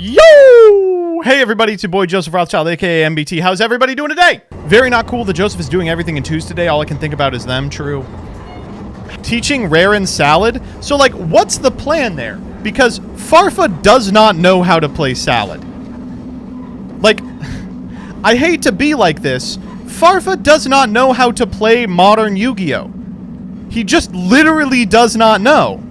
Yo! Hey everybody, it's your boy Joseph Rothschild, aka MBT. How's everybody doing today? Very not cool that Joseph is doing everything in twos today. All I can think about is them, true. Teaching rare and salad. So like, what's the plan there? Because Farfa does not know how to play salad. Like, I hate to be like this. Farfa does not know how to play modern Yu-Gi-Oh! He just literally does not know.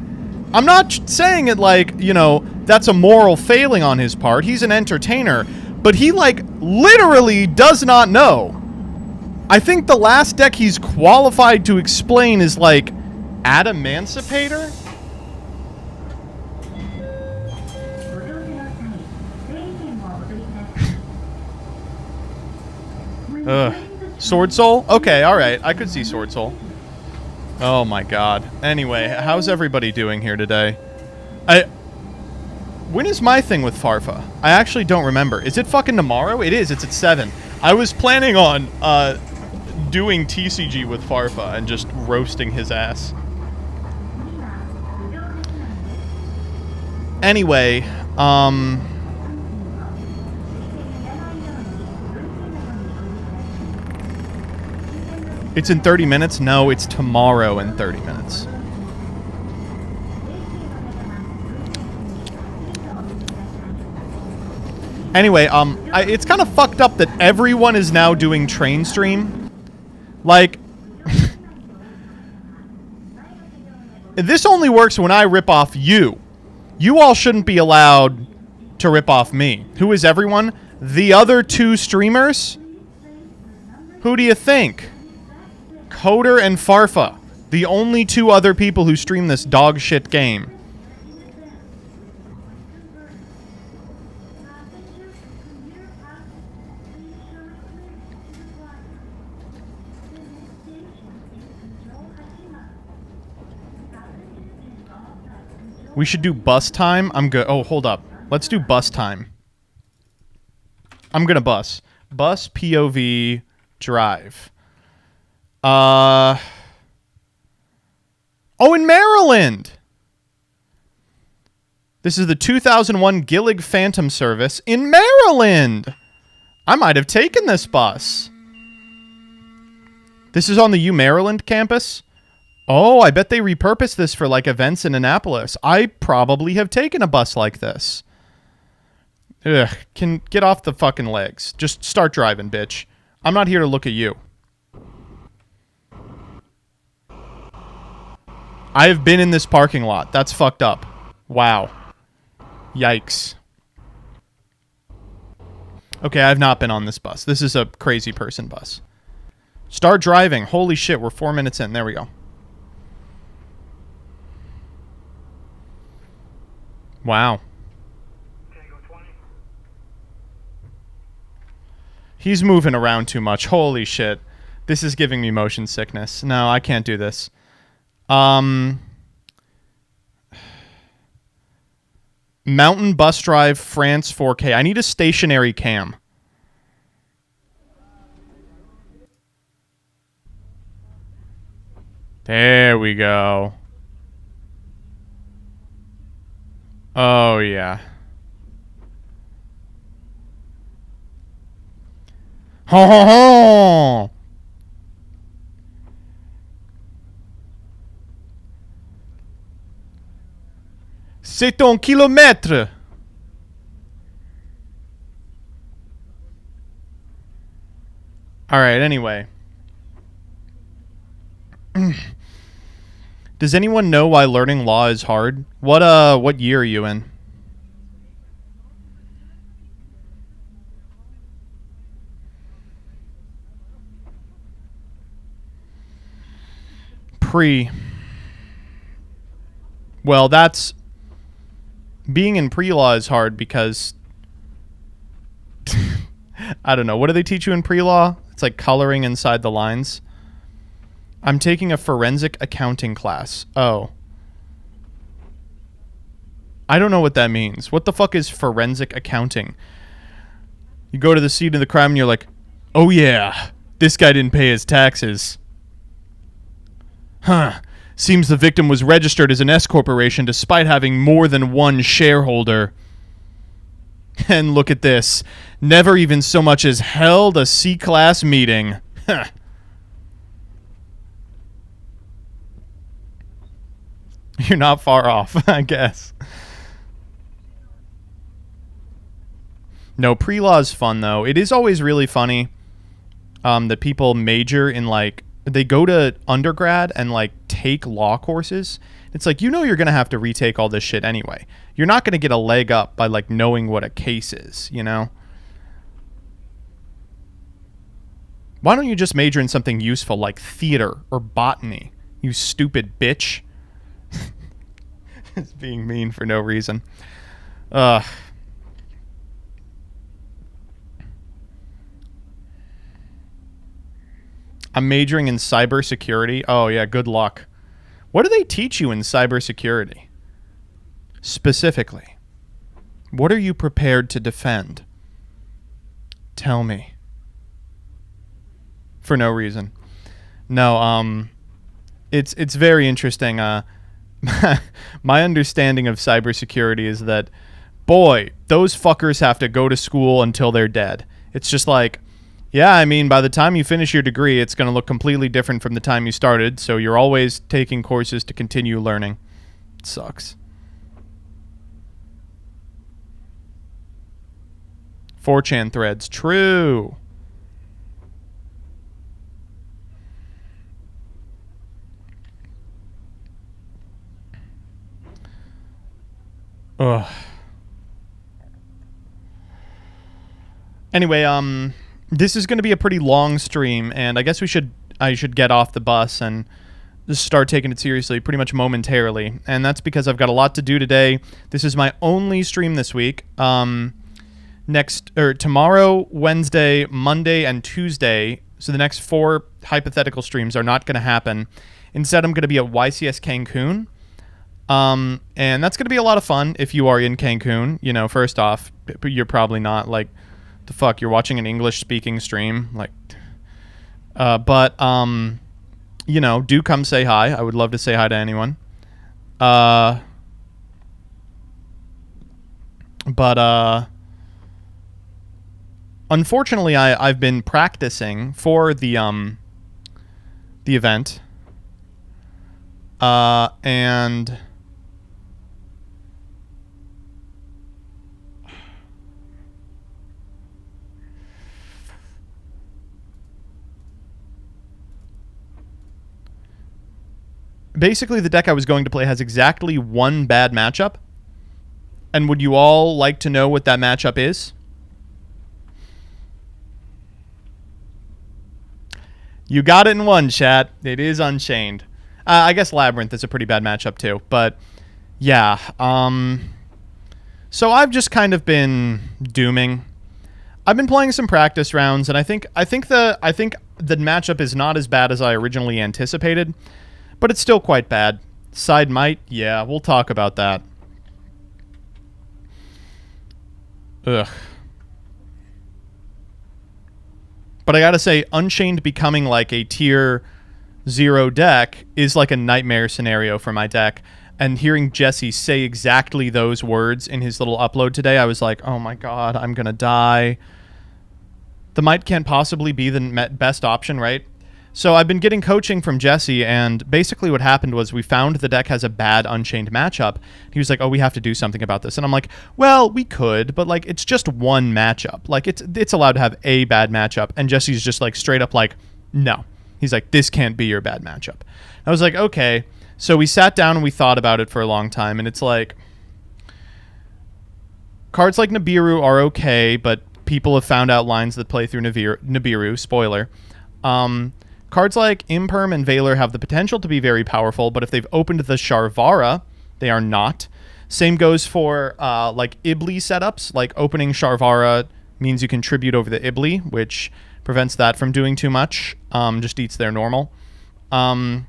I'm not saying it like, you know, that's a moral failing on his part. He's an entertainer. But he, like, literally does not know. I think the last deck he's qualified to explain is, like, Adamantipator? Sword Soul? Okay, alright. I could see Sword Soul. Oh my god. Anyway, how's everybody doing here today? When is my thing with Farfa? I actually don't remember. Is it fucking tomorrow? It is. It's at 7. I was planning on doing TCG with Farfa and just roasting his ass. Anyway, it's in 30 minutes? No, it's tomorrow in 30 minutes. Anyway, it's kind of fucked up that everyone is now doing train stream. Like, this only works when I rip off you. You all shouldn't be allowed to rip off me. Who is everyone? The other two streamers? Who do you think? Coder and Farfa. The only two other people who stream this dog shit game. We should do bus time. I'm good. Oh, hold up. Let's do bus time. I'm gonna bus. Bus, POV, drive. Oh, in Maryland! This is the 2001 Gillig Phantom service in Maryland! I might have taken this bus. This is on the U Maryland campus? Oh, I bet they repurposed this for, like, events in Annapolis. I probably have taken a bus like this. Ugh, can get off the fucking legs. Just start driving, bitch. I'm not here to look at you. I have been in this parking lot. That's fucked up. Wow. Yikes. Okay, I have not been on this bus. This is a crazy person bus. Start driving. Holy shit, we're 4 minutes in. There we go. Wow. He's moving around too much. Holy shit. This is giving me motion sickness. No, I can't do this. Mountain bus drive, France 4K. I need a stationary cam. There we go. Oh, yeah. Ho, ho, ho! C'est un kilomètre! Alright, anyway. Does anyone know why learning law is hard? What year are you in? Pre. Well, that's... Being in pre-law is hard because... I don't know. What do they teach you in pre-law? It's like coloring inside the lines. I'm taking a forensic accounting class. Oh. I don't know what that means. What the fuck is forensic accounting? You go to the scene of the crime and you're like, oh yeah, this guy didn't pay his taxes. Huh. Seems the victim was registered as an S corporation despite having more than one shareholder. And look at this. Never even so much as held a C-class meeting. You're not far off, I guess. No, pre-law is fun, though. It is always really funny that people major in, like, they go to undergrad and, like, take law courses. It's like, you know you're going to have to retake all this shit anyway. You're not going to get a leg up by, like, knowing what a case is, you know? Why don't you just major in something useful like theater or botany, you stupid bitch? It's being mean for no reason. I'm majoring in cybersecurity. Oh, yeah, good luck. What do they teach you in cybersecurity? Specifically, what are you prepared to defend? Tell me. For no reason. No, it's very interesting. My understanding of cybersecurity is that, boy, those fuckers have to go to school until they're dead. It's just like, yeah, I mean, by the time you finish your degree, it's going to look completely different from the time you started, so you're always taking courses to continue learning. It sucks. 4chan threads. True. Ugh. Anyway, this is going to be a pretty long stream, and I guess I should get off the bus and just start taking it seriously pretty much momentarily. And that's because I've got a lot to do today. This is my only stream this week. Tomorrow, Wednesday, Monday, and Tuesday. So the next 4 hypothetical streams are not going to happen. Instead, I'm going to be at YCS Cancun. And that's going to be a lot of fun if you are in Cancun. You know, first off, you're probably not. Like, the fuck, you're watching an English-speaking stream. Like, you know, do come say hi. I would love to say hi to anyone. Unfortunately, I've been practicing for the event. And basically, the deck I was going to play has exactly one bad matchup. And would you all like to know what that matchup is? You got it in one, chat. It is Unchained. I guess Labyrinth is a pretty bad matchup too. But yeah. So I've just kind of been dooming. I've been playing some practice rounds, and I think the matchup is not as bad as I originally anticipated. But it's still quite bad. Side might? Yeah, we'll talk about that. Ugh. But I gotta say, Unchained becoming like a tier 0 deck is like a nightmare scenario for my deck. And hearing Jesse say exactly those words in his little upload today, I was like, oh my god, I'm gonna die. The might can't possibly be the best option, right? So I've been getting coaching from Jesse, and basically what happened was we found the deck has a bad Unchained matchup. He was like, oh, we have to do something about this. And I'm like, well, we could, but like it's just one matchup. Like it's allowed to have a bad matchup. And Jesse's just like straight up like, no. He's like, this can't be your bad matchup. I was like, okay. So we sat down and we thought about it for a long time, and it's like, cards like Nibiru are okay, but people have found out lines that play through Nibiru. Spoiler. Cards like Imperm and Valor have the potential to be very powerful, but if they've opened the Sharvara, they are not. Same goes for like Ibli setups. Like opening Sharvara means you can tribute over the Ibli, which prevents that from doing too much. Just eats their normal. Cards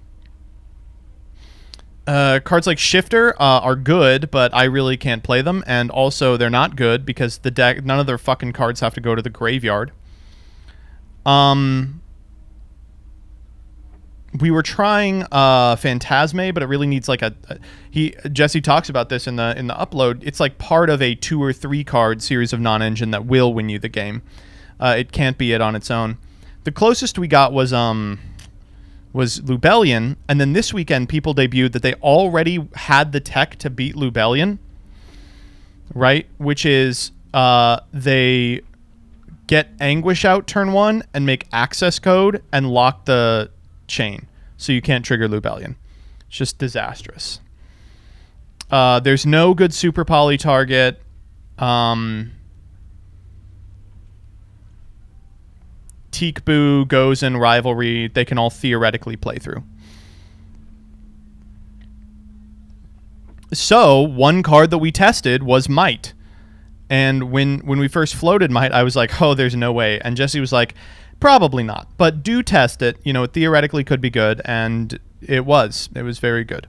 like Shifter are good, but I really can't play them, and also they're not good because the deck, none of their fucking cards have to go to the graveyard. we were trying Phantasme, but it really needs like Jesse talks about this in the upload. It's like part of a 2 or 3 card series of non-engine that will win you the game. It can't be it on its own. The closest we got was Lubellion, and then this weekend people debuted that they already had the tech to beat Lubellion, right? Which is they get Anguish out turn 1 and make access code and lock the chain, so you can't trigger Lubellion. It's just disastrous. There's no good super poly target. Teekboo, Goes, and Rivalry, they can all theoretically play through. So, one card that we tested was Might. And when we first floated Might, I was like, oh, there's no way. And Jesse was like, probably not. But do test it. You know, it theoretically could be good. And it was. It was very good.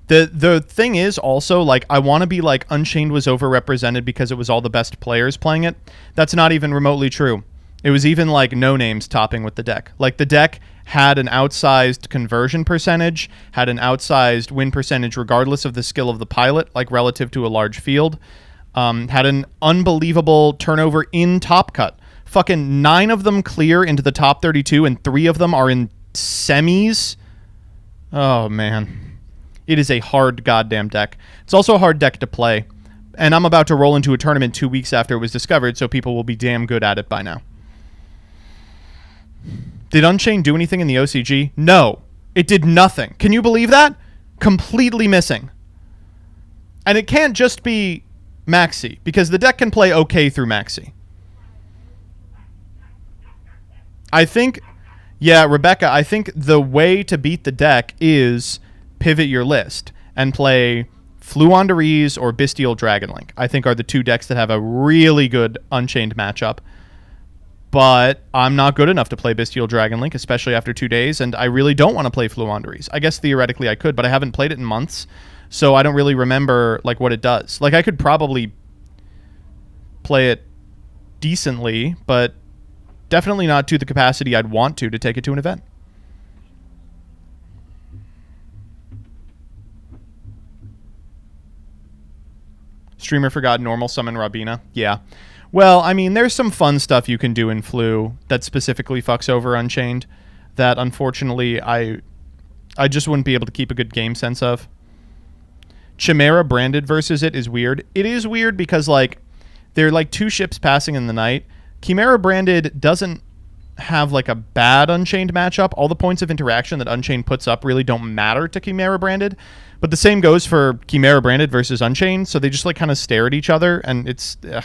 The thing is also, like, I want to be like Unchained was overrepresented because it was all the best players playing it. That's not even remotely true. It was even like no names topping with the deck. Like, the deck had an outsized conversion percentage, had an outsized win percentage regardless of the skill of the pilot, like relative to a large field. Had an unbelievable turnover in Top Cut. Fucking 9 of them clear into the top 32, and 3 of them are in semis. Oh, man. It is a hard goddamn deck. It's also a hard deck to play. And I'm about to roll into a tournament 2 weeks after it was discovered, so people will be damn good at it by now. Did Unchained do anything in the OCG? No. It did nothing. Can you believe that? Completely missing. And it can't just be Maxi, because the deck can play okay through Maxi. I think, yeah, Rebecca, I think the way to beat the deck is pivot your list and play Fluondereeze or Bestial Dragonlink. I think are the 2 decks that have a really good Unchained matchup. But I'm not good enough to play Bestial Dragonlink, especially after 2 days, and I really don't want to play Fluondereeze. I guess theoretically I could, but I haven't played it in months, so I don't really remember like what it does. Like, I could probably play it decently, but definitely not to the capacity I'd want to take it to an event. Streamer forgot normal summon Rabina. Yeah. Well, I mean, there's some fun stuff you can do in Flu that specifically fucks over Unchained that, unfortunately, I just wouldn't be able to keep a good game sense of. Chimera branded versus it is weird. It is weird because, like, they're like 2 ships passing in the night. Chimera branded doesn't have, like, a bad Unchained matchup. All the points of interaction that Unchained puts up really don't matter to Chimera branded. But the same goes for Chimera branded versus Unchained, so they just, like, kind of stare at each other, and it's... Ugh.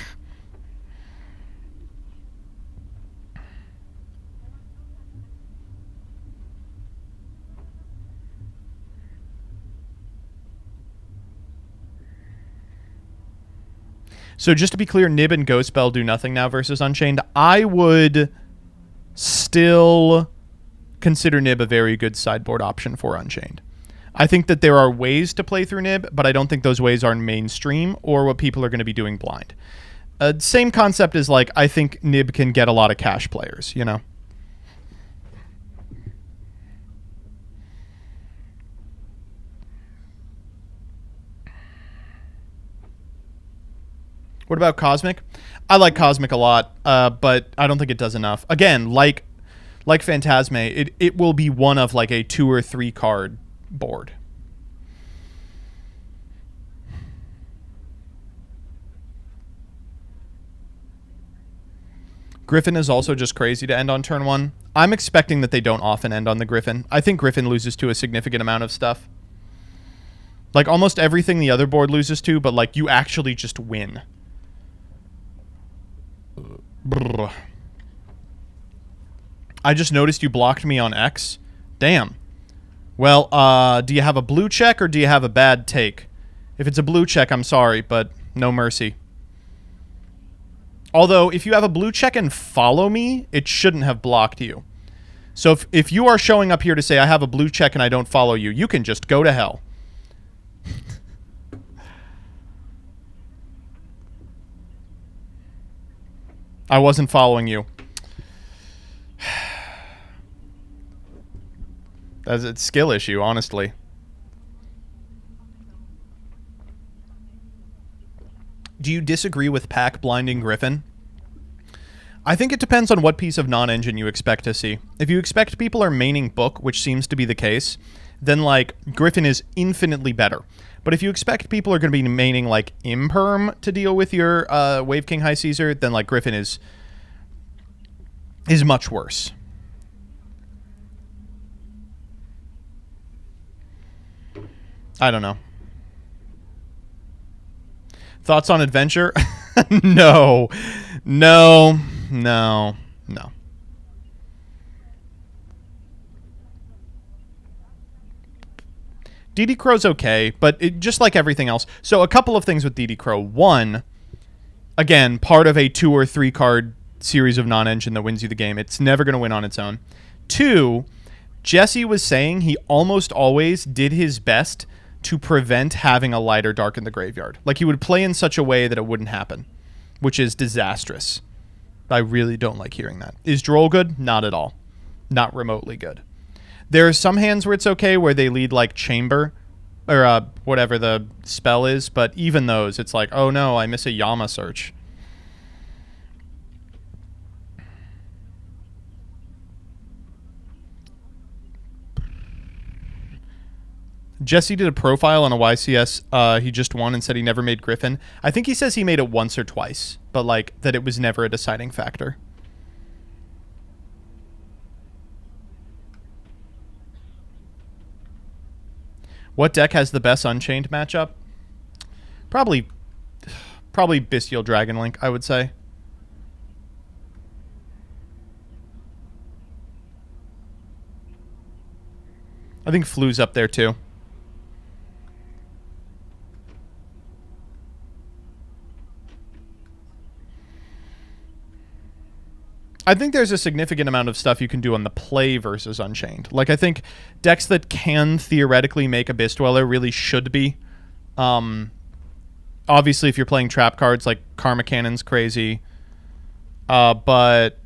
So just to be clear, Nib and Ghost Bell do nothing now versus Unchained. I would still consider Nib a very good sideboard option for Unchained. I think that there are ways to play through Nib, but I don't think those ways are mainstream or what people are going to be doing blind. Same concept as, like, I think Nib can get a lot of cash players, you know? What about Cosmic? I like Cosmic a lot, but I don't think it does enough. Again, like Phantasme, it will be one of, like, a 2 or 3 card board. Griffin is also just crazy to end on turn 1. I'm expecting that they don't often end on the Griffin. I think Griffin loses to a significant amount of stuff. Like, almost everything the other board loses to, but, like, you actually just win. Brr. I just noticed you blocked me on X. Damn. Well, do you have a blue check or do you have a bad take? If it's a blue check, I'm sorry, but no mercy. Although, if you have a blue check and follow me, it shouldn't have blocked you. So if you are showing up here to say, I have a blue check and I don't follow you, you can just go to hell. I wasn't following you. That's a skill issue, honestly. Do you disagree with Pack blinding Griffin? I think it depends on what piece of non-engine you expect to see. If you expect people are maining Book, which seems to be the case, then, like, Griffin is infinitely better. But if you expect people are going to be maining, like, Imperm to deal with your Wave King High Caesar, then, like, Griffin is much worse. I don't know. Thoughts on Adventure? No. No. No. No. DD Crow's okay, but just like everything else. So a couple of things with DD Crow. One, again, part of a 2 or 3 card series of non-engine that wins you the game. It's never going to win on its own. 2, Jesse was saying he almost always did his best to prevent having a light or dark in the graveyard. Like, he would play in such a way that it wouldn't happen, which is disastrous. I really don't like hearing that. Is Droll good? Not at all. Not remotely good. There are some hands where it's okay, where they lead, like, Chamber, or whatever the spell is, but even those, it's like, oh no, I miss a Yama search. Jesse did a profile on a YCS he just won and said he never made Griffin. I think he says he made it once or twice, but, like, that it was never a deciding factor. What deck has the best Unchained matchup? Probably Bestial Dragon Link, I would say. I think Flu's up there too. I think there's a significant amount of stuff you can do on the play versus Unchained. Like, I think decks that can theoretically make Abyss Dweller really should be. Obviously, if you're playing trap cards, like Karma Cannon's crazy. But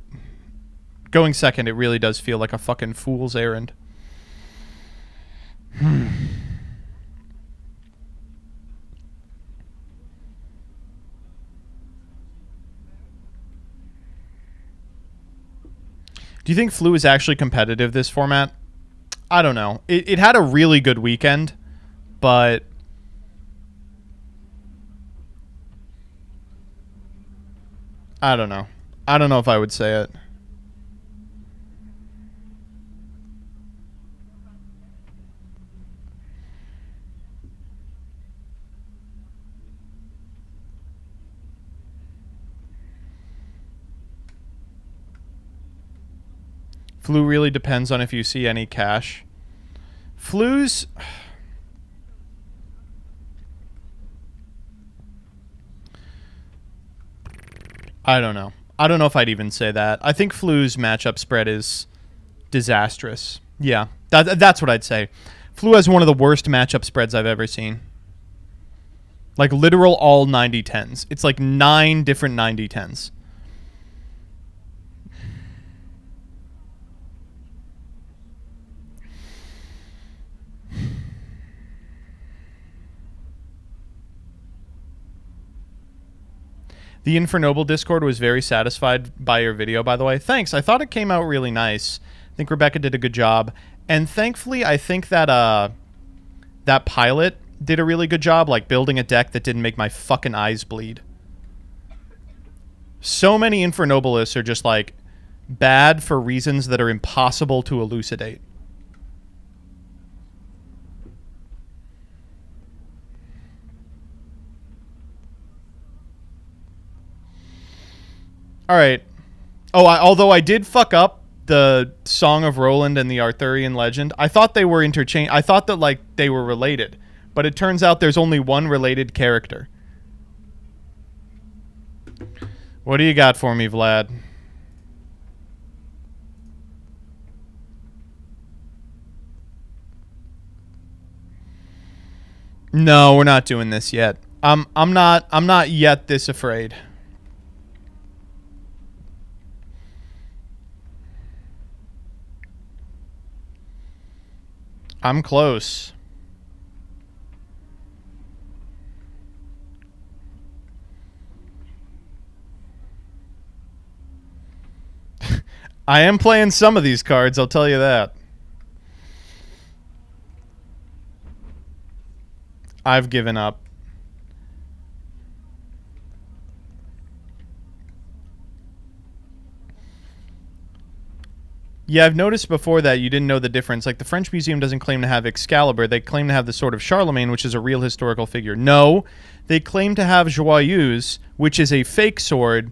going second, it really does feel like a fucking fool's errand. Do you think Flu is actually competitive this format? I don't know. It had a really good weekend, but I don't know. I don't know if I would say it. Flu really depends on if you see any cash. Flu's... I don't know. I don't know if I'd even say that. I think Flu's matchup spread is disastrous. Yeah, that's what I'd say. Flu has one of the worst matchup spreads I've ever seen. Like, literal all 90-10s. It's like 9 different 90-10s. The Infernoble Discord was very satisfied by your video, by the way. Thanks. I thought it came out really nice. I think Rebecca did a good job. And thankfully, I think that that pilot did a really good job, like building a deck that didn't make my fucking eyes bleed. So many Infernobolists are just, like, bad for reasons that are impossible to elucidate. All right. Oh, although I did fuck up the Song of Roland and the Arthurian legend. I thought they were interchanged. I thought that, like, they were related. But it turns out there's only one related character. What do you got for me, Vlad? No, we're not doing this yet. I'm not yet this afraid. I'm close. I am playing some of these cards, I'll tell you that. I've given up. Yeah, I've noticed before that you didn't know the difference. Like, the French Museum doesn't claim to have Excalibur. They claim to have the sword of Charlemagne, which is a real historical figure. No, they claim to have Joyeuse, which is a fake sword,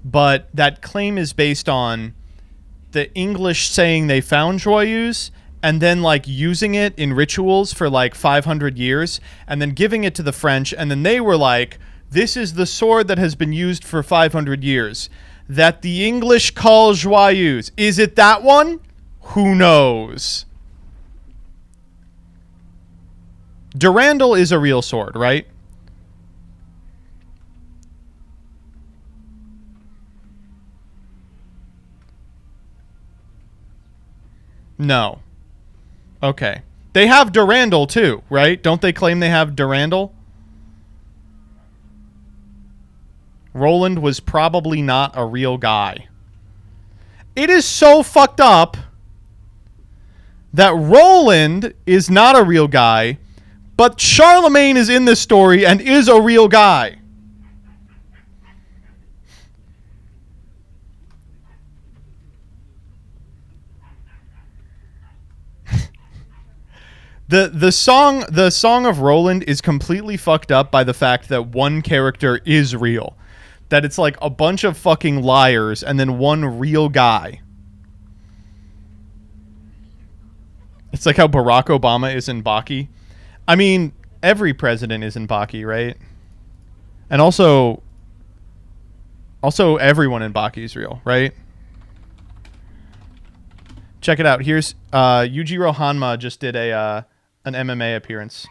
but that claim is based on the English saying they found Joyeuse and then, like, using it in rituals for, like, 500 years and then giving it to the French, and then they were like, this is the sword that has been used for 500 years. That the English call Joyeuse. Is it that one? Who knows? Durandal is a real sword, right? No. Okay. They have Durandal too, right? Don't they claim they have Durandal? Roland was probably not a real guy. It is so fucked up that Roland is not a real guy, but Charlemagne is in this story and is a real guy. The song of Roland is completely fucked up by the fact that one character is real. That it's like a bunch of fucking liars and then one real guy. It's like how Barack Obama is in Baki. I mean, every president is in Baki, right? And also everyone in Baki is real, right? Check it out. Here's Yujiro Hanma just did an MMA appearance.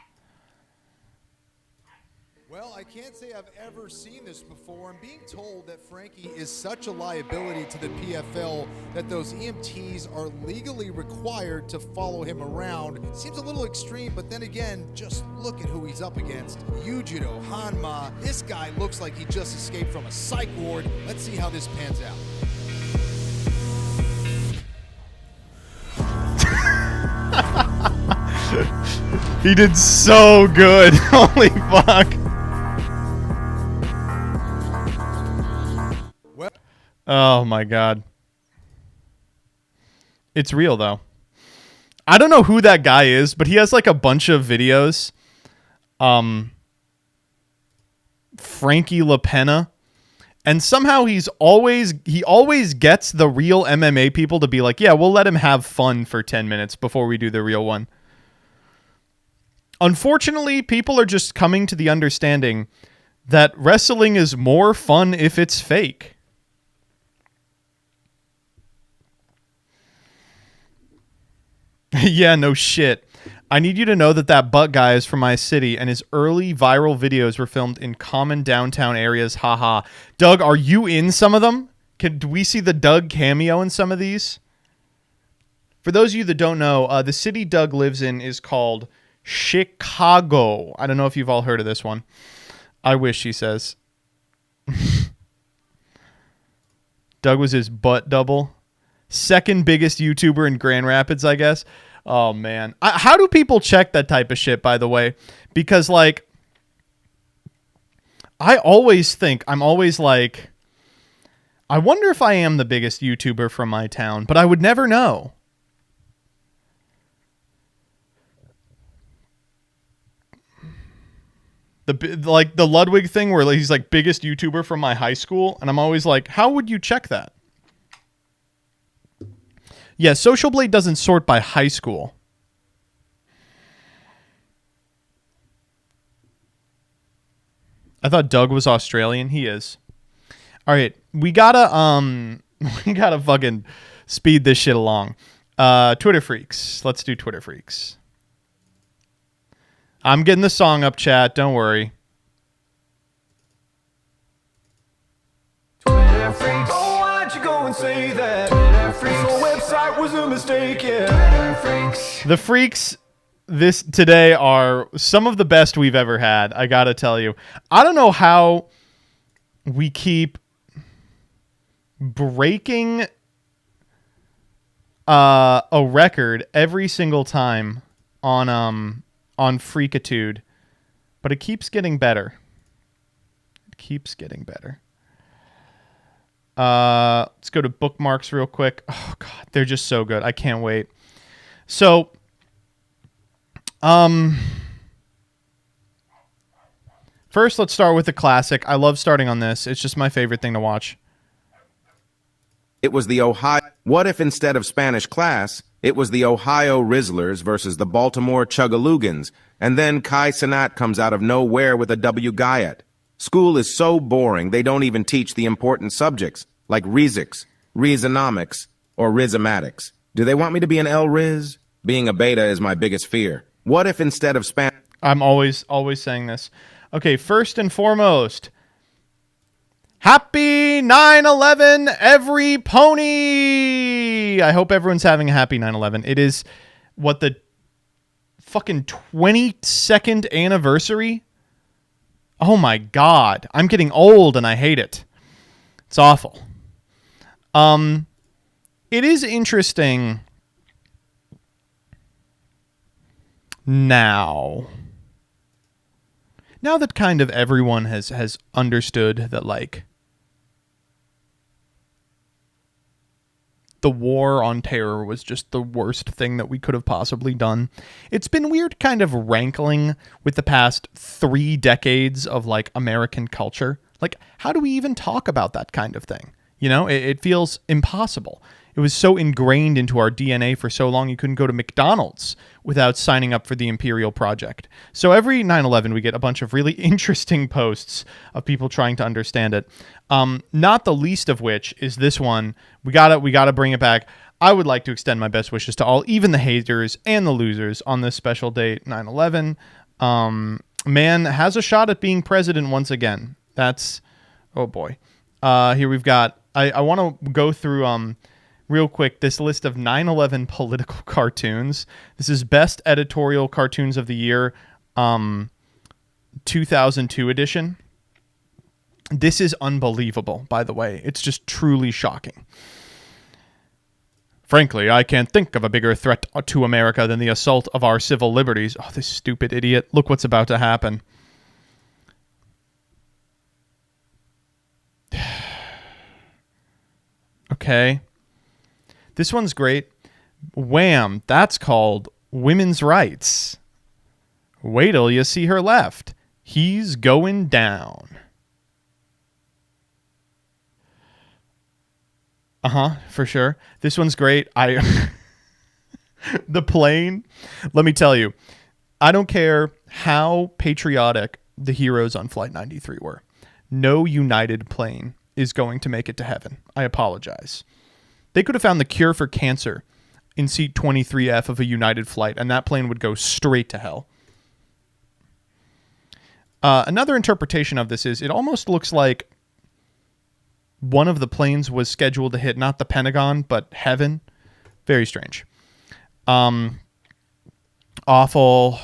Well, I can't say I've ever seen this before. I'm being told that Frankie is such a liability to the PFL that those EMTs are legally required to follow him around. Seems a little extreme, but then again, just look at who he's up against. Yujiro Hanma. This guy looks like he just escaped from a psych ward. Let's see how this pans out. He did so good. Holy fuck. Oh my god. It's real though. I don't know who that guy is, but he has like a bunch of videos. Frankie LaPena. And somehow he always gets the real MMA people to be like, yeah, we'll let him have fun for 10 minutes before we do the real one. Unfortunately, people are just coming to the understanding that wrestling is more fun if it's fake. Yeah, no shit. I need you to know that butt guy is from my city, and his early viral videos were filmed in common downtown areas. Haha. Doug, are you in some of them? Do we see the Doug cameo in some of these? For those of you that don't know, the city Doug lives in is called Chicago. I don't know if you've all heard of this one. I wish, he says. Doug was his butt double. Second biggest YouTuber in Grand Rapids, I guess. Oh, man. How do people check that type of shit, by the way? Because, like, I always think, I'm always like, I wonder if I am the biggest YouTuber from my town, but I would never know. Like the Ludwig thing where he's like biggest YouTuber from my high school, and I'm always like, how would you check that? Yeah, Social Blade doesn't sort by high school. I thought Doug was Australian. He is. All right, we gotta fucking speed this shit along. Twitter Freaks. Let's do Twitter Freaks. I'm getting the song up, chat. Don't worry. Twitter Freaks. Oh, why'd you go and say that? Twitter Freaks. The website was a mistake, yeah. Twitter Freaks. The Freaks this today are some of the best we've ever had. I gotta tell you, I don't know how we keep breaking a record every single time on Freakitude, but it keeps getting better. It keeps getting better. Let's go to bookmarks real quick. Oh god, they're just so good. I can't wait. So, first let's start with the classic. I love starting on this. It's just my favorite thing to watch. It was the Ohio. What if instead of Spanish class, it was the Ohio Rizzlers versus the Baltimore Chugaloogans, and then Kai Cenat comes out of nowhere with a W. Guyot. School is so boring they don't even teach the important subjects, like Rezics, Reasonomics, or Rhizomatics. Do they want me to be an L-Riz? Being a beta is my biggest fear. What if instead of Spanish... I'm always saying this. Okay, first and foremost... Happy 9/11, every pony! I hope everyone's having a happy 9/11. It is, the fucking 22nd anniversary? Oh my god. I'm getting old and I hate it. It's awful. It is interesting now that kind of everyone has understood that, like, the war on terror was just the worst thing that we could have possibly done. It's been weird kind of rankling with the past 3 decades of, like, American culture. Like, how do we even talk about that kind of thing? You know, it feels impossible. It was so ingrained into our DNA for so long you couldn't go to McDonald's without signing up for the Imperial Project. So every 9/11 we get a bunch of really interesting posts of people trying to understand it. Not the least of which is this one. We gotta bring it back. I would like to extend my best wishes to all, even the haters and the losers, on this special date, 9/11. Man has a shot at being president once again. That's, oh boy. Here we've got, I want to go through real quick this list of 9/11 political cartoons. This is Best Editorial Cartoons of the Year 2002 edition. This is unbelievable, by the way. It's just truly shocking. Frankly, I can't think of a bigger threat to America than the assault of our civil liberties. Oh, this stupid idiot. Look what's about to happen. Okay. This one's great. Wham! That's called women's rights. Wait till you see her left. He's going down. For sure. This one's great. The plane. Let me tell you, I don't care how patriotic the heroes on Flight 93 were. No United plane is going to make it to heaven. I apologize. They could have found the cure for cancer in seat 23F of a United flight, and that plane would go straight to hell. Another interpretation of this is it almost looks like one of the planes was scheduled to hit not the Pentagon, but heaven. Very strange. Awful.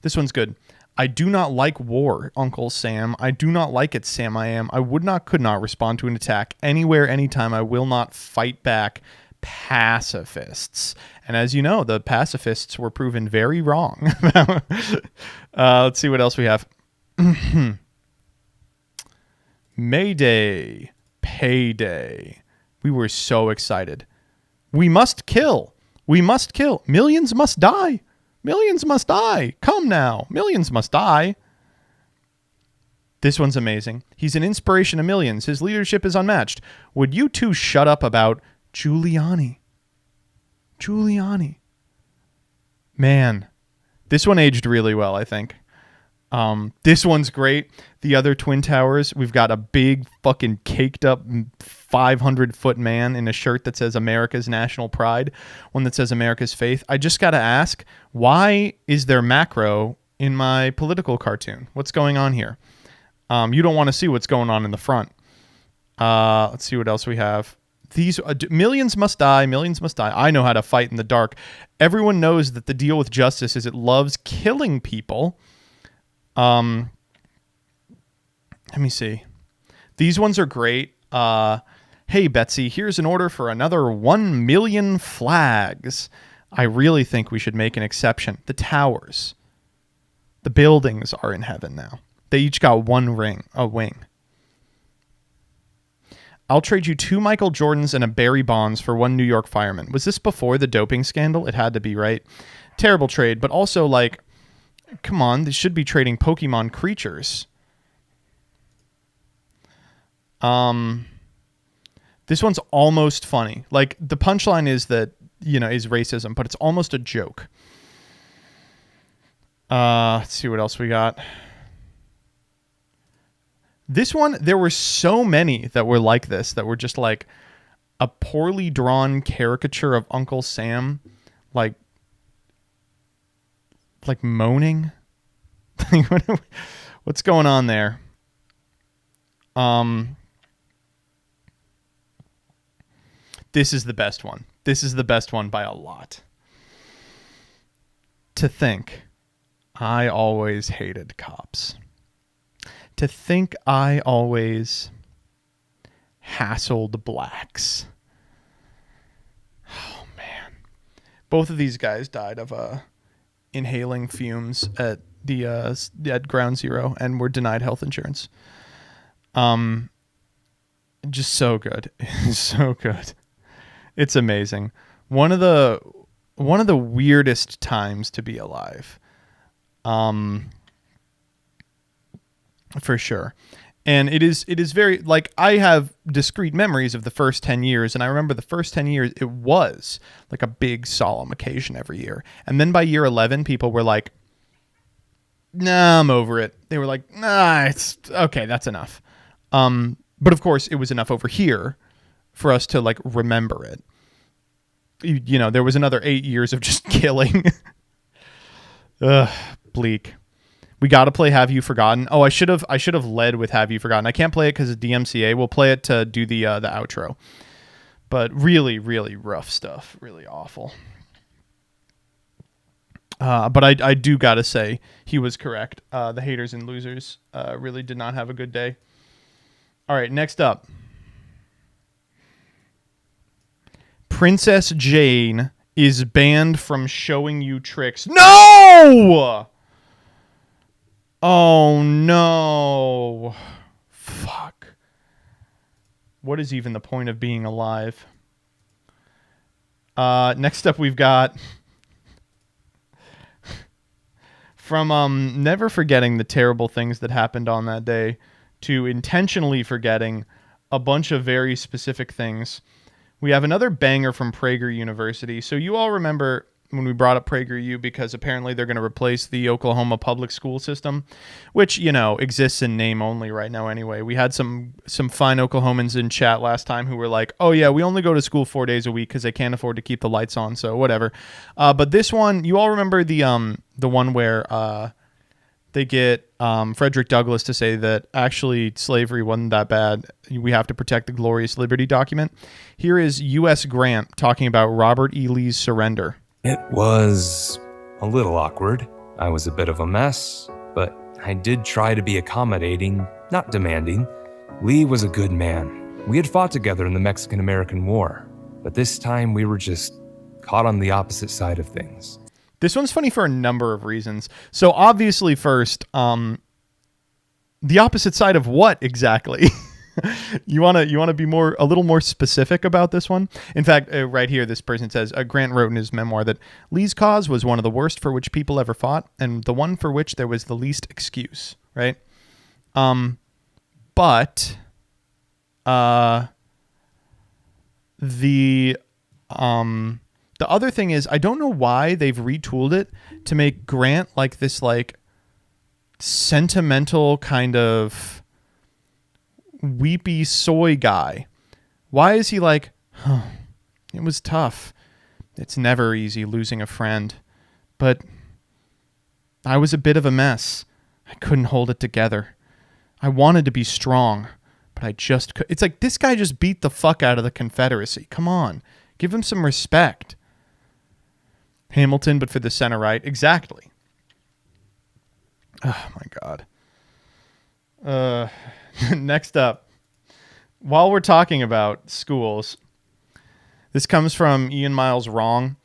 This one's good. I do not like war, Uncle Sam. I do not like it, Sam I am. I could not respond to an attack anywhere, anytime. I will not fight back. Pacifists. And as you know, the pacifists were proven very wrong. Let's see what else we have. Mayday. Payday. We were so excited. We must kill. We must kill. Millions must die. Millions must die. Come now. Millions must die. This one's amazing. He's an inspiration to millions. His leadership is unmatched. Would you two shut up about Giuliani? Giuliani. Man, this one aged really well, I think. This one's great. The other Twin Towers, we've got a big fucking caked up 500-foot man in a shirt that says America's national pride, one that says America's faith. I just got to ask, why is there macro in my political cartoon? What's going on here? You don't want to see what's going on in the front. Let's see what else we have. These millions must die. Millions must die. I know how to fight in the dark. Everyone knows that the deal with justice is it loves killing people. Let me see. These ones are great. Hey, Betsy, here's an order for another 1 million flags. I really think we should make an exception. The towers. The buildings are in heaven now. They each got a wing. I'll trade you 2 Michael Jordans and a Barry Bonds for 1 New York fireman. Was this before the doping scandal? It had to be, right? Terrible trade, but also, like, come on, they should be trading Pokemon creatures. This one's almost funny. Like, the punchline is that, is racism, but it's almost a joke. Let's see what else we got. This one, there were so many that were like this, that were just like a poorly drawn caricature of Uncle Sam, like moaning. What's going on there? This is the best one. This is the best one by a lot. To think I always hated cops. To think I always hassled blacks. Oh, man. Both of these guys died of inhaling fumes at at Ground Zero and were denied health insurance. Just so good. So good. It's amazing. One of the weirdest times to be alive. For sure. And it is very, like, I have discrete memories of the first 10 years, and I remember the first 10 years, it was like a big solemn occasion every year. And then by year 11, people were like, nah, I'm over it. They were like, nah, it's okay, that's enough. But of course, it was enough over here for us to, like, remember it. There was another 8 years of just killing. Ugh, bleak. We got to play Have You Forgotten? Oh, I should have led with Have You Forgotten. I can't play it because of DMCA. We'll play it to do the outro. But really, really rough stuff. Really awful. But I do got to say, he was correct. The haters and losers really did not have a good day. All right, next up. Princess Jane is banned from showing you tricks. No! Oh, no. Fuck. What is even the point of being alive? Next up, we've got... From never forgetting the terrible things that happened on that day to intentionally forgetting a bunch of very specific things, we have another banger from Prager University. So you all remember when we brought up PragerU, because apparently they're going to replace the Oklahoma public school system, which, exists in name only right now anyway. We had some fine Oklahomans in chat last time who were like, oh yeah, we only go to school 4 days a week because they can't afford to keep the lights on, so whatever. But this one, you all remember the one where they get Frederick Douglass to say that actually slavery wasn't that bad. We have to protect the glorious liberty document. Here is U.S. Grant talking about Robert E. Lee's surrender. It was a little awkward. I was a bit of a mess, but I did try to be accommodating, not demanding. Lee was a good man. We had fought together in the Mexican-American War, but this time we were just caught on the opposite side of things. This one's funny for a number of reasons. So obviously first, the opposite side of what exactly? You want to be a little more specific about this one? In fact, right here, this person says, Grant wrote in his memoir that Lee's cause was one of the worst for which people ever fought, and the one for which there was the least excuse, right? But the other thing is, I don't know why they've retooled it to make Grant like this, like, sentimental kind of weepy soy guy. Why is he like, it was tough. It's never easy losing a friend. But I was a bit of a mess. I couldn't hold it together. I wanted to be strong, but I just could. It's like, this guy just beat the fuck out of the Confederacy. Come on. Give him some respect. Hamilton, but for the center right. Exactly. Oh, my God. Next up. While we're talking about schools, this comes from Ian Miles Wrong.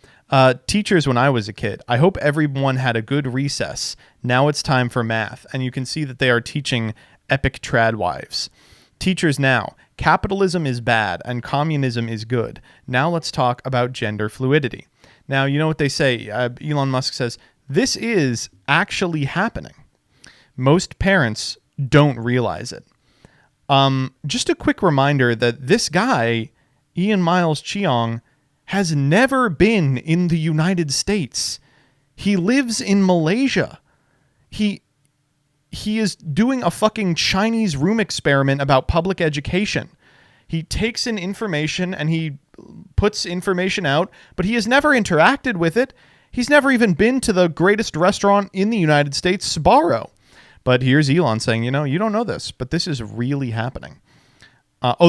Teachers when I was a kid. I hope everyone had a good recess. Now it's time for math. And you can see that they are teaching epic tradwives. Teachers now. Capitalism is bad and communism is good. Now let's talk about gender fluidity. Now, you know what they say? Elon Musk says, this is actually happening. Most parents don't realize it. Just a quick reminder that this guy, Ian Miles Cheong, has never been in the United States. He lives in Malaysia. He is doing a fucking Chinese room experiment about public education. He takes in information and he puts information out, but he has never interacted with it. He's never even been to the greatest restaurant in the United States, Sbarro. But here's Elon saying, you know, you don't know this, but this is really happeing.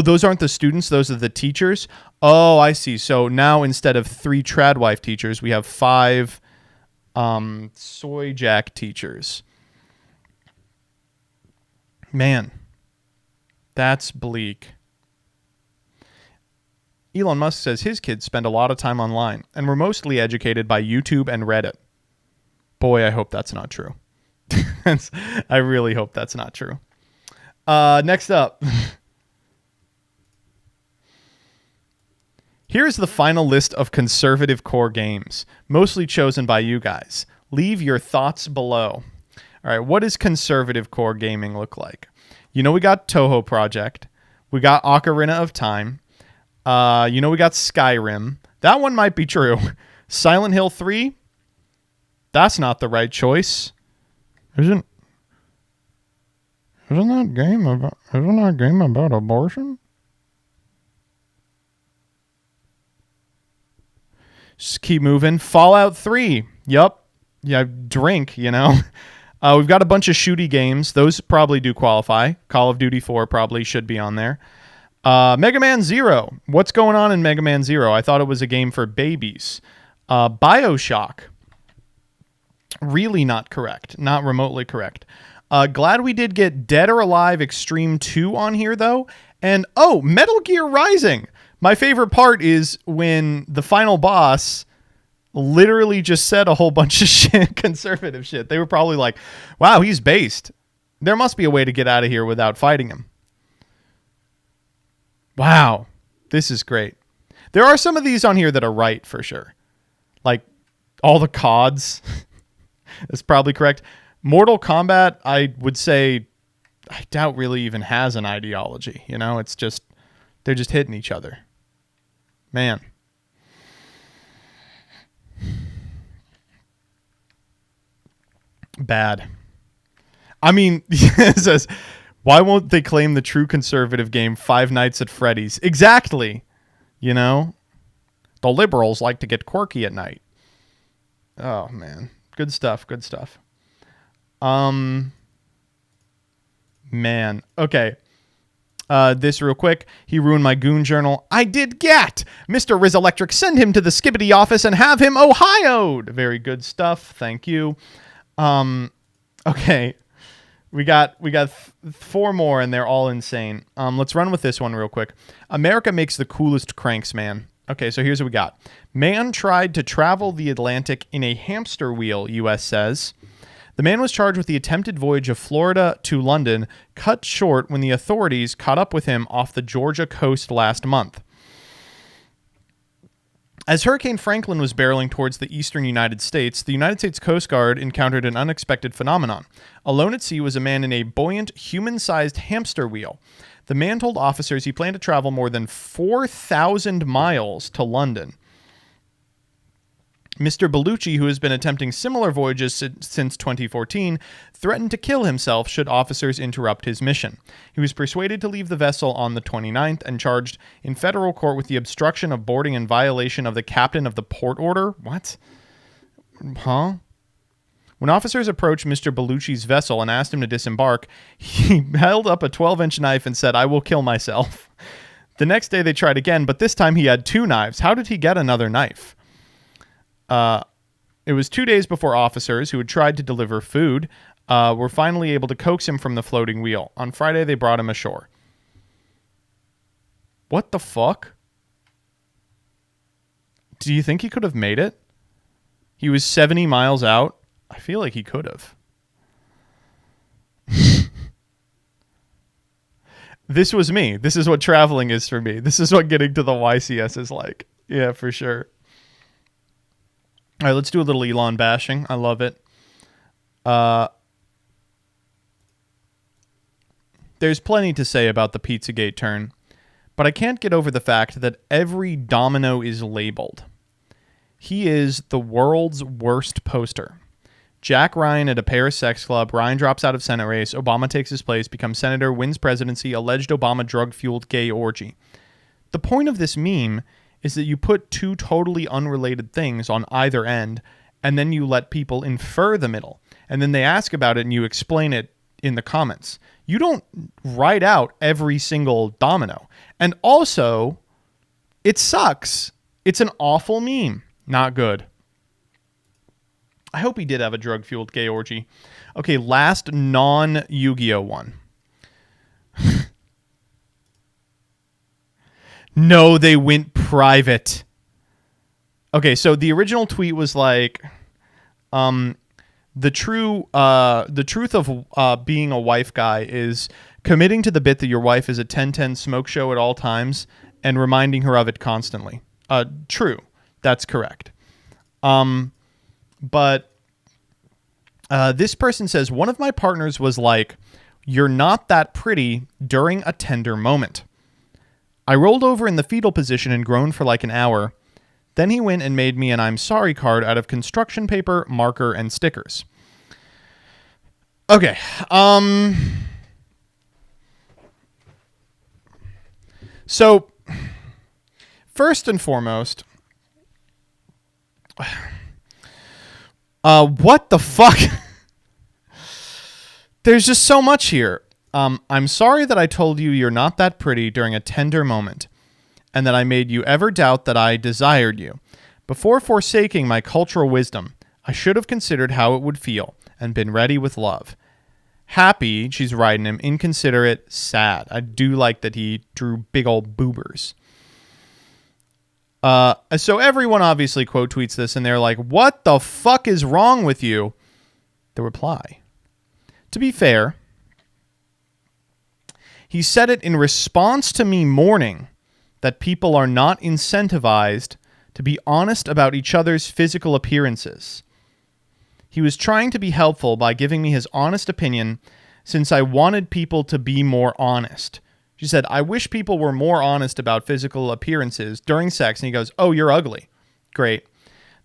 Those aren't the students. Those are the teachers. Oh, I see. So now instead of 3 tradwife teachers, we have 5 soy jack teachers. Man, that's bleak. Elon Musk says his kids spend a lot of time online and were mostly educated by YouTube and Reddit. Boy, I hope that's not true. I really hope that's not true. Next up. Here's the final list of conservative core games, mostly chosen by you guys. Leave your thoughts below. All right, what does conservative core gaming look like? You know, we got Toho Project. We got Ocarina of Time. We got Skyrim. That one might be true. Silent Hill 3? That's not the right choice. Isn't that game about abortion? Just keep moving. Fallout 3. Yup. Yeah, drink, you know. We've got a bunch of shooty games. Those probably do qualify. Call of Duty 4 probably should be on there. Mega Man Zero. What's going on in Mega Man Zero? I thought it was a game for babies. BioShock. Really not correct. Not remotely correct. Glad we did get Dead or Alive Extreme 2 on here, though. And, Metal Gear Rising. My favorite part is when the final boss literally just said a whole bunch of shit, conservative shit. They were probably like, wow, he's based. There must be a way to get out of here without fighting him. Wow, this is great. There are some of these on here that are right for sure. Like all the CODs. That's probably correct. Mortal Kombat, I would say, I doubt really even has an ideology. You know, it's just, they're just hitting each other. Man. Bad. I mean, it says, why won't they claim the true conservative game Five Nights at Freddy's? Exactly. You know, the liberals like to get quirky at night. Oh, man. Good stuff. Good stuff. Man. Okay. This real quick. He ruined my goon journal. I did get Mr. Riz Electric. Send him to the Skibbity office and have him Ohio'd. Very good stuff. Thank you. Okay. We got 4 more and they're all insane. Let's run with this one real quick. America makes the coolest cranks, man. Okay, so here's what we got. Man tried to travel the Atlantic in a hamster wheel, U.S. says. The man was charged with the attempted voyage of Florida to London, cut short when the authorities caught up with him off the Georgia coast last month. As Hurricane Franklin was barreling towards the eastern United States, the United States Coast Guard encountered an unexpected phenomenon. Alone at sea was a man in a buoyant, human-sized hamster wheel. The man told officers he planned to travel more than 4,000 miles to London. Mr. Bellucci, who has been attempting similar voyages since 2014, threatened to kill himself should officers interrupt his mission. He was persuaded to leave the vessel on the 29th and charged in federal court with the obstruction of boarding and violation of the captain of the port order. What? Huh? When officers approached Mr. Bellucci's vessel and asked him to disembark, he held up a 12-inch knife and said, "I will kill myself." The next day they tried again, but this time he had 2 knives. How did he get another knife? It was 2 days before officers who had tried to deliver food were finally able to coax him from the floating wheel. On Friday, they brought him ashore. What the fuck? Do you think he could have made it? He was 70 miles out. I feel like he could have. This was me. This is what traveling is for me. This is what getting to the YCS is like. Yeah, for sure. All right, let's do a little Elon bashing. I love it. There's plenty to say about the Pizzagate turn, but I can't get over the fact that every domino is labeled. He is the world's worst poster. Jack Ryan at a Paris sex club. Ryan drops out of Senate race. Obama takes his place, becomes senator, wins presidency, alleged Obama drug-fueled gay orgy. The point of this meme is that you put 2 totally unrelated things on either end, and then you let people infer the middle. And then they ask about it, and you explain it in the comments. You don't write out every single domino. And also, it sucks. It's an awful meme. Not good. I hope he did have a drug-fueled gay orgy. Okay, last non-Yu-Gi-Oh one. No, they went private. Okay, so the original tweet was like, the truth of being a wife guy is committing to the bit that your wife is a 10/10 smoke show at all times and reminding her of it constantly. True. That's correct. But this person says, one of my partners was like, "You're not that pretty," during a tender moment. I rolled over in the fetal position and groaned for like an hour. Then he went and made me an "I'm sorry" card out of construction paper, marker, and stickers. Okay. So, first and foremost, what the fuck? There's just so much here. I'm sorry that I told you you're not that pretty during a tender moment, and that I made you ever doubt that I desired you. Before forsaking my cultural wisdom, I should have considered how it would feel, and been ready with love. Happy, she's writing him, inconsiderate, sad. I do like that he drew big old boobers. So everyone obviously quote tweets this, and they're like, "What the fuck is wrong with you?" The reply. To be fair, he said it in response to me mourning that people are not incentivized to be honest about each other's physical appearances. He was trying to be helpful by giving me his honest opinion since I wanted people to be more honest. She said, "I wish people were more honest about physical appearances during sex." And he goes, "Oh, you're ugly." Great.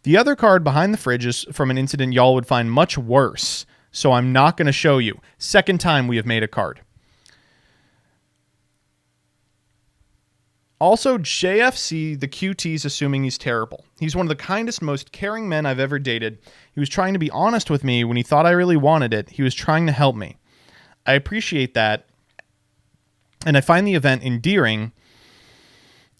The other card behind the fridge is from an incident y'all would find much worse, so I'm not going to show you. Second time we have made a card. Also, JFC, the QT's assuming he's terrible. He's one of the kindest, most caring men I've ever dated. He was trying to be honest with me when he thought I really wanted it. He was trying to help me. I appreciate that, and I find the event endearing.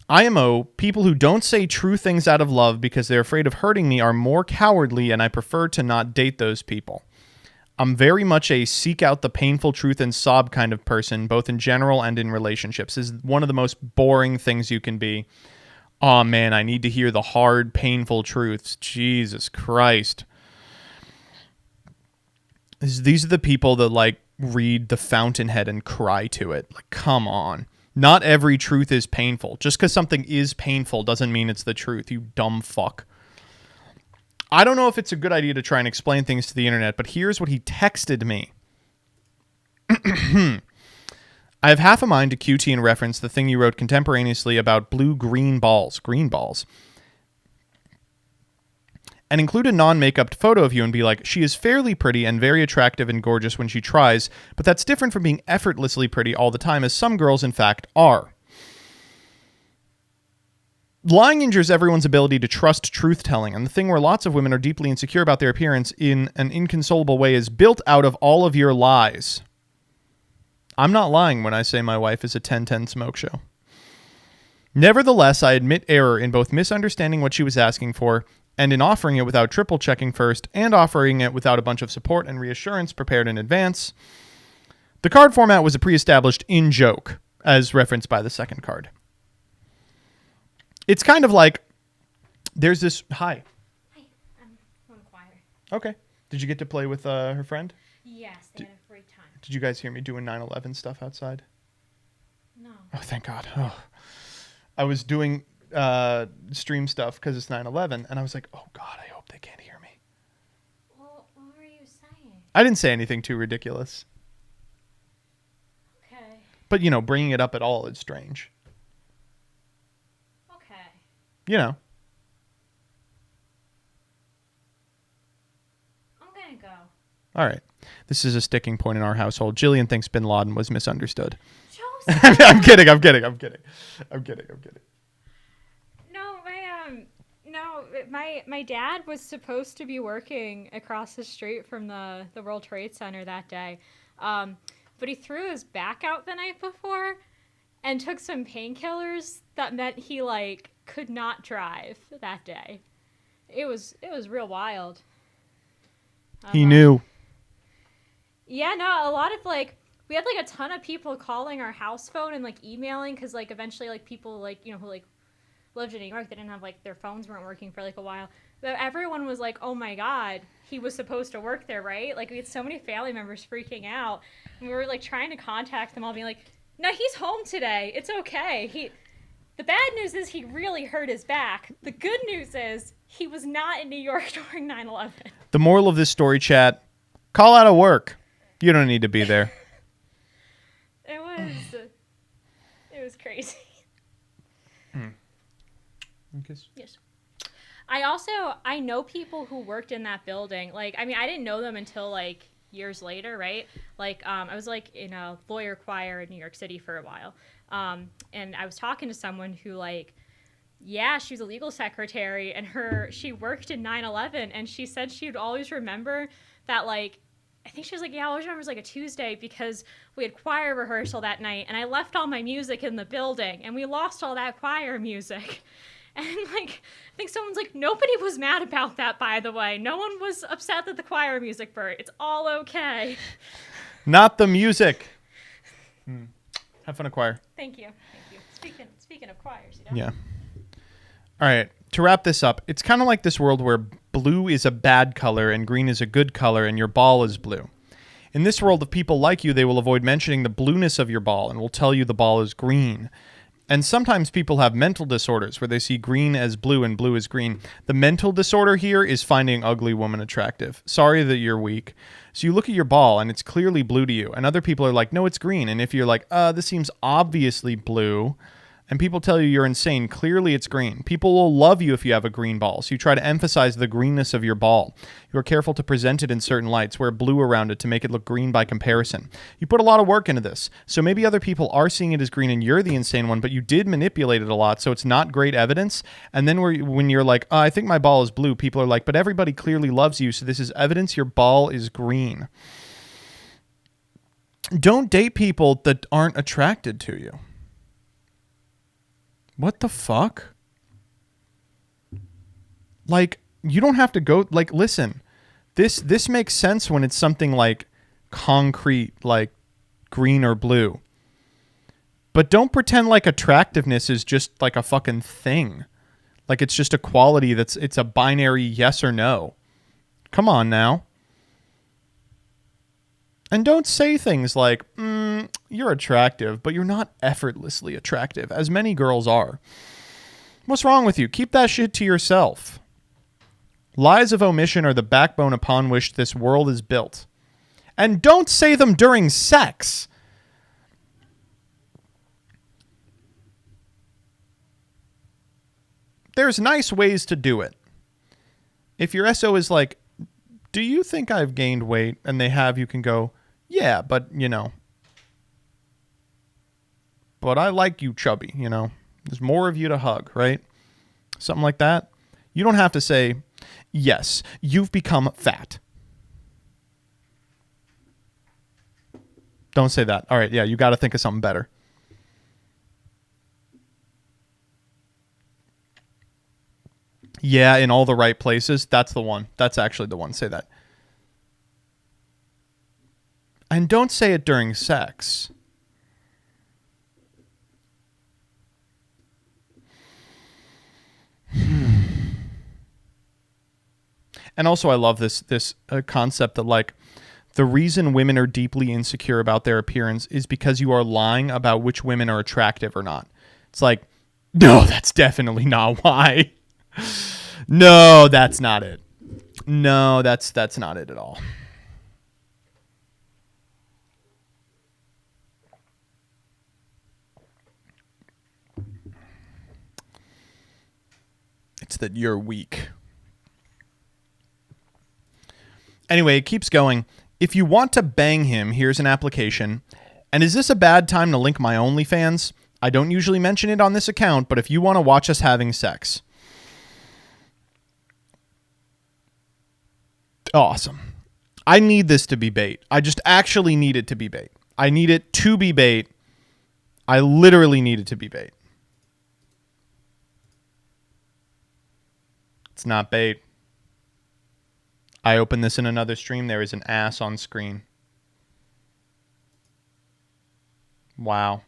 IMO, people who don't say true things out of love because they're afraid of hurting me are more cowardly, and I prefer to not date those people. I'm very much a seek out the painful truth and sob kind of person, both in general and in relationships. This is one of the most boring things you can be. Oh man, I need to hear the hard, painful truths. Jesus Christ. These are the people that like read The Fountainhead and cry to it. Like, come on. Not every truth is painful. Just because something is painful doesn't mean it's the truth, you dumb fuck. I don't know if it's a good idea to try and explain things to the internet, but here's what he texted me. I have half a mind to QT and reference the thing you wrote contemporaneously about blue-green balls, and include a non-makeup photo of you and be like, "She is fairly pretty and very attractive and gorgeous when she tries, but that's different from being effortlessly pretty all the time, as some girls, in fact, are." Lying injures everyone's ability to trust truth-telling, and the thing where lots of women are deeply insecure about their appearance in an inconsolable way is built out of all of your lies. I'm not lying when I say my wife is a 10-10 smoke show. Nevertheless, I admit error in both misunderstanding what she was asking for and in offering it without triple-checking first and offering it without a bunch of support and reassurance prepared in advance. The card format was a pre-established in-joke, as referenced by the second card. It's kind of like, there's this... Hi. Hi, I'm on choir. Okay. Did you get to play with her friend? Yes, they had a great time. Did you guys hear me doing 9/11 stuff outside? No. Oh, thank God. Oh. I was doing stream stuff because it's 9/11, and I was like, oh, God, I hope they can't hear me. Well, what were you saying? I didn't say anything too ridiculous. Okay. But, you know, bringing it up at all is strange. Okay. You know. I'm gonna go. All right. This is a sticking point in our household. Jillian thinks Bin Laden was misunderstood. Joseph! I'm kidding. No, my dad was supposed to be working across the street from the World Trade Center that day. But he threw his back out the night before and took some painkillers that meant he could not drive that day. It was real wild. He knew. Yeah, no, a lot of we had a ton of people calling our house phone and emailing because eventually people who lived in New York, they didn't have their phones weren't working for a while. But everyone was like, oh my God, he was supposed to work there, right? We had so many family members freaking out. And we were trying to contact them all, being like, no, he's home today. It's okay. The bad news is he really hurt his back. The good news is he was not in New York during 9/11. The moral of this story, chat, call out of work. You don't need to be there. It was crazy. Yes. I know people who worked in that building. I didn't know them until years later, right? I was in a lawyer choir in New York City for a while. And I was talking to someone who she was a legal secretary and she worked in 9/11 and she said she would always remember that I think she was I always remember it was a Tuesday because we had choir rehearsal that night and I left all my music in the building and we lost all that choir music. And I think someone's nobody was mad about that, by the way. No one was upset that the choir music burnt. It's all okay. Not the music. Have fun at choir. Thank you. Speaking of choirs, Yeah. All right. To wrap this up, it's kind of like this world where blue is a bad color and green is a good color and your ball is blue. In this world of people like you, they will avoid mentioning the blueness of your ball and will tell you the ball is green. And sometimes people have mental disorders where they see green as blue and blue as green. The mental disorder here is finding ugly woman attractive. Sorry that you're weak. So you look at your ball and it's clearly blue to you. And other people are like, no, it's green. And if you're like, this seems obviously blue, and people tell you you're insane, clearly it's green. People will love you if you have a green ball. So you try to emphasize the greenness of your ball. You are careful to present it in certain lights, wear blue around it to make it look green by comparison. You put a lot of work into this. So maybe other people are seeing it as green and you're the insane one, but you did manipulate it a lot, so it's not great evidence. And then when you're like, I think my ball is blue, people are like, but everybody clearly loves you, so this is evidence your ball is green. Don't date people that aren't attracted to you. What the fuck? You don't have to go... listen. This makes sense when it's something concrete, green or blue. But don't pretend attractiveness is just a fucking thing. It's just a quality it's a binary yes or no. Come on now. And don't say things like, you're attractive, but you're not effortlessly attractive, as many girls are. What's wrong with you? Keep that shit to yourself. Lies of omission are the backbone upon which this world is built. And don't say them during sex. There's nice ways to do it. If your SO is do you think I've gained weight? And they have, you can go, yeah, but, but I like you chubby, there's more of you to hug, right? Something like that. You don't have to say, yes, you've become fat. Don't say that. All right, yeah, you got to think of something better. Yeah, in all the right places. That's the one. That's actually the one. Say that. And don't say it during sex. And also, I love this concept that, like, the reason women are deeply insecure about their appearance is because you are lying about which women are attractive or not. It's like, no, that's definitely not why. No, that's not it. No, that's not it at all. It's that you're weak. Anyway, it keeps going. If you want to bang him, here's an application. And is this a bad time to link my OnlyFans? I don't usually mention it on this account, but if you want to watch us having sex. Awesome. I need this to be bait. I just actually need it to be bait. I need it to be bait. I literally need it to be bait. It's not bait. I open this in another stream. There is an ass on screen. Wow.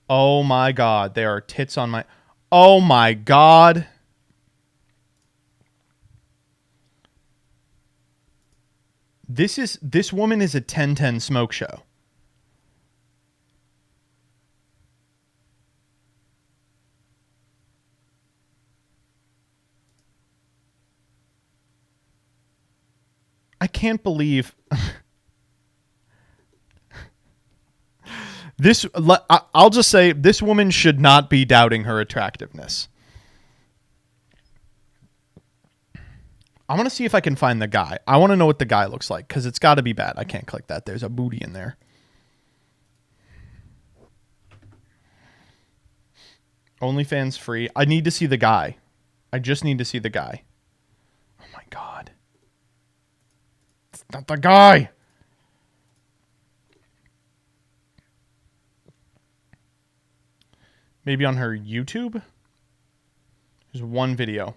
Oh my God. There are tits on my... Oh my God. This woman is a 1010 smoke show. I can't believe this. I'll just say this woman should not be doubting her attractiveness. I want to see if I can find the guy. I want to know what the guy looks like because it's got to be bad. I can't click that. There's a booty in there. OnlyFans free. I need to see the guy. I just need to see the guy. Oh my God. It's not the guy. Maybe on her YouTube? There's one video.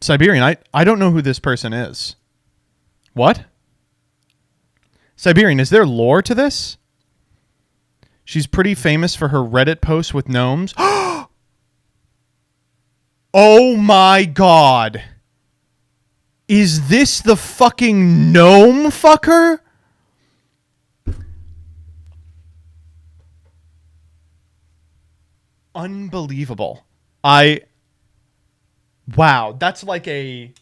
Siberian, I don't know who this person is. What? Siberian, is there lore to this? She's pretty famous for her Reddit posts with gnomes. Oh my God. Is this the fucking gnome fucker? Unbelievable. Wow, that's like a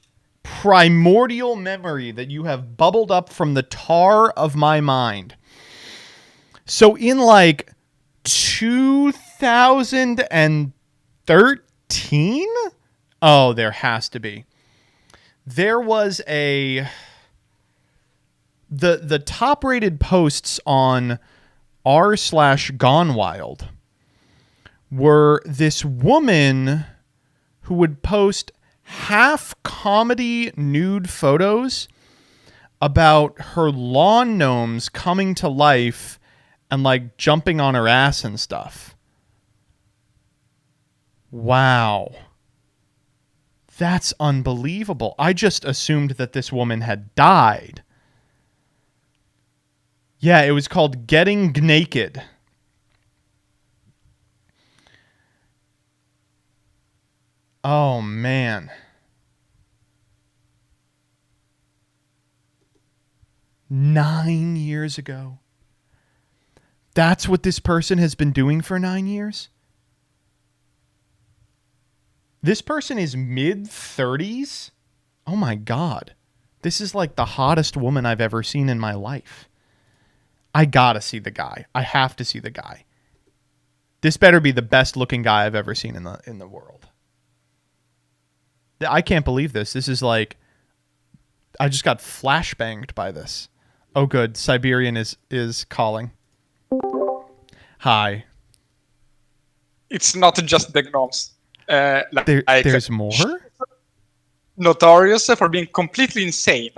primordial memory that you have bubbled up from the tar of my mind. So in like 2013? Oh, there has to be. There was the top rated posts on r/Gone Wild were this woman who would post half comedy nude photos about her lawn gnomes coming to life and like jumping on her ass and stuff. Wow. That's unbelievable. I just assumed that this woman had died. Yeah, it was called Getting Naked. Oh, man. Nine years ago. That's what this person has been doing for 9 years? This person is mid-30s? Oh, my God. This is like the hottest woman I've ever seen in my life. I gotta see the guy. I have to see the guy. This better be the best-looking guy I've ever seen in the world. I can't believe this. This is like I just got flashbanged by this. Oh, good. Siberian is calling. Hi. It's not just the gnomes. There's more? Notorious for being completely insane.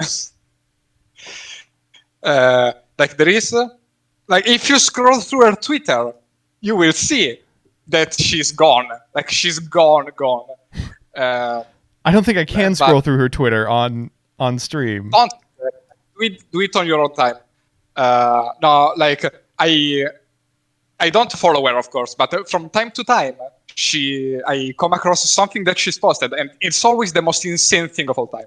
Like there is, like if you scroll through her Twitter, you will see that she's gone. Like she's gone. I don't think I can scroll through her Twitter on stream. Don't do it on your own time. No, like I don't follow her, of course, but from time to time, I come across something that she's posted, and it's always the most insane thing of all time.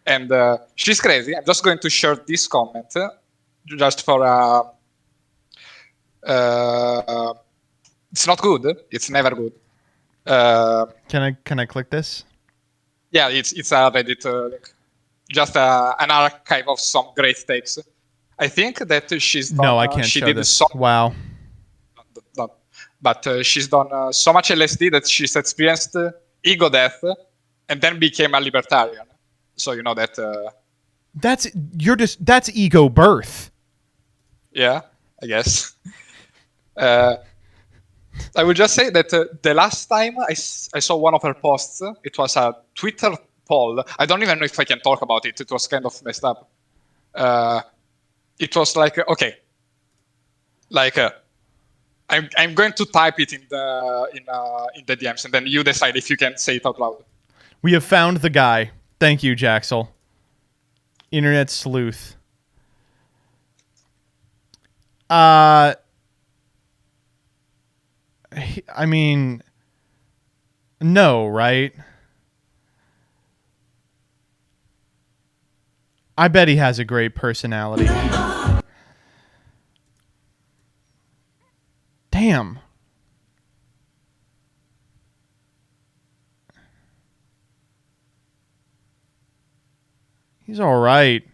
And she's crazy. I'm just going to share this comment, just for. It's not good. It's never good. Can I click this? Yeah, it's a Reddit link. Just an archive of some great takes. I think that she's done. No, I can't show this. Wow. But she's done so much LSD that she's experienced ego death, and then became a libertarian. So you know that. That's ego birth. Yeah, I guess. I would just say that the last time I saw one of her posts, it was a Twitter poll. I don't even know if I can talk about it. It was kind of messed up. It was like, okay, like I'm going to type it in the DMs, and then you decide if you can say it out loud. We have found the guy. Thank you, Jaxel. Internet sleuth. I mean, no, right? I bet he has a great personality. Damn. He's all right.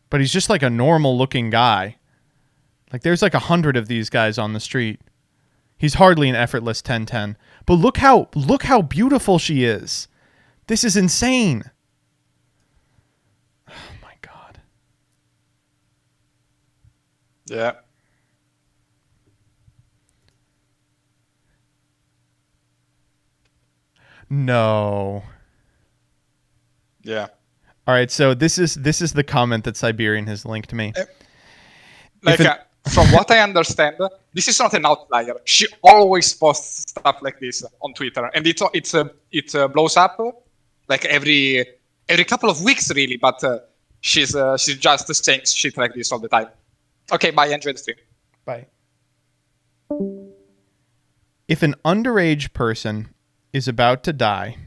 But he's just like a normal looking guy. Like there's like 100 of these guys on the street. He's hardly an effortless 10-10. But look how beautiful she is. This is insane. Oh my god. Yeah. No. Yeah. All right, so this is the comment that Siberian has linked me. Like from what I understand, this is not an outlier. She always posts stuff like this on Twitter, and it blows up like every couple of weeks, really. But she's just saying shit like this all the time. Okay, bye. Enjoy the stream. Bye. If an underage person is about to die,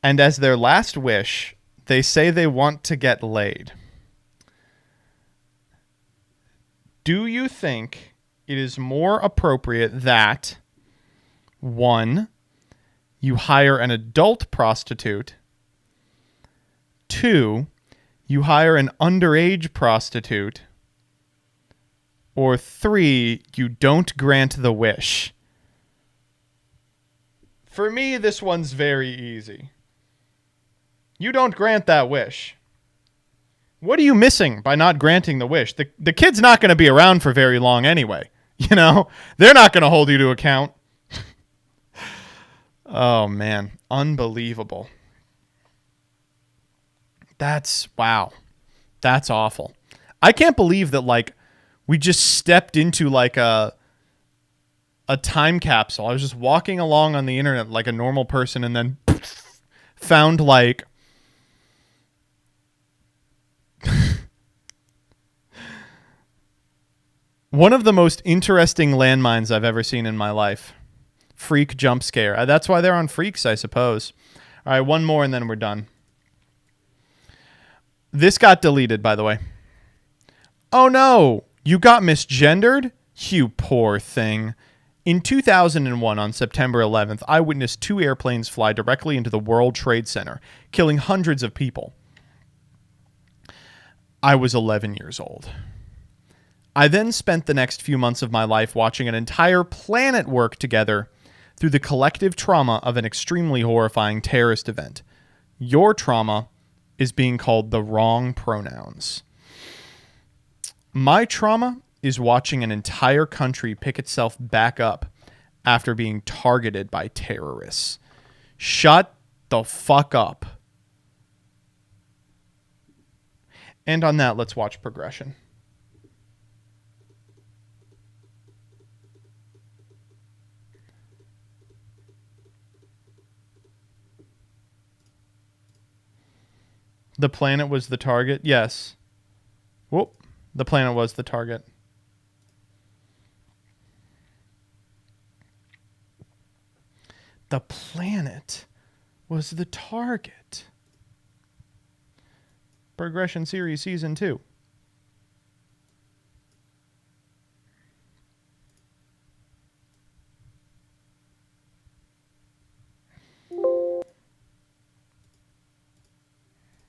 and as their last wish, they say they want to get laid, do you think it is more appropriate that, 1, you hire an adult prostitute, 2, you hire an underage prostitute, or 3, you don't grant the wish? For me, this one's very easy. You don't grant that wish. What are you missing by not granting the wish? The kid's not going to be around for very long anyway. You know? They're not going to hold you to account. Oh, man. Unbelievable. Wow. That's awful. I can't believe that, like, we just stepped into, like, a time capsule. I was just walking along on the internet like a normal person and then found, like, one of the most interesting landmines I've ever seen in my life. Freak jump scare. That's why they're on Freaks, I suppose. All right, one more and then we're done. This got deleted, by the way. Oh no, you got misgendered? You poor thing. In 2001, on September 11th, I witnessed 2 airplanes fly directly into the World Trade Center, killing hundreds of people. I was 11 years old. I then spent the next few months of my life watching an entire planet work together through the collective trauma of an extremely horrifying terrorist event. Your trauma is being called the wrong pronouns. My trauma is watching an entire country pick itself back up after being targeted by terrorists. Shut the fuck up. And on that, let's watch progression. The planet was the target? Yes. Whoop. The planet was the target. The planet was the target. Progression Series Season 2.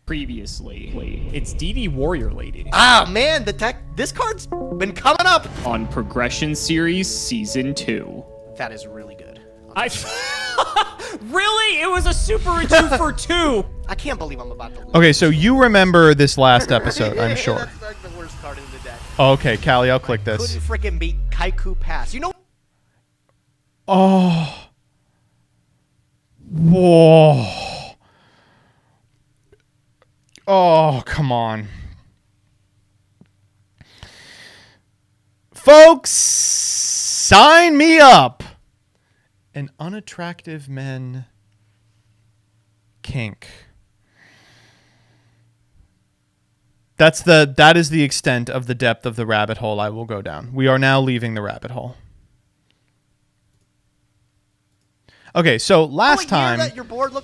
Previously, it's DD Warrior Lady Ah, man, the deck. This card's been coming up. on Progression Series Season 2. That is really good. Really? It was a super 2 for 2. I can't believe I'm about to lose. Okay, so you remember this last episode, I'm sure. That's like the worst card in the deck. Okay, Callie, I'll click this. Couldn't freaking beat Kaiku Pass. You know. Oh. Whoa. Oh, come on. Folks, sign me up. An unattractive men kink. That is the extent of the depth of the rabbit hole I will go down. We are now leaving the rabbit hole. Okay, so last time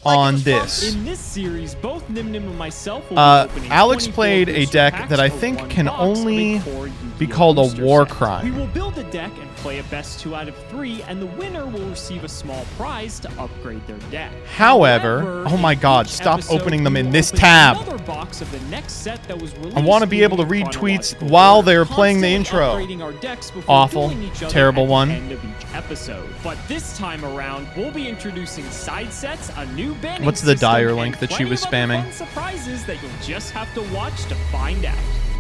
on this, In this series, both Nim Nim and myself will be opening Alex 24 played a booster deck packs that I for think one can box of only a core be Yu-Gi-Oh! called a booster war set. crime. We will build a deck and play a best 2 out of 3, and the winner will receive a small prize to upgrade their deck. However, oh my in God, each stop episode, opening them we in will this open tab. another box of the next set that was I want to be able to released read in tweets chronological while order, they're playing the constantly intro. upgrading our decks before Awful, dueling each other terrible at the one. end of each episode. But this time around, we'll be introducing side sets, a new banning What's the system, dire and link that she plenty was of other spamming? fun surprises that you'll just have to watch to find out.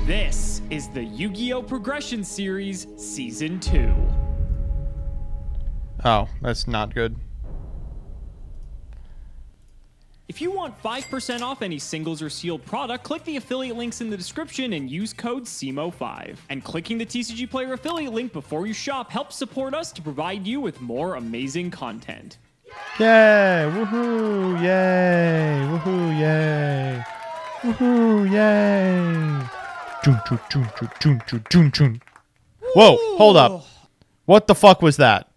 This is the Yu-Gi-Oh! Progression Series Season 2. Oh, that's not good. If you want 5% off any singles or sealed product, click the affiliate links in the description and use code SEMO5. And clicking the TCG Player affiliate link before you shop helps support us to provide you with more amazing content. Yay! Woohoo! Yay! Woohoo! Yay! Woohoo! Yay! Chun, chun, chun, chun, chun, chun, chun, chun. Whoa! Hold up! What the fuck was that?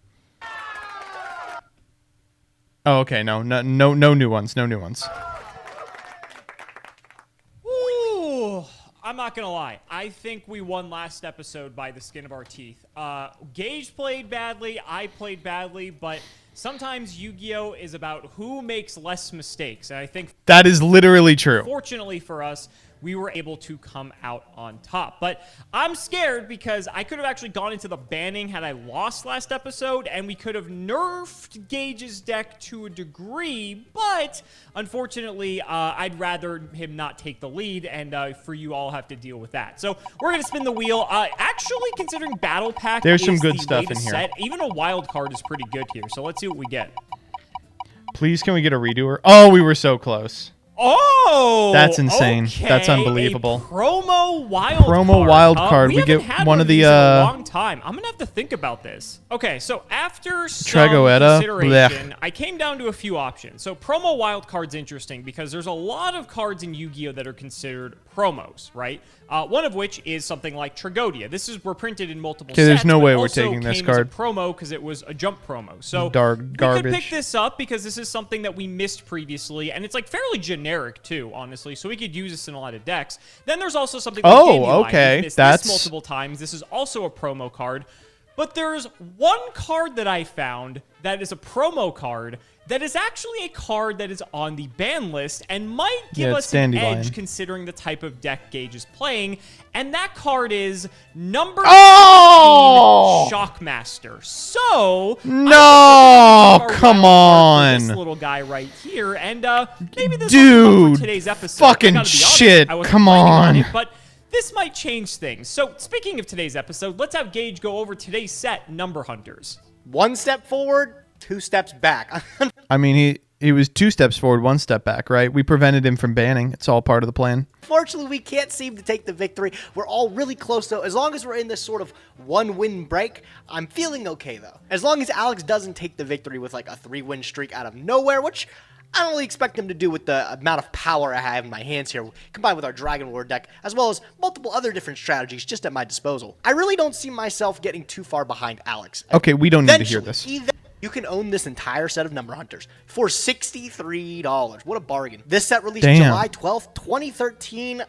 Oh, okay. No new ones. No new ones. Ooh, I'm not gonna lie. I think we won last episode by the skin of our teeth. Gage played badly, I played badly, but sometimes Yu-Gi-Oh! Is about who makes less mistakes. And I think That is literally true. fortunately for us, we were able to come out on top. But I'm scared because I could have actually gone into the banning had I lost last episode, and we could have nerfed Gage's deck to a degree, but unfortunately, I'd rather him not take the lead, and for you all have to deal with that. So we're going to spin the wheel. Actually, considering Battle Pack There's some is good the stuff latest in here. set, even a wild card is pretty good here. So let's see what we get. Please, can we get a redoer? Oh, we were so close. Oh, That's insane. Okay. That's unbelievable. A promo wild Promo card. wild card. We haven't get had one of the, these in a long time. I'm gonna have to think about this. Okay, so after some Tregoetta? consideration, I came down to a few options. So promo wild card's interesting because there's a lot of cards in Yu-Gi-Oh that are considered promos, right? One of which is something like Tragodia. This is reprinted in multiple sets. Okay, there's no but way we're also taking this came card. as a promo because it was a jump promo. So Dark we could garbage. pick this up because this is something that we missed previously, and it's like fairly generic too, honestly. So we could use this in a lot of decks. Then there's also something like Oh, Dandelion. okay. We've missed That's- this multiple times. This is also a promo card. But there's one card that I found that is a promo card that is actually a card that is on the ban list and might give Yeah, us it's an Dandelion. edge considering the type of deck Gage is playing. And that card is number 16, Shockmaster. So, No, come on. this little guy right here, and maybe this Dude, will come for today's episode. fucking I gotta be honest, shit, I wasn't come planning on. it, but this might change things. So, speaking of today's episode, let's have Gage go over today's set, Number Hunters. 1 step forward, 2 steps back. I mean, he was 2 steps forward, 1 step back, right? We prevented him from banning. It's all part of the plan. Unfortunately, we can't seem to take the victory. We're all really close, though. As long as we're in this sort of 1-win break, I'm feeling okay, though. As long as Alex doesn't take the victory with like a 3-win streak out of nowhere, which I don't really expect him to do with the amount of power I have in my hands here, combined with our Dragon Lord deck, as well as multiple other different strategies just at my disposal. I really don't see myself getting too far behind Alex. Okay, we don't need to hear this. You can own this entire set of Number Hunters for $63. What a bargain. This set released Damn. July 12th, 2013.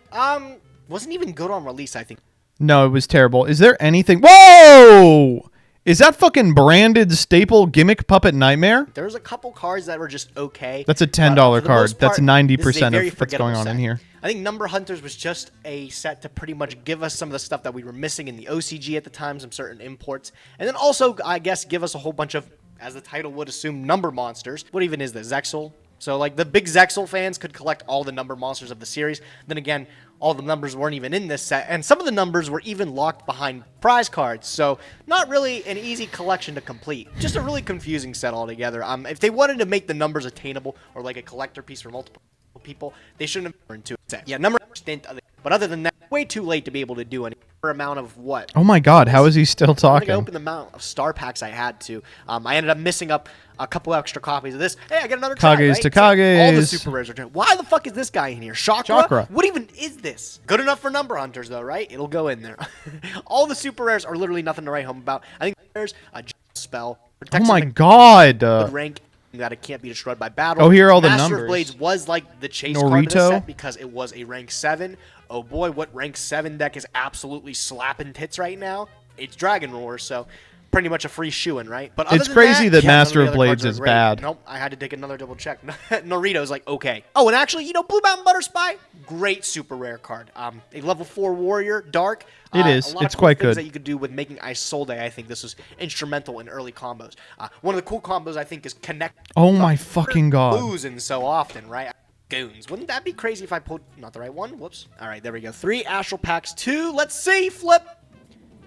Wasn't even good on release, I think. No, it was terrible. Is there anything... Whoa! Is that fucking branded staple gimmick puppet nightmare? There's a couple cards that were just okay. That's a $10 for the card. most That's part, 90% this is a very of what's going on forgettable in set. here. I think Number Hunters was just a set to pretty much give us some of the stuff that we were missing in the OCG at the time, some certain imports, and then also, I guess, give us a whole bunch of, as the title would assume, number monsters. What even is this? Zexal? So, like, the big Zexal fans could collect all the number monsters of the series. Then again, all the numbers weren't even in this set, and some of the numbers were even locked behind prize cards, so not really an easy collection to complete. Just a really confusing set altogether. If they wanted to make the numbers attainable, or like a collector piece for multiple people, they shouldn't have into a set. Yeah, number stint, but other than that, way too late to be able to do any amount of what? Oh my god, how is he still I think I talking? opened the amount of star packs I had to. I ended up missing up a couple extra copies of this. Hey, I got another try, Kages right? to It's like all the Kages. super rares are doing. Why the fuck is this guy in here? Chakra. What even is this? Good enough for Number Hunters, though, right? It'll go in there. All the super rares are literally nothing to write home about. I think there's a spell. Oh Protects my something god. good rank that it can't be destroyed by battle. Oh, here are all the Master numbers. of Blades was like the chase card of this Norito. set because it was a rank 7. Oh boy, what rank 7 deck is absolutely slapping tits right now? It's Dragon Roar, so pretty much a free shoe-in, right? But other It's than crazy that yeah, Master none of the other Blades cards is are great. bad. Nope, I had to take another double check. Norito's like, okay. Oh, and actually, you know, Blue Mountain Butter Spy, great super rare card. A level 4 warrior, dark. It is. A lot It's of cool quite things good. that you could do with making Isolde. I think this was instrumental in early combos. One of the cool combos I think is connect. Oh my fucking god. Losing so often, right? Goons. Wouldn't that be crazy if I pulled not the right one? Whoops. All right, there we go. 3 Astral Packs, 2. Let's see. Flip.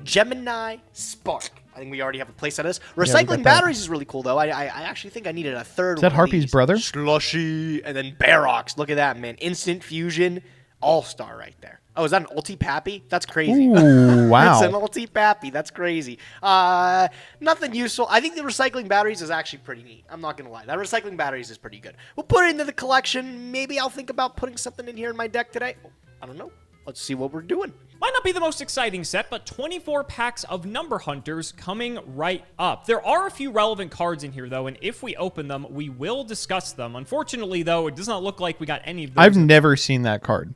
Gemini Spark. I think we already have a place at this. we got Recycling that. batteries is really cool, though. I actually think I needed a third. Is that one of Harpy's these. brother? Slushy, and then Barox. Look at that, man. Instant fusion, all-star right there. Oh, is that an ulti Pappy? That's crazy. Ooh, wow. It's an ulti Pappy. That's crazy. Nothing useful. I think the recycling batteries is actually pretty neat. I'm not going to lie. That recycling batteries is pretty good. We'll put it into the collection. Maybe I'll think about putting something in here in my deck today. I don't know. Let's see what we're doing. Might not be the most exciting set, but 24 packs of Number Hunters coming right up. There are a few relevant cards in here, though, and if we open them, we will discuss them. Unfortunately, though, it does not look like we got any of those. I've never seen that card.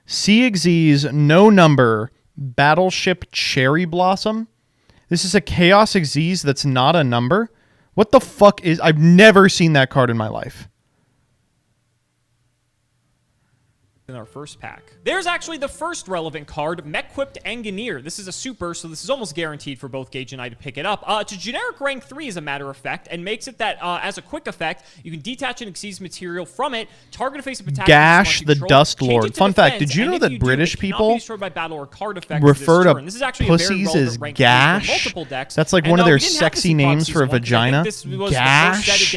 CXZ's No Number Battleship Cherry Blossom. This is a Chaos Xyz that's not a number. What the fuck is... I've never seen that card in my life. in our first pack. There's actually the first relevant card, Mech-Quipped Engineer. This is a super, so this is almost guaranteed for both Gage and I to pick it up. It's a generic rank 3 as a matter of fact, and makes it that as a quick effect, you can detach an Xyz material from it, target a face of attack. Gash the Dust Lord. Fun fact, did you know that British people refer to pussies as gash? That's like one of their sexy names for a vagina. Gash?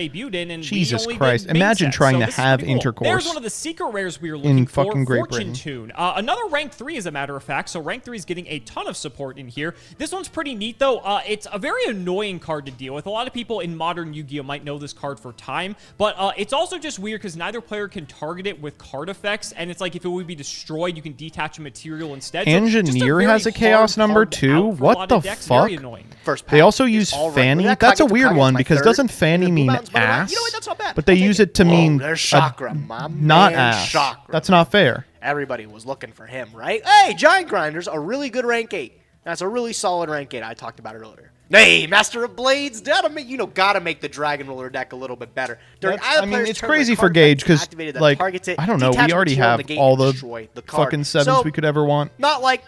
Jesus Christ. Imagine trying to have intercourse. There's one of the secret rares we were looking for, fucking Great Fortune Britain. Tune. Another rank 3 as a matter of fact, so rank 3 is getting a ton of support in here. This one's pretty neat though. It's a very annoying card to deal with. A lot of people in modern Yu-Gi-Oh! Might know this card for time, but it's also just weird because neither player can target it with card effects, and it's like if it would be destroyed, you can detach a material instead. So Engineer has a chaos number too? What the fuck? They also use Fanny. That's a weird one because doesn't Fanny mean ass? But they use it to mean there's Chakra, my not man, ass. Chakra. That's not fair. Everybody was looking for him, right? Hey, Giant Grinders, a really good rank 8. That's a really solid rank 8. I talked about it earlier. Hey, Master of Blades, gotta make the Dragon Roller deck a little bit better. I mean, it's crazy for Gage because, like, I don't know, we already have all the fucking 7s we could ever want. Not like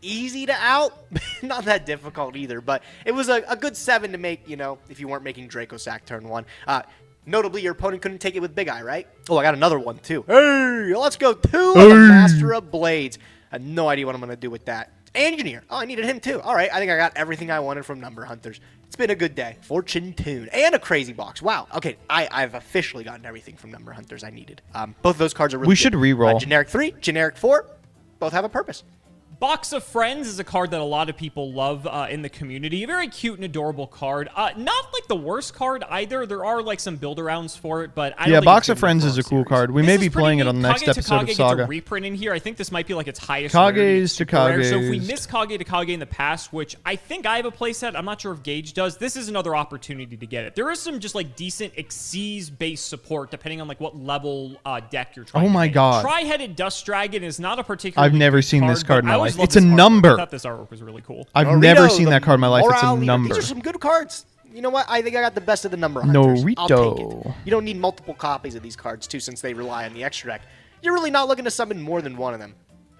easy to out, not that difficult either, but it was a good 7 to make, if you weren't making Draco Sack turn 1. Notably, your opponent couldn't take it with Big Eye, right? Oh, I got another one too. Hey, let's go 2 of the Master of Blades. I have no idea what I'm going to do with that. Engineer. Oh, I needed him too. All right, I think I got everything I wanted from Number Hunters. It's been a good day. Fortune Tune. And a Crazy Box. Wow. Okay, I've officially gotten everything from Number Hunters I needed. Both of those cards are really We should re-roll. Generic 3, Generic 4. Both have a purpose. Box of Friends is a card that a lot of people love in the community. A very cute and adorable card. Not like the worst card either. There are like some build-arounds for it, but I don't think Box it's of Friends is a cool card. We may be playing it on the next episode of Saga. Gets a reprint in here. I think this might be like its highest Kage's to rarity. Kage's. So if we miss Kage to Kage in the past, which I think I have a playset, I'm not sure if Gage does, this is another opportunity to get it. There is some just like decent Xyz-based support depending on like what level deck you're trying to my make. God. Tri-headed Dust Dragon is not a particularly I've never good seen this card in but my I always life. loved It's a this artwork. number. I thought this artwork was really cool. I've Norito, never seen that card in my life. It's Morale a Leader. number. These are some good cards. You know what? I think I got the best of the Number Hunters. I'll take Norito. it. You don't need multiple copies of these cards, too, since they rely on the extra deck. You're really not looking to summon more than one of them.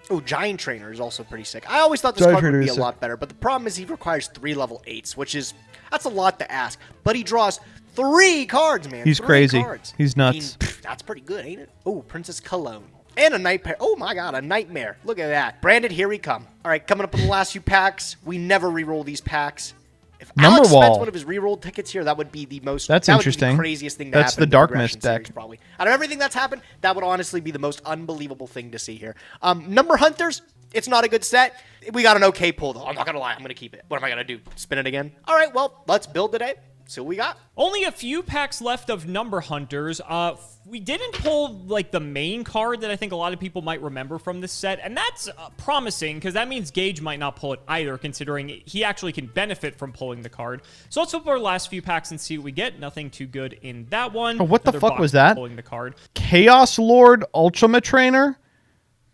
Oh, Giant Trainer is also pretty sick. I always thought this card would be a lot better, but the problem is he requires 3 level 8s, that's a lot to ask. But he draws 3 cards, man. He's 3 crazy. cards. He's nuts. I mean, that's pretty good, ain't it? Oh, Princess Cologne. And a Nightmare. Oh my god, a Nightmare. Look at that. Branded, here we come. All right, coming up in the last few packs. We never re-roll these packs. If Alex spends one of his re-rolled tickets here, that would be the most... That's interesting. Would be the craziest thing to That's happen the in Dark Progression Mist deck. series, probably. Out of everything that's happened, that would honestly be the most unbelievable thing to see here. Number Hunters, it's not a good set. We got an okay pull, though. I'm not going to lie. I'm going to keep it. What am I going to do? Spin it again? All right, well, let's build today. See what we got. Only a few packs left of Number Hunters. We didn't pull like the main card that I think a lot of people might remember from this set, and that's promising because that means Gage might not pull it either, considering he actually can benefit from pulling the card. So let's open our last few packs and see what we get. Nothing too good in that one. Oh, what the Another fuck box was that? Pulling the card. Chaos Lord Ultima Trainer?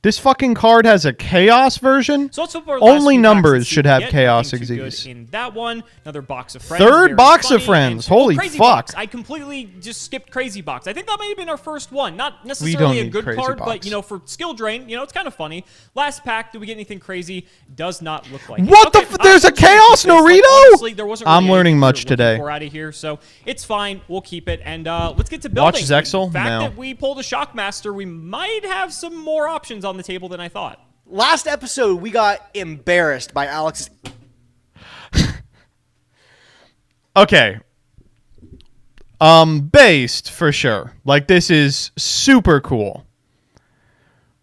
This fucking card has a Chaos version? So let's open our last Only few numbers packs and see should what have we get. Chaos Nothing too good Xyz. in that one. Another box of friends. Third Very box of funny. friends. And- Holy Crazy fuck. Box. I completely just skipped Crazy Box. I think that may have been our first one. Not don't necessarily a need good Crazy card, Box. but for skill drain, it's kind of funny. Last pack, did we get anything crazy? Does not look like What it. the there's a Chaos Norito? Honestly, there wasn't I'm really learning anything much we were looking today. for out of here, so it's fine. We'll keep it, and let's get to building. Watch Zexal? The fact No. that we pulled a Shockmaster, we might have some more options on the table than I thought. Last episode, we got embarrassed by Alex's... Okay. Based, for sure. Like, this is super cool.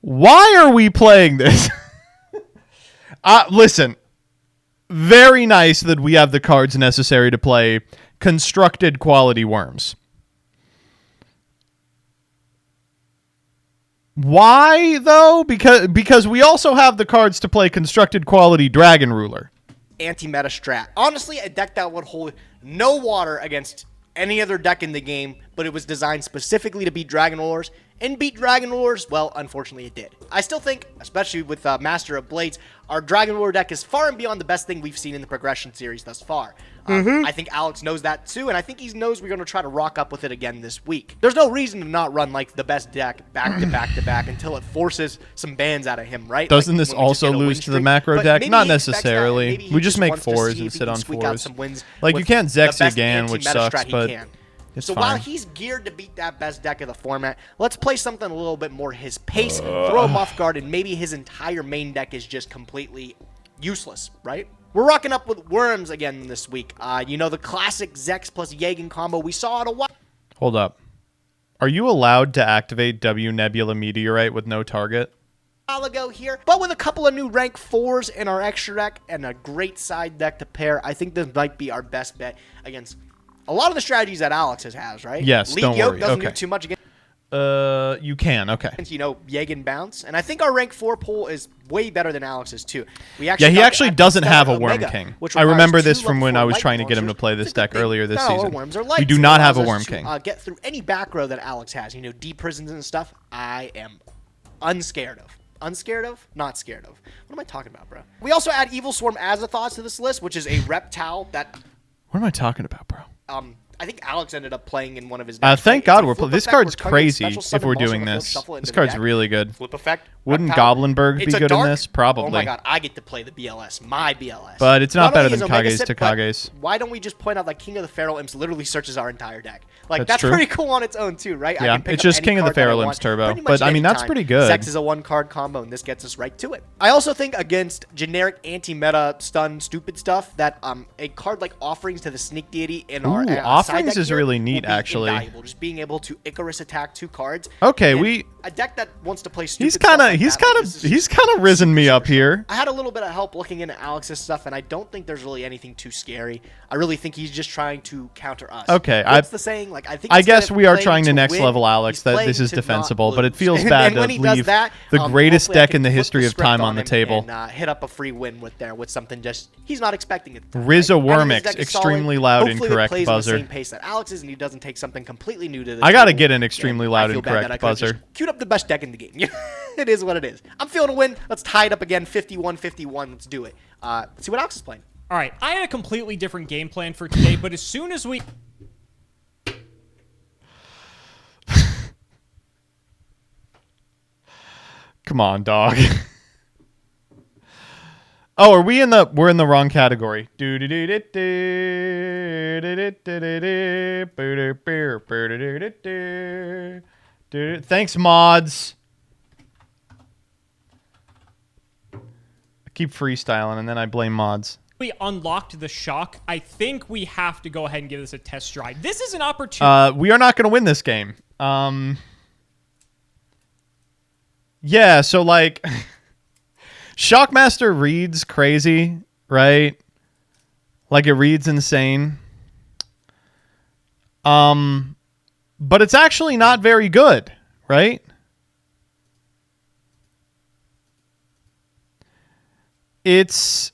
Why are we playing this? Listen. Very nice that we have the cards necessary to play constructed quality worms. Why, though? Because we also have the cards to play constructed quality Dragon Ruler. Anti-meta strat. Honestly, a deck that would hold no water against any other deck in the game, but it was designed specifically to beat Dragon Rulers. And beat Dragon Rulers, well, unfortunately it did. I still think, especially with Master of Blades, our Dragon Ruler deck is far and beyond the best thing we've seen in the Progression series thus far. I think Alex knows that too, and I think he knows we're going to try to rock up with it again this week. There's no reason to not run like the best deck back to back to back until it forces some bans out of him, right? Doesn't Like, this when we just also get a win lose to the streak. macro But deck? maybe Not he expects that, and necessarily. maybe he We just make wants to 4s see and if he sit can on squeak out 4s. some wins Like, you with can't the Zexy best again, which anti-meta sucks, strat he but can. it's So fine. while he's geared to beat that best deck of the format, let's play something a little bit more his pace, throw him off guard, and maybe his entire main deck is just completely useless, right? We're rocking up with Worms again this week. The classic Zex plus Jagen combo we saw it a while Hold up. Are you allowed to activate W Nebula Meteorite with no target? ago here, but with a couple of new rank 4s in our extra deck and a great side deck to pair, I think this might be our best bet against a lot of the strategies that Alex has, right? Yes, Lead don't Yoke worry. doesn't Okay. do too much against You can. Okay. Jagen Bounce, and I think our rank 4 pull is way better than Alex's too. We Yeah, actually he got actually the doesn't have a Omega, Worm King. which I requires remember 2 this from level when 4 I was light trying to get him to launchers. play this It's a good deck thing. earlier this Not all season. Worms are light, We do so it not have a allows Worm us to, King. get through any back row that Alex has. Deep prisons and stuff. I am unscared of. unscared of, not scared of. What am I talking about, bro? We also add Evil Swarm Azathoths to this list, which is a reptile that What am I talking about, bro? I think Alex ended up playing in one of his decks. Thank right? God It's a we're flip this effect where card's target crazy special if summon we're monster doing on the field, this. shuffle it This into the card's deck. really good. Flip effect. Wouldn't reptile. Goblindberg be It's a good in dark- this? Probably. Oh my God, I get to play the BLS, my BLS. But it's not better only than is Omega Kage's Sip, to but Kage's. Why don't we just point out that King of the Feral Imps literally searches our entire deck? Like That's true. pretty cool on its own too, right? I Yeah, can pick it's up just any King of the card that I Feral want Imps Turbo, pretty much but, I at mean, any that's time. pretty good. Sex is a 1-card combo, and this gets us right to it. I also think against generic anti-meta stun stupid stuff that a card like Offerings to the Sneak Deity in our Ooh, side Offerings deck is here really will neat, be actually. invaluable. Just being able to Icarus attack 2 cards. Okay, And a deck that wants to play stupid He's stuff kind of like he's that, like, kind this of is he's kind of risen me up here. I had a little bit of help looking into Alex's stuff, and I don't think there's really anything too scary. I really think he's just trying to counter us. Okay, what's the saying? Like I think I instead guess of we are playing trying to next win, level Alex he's that playing this is to not defensible, but it lose. feels And bad when to he does leave that, the greatest hopefully I deck can in the flip history of script time on him the table. and hit up a free win with something just he's not expecting it. Rizzo Right? I think his Wormix, deck is extremely solid. loud, Hopefully incorrect it plays buzzer. On the same pace that Alex is, and he doesn't take something completely new to the I gotta table. get an extremely And loud, I feel bad that incorrect I could've just buzzer. queued up the best deck in the game. It is what it is. I'm feeling a win. Let's tie it up again, 51-51. Let's do it. Let's see what Alex is playing. All right, I had a completely different game plan for today, but as soon as we... Come on, dog. Oh, we're in the wrong category. Thanks, mods. I keep freestyling and then I blame mods. We unlocked the shock. I think we have to go ahead and give this a test drive. This is an opportunity. We are not going to win this game. Yeah, so like Shockmaster reads crazy, right? Like it reads insane. But it's actually not very good, right? It's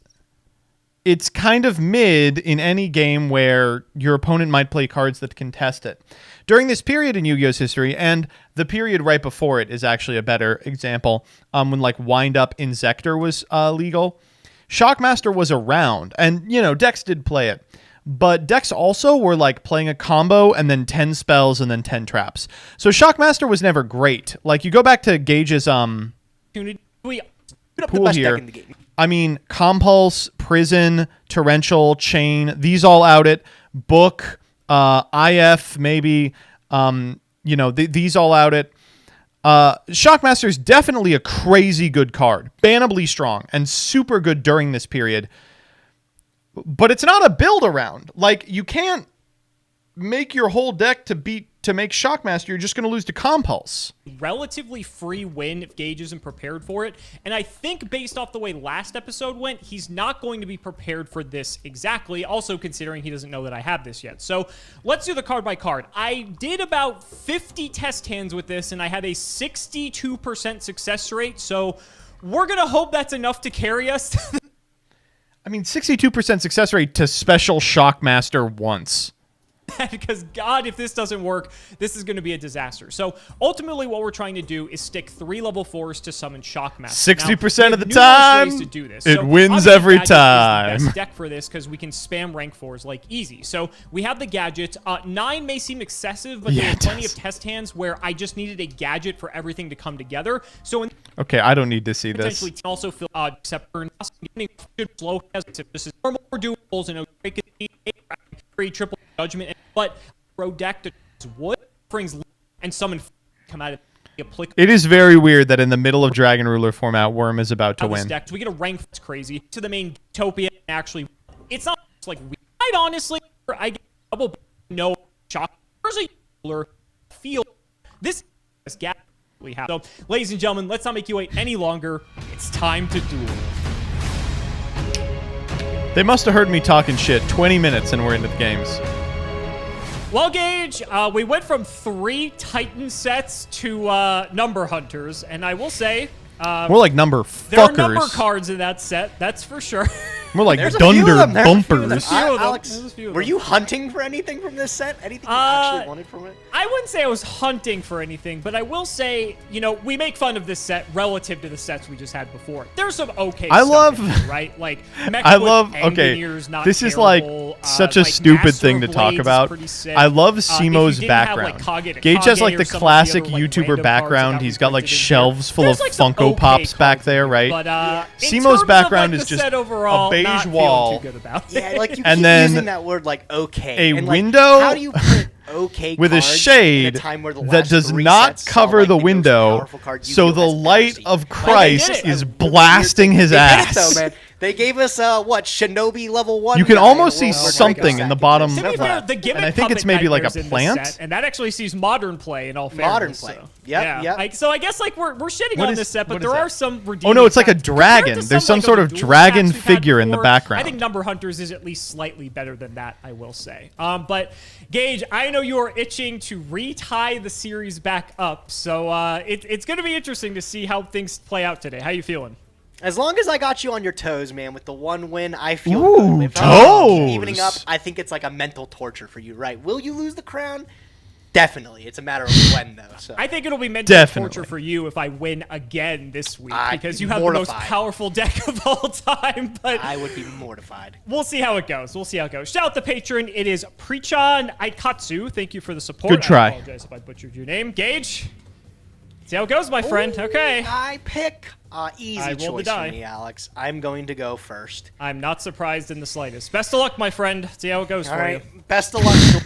kind of mid in any game where your opponent might play cards that contest it. During this period in Yu-Gi-Oh's history, and the period right before it is actually a better example, when like Wind Up Inzector was legal, Shockmaster was around, and you know decks did play it, but decks also were like playing a combo and then 10 spells and then 10 traps. So Shockmaster was never great. Like you go back to Gage's pool here. I mean, Compulse, Prison, Torrential, Chain, these all out it. Book, IF, maybe, these all out it. Shockmaster is definitely a crazy good card. Bannably strong and super good during this period. But it's not a build around. Like, you can't make your whole deck to make Shockmaster. You're just going to lose to Compulse. Relatively free win if Gage isn't prepared for it. And I think based off the way last episode went, he's not going to be prepared for this exactly. Also considering he doesn't know that I have this yet. So let's do the card by card. I did about 50 test hands with this and I had a 62% success rate. So we're going to hope that's enough to carry us. I mean, 62% success rate to special Shockmaster once. Because God, if this doesn't work, this is going to be a disaster. So ultimately what we're trying to do is stick 3 level 4s to summon Shockmaster. 60% of the numerous time, ways to do this. it So wins obviously every Gadget is the time. best deck for this because we can spam rank 4s like easy. So we have the gadget. 9 may seem excessive, but there were plenty of test hands where I just needed a gadget for everything to come together. So in Okay, I don't need to see this. potentially also feel except for should slow as this is normal duels and free triple judgment, but pro deck to wood brings and summon come out of the applicable. It is very weird that in the middle of Dragon Ruler format, Worm is about to win. Deck, so we get a rank that's crazy to the main Utopia. Actually, it's not like we. Quite honestly, I get double no shock. There's a ruler feel this gap we have. So, ladies and gentlemen, let's not make you wait any longer. It's time to duel. They must have heard me talking shit 20 minutes and we're into the games. Well, Gage, we went from 3 Titan sets to number hunters, and I will say... More like number fuckers. There are number cards in that set, that's for sure. More like There's a few of dunder them. There's a few of them. bumpers. Alex, There's a few of were them. you hunting for anything from this set? Anything you actually wanted from it? I wouldn't say I was hunting for anything, but I will say, you know, we make fun of this set relative to the sets we just had before. There's some okay I stuff love- in here, right? Like, mech I with love. Okay, engineers, not this is like terrible. such a Like, stupid Master thing to of talk Blades is about. pretty sick. I love If you Simo's didn't have, background. like, Kage to Gage has Kage like or the some of classic other, like, YouTuber random cards background. that He's got got like reprinted in here. shelves full There's, of like, some Funko okay Pops back cards there, in right? But in Simo's terms of, background like, is the just set overall, a beige not feeling wall. too good about Yeah, it. like you And keep then using that word like okay. a and, like, window how do you print okay with a cards in shade time where the that last does three not sets saw, cover like, the most window, powerful card so Yu-Gi-Oh! the has ever light seen? of Like, Christ did it. is A really blasting weird his thing. They did it, ass. though, man. They gave us what Shinobi level 1. You can guy almost in see World War something II in the set. bottom To be fair, left. the gimmick And I think it's puppet maybe like a nightmare's in this plant. set, and that actually sees modern play in all Modern fairness. play. So, Yep, yeah. yep. So I guess like we're shitting What on is- this set, what but is there that? are some redeeming. Oh no, it's like a factors. Compared dragon. to There's some like, sort the of dual dragon packs we've had figure in the before, background. I think Number Hunters is at least slightly better than that, I will say. But Gage, I know you are itching to retie the series back up, so it's going to be interesting to see how things play out today. How you feeling? As long as I got you on your toes, man, with the one win, I feel Ooh, good. If I'm toes. evening up, I think it's like a mental torture for you, right? Will you lose the crown? Definitely. It's a matter of when, though. So. I think it'll be mental Definitely. torture for you if I win again this week I'd because be you have the most mortified. powerful deck of all time. But I would be mortified. we'll see how it goes. We'll see how it goes. Shout out the patron. It is Prichan Aikatsu. Thank you for the support. Good try. I apologize if I butchered your name. Gage, see how it goes, my friend. Ooh, Okay. I pick easy I rolled the choice die. for me, Alex. I'm going to go first. I'm not surprised in the slightest. Best of luck, my friend. See how it goes All for right. you. Best of luck.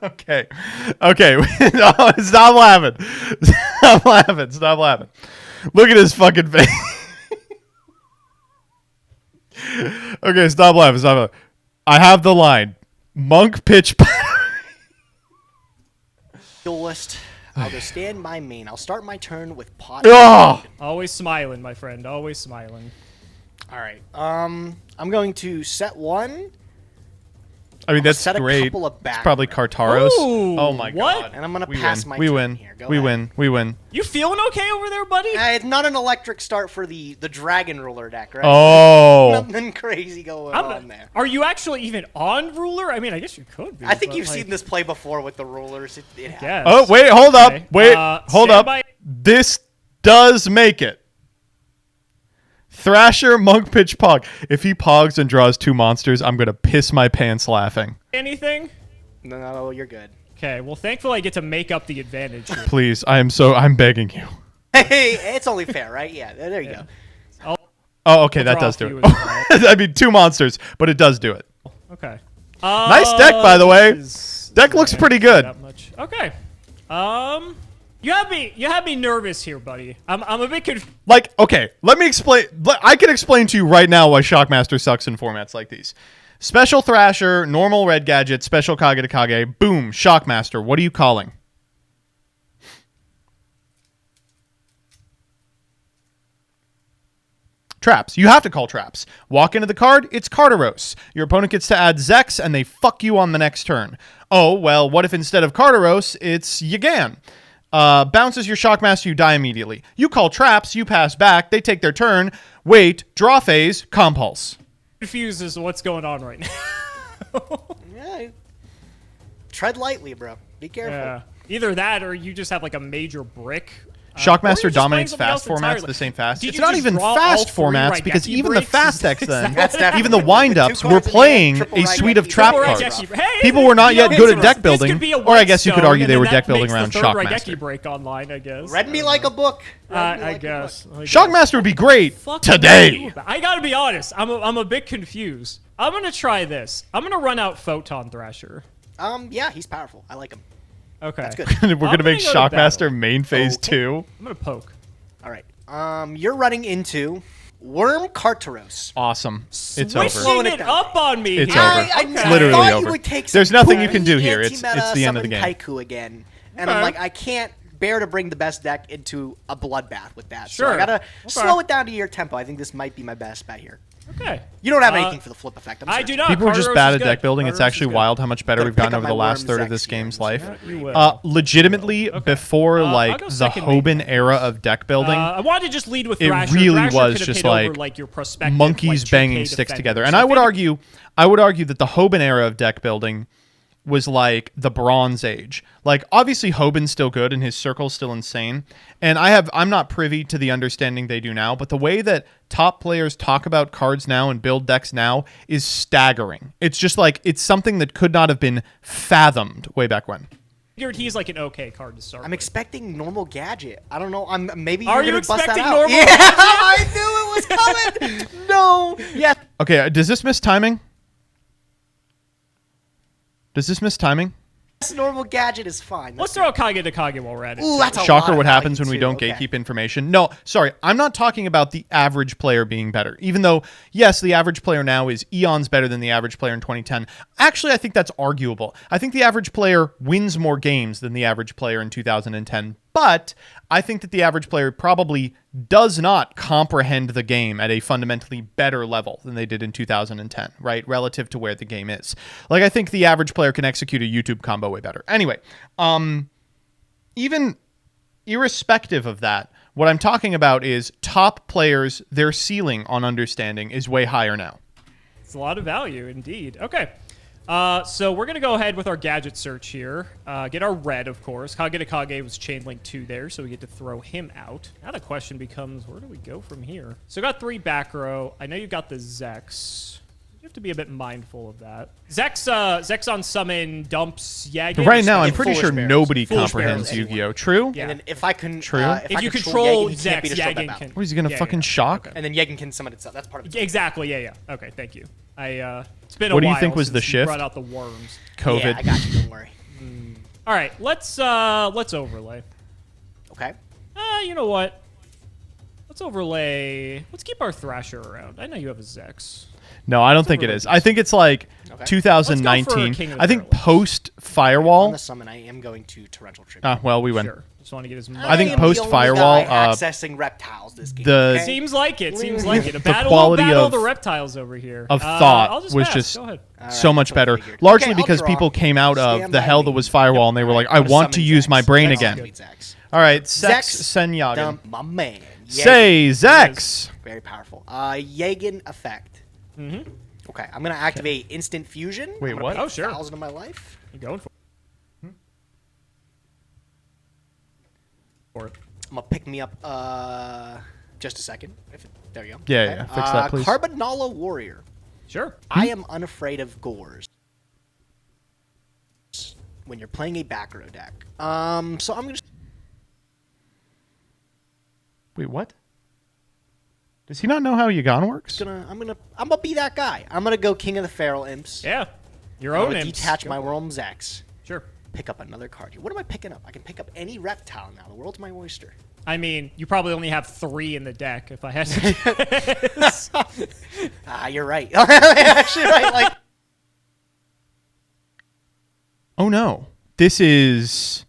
Okay. Okay. No, stop laughing. Stop laughing. Stop laughing. Look at his fucking face. Okay, stop laughing. Stop laughing. I have the line. Monk pitch. Duelist. I'll go stand by main. I'll start my turn with pot. Oh! Always smiling, my friend. Always smiling. All right. I'm going to set one, I mean, that's set a great. couple of It's probably back Kartaros. Ooh, Oh my what? god. and I'm gonna We pass win. my We turn win. here. Go We ahead. win. We win. You feeling okay over there, buddy? It's not an electric start for the dragon ruler deck, right? Oh. Nothing crazy going on there. Are you actually even on ruler? I mean, I guess you could be. I think but, you've like, seen this play before with the rulers. It happens. Yes. Oh, wait, hold up. Okay. Wait, hold stand up. by- This does make it. Thrasher, Monk, Pitch, Pog. If he pogs and draws two monsters, I'm going to piss my pants laughing. Anything? No, you're good. Okay, well, thankfully I get to make up the advantage here. Please, I'm begging you. Hey, it's only fair, right? Yeah, there you go. Oh, okay, that draw does a do few it. as well. I mean, two monsters, but it does do it. Okay. Nice deck, by the way. Deck looks pretty good. That much. Okay. You have me nervous here, buddy. I'm a bit confused. Like, okay, let me explain. I can explain to you right now why Shockmaster sucks in formats like these. Special Thrasher, normal Red Gadget, Special Kage to Kage, boom, Shockmaster. What are you calling? Traps. You have to call traps. Walk into the card, it's Carteros. Your opponent gets to add Zex, and they fuck you on the next turn. Oh, well, what if instead of Carteros, it's Yagan? Bounces your Shockmaster, you die immediately. You call traps, you pass back, they take their turn, wait, draw phase, compulse. Confused as to what's going on right now. Yeah. Tread lightly, bro. Be careful. Yeah. Either that or you just have like a major brick. Or Shockmaster you're just dominates playing fast something else formats entirely. the same fast. Did It's you not just even draw fast all three formats because Raigeki even the breaks? fast decks Is then, that- That's even the definitely wind-ups, two were cards in the playing triple a suite of Raigeki. trap Triple cards. Raigeki. Hey, People were not you know, yet good at this deck could building, be a or I guess you could Whitestone, argue they and were then deck that building makes around the third Shockmaster. Raigeki break online, I guess. Read me like a book. Read me I like a guess. book. I guess. Shockmaster would be great Fuck you today. about- I gotta be honest. I'm a bit confused. I'm gonna try this. I'm gonna run out Photon Thrasher. Yeah, he's powerful. I like him. Okay. That's good. We're I'm gonna make gonna go to Shockmaster battle. main phase Okay. 2. I'm gonna poke. All right. You're running into Worm Carteros. Awesome. It's Switching over. it up on me. It's here. over. I It's literally thought over. you would take There's some nothing you can poopy do here. It's anti-meta the end of the summon game. Kaiku again, and I'm Okay. like, I can't bear to bring the best deck into a bloodbath with that. So Sure. I gotta Okay. slow it down to your tempo. I think this might be my best bet here. Okay. You don't have anything for the flip effect. I do not. People are just Carteros bad is at good. deck building. It's Carteros actually is good. wild how much better Gonna we've gotten pick up over my the last worm third of Zex this here. game's life. Yeah, you will. Legitimately, before I'll like go the second main Hoban then. era of deck building, I wanted to just lead with it Thrasher. really Thrasher was could have just hit over, like like your prospective, monkeys like, 2K banging sticks defenders. together. And I I would think- argue that the Hoban era of deck building was like the Bronze Age. Like obviously Hoban's still good and his circle's still insane. And I'm not privy to the understanding they do now, but the way that top players talk about cards now and build decks now is staggering. It's just like it's something that could not have been fathomed way back when. Figured he's like an okay card to start. I'm with. expecting normal gadget. I don't know. Maybe Are you're you gonna bust that expecting out. normal Yeah, gadget? I knew it was coming. No. Yeah. Okay, does this miss timing? Does this miss timing? Normal gadget is fine. Let's throw a Kage to Kage while we're at it. Ooh, too. that's a lot Shocker of what happens value, when we too. don't Okay. gatekeep information. No, sorry. I'm not talking about the average player being better. Even though, yes, the average player now is eons better than the average player in 2010. Actually, I think that's arguable. I think the average player wins more games than the average player in 2010. But I think that the average player probably does not comprehend the game at a fundamentally better level than they did in 2010, right? Relative to where the game is. Like, I think the average player can execute a YouTube combo way better. Anyway, even irrespective of that, what I'm talking about is top players, their ceiling on understanding is way higher now. It's a lot of value, indeed. Okay. So we're going to go ahead with our gadget search here. Get our red, of course. Kage to Kage was chain link 2 there, so we get to throw him out. Now the question becomes, where do we go from here? So got 3 back row. I know you've got the Zex. You have to be a bit mindful of that. Zex on summon dumps Yagin. Right now, I'm Foolish pretty sure Barrels. nobody Foolish comprehends Barrels, Yu-Gi-Oh! True? Yeah. And then if I can, True. If I you control control Yagin, he can't be Zex, destroyed by Yagin battle. can... What, is he going to Yeah, fucking yeah. shock? And then Yagin can summon itself. That's part of it. Exactly, yeah. Okay, thank you. It's been a What do while you think was the since you shift? brought out the worms. COVID. Yeah, I got you. Don't worry. All right, let's overlay. Okay. You know what? Let's overlay. Let's keep our Thrasher around. I know you have a Zex. No, I don't think it is. I think it's like Okay. 2019. King of I think the post On Firewall. the summon, I am going to Torrential Tribute. Well, we win. Sure. Just want to get as much. I think am the post only Firewall, guy accessing reptiles this game. the- okay? Seems like it. Seems like it. A The battle, quality battle of- the reptiles over here. of I'll thought just was pass. just Go ahead. All right, so much that's what I better. figured. Largely Okay, I'll because draw. people came out of Stand the by hell me. that was Firewall and they were like, I I'm gonna want to summon use Zex. my brain Zex, again. sweet Zex. All right, Sex Zex, Senyagin. Dump my man. Say Yagin. Zex. Very powerful. Yagin effect. Mm-hmm. Okay, I'm gonna activate instant fusion. Wait, I'm gonna what? pay Oh, sure. 1,000 of my life. You going for it? I'm gonna pick me up. Just a second. There you go. Yeah, yeah, fix that, please. Carbonala Warrior. Sure. I am unafraid of gores. When you're playing a back row deck. So I'm gonna. Wait, what? Does he not know how Yagan works? I'm gonna be that guy. I'm gonna go King of the Feral Imps. Yeah. Your I'm own gonna imps. detach Go my for it. Worm Zex. Sure. Pick up another card here. What am I picking up? I can pick up any reptile now. The world's my oyster. I mean, you probably only have 3 in the deck if I had to guess. You're right. Actually, right. Like, Oh no. This is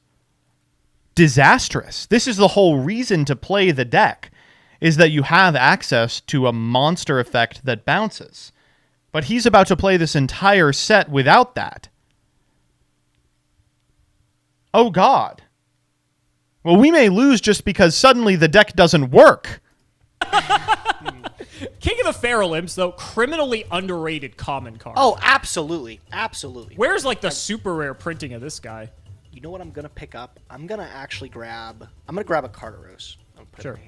disastrous. This is the whole reason to play the deck, is that you have access to a monster effect that bounces. But he's about to play this entire set without that. Oh god. Well, we may lose just because suddenly the deck doesn't work. King of the Feral Imps, though, criminally underrated common card. oh, absolutely, absolutely. Where's like the super rare printing of this guy? You know what I'm gonna pick up? I'm gonna grab a Carteros. Sure.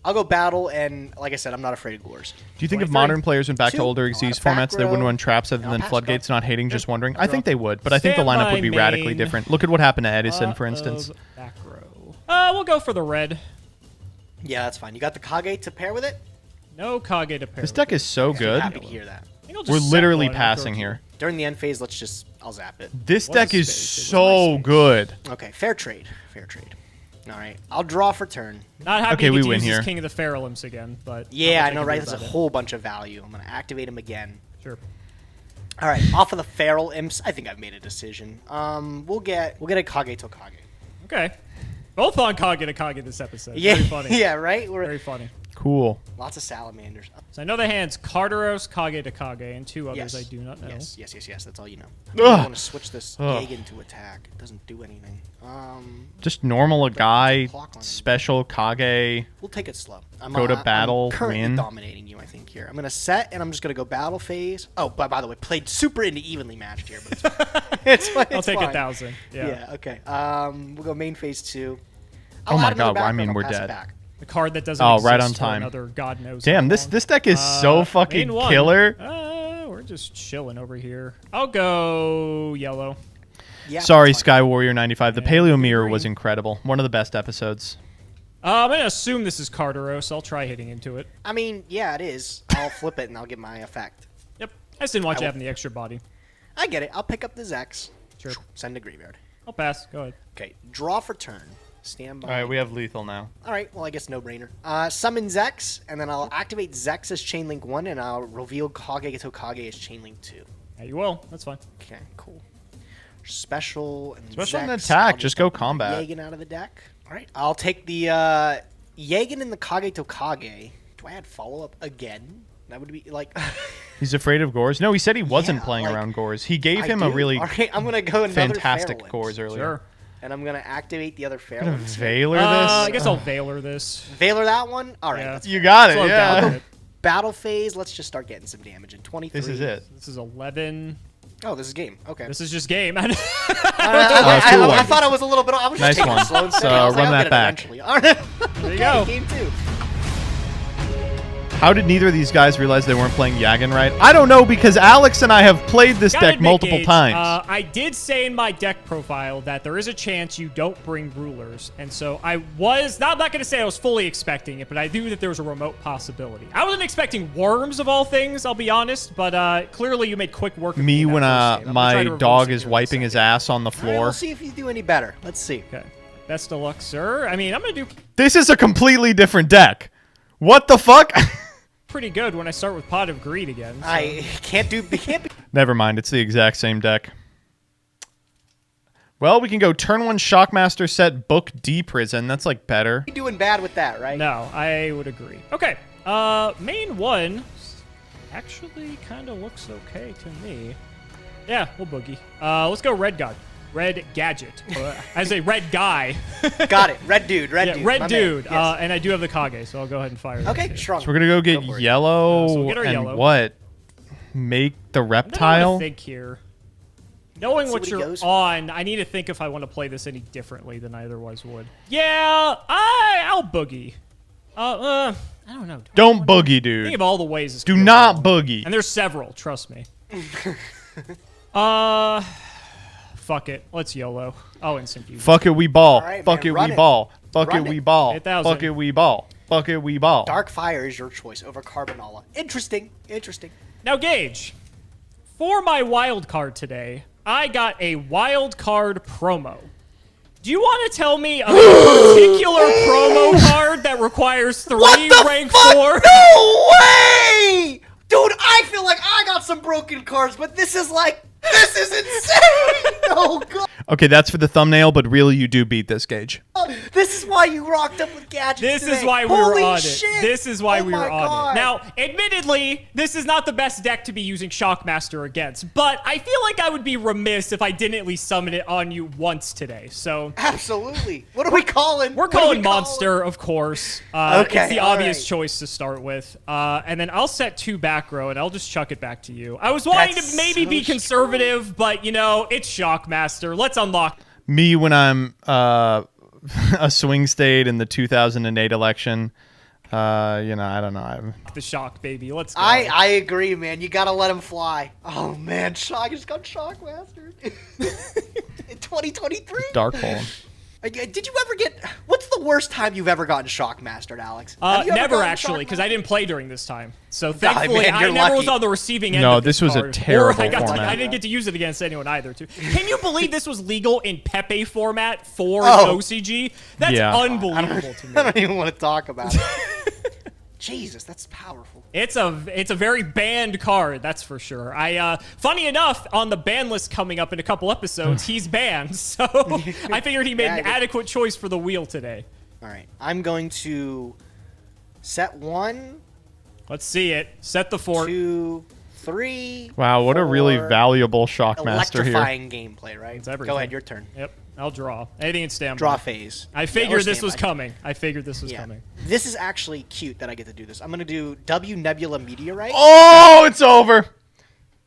I'll go battle, and like I said, I'm not afraid of gores. Do you think if 23? modern players went back to 2. older A lot Xyz of back formats, they wouldn't row. run traps other I'll than pass, floodgates, draw. not hating, just wondering? I think they would, but I think the Stand lineup would be by radically main. different. Look at what happened to Edison, for instance. Back row. We'll go for the red. Yeah, that's fine. You got the Kage to pair with it? No Kage to pair. This deck is so I'm good. happy to hear that. We're literally passing here. During the end phase, I'll zap it. This What deck a is space. It was so my space. good. Okay, fair trade. Fair trade. All right, I'll draw for turn. Not happy Okay, to we get to win use this here. King of the Feral Imps again, but Yeah, not I know, much right? can do There's a about it. whole bunch of value. I'm gonna activate him again. Sure. All right, off of the Feral Imps, I think I've made a decision. We'll get a Kage to Kage. Okay. Both on Kage to Kage this episode. Yeah, Very funny. yeah, right. Very funny. Cool. Lots of salamanders. So I know the hands Carteros, Kage to Kage, and 2 others I do not know. Yes. That's all you know. I want to switch this Jagan to attack. It doesn't do anything. Just normal a guy, clock on. special Kage. We'll take it slow. Go to battle, I'm currently win. dominating you, I think, here. I'm going to set, and I'm just going to go battle phase. Oh, by the way, played super into evenly matched here, but it's fine. I'll take fine. 1,000. Yeah, okay. We'll go main phase 2. Oh my god, I mean, we're dead. The card that doesn't Oh, right exist on for time. another God knows Damn, how this long. deck is so fucking main one. killer. We're just chilling over here. I'll go yellow. Yeah, Sorry, that's fine. Sky Warrior 95. The Paleo Mirror was incredible. One of the best episodes. I'm going to assume this is Carteros. I'll try hitting into it. I mean, yeah, it is. I'll flip it, and I'll get my effect. Yep. I just didn't want you having the extra body. I get it. I'll pick up the Zex. Sure. Send to graveyard. I'll pass. Go ahead. Okay, draw for turn. Stand by. All right, we have lethal now. All right, well, I guess no-brainer. Summon Zex, and then I'll activate Zex as Chainlink 1, and I'll reveal Kage to Kage as Chainlink 2. Yeah, you will. That's fine. Okay, cool. Special and Special and Zex. attack, I'll just go dump the combat. Yagen out of the deck. All right, I'll take the Yagen and the Kage to Kage. Do I add follow-up again? That would be like... He's afraid of Gores. No, he said he wasn't Yeah, playing like, around Gores. He gave I him a do. really All right, I'm going to go another fantastic Fairwind. Gores earlier. Sure. And I'm going to activate the other Gonna Fairwind. Veiler this? I guess I'll Veiler this. Veiler that one? All right. Yeah. That's You got it, Slow yeah. down. battle phase. Let's just start getting some damage in 23. This is it. This is 11. Oh, this is game. Okay. This is just game. cool I one. thought I was a little bit. I was Nice just taking one. it slow and So, steady. I was like, run I'll that get it back. eventually. All right. There you go. Game 2. How did neither of these guys realize they weren't playing Yagen right? I don't know, because Alex and I have played this Gotta deck admit, multiple Gage, times. I did say in my deck profile that there is a chance you don't bring rulers, and so I was I'm not going to say I was fully expecting it, but I knew that there was a remote possibility. I wasn't expecting worms of all things, I'll be honest, but clearly you made quick work of Me in that when first game. I'm gonna my try to reverse dog it is here in a wiping his second. ass on the All right, floor. we'll see if you do any better. Let's see. Okay. Best of luck, sir. I mean, I'm going to do This is a completely different deck. What the fuck? pretty good when I start with Pot of Greed again. So. I can't do. Can't be. Never mind, it's the exact same deck. Well, we can go turn 1 Shockmaster set Book D Prison. That's like better. Doing bad with that, right? No, I would agree. Okay. Main one actually kind of looks okay to me. Yeah, we'll boogie. Let's go Red God. Red Gadget. As a red guy. Got it. Red dude. Red Yeah, dude. red my dude. man. Yes. And I do have the Kage, so I'll go ahead and fire that Okay, too. strong. So we're gonna go get Go for it. yellow so we'll get our and yellow. what? Make the I'm gonna reptile? think here. Knowing See what what he you're goes for. on, I need to think if I want to play this any differently than I otherwise would. Yeah, I'll boogie. I don't know. Don't boogie, Think dude. of all the ways this Do could go not wrong. boogie. And there's several, trust me. Fuck it. Let's YOLO. Oh, instant fusion. Fuck it, we ball. All right, Fuck man, it, run we it. ball. Fuck Run it, we it. ball. 8,000. Fuck it, we ball. Fuck it, we ball. Dark Fire is your choice over Carbonala. Interesting. Interesting. Now, Gage, for my wild card today, I got a wild card promo. Do you want to tell me a particular promo card that requires 3 rank 4? No way! Dude, I feel like I got some broken cards, but this is insane! Oh, God. Okay, that's for the thumbnail, but really you do beat this, Gage. This is why you rocked up with gadgets This today. is why we Holy were on shit. it. This is why Oh we were my on God. it. Now, admittedly, this is not the best deck to be using Shockmaster against, but I feel like I would be remiss if I didn't at least summon it on you once today. So Absolutely. What are we calling? we're What are calling we Monster, of course. Okay, It's the all obvious right. choice to start with. And then I'll set 2 back row, and I'll just chuck it back to you. I was wanting That's to maybe so be conservative, but, you know, it's Shockmaster. Let's unlock Me when I'm a swing state in the 2008 election. I don't know. the shock, baby. Let's go. I agree, man. You gotta let him fly. Oh, man. I just got Shockmaster. In 2023? Dark hole. Did you ever get... What's the worst time you've ever gotten Shockmastered, Alex? Have you ever Never gotten actually, because Shockmastered? I didn't play during this time. So thankfully, man, I you're never was lucky. on the receiving end. No, of this was a card. terrible Or I format. I didn't get to use it against anyone either. Too. Can you believe this was legal in Pepe format for Oh. OCG? That's Yeah. unbelievable to I me. don't even want to talk about it. Jesus, that's powerful. It's a very banned card, that's for sure. Funny enough, on the ban list coming up in a couple episodes, he's banned. So I figured he made an Yeah, adequate choice for the wheel today. All right, I'm going to Set 1, Let's see it. Set the fort. 2, 3. Wow, what a really 4. valuable Shockmaster here. Electrifying gameplay, right? It's everything. Go ahead, your turn. Yep. I'll draw. Anything in standby. Draw phase. I Yeah, figured or this was standby. coming. I figured this was coming. This is actually cute that I get to do this. I'm going to do W Nebula Meteorite. Oh, it's over.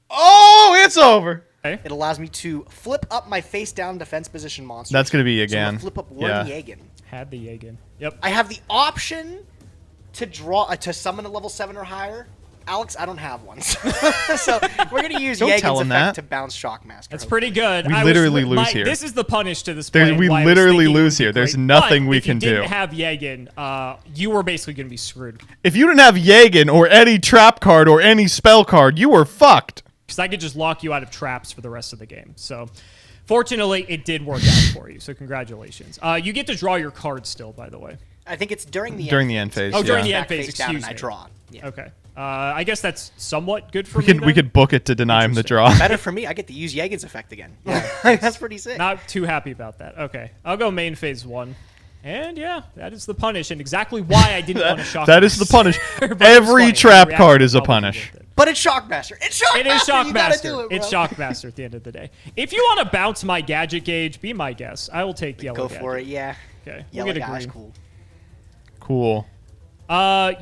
Oh, it's over. It allows me to flip up my face down defense position monster. That's going to be So I'm again. gonna flip up Worm Jagen. Had the Jagen. Yep. I have the option to draw to summon a level 7 or higher. Alex, I don't have one. So we're going to use Don't tell Jagen's him effect that. to bounce Shockmaster. That's pretty good. We I literally lose here. This is the punish to this There- play. we why I was literally thinking it would lose be here. There's great. nothing But we if you can didn't do. have Jagen, you were basically going to be screwed. If you didn't have Jagen or any trap card or any spell card, you were fucked. Because I could just lock you out of traps for the rest of the game. So, fortunately, it did work out for you. So, congratulations. You get to draw your card still, by the way. I think it's during the end phase. Oh, during the yeah. end phase. Face down Excuse and me. I draw. Yeah. Okay. I guess that's somewhat good for We me. could we could book it to deny him the draw. Better for me. I get to use Jagen's effect again. That's pretty sick. Not too happy about that. Okay. I'll go main phase 1. And yeah, that is the punish, and exactly why I didn't want to shock. That is the punish. But it's Every funny. trap The card is a reaction punish. probably with it. But it's Shockmaster. It's Shockmaster. It is You gotta do Shockmaster. it, bro. It's Shockmaster at the end of the day. If you want to bounce my gadget gauge, be my guest. I will take yellow Go gadget. for it. Yeah. Okay. Yellow We'll get a guy's green. cool. Cool.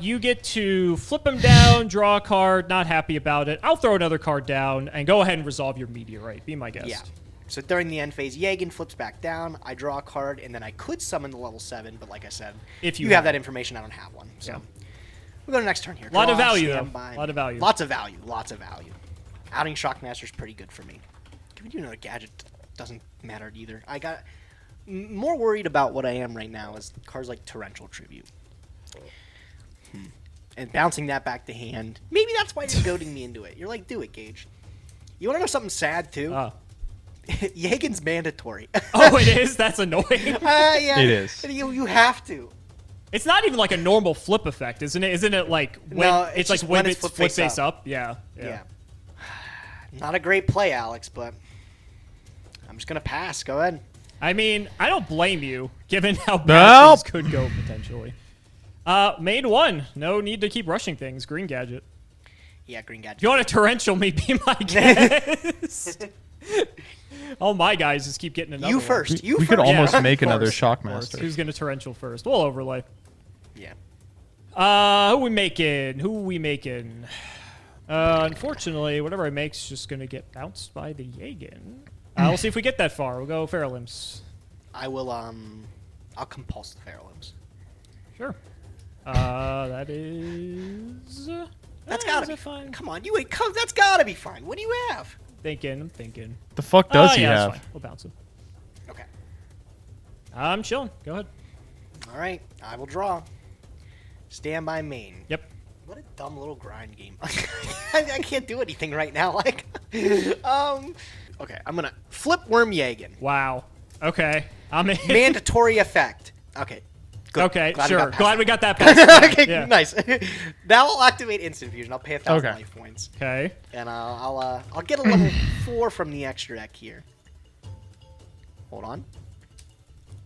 You get to flip him down, draw a card, not happy about it. I'll throw another card down, and go ahead and resolve your meteorite. Be my guest. Yeah. So during the end phase, Jagen flips back down. I draw a card, and then I could summon the level 7, but like I said, If you have have that it. information, I don't have one. So Yeah. we'll go to the next turn here. Lot of Draw, value, though. standby. Lot of value. Lots of value. Lots of value. Outing Shockmaster is pretty good for me. Giving you another gadget doesn't matter either. I got more worried about what I am right now is cards like Torrential Tribute. And bouncing that back to hand. Maybe that's why you're goading me into it. You're like, do it, Gage. You want to know something sad, too? Jagen's mandatory. Oh, it is? That's annoying. Yeah. It is. You have to. It's not even like a normal flip effect, isn't it? Isn't it like when No, it's it's like just when when it's it's flip flip face up? Yeah. Yeah. Not a great play, Alex, but I'm just going to pass. Go ahead. I mean, I don't blame you, given how bad Nope. things could go potentially. Main 1. No need to keep rushing things. Green gadget. Yeah, green gadget. If you want to torrential me, be my guest. All my guys just keep getting another You one. first. You We first. could almost Yeah, make of another course, of course. Shockmaster. Who's going to torrential first? We'll overlay. Yeah. Who we making? Unfortunately, whatever I make's just going to get bounced by the Jagen. We'll see if we get that far. We'll go Feralims. I will, I'll compulse the Feralims. Sure. That is... That's gotta be fine. Come on, you ain't come. That's gotta be fine. What do you have? I'm thinking. The fuck does he yeah, have? that's fine. We'll bounce him. Okay. I'm chilling. Go ahead. All right. I will draw. Stand by main. Yep. What a dumb little grind game. I can't do anything right now. Like, okay. I'm gonna flip Worm Jagen. Wow. Okay. I'm in. Mandatory effect. Okay. Good. Okay, Glad sure. past Glad that. we got that past. Okay, Yeah. nice. That will activate instant fusion. I'll pay 1,000 Okay. life points, Okay. and I'll get a level 4 from the extra deck here. Hold on.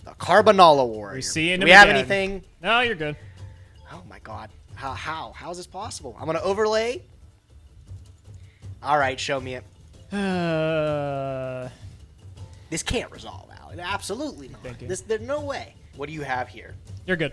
The Carbonala Warrior. We're seeing Do him we have again. anything? No, you're good. Oh my god. How is this possible? I'm gonna overlay. All right, show me it. This can't resolve, Al. Absolutely not. Thank you. There's no way. What do you have here? You're good.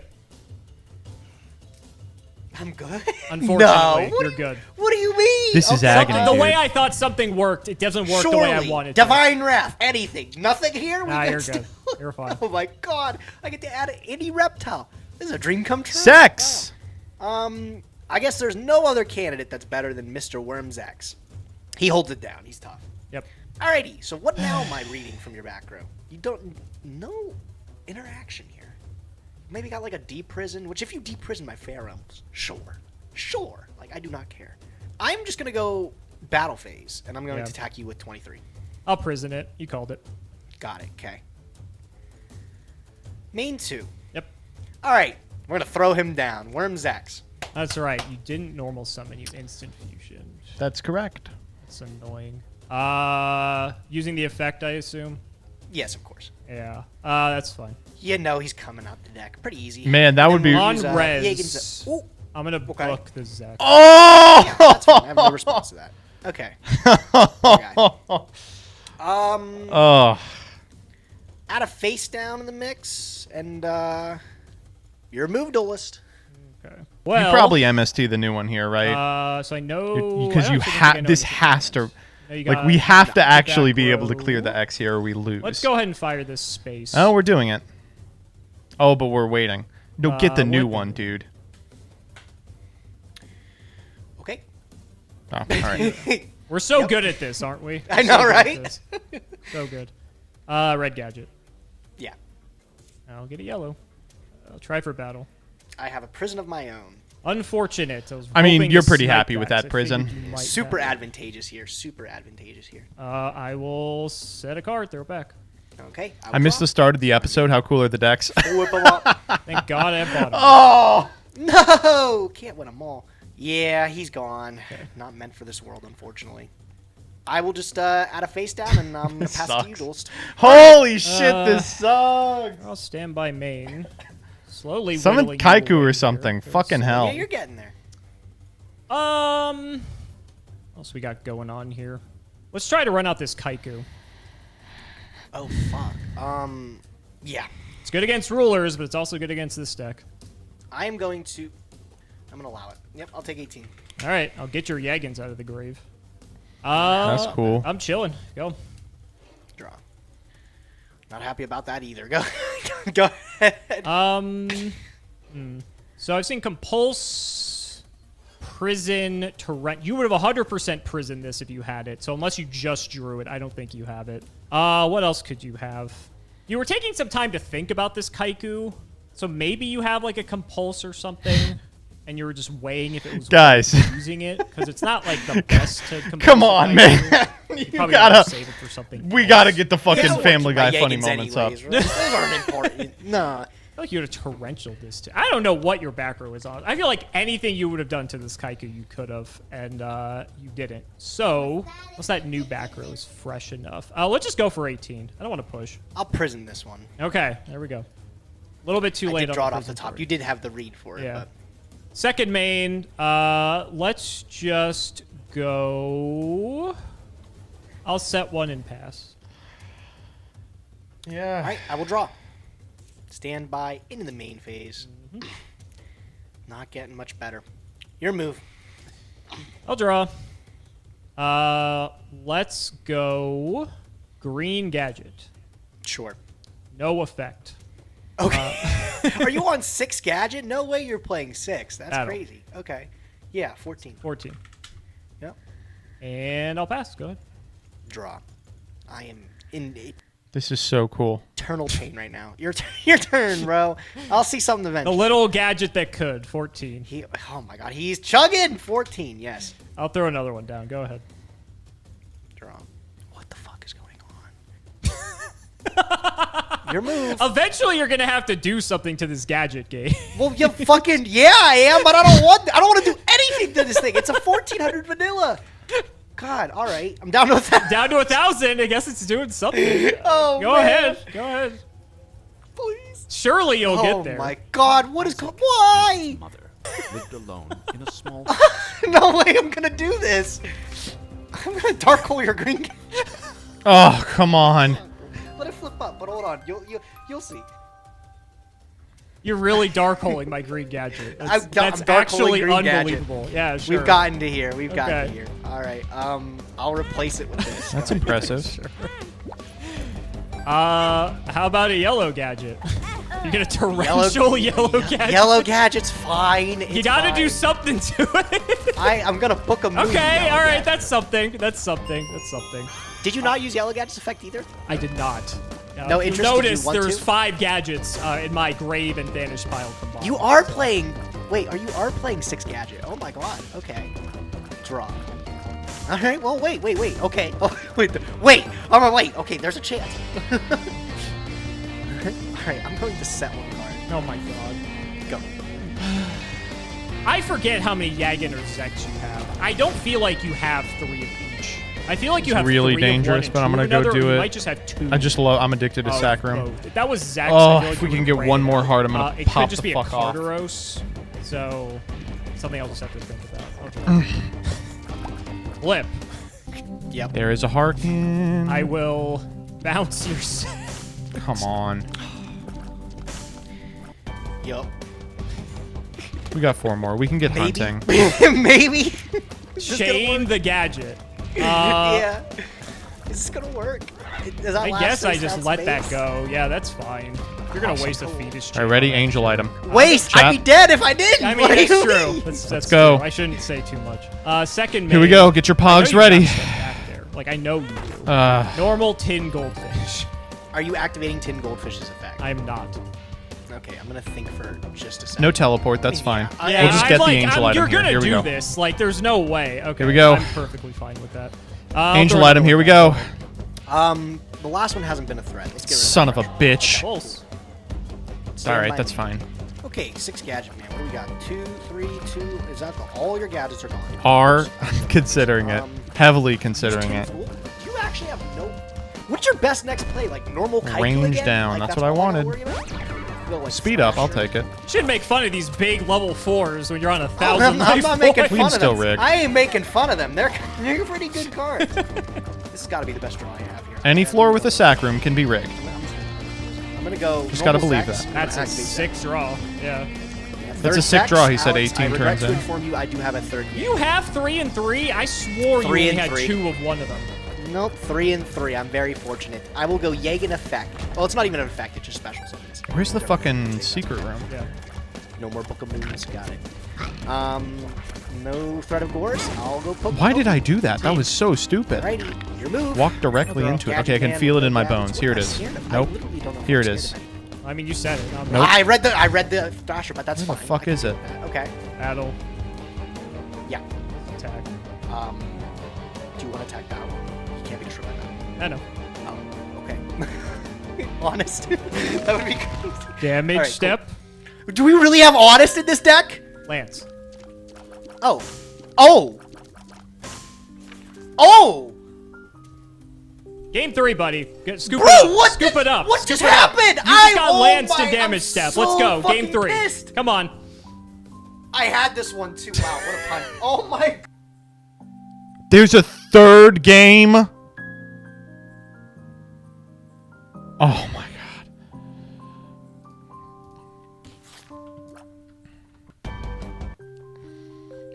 I'm good. Unfortunately, No. you're good. What do you mean? This is Okay. agony. The dude. way I thought something worked, it doesn't work Surely. the way I wanted to. Divine Wrath. Anything. Nothing here. Nah, can you're still- good. You're fine. Oh my god. I get to add any reptile. This is a dream come true. Sex. Wow. I guess there's no other candidate that's better than Mr. Worms X. He holds it down. He's tough. Yep. Alrighty. So what now am I reading from your back row? You don't no interaction here. Maybe got like a deprison, which if you deprison my Pharaohs, sure. Sure. Like I do not care. I'm just gonna go battle phase, and I'm going Yeah. to attack you with 23. I'll prison it. You called it. Got it. Okay. Main 2. Yep. All right. We're gonna throw him down. Worms X. That's right. You didn't normal summon. You instant fusion. That's correct. That's annoying. Using the effect, I assume. Yes, of course. Yeah, that's fine. You know he's coming out the deck. Pretty easy. Man, that would be... On Use, res, Jaegen's- Ooh, I'm gonna Okay. book the Zek. Oh! yeah, that's fine. I have no response to that. Okay. Okay. Oh. Add a face down in the mix, and you're a move duelist. Okay. You Well, probably MST the new one here, right? so I know Because I you don't think I know this anything has else. to... No, you Like, got we have to the actually be back able to clear the row. X here or we lose. Let's go ahead and fire this space. Oh, we're doing it. Oh, but we're waiting. No, get the new what the- one, dude. Okay. Oh, all right. We're so good at this, aren't we? I know, So good at right? this. So good. Red gadget. Yeah. I'll get a yellow. I'll try for battle. I have a prison of my own. Unfortunate. I mean, hoping you're to pretty snipe happy with that, that 'cause I figured prison. you might Super have it. advantageous here. Super advantageous here. I will set a card, throw it back. Okay. I missed the start of the episode. How cool are the decks? Whip them up. Thank God I bought him. Oh! No! Can't win them all. Yeah, he's gone. Not meant for this world, unfortunately. I will just add a face down, and I'm going to pass it to you, sucks. duelist. Holy shit, this sucks! I'll stand by main. Slowly Summon whittling you Kaiku away or here, something. 'cause- Fucking hell. Yeah, you're getting there. What else we got going on here? Let's try to run out this Kaiku. Oh, fuck. Yeah. It's good against rulers, but it's also good against this deck. I am going to... I'm going to allow it. Yep, I'll take 18. All right, I'll get your Yagins out of the grave. That's cool. I'm chilling. Go. Draw. Not happy about that either. Go, go ahead. So I've seen Compulse, Prison, Torrent. You would have 100% Prison this if you had it. So unless you just drew it, I don't think you have it. What else could you have? You were taking some time to think about this Kaiku. So maybe you have like a Compulse or something. And you were just weighing if it was Guys. worth using it. Because it's not like the best to compulse Come a on, Kaiku. man. You You probably gotta... wanna save it for something We else. gotta get the fucking I don't Family want Guy to keep my funny Yagins moments up. anyways, right? Those aren't important. Nah. I feel like you would have torrential this too. I don't know what your back row is on. I feel like anything you would have done to this Kaiku, you could have, and you didn't. So, what's that new back row is fresh enough? Let's just go for 18. I don't want to push. I'll prison this one. Okay, there we go. A little bit too I late did on draw the it off the prison top. card. You did have the read for it. Yeah. But Second main, let's just go... I'll set one and pass. Yeah. all right, I will draw. Stand by into the main phase. Not getting much better. Your move. I'll draw. Let's go green gadget. Sure. No effect. Okay. Are you on 6 gadget? No way you're playing 6. That's Battle. crazy. Okay. Yeah, 14. 14. Yep. And I'll pass. Go ahead. Draw. I am in This is so cool. eternal pain right now. Your turn, bro. I'll see something The eventually. little gadget that could. 14. Oh my god, he's chugging. 14, yes. I'll throw another one down. Go ahead. Draw. What the fuck is going on? Your move. Eventually, you're gonna have to do something to this gadget game. Well, you fucking yeah, I am, but I don't want to do anything to this thing. It's a 1400 vanilla. God, all right. I'm down to 1,000. Down to 1,000. I guess it's doing something. Oh, Go man. ahead. Go ahead. Please. Surely you'll Oh get there. my god, what is going? Why? Mother lived alone in a small No way I'm gonna do this. I'm gonna dark hole your green. Oh, come on. Let it flip up, but hold on. You'll see. You're really dark holing my green gadget. That's, I'm that's dark holing actually green gadget. unbelievable. Yeah, sure. We've gotten to here. We've gotten Okay. to here. All right. I'll replace it with this. That's impressive. How about a yellow gadget? You're gonna torrential yellow gadget. Yellow gadget's fine. You gotta do something to it. I'm gonna book a move. Okay, yellow all right, gadget. that's something. That's something. That's something. Did you not use yellow gadget's effect either? I did not. No if interest, you did you notice want there's to? 5 gadgets in my grave and banished pile combined. You are playing. Wait, you are playing 6 gadget? Oh my god. Okay. Draw. All right. Well, wait. Okay. Oh, wait. All right. Wait. Okay. There's a chance. All right. I'm going to set one card. Oh my god. Go. I forget how many Yagin or Zeks you have. I don't feel like you have 3 of each. I feel like you It's have really 3 of one dangerous, and but I'm 2 gonna of go another, do or you it. might just have 2. I'm addicted to of sack room. both. That was Zach's. Oh, I feel like if we you can would get break one it. more heart, I'm gonna It pop could just the be fuck a off. Carteros, so something I'll just have to think about. Flip. Yep. There is a Harkin. I will bounce your. Come on. Yup. We got 4 more. We can get Maybe. hunting. Maybe. Shane the gadget. Yeah. Is this gonna work? Does that I last guess I us just that let that space? go. Yeah, that's fine. You're gonna waste a fetus. All right, ready? Angel item. Waste? Chat. I'd be dead if I didn't. I mean, What do that's you true. mean? That's go. True. I shouldn't say too much. Second Here we main, go. Get your I know pogs you ready. got stuff back there. Like, I know you do. Normal tin goldfish. Are you activating Tin Goldfish's effect? I'm not. Okay, I'm gonna think for just a second. No teleport. That's fine. Yeah, We'll just get I'm the angel item You're here. gonna Here we do go. this. Like, there's no way. Okay. Here we go. I'm perfectly fine with that. Angel item. Here we go. The last one hasn't been a threat. Let's get rid of Son that of a first. bitch. Pulse. Stand All by right, that's me. fine. Okay, 6 gadget man. What do we got? 2, 3, 2. Is that all your gadgets are gone? Are considering it. Heavily Use considering Tin it. Fool? You actually have no. What's your best next play? Like normal Kaiju Range again? down, Like, that's what I all wanted. worry about? Go, like, Speed up. I'll Thrasher. take it. Should make fun of these big level 4s when you're on 1,000 I'm life not making points. We fun can of still them. rig. I ain't making fun of them. They're pretty good cards. This has got to be the best draw I have here. Any floor with a sack room can be rigged. I'm gonna go. Just gotta normal believe sacks. that. That's a Activate sick draw. Yeah. that. That's a Third sick sacks, draw, he said Alex, 18 I regret turns to in. inform you, I do have a third. You have 3 and 3? I swore you 3 only and had 3. 2 of one of them. Nope, 3 and 3. I'm very fortunate. I will go Jagen effect. Well, it's not even an effect. It's just special summons. Where's the fucking secret room? Yeah. No more Book of Moons. Got it. No threat of gores. I'll go poke. Why did I do that? That was so stupid. Alrighty, your move. Walk directly into it. Okay, I can feel it in my bones. Here it is. Nope. Here it is. I mean, you said it. I'm Nope. I read the Thrasher, but that's Where the fine. fuck I can is deal it? with that. Okay. Battle. Yeah. Attack. Do you want to attack that one? You can't be destroyed by that. I know. Oh, okay. Honest. That would be crazy. Damage All right, cool. step. Do we really have Honest in this deck? Lance. Oh. Oh! Oh! Game 3, buddy. Scoop Bro, it up. what Scoop the- it up. what Scoop just it up. happened? You just got oh Lance my- to damage I'm step. so Let's go. Game fucking 3. pissed. Come on. I had this one too. Wow, what a pun. Oh my. There's a third game. Oh my god.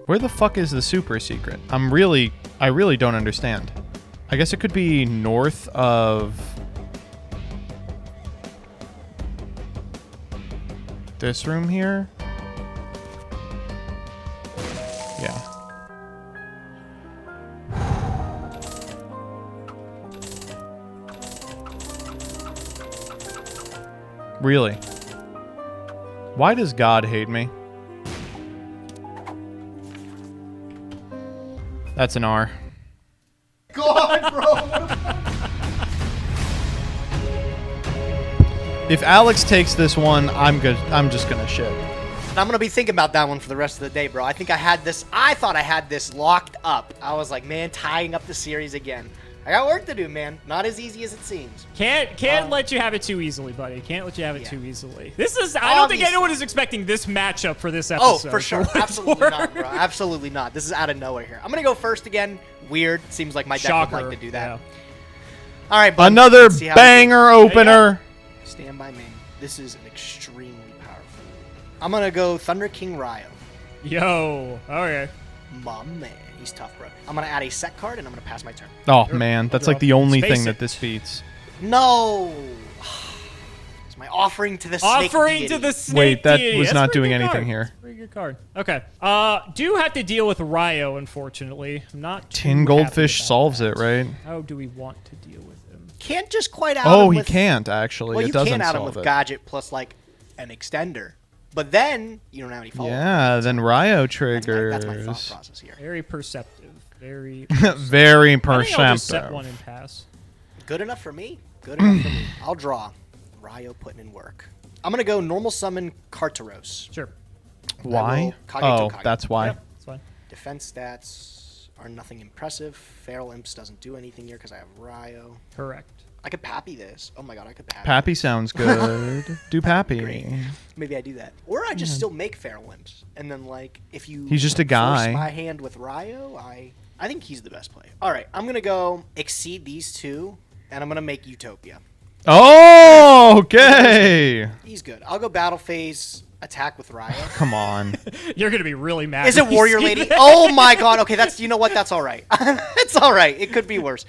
Where the fuck is the super secret? I really don't understand. I guess it could be north of this room here. Yeah. Really? Why does God hate me? That's an R. God, bro. If Alex takes this one, I'm good. I'm just gonna shit. And I'm gonna be thinking about that one for the rest of the day, bro. I think I thought I had this locked up. I was like, man, tying up the series again. I got work to do, man. Not as easy as it seems. Can't let you have it too easily, buddy. Can't let you have it Yeah. too easily. This is. I don't think Obviously. anyone is expecting this matchup for this Oh, episode. for sure. what it's Absolutely not, worth. bro. Absolutely not. This is out of nowhere here. I'm gonna go first again. Weird. Seems like my deck Shocker. would like to do that. Yeah. All right, bud. Another Let's see how we do. banger opener. Stand by me. This is an extremely powerful. I'm gonna go Thunder King Ryo. Yo. Okay. My man, he's tough, bro. I'm gonna add a set card and I'm gonna pass my turn. Oh man, that's like the only Space thing it. that this beats. No. It's my offering to the snake Offering deity. to the snake Wait, that deity. was That's a not pretty doing good anything card. here. That's a pretty good card. Okay. Do have to deal with Ryo, unfortunately. I'm not. too Tin happy Goldfish about solves that. it, right? How do we want to deal with him? Can't just quite out Oh, him he with, can't actually. Well, It you doesn't can out him solve with it. Gadget plus like an extender, but then you don't have any follow. Yeah, then Ryo That's my triggers. thought process here. Very perceptive. Very. Very I think I'll just set perceptive. one and pass. Good enough for me. Good enough for me. I'll draw. Ryo putting in work. I'm gonna go normal summon Kartaros. Sure. Why? I will Kage to Oh, Kage. that's why. Yep, that's fine. Defense stats. are nothing impressive. Feral Imps doesn't do anything here because I have Ryo. Correct. I could Pappy this. Oh my god, I could Pappy. Pappy sounds good. Do Pappy. Great. Maybe I do that. Or I just still make Feral Imps. And then, like, if you He's just a guy. force my hand with Ryo, I think he's the best player. All right, I'm going to go exceed these two, and I'm going to make Utopia. Oh, okay. He's good. I'll go Battle Phase, attack with Ryo. Come on. You're gonna be really mad. Is it when you Warrior see Lady? that. Oh my god. Okay, you know what? That's all right. It's all right. It could be worse.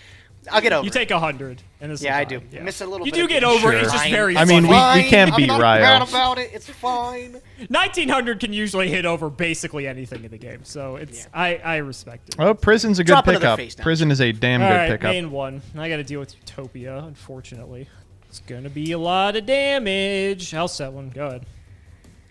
I'll get over You it. take 100, and this. Yeah, is I do. fine. Yeah. Miss a little You bit do of get it. over it. Sure. It's just very. I mean, funny. we can't I'm beat not Ryo. mad about it. It's fine. 1900 can usually hit over basically anything in the game, so it's I respect it. Oh, Prison's a good Drop another pickup. face down. Prison is a damn All good right, pickup. main one. I got to deal with Utopia, unfortunately. It's gonna be a lot of damage. I'll set one. Go ahead.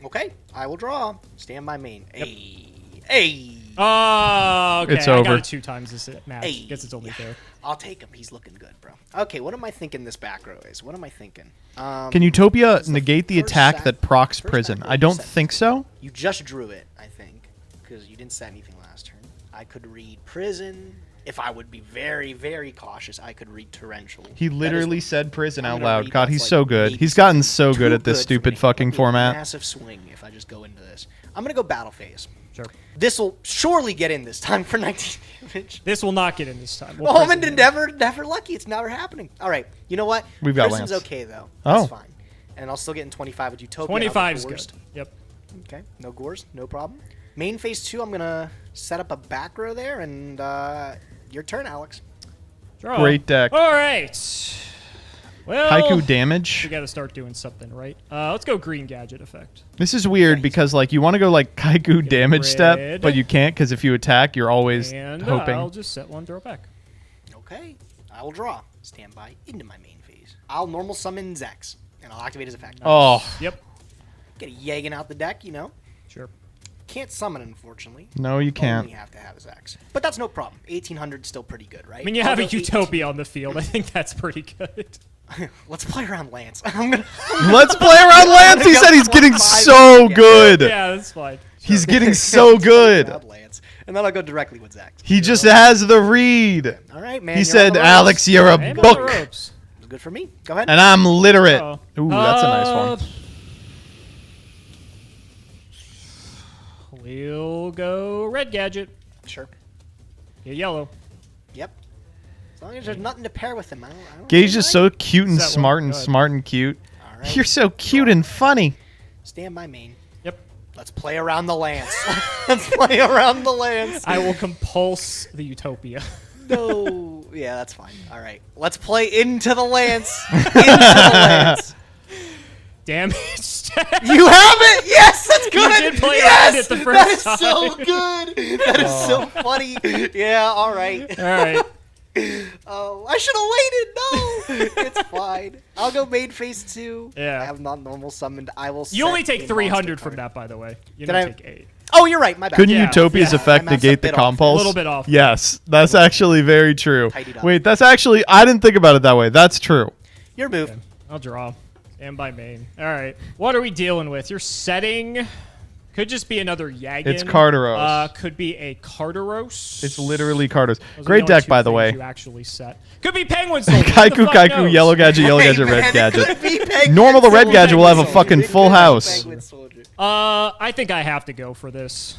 Okay, I will draw. Stand by main. Hey. Oh, okay. It's I over. got it 2 times this match. Hey. Guess it's only fair. I'll take him. He's looking good, bro. Okay, what am I thinking this back row is? What am I thinking? Can Utopia negate the first attack sack- that procs first Prison? sack I don't set. think so. You just drew it, I think, because you didn't set anything last turn. I could read Prison. If I would be very, very cautious, I could read Torrential. He That is literally what- said Prison I'm out gonna loud. read God, that's he's like so good. maybe He's gotten something so good too at this for stupid me. fucking That'd be a format. Massive swing if I just go into this. I'm gonna go Battle Phase. Sure. This will surely get in this time for 19 damage. This will not get in this time. We'll Oh, prison and it. never lucky. It's never happening. All right. You know what? We've got Prison's Lance. okay though. Oh. That's fine. And I'll still get in 25 with Utopia. 25 is Not good. worst. Yep. Okay. No gores. No problem. Main phase 2. I'm gonna set up a back row there, and your turn, Alex. Draw. Great deck. All right. Well, Haiku damage. we got to start doing something, right? Let's go green gadget effect. This is weird because like you want to go like Kaiku Get damage step, rid. but you can't because if you attack, you're always And hoping. I'll just set one, throw it back. Okay. I will draw. Stand by into my main phase. I'll normal summon Zex, and I'll activate his effect. Oh, Yep. Get a Yagen out the deck, you know. Sure. Can't summon, unfortunately. no, you can't. Only have to have Zex. But that's no problem. 1800 still pretty good, right? I mean, you I'll have a go 18. Utopia on the field. I think that's pretty good. Let's play around Lance. I'm gonna. Let's play around Lance. He said he's getting 25. so Yeah. good. Yeah, that's fine. He's getting so good. Around Lance. And then I'll go directly with Zex. He just has the read. All right, man. He you're on said, the ropes. "Alex, you're a And on the book, ropes. It was good for me. Go ahead. and I'm literate." Oh. Ooh, that's a nice one. We'll go red gadget. Sure. Get yellow. Yep. As long as there's nothing to pair with him, I don't Gage really is so mind. cute and Set one. smart and Go ahead. smart and cute. All right. You're so cute and funny. Stand by main. Yep. Let's play around the Lance. Let's play around the Lance. I will compulse the Utopia. No. Yeah, that's fine. All right. Let's play into the Lance. Into the Lance. Damage. You have it. Yes, that's good. did play yes, around it the that first is so time. good. That is so funny. Yeah. All right. All right. Oh, I should have waited. No, it's fine. I'll go main phase 2. Yeah. I have not normal summoned. I will. You only set take a 300 monster from card. that, by the way. You Did don't I- take 8. Oh, you're right. My bad. Couldn't Yeah, Utopia's yeah, effect I messed negate a the bit off. compulse? A little bit off. Yes, that's actually very true. Tidied up. Wait, that's actually I didn't think about it that way. That's true. Your move. Okay. I'll draw. Stand by main. All right. What are we dealing with? You're setting. Could just be another Yagen. It's Carteros. Could be a Carteros. It's literally Carter's. Those are Great the only deck, two by the things way. You actually set. Could be Penguin Soldier. Who the Kaiku, fuck Kaiku, knows? yellow gadget, Hey, red man, gadget. it could be Penguin Normal, the red Soldier. gadget will have a Penguin fucking It full could be house. Penguin Soldier. I think I have to go for this.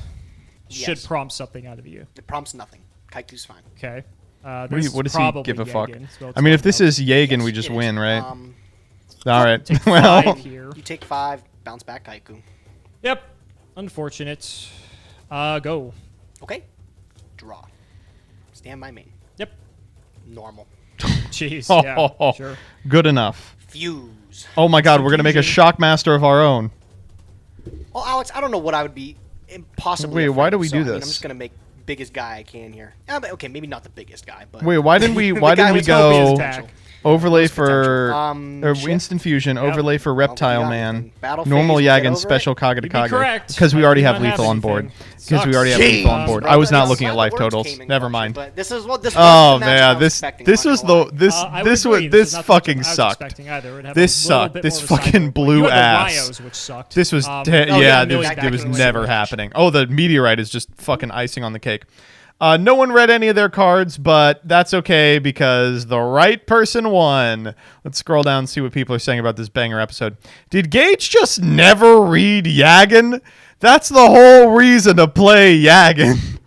Should Yes. prompt something out of you. It prompts nothing. Kaiku's fine. Okay. What This does he probably give a fuck? Yagen, so it's I mean, if fine, this though. is Yagen, we Yes, just it is. win, right? All right. Take Well, 5 here. You take 5, bounce back Kaiku. Yep. Unfortunate. Go. Okay. Draw. Stand by main. Yep. Normal. Jeez. Yeah. Sure. good enough. Fuse. Oh my God, we're gonna make a Shockmaster of our own. Well, Alex, I don't know what I would be impossibly. Wait, why do afraid of, we so, do I mean, this? I'm just gonna make biggest guy I can here. But, okay, maybe not the biggest guy, but Wait, why didn't we? Why The guy didn't we with go Utopia's back. overlay Most for potential. Shit. instant fusion, overlay for Well, we reptile got man, anything. Battle normal phase, we get Yagen, over special it? Kage You'd to be Kage? correct. Because we I already do have not lethal have on board. anything. Because we already have Sucks. lethal on board. Jeez, I was not bro, looking at the life words totals. came in Never clutch, mind. But this is what this. Oh was the matchup I man, was this expecting, this not was gonna lie. the this I would this agree. was This is this not the fucking matchup I was sucked. expecting either. It'd have This a little sucked. bit This more of a fucking sideboard. blew You had the ass. Ryos, which sucked. This was Oh, yeah, yeah, there back was in the never switch. happening. Oh, the meteorite is just fucking icing on the cake. No one read any of their cards, but that's okay because the right person won. Let's scroll down and see what people are saying about this banger episode. Did Gage just never read Yagan? That's the whole reason to play Yagan.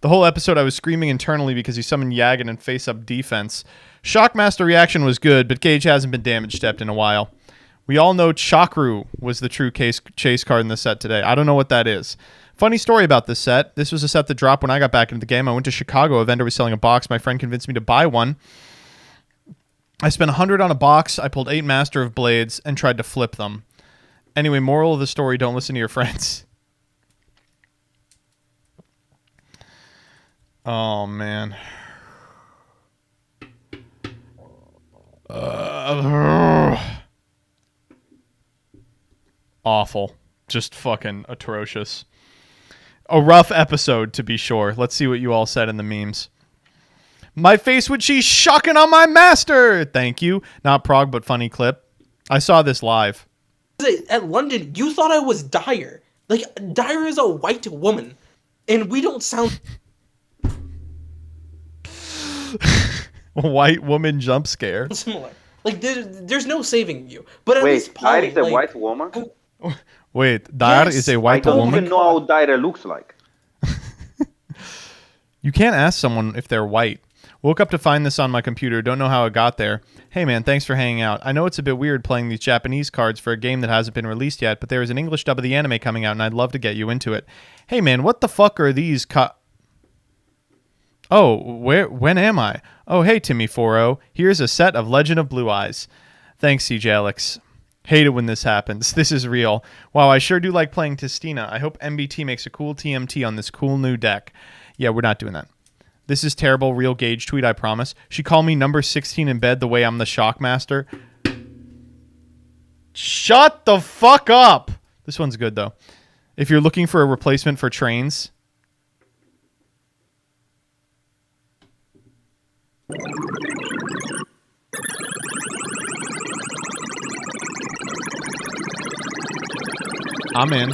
The whole episode I was screaming internally because he summoned Yagan and face-up defense. Shockmaster reaction was good, but Gage hasn't been damage stepped in a while. We all know Chakru was the true chase card in the set today. I don't know what that is. Funny story about this set. This was a set that dropped when I got back into the game. I went to Chicago. A vendor was selling a box. My friend convinced me to buy one. I spent $100 on a box. I pulled 8 Master of Blades and tried to flip them. Anyway, moral of the story, don't listen to your friends. Oh, man. Awful. Just fucking atrocious. A rough episode, to be sure. Let's see what you all said in the memes. My face when she's shocking on my master. Thank you. Not prog, but funny clip. I saw this live. At London, you thought I was Dyer. Like, Dyer is a white woman. And we don't sound... White woman jump scare. Similar. Like, there's no saving you. But at Wait, least Polly, Dyer is a like, white woman? Wait, Dyer Yes. is a white I don't woman? even know how Dyer looks like. You can't ask someone if they're white. Woke up to find this on my computer. Don't know how it got there. Hey man, thanks for hanging out. I know it's a bit weird playing these Japanese cards for a game that hasn't been released yet, but there is an English dub of the anime coming out, and I'd love to get you into it. Hey man, what the fuck are these Oh, when am I? Oh, hey Timmy 40. Here's a set of Legend of Blue Eyes. Thanks, CJ Alex. Hate it when this happens. This is real. Wow, I sure do like playing Tistina. I hope MBT makes a cool TMT on this cool new deck. Yeah, we're not doing that. This is terrible. Real Gage tweet, I promise. She called me number 16 in bed the way I'm the Shockmaster. Shut the fuck up. This one's good, though. If you're looking for a replacement for trains... I'm in. Ooh,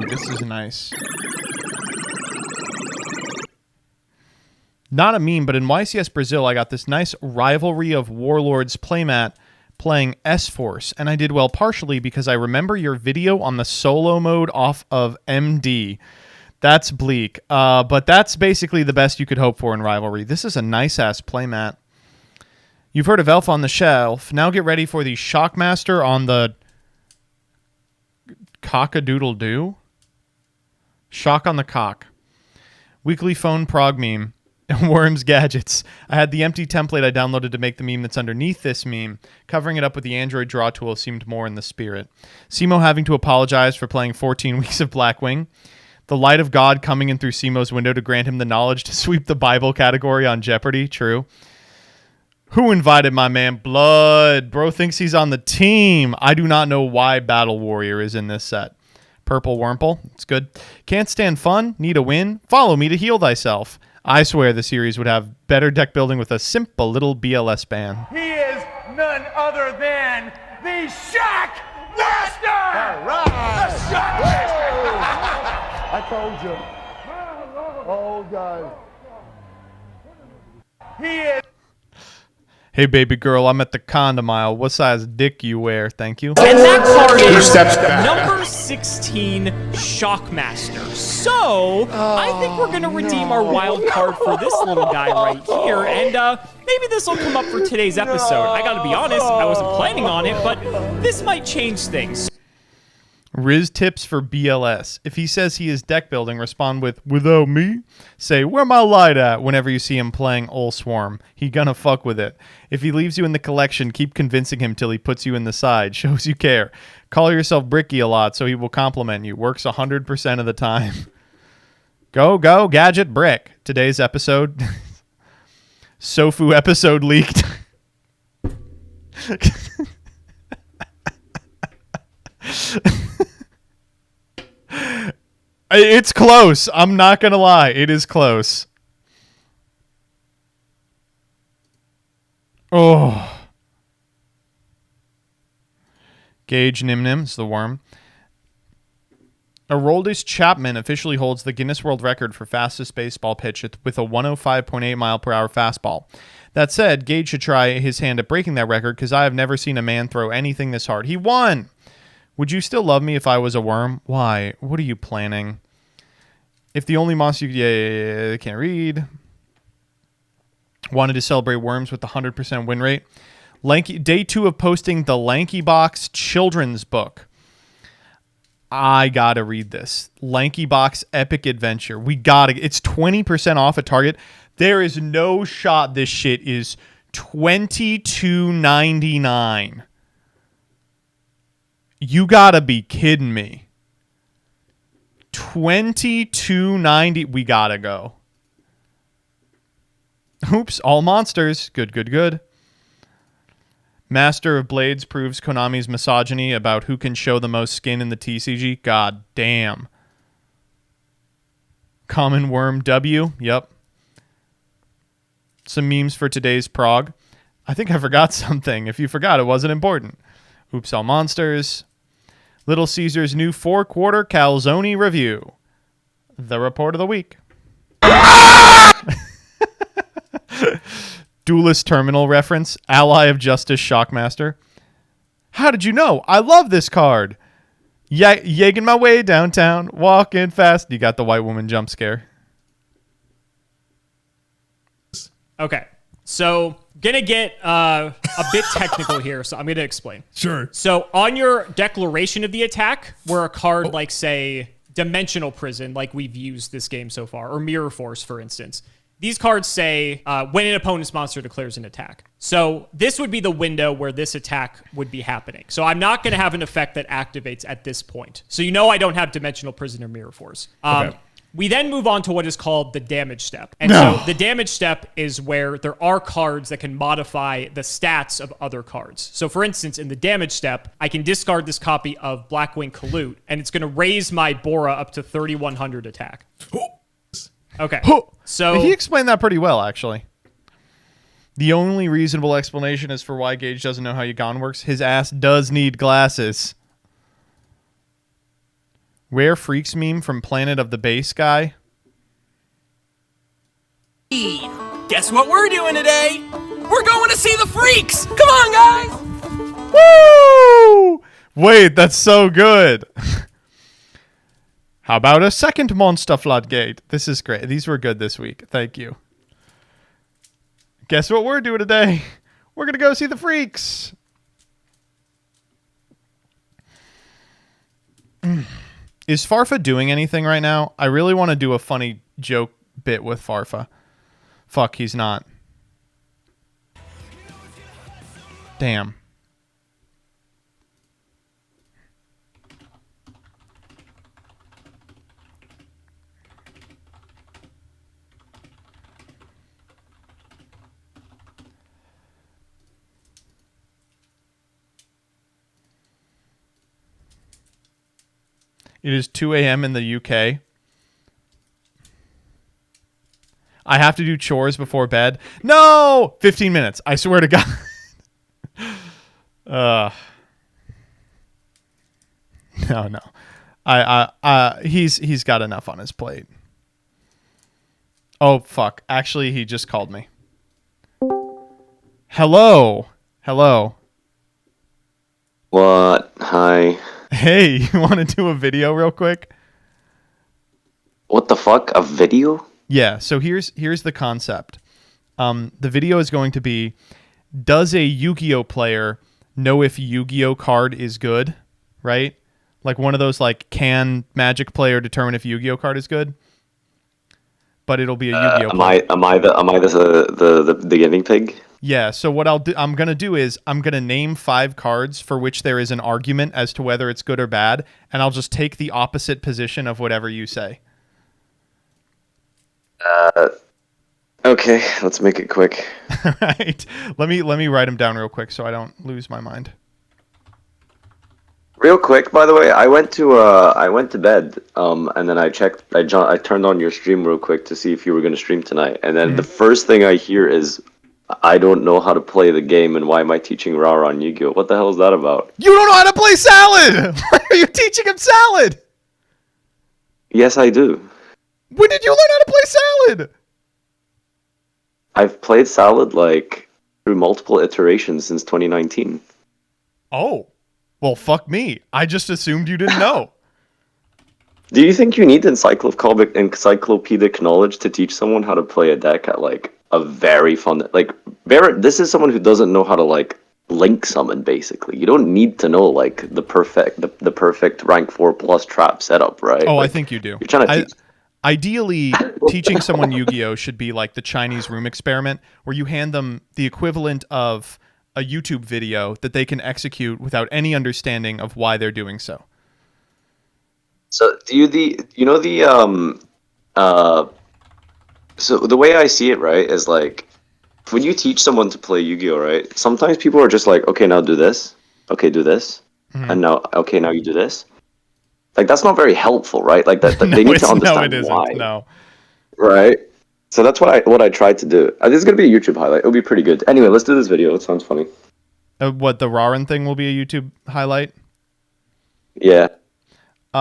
this is nice. Not a meme, but in YCS Brazil, I got this nice Rivalry of Warlords playmat playing S-Force, and I did well partially because I remember your video on the solo mode off of MD. That's bleak, but that's basically the best you could hope for in Rivalry. This is a nice-ass playmat. You've heard of Elf on the Shelf. Now get ready for the Shockmaster on the Cock-a-doodle-doo? Shock on the cock. Weekly phone prog meme. Worms Gadgets. I had the empty template I downloaded to make the meme that's underneath this meme. Covering it up with the Android draw tool seemed more in the spirit. Simo having to apologize for playing 14 weeks of Blackwing. The light of God coming in through Simo's window to grant him the knowledge to sweep the Bible category on Jeopardy. True. Who invited my man Blood? Bro thinks he's on the team. I do not know why Battle Warrior is in this set. Purple Wurmple. It's good. Can't stand fun. Need a win. Follow me to heal thyself. I swear the series would have better deck building with a simple little BLS ban. He is none other than the Shock Master! All right! The Shock Master! I told you. Oh, God. He is... Hey, baby girl, I'm at the condom aisle. What size dick you wear? Thank you. And that card is number 16, Shockmaster. So, I think we're going to redeem our wild card for this little guy right here. And maybe this will come up for today's episode. I got to be honest, I wasn't planning on it, but this might change things. Riz tips for BLS. If he says he is deck building, respond with, without me? Say, where my light at? Whenever you see him playing Ol Swarm. He gonna fuck with it. If he leaves you in the collection, keep convincing him till he puts you in the side. Shows you care. Call yourself Bricky a lot so he will compliment you. Works 100% of the time. Go, Gadget Brick. Today's episode. Sofu episode leaked. It's close. I'm not going to lie. It is close. Oh. Gage Nimnim's the worm. Aroldis Chapman officially holds the Guinness World Record for fastest baseball pitch with a 105.8 mile per hour fastball. That said, Gage should try his hand at breaking that record because I have never seen a man throw anything this hard. He won! Would you still love me if I was a worm? Why? What are you planning? If the only monster you can't read. Wanted to celebrate worms with the 100% win rate. Day 2 of posting the Lanky Box children's book. I gotta read this. Lanky Box Epic Adventure. It's 20% off at Target. There is no shot this shit is $22.99. You gotta be kidding me. $22.90. We gotta go. Oops, all monsters. Good. Master of Blades proves Konami's misogyny about who can show the most skin in the TCG. God damn. Common Worm W. Yep. Some memes for today's prog. I think I forgot something. If you forgot, it wasn't important. Oops, all monsters. Little Caesar's new 4-quarter calzone review. The report of the week. Duelist Terminal reference. Ally of Justice Shockmaster. How did you know? I love this card. Yagging my way downtown. Walking fast. You got the white woman jump scare. Okay. So, gonna get a bit technical here, so I'm gonna explain. Sure. So, on your declaration of the attack, where a card like, say, Dimensional Prison, like we've used this game so far, or Mirror Force, for instance, these cards say when an opponent's monster declares an attack. So this would be the window where this attack would be happening. So I'm not going to have an effect that activates at this point. So you know I don't have Dimensional Prison or Mirror Force. Okay. We then move on to what is called the damage step. And so the damage step is where there are cards that can modify the stats of other cards. So for instance, in the damage step, I can discard this copy of Blackwing Kalute, and it's going to raise my Bora up to 3,100 attack. Okay. So he explained that pretty well, actually. The only reasonable explanation is for why Gage doesn't know how Yagan works. His ass does need glasses. Rare Freaks meme from Planet of the Bass guy. Guess what we're doing today? We're going to see the freaks! Come on, guys! Woo! Wait, that's so good. How about a second monster floodgate? This is great. These were good this week. Thank you. Guess what we're doing today? We're going to go see the freaks. Is Farfa doing anything right now? I really want to do a funny joke bit with Farfa. Fuck, he's not. Damn. It is 2 a.m. in the UK. I have to do chores before bed. No! 15 minutes. I swear to God. No. He's got enough on his plate. Oh, fuck. Actually, he just called me. Hello. What? Hi. Hey, you want to do a video real quick? What the fuck? A video? Yeah, so here's the concept. The video is going to be, does a Yu-Gi-Oh player know if Yu-Gi-Oh card is good? Right? Like one of those like, can Magic player determine if Yu-Gi-Oh card is good? But it'll be a Yu-Gi-Oh player. Am I the guinea pig? Yeah, so what I'm going to do is I'm going to name 5 cards for which there is an argument as to whether it's good or bad, and I'll just take the opposite position of whatever you say. Okay, let's make it quick. Right. Let me write them down real quick so I don't lose my mind. Real quick, by the way, I went to bed, and then I turned on your stream real quick to see if you were going to stream tonight, and then the first thing I hear is, I don't know how to play the game, and why am I teaching Rara on Yu-Gi-Oh? What the hell is that about? You don't know how to play Salad! Why are you teaching him Salad? Yes, I do. When did you learn how to play Salad? I've played Salad, like, through multiple iterations since 2019. Oh. Well, fuck me. I just assumed you didn't know. Do you think you need encyclopedic knowledge to teach someone how to play a deck at, like, a very fun... Like, this is someone who doesn't know how to, like, link summon, basically. You don't need to know, like, the perfect rank 4 plus trap setup, right? Oh, like, I think you do. You're trying to teach... Ideally, teaching someone Yu-Gi-Oh! Should be like the Chinese room experiment, where you hand them the equivalent of a YouTube video that they can execute without any understanding of why they're doing so. So, so the way I see it, right, is like, when you teach someone to play Yu-Gi-Oh, right, sometimes people are just like, okay, now do this, okay, do this, and now you do this. Like, that's not very helpful, right? Like, that they need to understand why. No. Right? So that's what I tried to do. This is going to be a YouTube highlight. It'll be pretty good. Anyway, let's do this video. It sounds funny. What, the Rarin thing will be a YouTube highlight? Yeah. He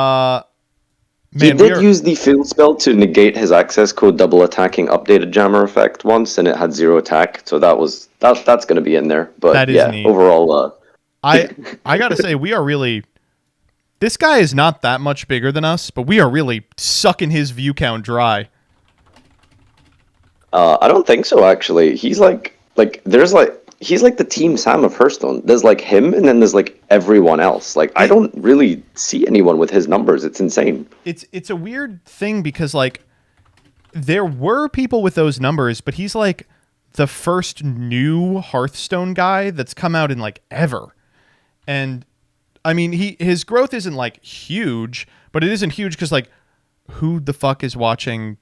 Man, did use the field spell to negate his access code double attacking updated jammer effect once, and it had 0 attack. So that's going to be in there. But that is yeah, neat. Overall, I gotta say, we are really... This guy is not that much bigger than us, but we are really sucking his view count dry. I don't think so, actually. He's he's like the Team Sam of Hearthstone. There's like him, and then there's like everyone else. Like, I don't really see anyone with his numbers. It's insane. It's a weird thing because, like, there were people with those numbers, but he's like the first new Hearthstone guy that's come out in like ever. And I mean, his growth isn't like huge, but it isn't huge because, like, who the fuck is watching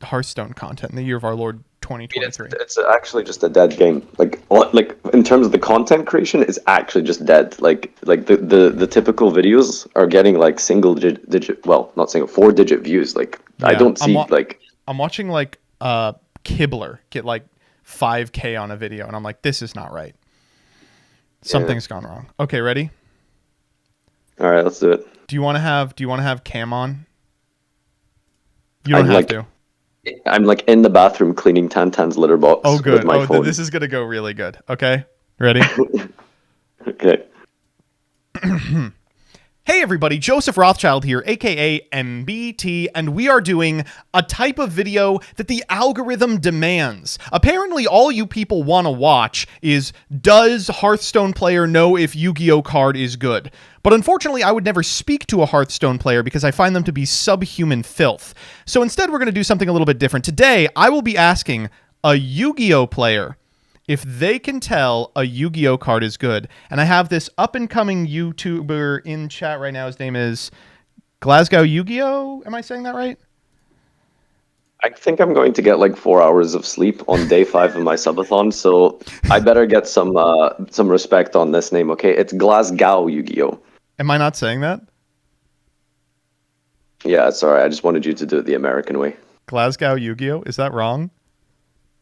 Hearthstone content in the year of our Lord 2023? It's actually just a dead game. Like in terms of the content creation, it's actually just dead. Like the typical videos are getting like single digit, well, not single, 4-digit views. Like, yeah, I don't see I'm watching like Kibler get like 5K on a video, and I'm like, this is not right. Something's gone wrong. Okay, ready? All right, let's do it. Do you want to have cam on? You don't have to. I'm like in the bathroom cleaning Tantan's litter box. Oh, good. With my phone. This is gonna go really good. Okay, ready? Okay. Hey everybody, Joseph Rothschild here, aka MBT, and we are doing a type of video that the algorithm demands. Apparently all you people want to watch is, does Hearthstone player know if Yu-Gi-Oh card is good? But unfortunately I would never speak to a Hearthstone player because I find them to be subhuman filth. So instead we're going to do something a little bit different. Today I will be asking a Yu-Gi-Oh player if they can tell a Yu-Gi-Oh card is good. And I have this up-and-coming YouTuber in chat right now. His name is Glasgow Yu-Gi-Oh. Am I saying that right? I think I'm going to get like 4 hours of sleep on day 5 of my subathon, so I better get some respect on this name, okay? It's Glasgow Yu-Gi-Oh. Am I not saying that? Yeah, sorry. I just wanted you to do it the American way. Glasgow Yu-Gi-Oh? Is that wrong?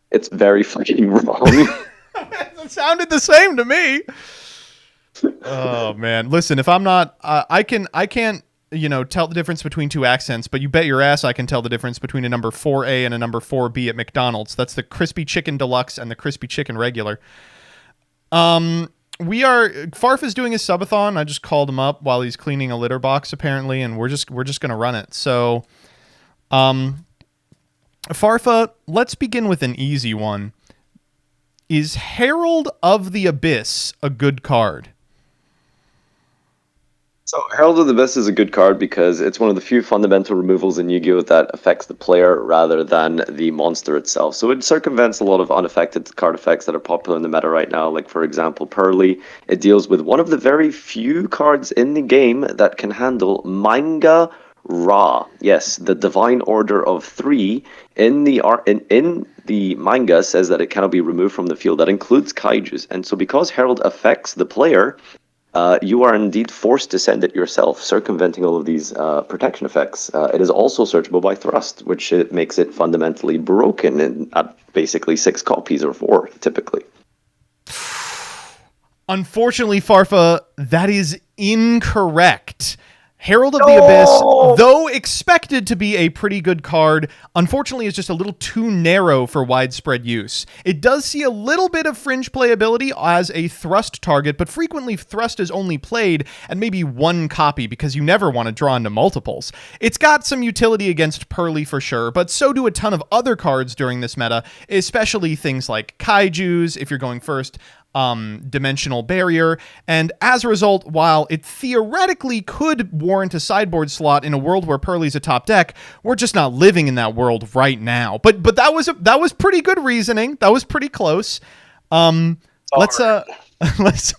It's very fucking wrong. It sounded the same to me. Oh man, listen. If I'm not, I can't, tell the difference between two accents. But you bet your ass I can tell the difference between a number 4A and a number 4B at McDonald's. That's the crispy chicken deluxe and the crispy chicken regular. Farfa's doing his subathon. I just called him up while he's cleaning a litter box apparently, and we're just gonna run it. So, Farfa, let's begin with an easy one. Is Herald of the Abyss a good card? So Herald of the Abyss is a good card because it's one of the few fundamental removals in Yu-Gi-Oh! That affects the player rather than the monster itself. So it circumvents a lot of unaffected card effects that are popular in the meta right now, like, for example, Purrely. It deals with one of the very few cards in the game that can handle Manga Ra. Yes, the Divine Order of 3 in the manga says that it cannot be removed from the field. That includes kaijus. And so because Herald affects the player, you are indeed forced to send it yourself, circumventing all of these protection effects. It is also searchable by thrust, which makes it fundamentally broken at basically 6 copies or 4, typically. Unfortunately, Farfa, that is incorrect. Herald of the Abyss, though expected to be a pretty good card, unfortunately is just a little too narrow for widespread use. It does see a little bit of fringe playability as a thrust target, but frequently thrust is only played at maybe 1 copy because you never want to draw into multiples. It's got some utility against Purrely for sure, but so do a ton of other cards during this meta, especially things like Kaijus, if you're going first, Dimensional Barrier, and as a result, while it theoretically could warrant a sideboard slot in a world where Purrely's a top deck, we're just not living in that world right now. But that was pretty good reasoning. That was pretty close. Let's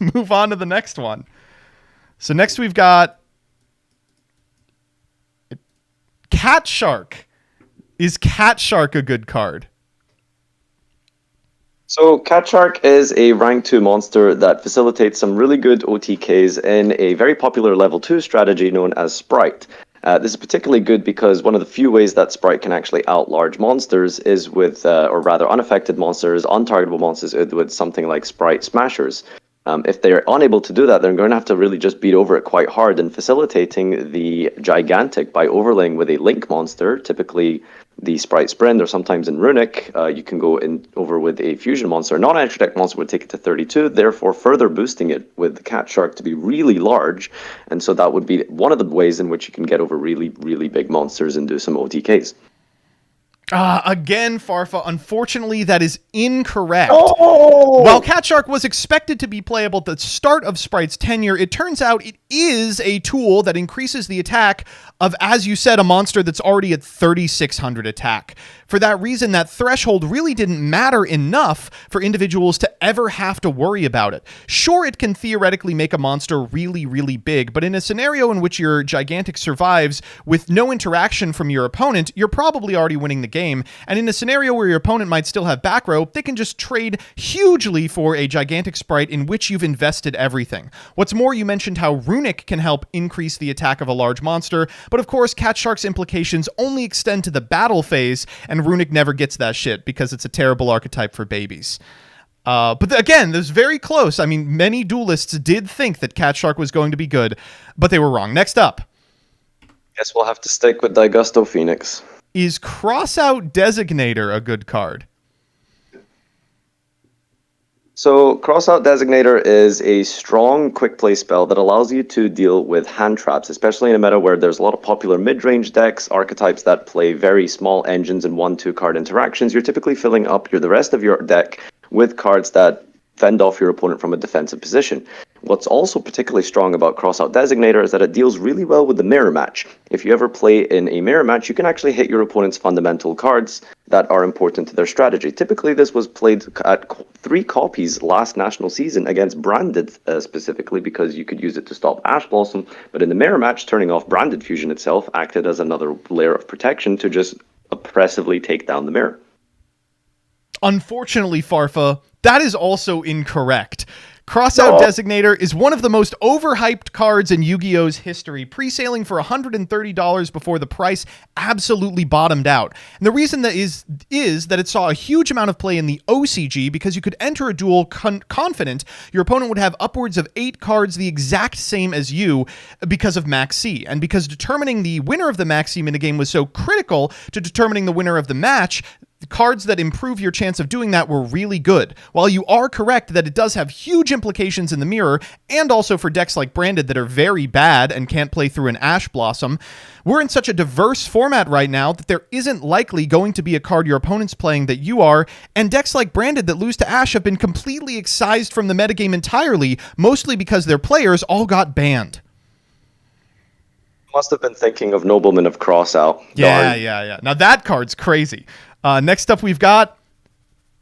move on to the next one. So next we've got Cat Shark. Is Cat Shark a good card? So Cat Shark is a rank 2 monster that facilitates some really good OTKs in a very popular level 2 strategy known as Sprite. This is particularly good because one of the few ways that Sprite can actually outlarge monsters is with, or rather unaffected monsters, untargetable monsters, with something like Sprite Smashers. If they're unable to do that, they're going to have to really just beat over it quite hard, and facilitating the Gigantic by overlaying with a Link monster, typically the Sprite Sprint, or sometimes in Runic, you can go in over with a Fusion monster. A non-extra deck monster would take it to 32, therefore further boosting it with the Cat Shark to be really large, and so that would be one of the ways in which you can get over really, really big monsters and do some OTKs. Again, Farfa, unfortunately, that is incorrect. Oh! While Cat Shark was expected to be playable at the start of Sprite's tenure, it turns out it is a tool that increases the attack of, as you said, a monster that's already at 3,600 attack. For that reason, that threshold really didn't matter enough for individuals to ever have to worry about it. Sure, it can theoretically make a monster really, really big, but in a scenario in which your Gigantic survives with no interaction from your opponent, you're probably already winning the game. And in a scenario where your opponent might still have back row, they can just trade hugely for a Gigantic Sprite in which you've invested everything. What's more, you mentioned how Runic can help increase the attack of a large monster, but of course, Cat Shark's implications only extend to the battle phase, and Runic never gets that shit because it's a terrible archetype for babies. But again, this is very close. I mean, many duelists did think that Cat Shark was going to be good, but they were wrong. Next up. Guess we'll have to stick with Digusto Phoenix. Is Crossout Designator a good card? So Crossout Designator is a strong quick play spell that allows you to deal with hand traps, especially in a meta where there's a lot of popular mid-range decks, archetypes that play very small engines and 1-2 card interactions. You're typically filling up the rest of your deck with cards that fend off your opponent from a defensive position. What's also particularly strong about Crossout Designator is that it deals really well with the mirror match. If you ever play in a mirror match, you can actually hit your opponent's fundamental cards that are important to their strategy. Typically, this was played at 3 copies last national season against Branded specifically because you could use it to stop Ash Blossom, but in the mirror match, turning off Branded Fusion itself acted as another layer of protection to just oppressively take down the mirror. Unfortunately, Farfa, that is also incorrect. Crossout Designator is one of the most overhyped cards in Yu-Gi-Oh's history, pre-sailing for $130 before the price absolutely bottomed out. And the reason that is that it saw a huge amount of play in the OCG because you could enter a duel confident your opponent would have upwards of 8 cards the exact same as you because of Max C. And because determining the winner of the Max C minigame was so critical to determining the winner of the match, cards that improve your chance of doing that were really good. While you are correct that it does have huge implications in the mirror, and also for decks like Branded that are very bad and can't play through an Ash Blossom, we're in such a diverse format right now that there isn't likely going to be a card your opponent's playing that you are, and decks like Branded that lose to Ash have been completely excised from the metagame entirely, mostly because their players all got banned. Must have been thinking of Nobleman of Crossout. Yeah. Now that card's crazy. Next up we've got...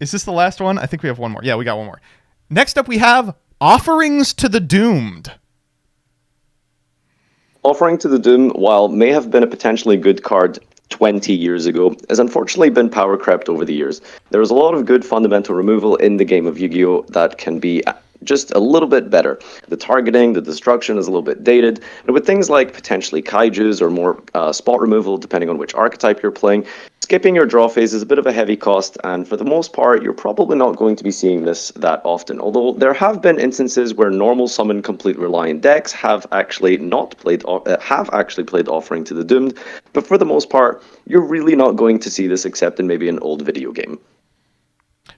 Is this the last one? I think we have one more. Yeah, we got one more. Next up we have Offerings to the Doomed. Offering to the Doom, while may have been a potentially good card 20 years ago, has unfortunately been power crept over the years. There is a lot of good fundamental removal in the game of Yu-Gi-Oh! That can be just a little bit better. The targeting, the destruction is a little bit dated, and with things like potentially kaijus or more spot removal, depending on which archetype you're playing, skipping your draw phase is a bit of a heavy cost, and for the most part, you're probably not going to be seeing this that often. Although there have been instances where normal summon complete reliant decks have actually played Offering to the Doomed, but for the most part, you're really not going to see this except in maybe an old video game.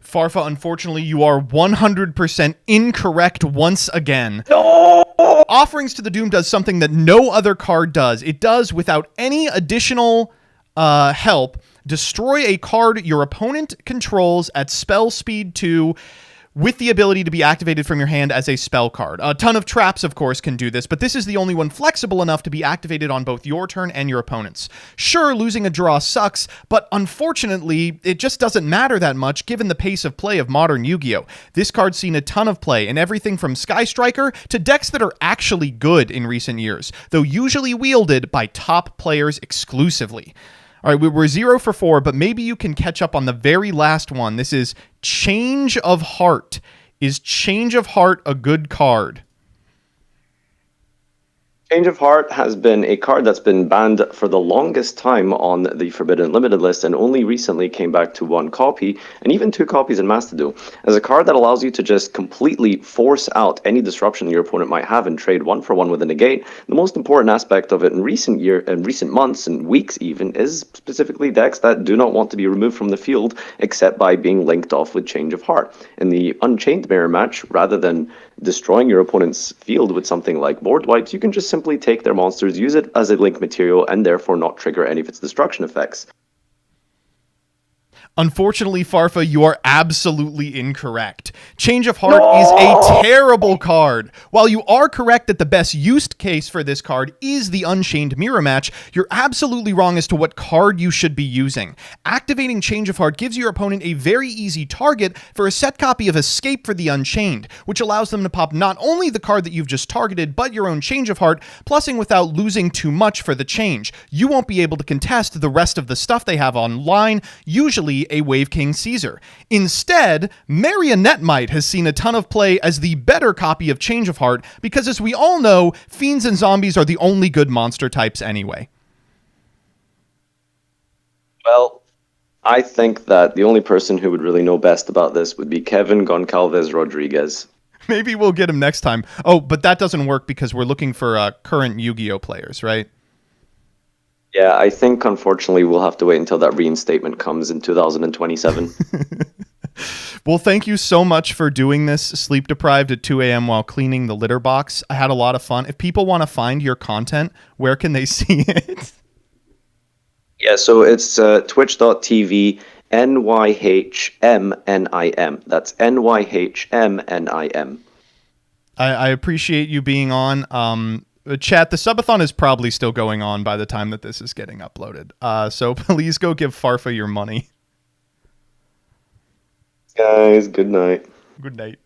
Farfa, unfortunately, you are 100% incorrect once again. No! Offerings to the Doom does something that no other card does. It does, without any additional help, destroy a card your opponent controls at spell speed 2 with the ability to be activated from your hand as a spell card. A ton of traps, of course, can do this, but this is the only one flexible enough to be activated on both your turn and your opponent's. Sure, losing a draw sucks, but unfortunately, it just doesn't matter that much given the pace of play of modern Yu-Gi-Oh! This card's seen a ton of play in everything from Sky Striker to decks that are actually good in recent years, though usually wielded by top players exclusively. All right, we're 0 for 4, but maybe you can catch up on the very last one. This is Change of Heart. Is Change of Heart a good card? Change of Heart has been a card that's been banned for the longest time on the Forbidden Limited list and only recently came back to 1 copy and even 2 copies in Mastodon as a card that allows you to just completely force out any disruption your opponent might have and trade 1 for 1 with a negate. The most important aspect of it in recent months and weeks even is specifically decks that do not want to be removed from the field except by being linked off with Change of Heart. In the Unchained Mirror match, rather than destroying your opponent's field with something like board wipes, you can just simply take their monsters, use it as a link material, and therefore not trigger any of its destruction effects. Unfortunately, Farfa, you are absolutely incorrect. Change of Heart is a terrible card. While you are correct that the best used case for this card is the Unchained Mirror match, you're absolutely wrong as to what card you should be using. Activating Change of Heart gives your opponent a very easy target for a set copy of Escape for the Unchained, which allows them to pop not only the card that you've just targeted, but your own Change of Heart, plussing without losing too much for the change. You won't be able to contest the rest of the stuff they have online, usually a Wave King Caesar. Instead, Marionette Might has seen a ton of play as the better copy of Change of Heart because, as we all know, Fiends and Zombies are the only good monster types anyway. Well, I think that the only person who would really know best about this would be Kevin Goncalves Rodriguez. Maybe we'll get him next time. Oh, but that doesn't work because we're looking for current Yu-Gi-Oh players, right? Yeah, I think unfortunately we'll have to wait until that reinstatement comes in 2027. Well, thank you so much for doing this sleep deprived at 2 a.m. while cleaning the litter box. I had a lot of fun. If people want to find your content, where can they see it? Yeah, so it's twitch.tv NYHMNIM. That's NYHMNIM. I appreciate you being on. Chat, the subathon is probably still going on by the time that this is getting uploaded. So please go give Farfa your money. Guys, good night. Good night.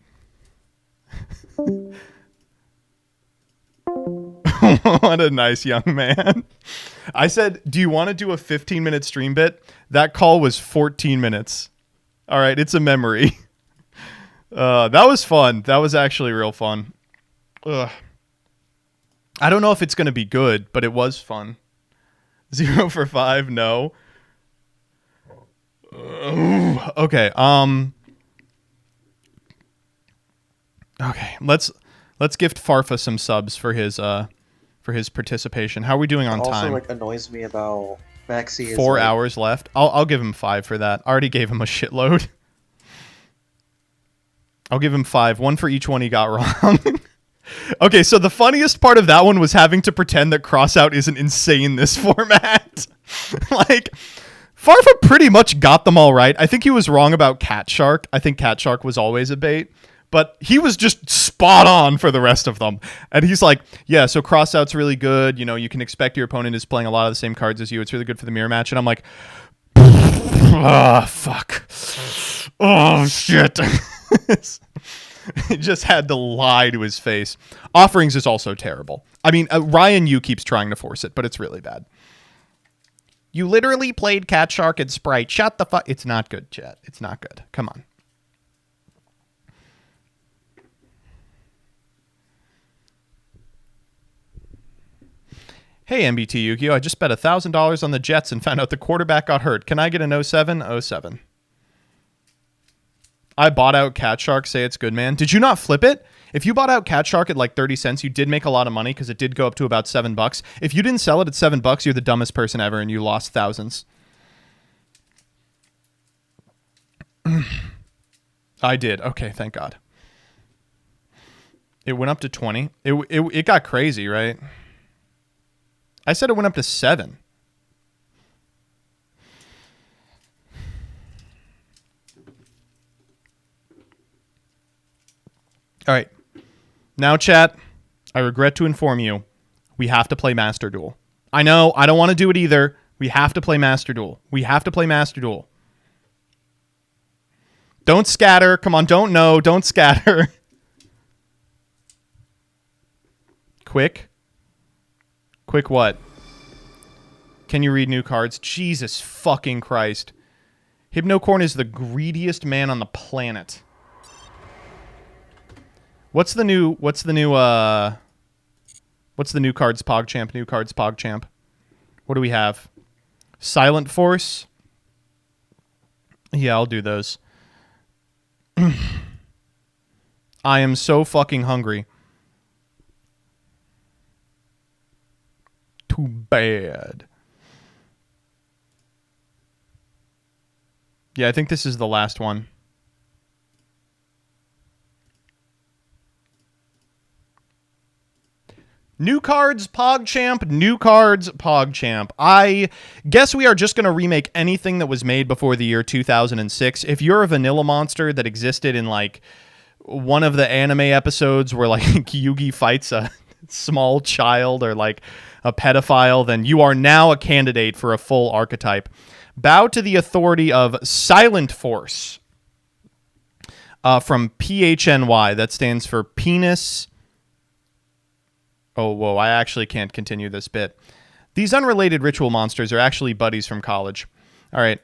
What a nice young man. I said, do you want to do a 15-minute stream bit? That call was 14 minutes. All right, it's a memory. That was fun. That was actually real fun. Ugh. I don't know if it's going to be good, but it was fun. 0 for 5, no. Okay, okay, let's gift Farfa some subs for his participation. How are we doing on also, time? like, annoys me about Maxi. 4 hours left. I'll give him 5 for that. I already gave him a shitload. I'll give him 5. 1 for each one he got wrong. Okay, so the funniest part of that one was having to pretend that crossout isn't insane this format. Like, Farfa pretty much got them all right. I think he was wrong about Cat Shark. I think Cat Shark was always a bait. But he was just spot on for the rest of them. And he's like, yeah, so crossout's really good. You know, you can expect your opponent is playing a lot of the same cards as you. It's really good for the mirror match. And I'm like, ah, fuck. Oh, shit. He just had to lie to his face. Offerings is also terrible. I mean, Ryan Yu keeps trying to force it, but it's really bad. You literally played Cat Shark and Sprite. Shut the fuck. It's not good, chat. It's not good. Come on. Hey, MBT Yu-Gi-Oh! I just bet $1,000 on the Jets and found out the quarterback got hurt. Can I get an 07? 07. I bought out Cat Shark. Say it's good, man. Did you not flip it? If you bought out Cat Shark at like 30 cents, you did make a lot of money because it did go up to about $7. If you didn't sell it at $7, you're the dumbest person ever and you lost thousands. I did. Okay, thank God. It went up to 20. It got crazy, right? I said it went up to 7. All right. Now, chat, I regret to inform you, we have to play Master Duel. I know, I don't want to do it either. We have to play Master Duel. We have to play Master Duel. Don't scatter. Come on, don't scatter. Quick. Quick what? Can you read new cards? Jesus fucking Christ. Hypnocorn is the greediest man on the planet. What's the new cards PogChamp? New cards PogChamp. What do we have? Silent Force. Yeah, I'll do those. I am so fucking hungry. Too bad. Yeah, I think this is the last one. New cards, PogChamp. New cards, PogChamp. I guess we are just going to remake anything that was made before the year 2006. If you're a vanilla monster that existed in, like, one of the anime episodes where, like, Yugi fights a small child or, like, a pedophile, then you are now a candidate for a full archetype. Bow to the authority of Silent Force from PHNY. That stands for Penis... Oh, whoa, I actually can't continue this bit. These unrelated ritual monsters are actually buddies from college. All right.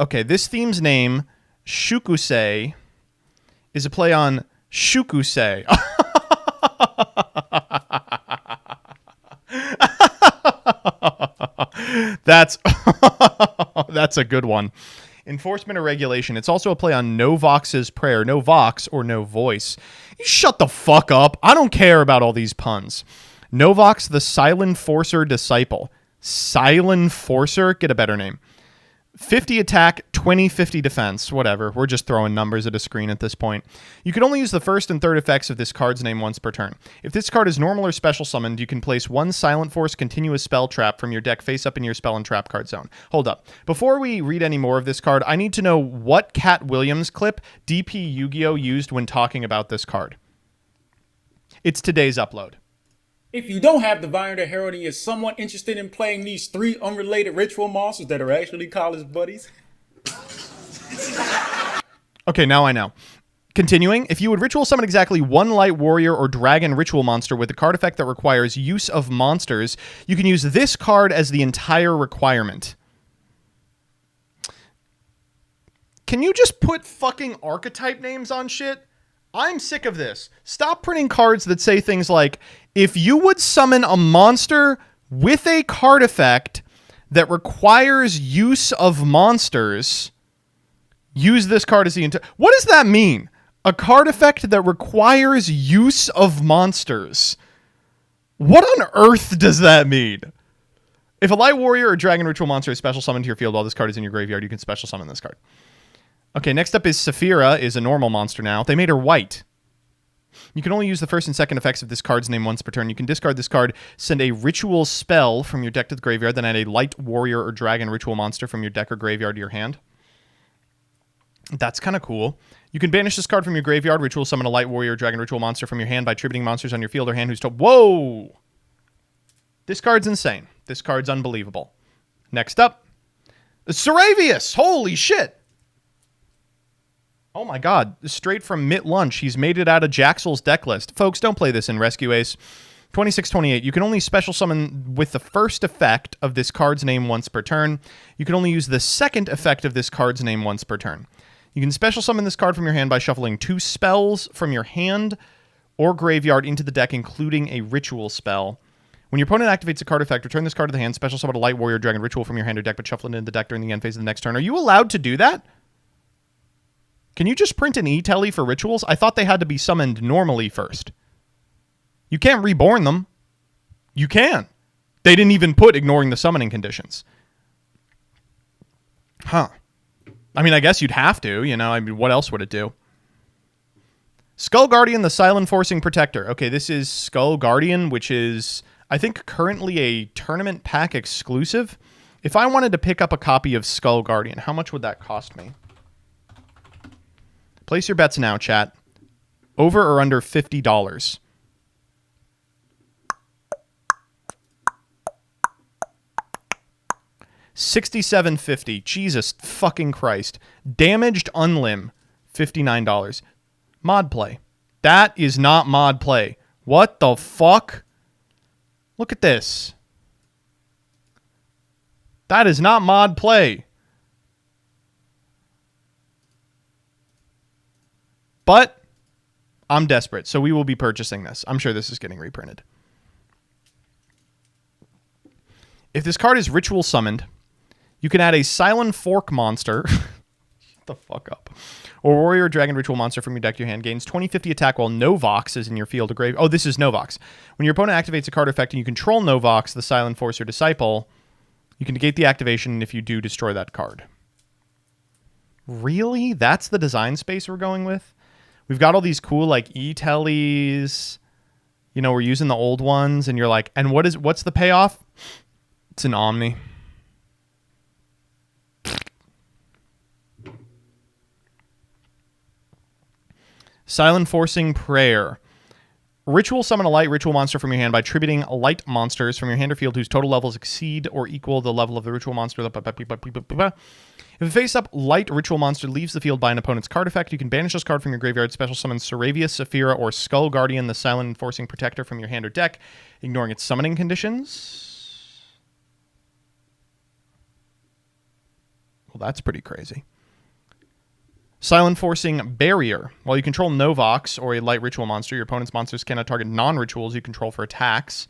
Okay, this theme's name, Shukusei, is a play on Shukusei. That's a good one. Enforcement or regulation. It's also a play on No Vox's prayer. No Vox or no voice. You shut the fuck up. I don't care about all these puns. Novox, the Silent Forcer disciple. Silent Forcer? Get a better name. 50 attack, 20-50 defense. Whatever. We're just throwing numbers at a screen at this point. You can only use the first and third effects of this card's name once per turn. If this card is normal or special summoned, you can place one Silent Force continuous spell trap from your deck face up in your spell and trap card zone. Hold up. Before we read any more of this card, I need to know what Cat Williams clip DP Yu-Gi-Oh! Used when talking about this card. It's today's upload. If you don't have Divine the Herald and you're someone interested in playing these 3 unrelated ritual monsters that are actually college buddies. Okay, now I know. Continuing, if you would ritual summon exactly one light warrior or dragon ritual monster with a card effect that requires use of monsters, you can use this card as the entire requirement. Can you just put fucking archetype names on shit? I'm sick of this. Stop printing cards that say things like, if you would summon a monster with a card effect that requires use of monsters, use this card as the entire... What does that mean? A card effect that requires use of monsters. What on earth does that mean? If a light warrior or dragon ritual monster is special summoned to your field while this card is in your graveyard, you can special summon this card. Okay, next up is Saphira, is a normal monster now. They made her white. You can only use the first and second effects of this card's name once per turn. You can discard this card, send a ritual spell from your deck to the graveyard, then add a light warrior or dragon ritual monster from your deck or graveyard to your hand. That's kind of cool. You can banish this card from your graveyard, ritual summon a light warrior or dragon ritual monster from your hand by tributing monsters on your field or hand who's told... Whoa! This card's insane. This card's unbelievable. Next up, Saravius! Holy shit! Oh my god, straight from Mitt Lunch. He's made it out of Jaxel's deck list. Folks, don't play this in Rescue Ace. 26-28. You can only special summon with the first effect of this card's name once per turn. You can only use the second effect of this card's name once per turn. You can special summon this card from your hand by shuffling 2 spells from your hand or graveyard into the deck, including a ritual spell. When your opponent activates a card effect, return this card to the hand, special summon a Light Warrior Dragon Ritual from your hand or deck, but shuffle it into the deck during the end phase of the next turn. Are you allowed to do that? Can you just print an E-Telly for rituals? I thought they had to be summoned normally first. You can't reborn them. You can. They didn't even put ignoring the summoning conditions. Huh. I mean, I guess you'd have to, you know. I mean, what else would it do? Skull Guardian, the Silent Forcing Protector. Okay, this is Skull Guardian, which is, I think, currently a tournament pack exclusive. If I wanted to pick up a copy of Skull Guardian, how much would that cost me? Place your bets now, chat. Over or under $50. $67.50. Jesus fucking Christ. Damaged Unlim. $59. Mod play. That is not mod play. What the fuck? Look at this. That is not mod play. But I'm desperate, so we will be purchasing this. I'm sure this is getting reprinted. If this card is ritual summoned, you can add a Silent Fork monster. Shut the fuck up. Or Warrior Dragon Ritual monster from your deck to your hand. Gains 20/50 attack while Novox is in your field or grave. Oh, this is Novox. When your opponent activates a card effect and you control Novox, the Silent Force or Disciple, you can negate the activation if you do destroy that card. Really? That's the design space we're going with? We've got all these cool, like, E-Tellies. You know, we're using the old ones, and you're like, and what's the payoff? It's an Omni. Silent Forcing Prayer. Ritual summon a light ritual monster from your hand by attributing light monsters from your hand or field whose total levels exceed or equal the level of the ritual monster. If a face-up light ritual monster leaves the field by an opponent's card effect, you can banish this card from your graveyard, special summon Saravia, Saphira, or Skull Guardian, the Silent Enforcing Protector, from your hand or deck, ignoring its summoning conditions. Well, that's pretty crazy. Silent Forcing Barrier. While you control Novox or a light ritual monster, your opponent's monsters cannot target non-rituals you control for attacks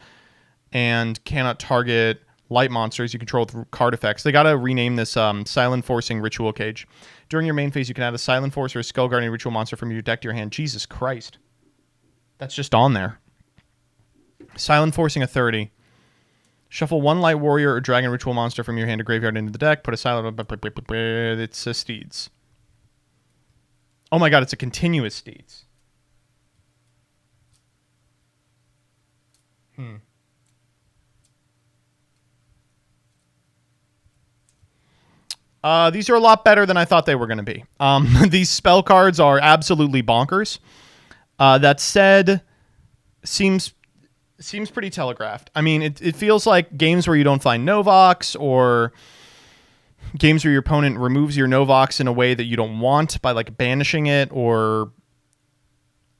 and cannot target light monsters you control through card effects. They got to rename this Silent Forcing Ritual Cage. During your main phase, you can add a Silent Force or a Skull Guardian ritual monster from your deck to your hand. Jesus Christ. That's just on there. Silent Forcing Authority. Shuffle one light warrior or dragon ritual monster from your hand or graveyard into the deck. Put a silent... It's a Steeds. Oh my god, it's a continuous Steeds. These are a lot better than I thought they were going to be. These spell cards are absolutely bonkers. That said, seems pretty telegraphed. I mean, it feels like games where you don't find Novox, or games where your opponent removes your Novox in a way that you don't want by like banishing it or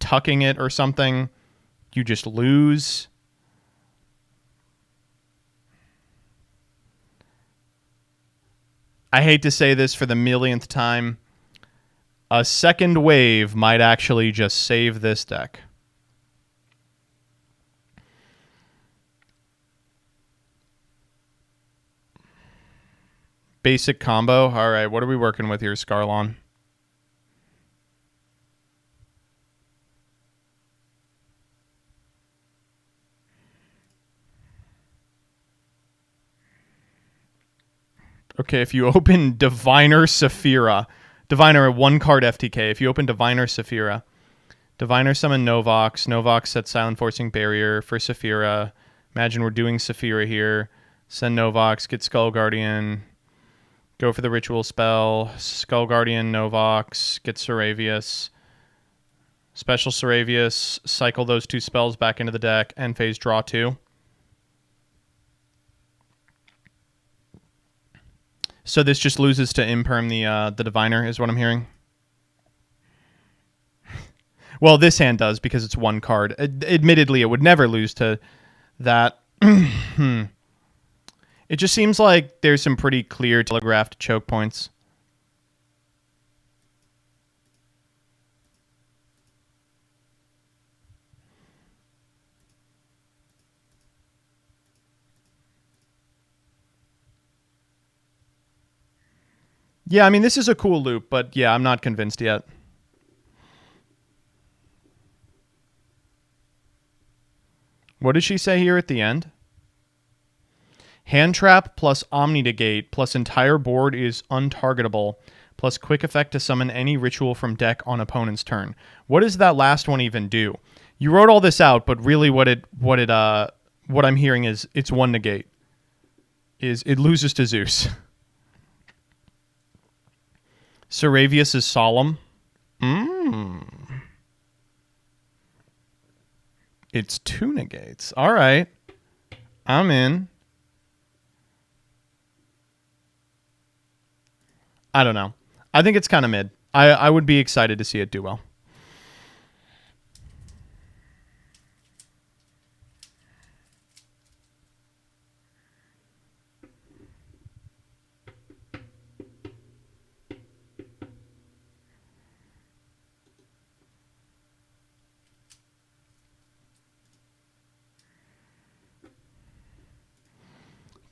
tucking it or something. You just lose. I hate to say this for the millionth time. A second wave might actually just save this deck. Basic combo. All right, what are we working with here, Scarlon? Okay, if you open Diviner Saphira, Diviner, one card FTK. If you open Diviner Saphira, Diviner summon Novox. Novox sets Silent Forcing Barrier for Saphira. Imagine we're doing Saphira here. Send Novox, get Skull Guardian. Go for the ritual spell. Skull Guardian, Novox, get Saravius. Special Saravius, cycle those two spells back into the deck, end phase, draw two. So this just loses to imperm the Diviner, is what I'm hearing. Well, this hand does because it's one card. Admittedly, it would never lose to that. It just seems like there's some pretty clear telegraphed choke points. Yeah, I mean, this is a cool loop, but yeah, I'm not convinced yet. What does she say here at the end? Hand trap plus omni-negate plus entire board is untargetable plus quick effect to summon any ritual from deck on opponent's turn. What does that last one even do? You wrote all this out, but really what I'm hearing is it's one negate. Is it loses to Zeus. Saravius is solemn. It's 2 negates. All right. I'm in. I don't know. I think it's kind of mid. I would be excited to see it do well.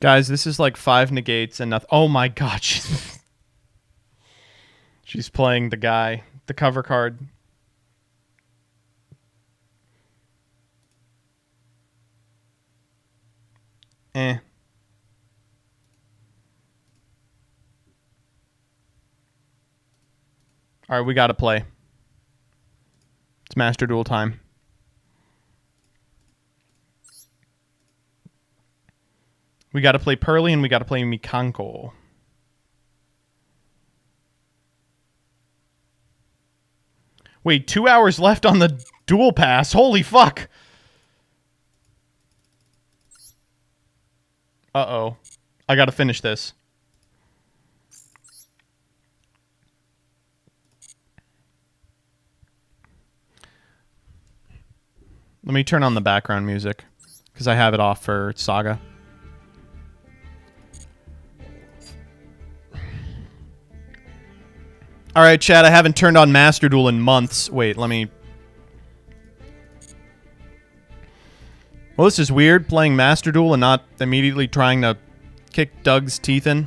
Guys, this is like 5 negates and nothing. Oh my god. She's playing the guy, the cover card. Eh. All right, we got to play. It's Master Duel time. We got to play Purrely and we got to play Mikanko. Wait, 2 hours left on the duel pass. Holy fuck. Uh-oh. I got to finish this. Let me turn on the background music because I have it off for Saga. All right, chat, I haven't turned on Master Duel in months. Wait, let me... Well, this is weird, playing Master Duel and not immediately trying to kick Doug's teeth in.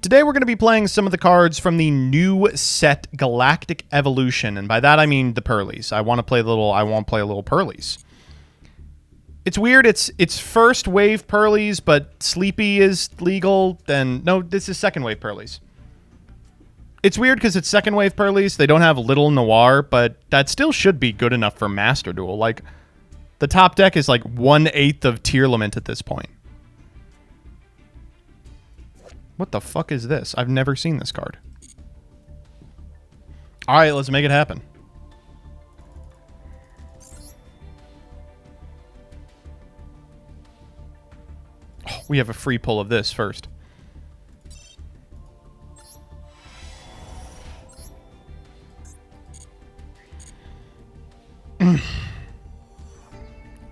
Today we're going to be playing some of the cards from the new set Galactic Evolution, and by that I mean the Purrelys. I want to play a little Purrelys. It's weird, it's first wave Purrelys, but Sleepy is legal, then... No, this is second wave Purrelys. It's weird because it's second wave Purrelys. They don't have Little Noir, but that still should be good enough for Master Duel. Like, the top deck is like 1/8 of Tier Lament at this point. What the fuck is this? I've never seen this card. Alright, let's make it happen. Oh, we have a free pull of this first.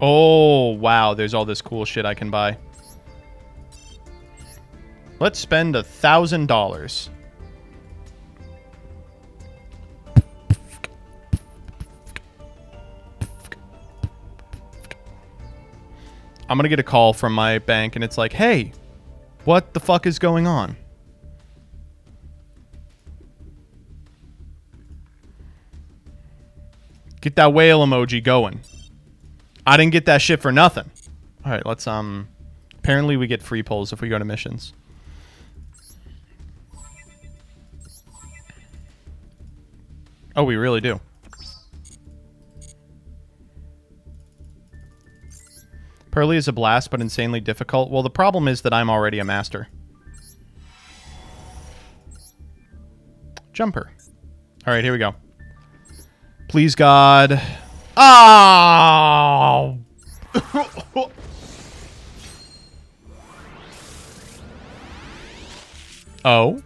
Oh, wow. There's all this cool shit I can buy. Let's spend $1,000. I'm going to get a call from my bank and it's like, hey, what the fuck is going on? Get that whale emoji going. I didn't get that shit for nothing. All right, let's apparently we get free pulls if we go to missions. Oh, we really do. Purrely is a blast, but insanely difficult. Well, the problem is that I'm already a master. Jumper. All right, here we go. Please, God. Oh! Oh.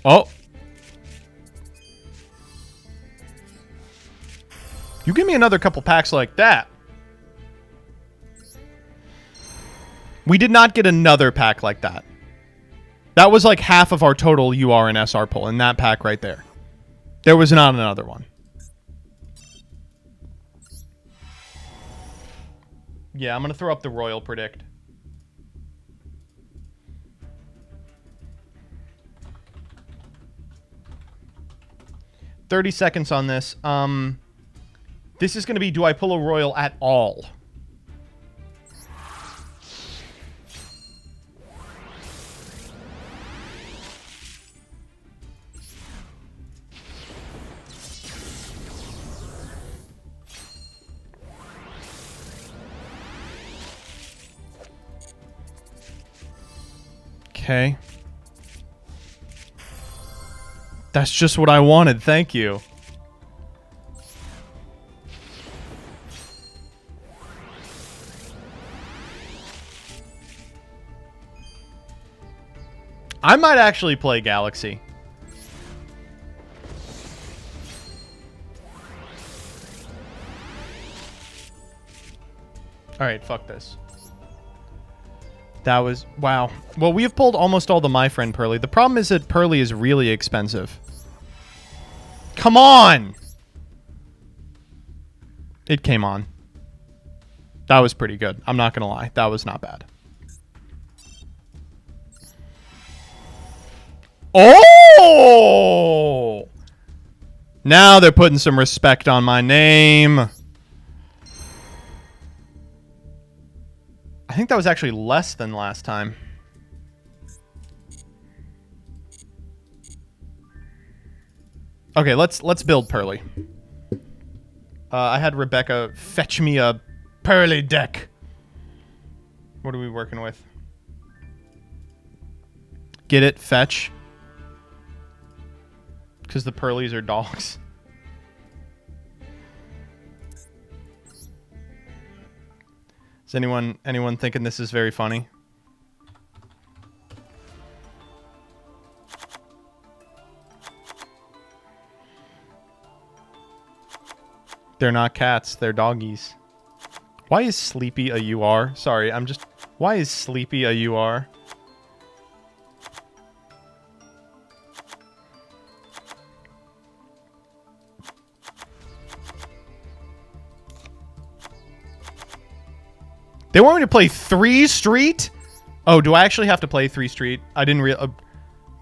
Oh. You give me another couple packs like that. We did not get another pack like that. That was like half of our total UR and SR pull in that pack right there. There was not another one. Yeah, I'm going to throw up the Royal Predict. 30 seconds on this. This is going to be, do I pull a royal at all? Okay. That's just what I wanted. Thank you. I might actually play Galaxy. Alright, fuck this. That was... Wow. Well, we have pulled almost all the My Friend Purrely. The problem is that Purrely is really expensive. Come on! It came on. That was pretty good. I'm not gonna lie. That was not bad. Oh! Now they're putting some respect on my name. I think that was actually less than last time. Okay, let's build Purrely. I had Rebecca fetch me a Purrely deck. What are we working with? Get it? Fetch. Because the Purrelys are dogs. Is anyone thinking this is very funny? They're not cats, they're doggies. Why is Sleepy a UR? Sorry, why is Sleepy a UR? They want me to play 3 Street? Oh, do I actually have to play 3 Street? I didn't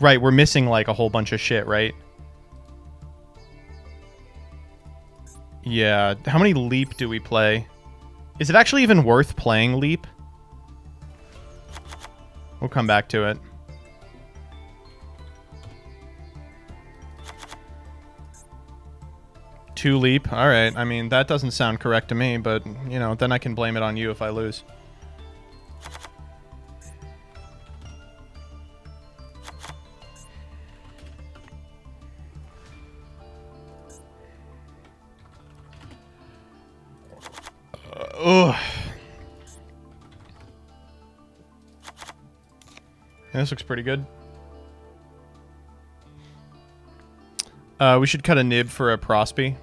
right, we're missing like a whole bunch of shit, right? Yeah, how many Leap do we play? Is it actually even worth playing Leap? We'll come back to it. Two Leap. All right. I mean, that doesn't sound correct to me, but, you know, then I can blame it on you if I lose. Ugh. Yeah, this looks pretty good. We should cut a nib for a Prospy.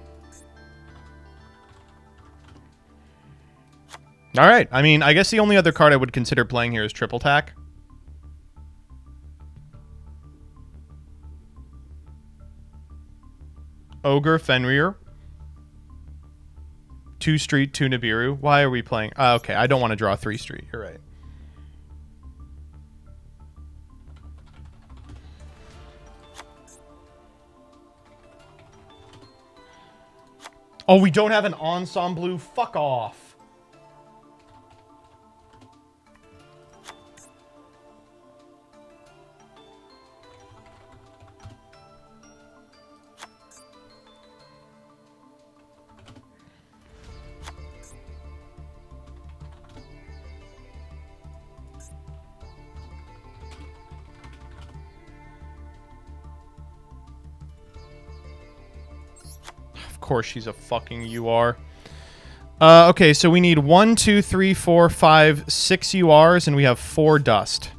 Alright, I mean, I guess the only other card I would consider playing here is Triple Tack. Ogre, Fenrir. 2 Street, 2 Nibiru. Why are we playing? Okay, I don't want to draw 3 Street. You're right. Oh, we don't have an ensemble. Fuck off. Of course she's a fucking UR. Okay, so we need 1, 2, 3, 4, 5, 6 URs, and we have 4 dust.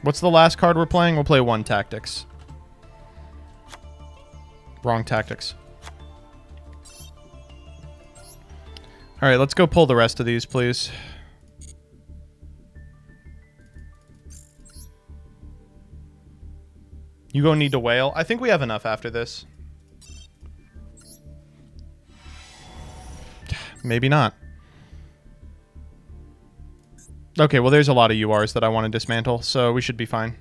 What's the last card we're playing? We'll play 1 Tactics. Wrong Tactics. Alright, let's go pull the rest of these, please. You gonna need to whale? I think we have enough after this. Maybe not. Okay, well, there's a lot of URs that I want to dismantle, so we should be fine.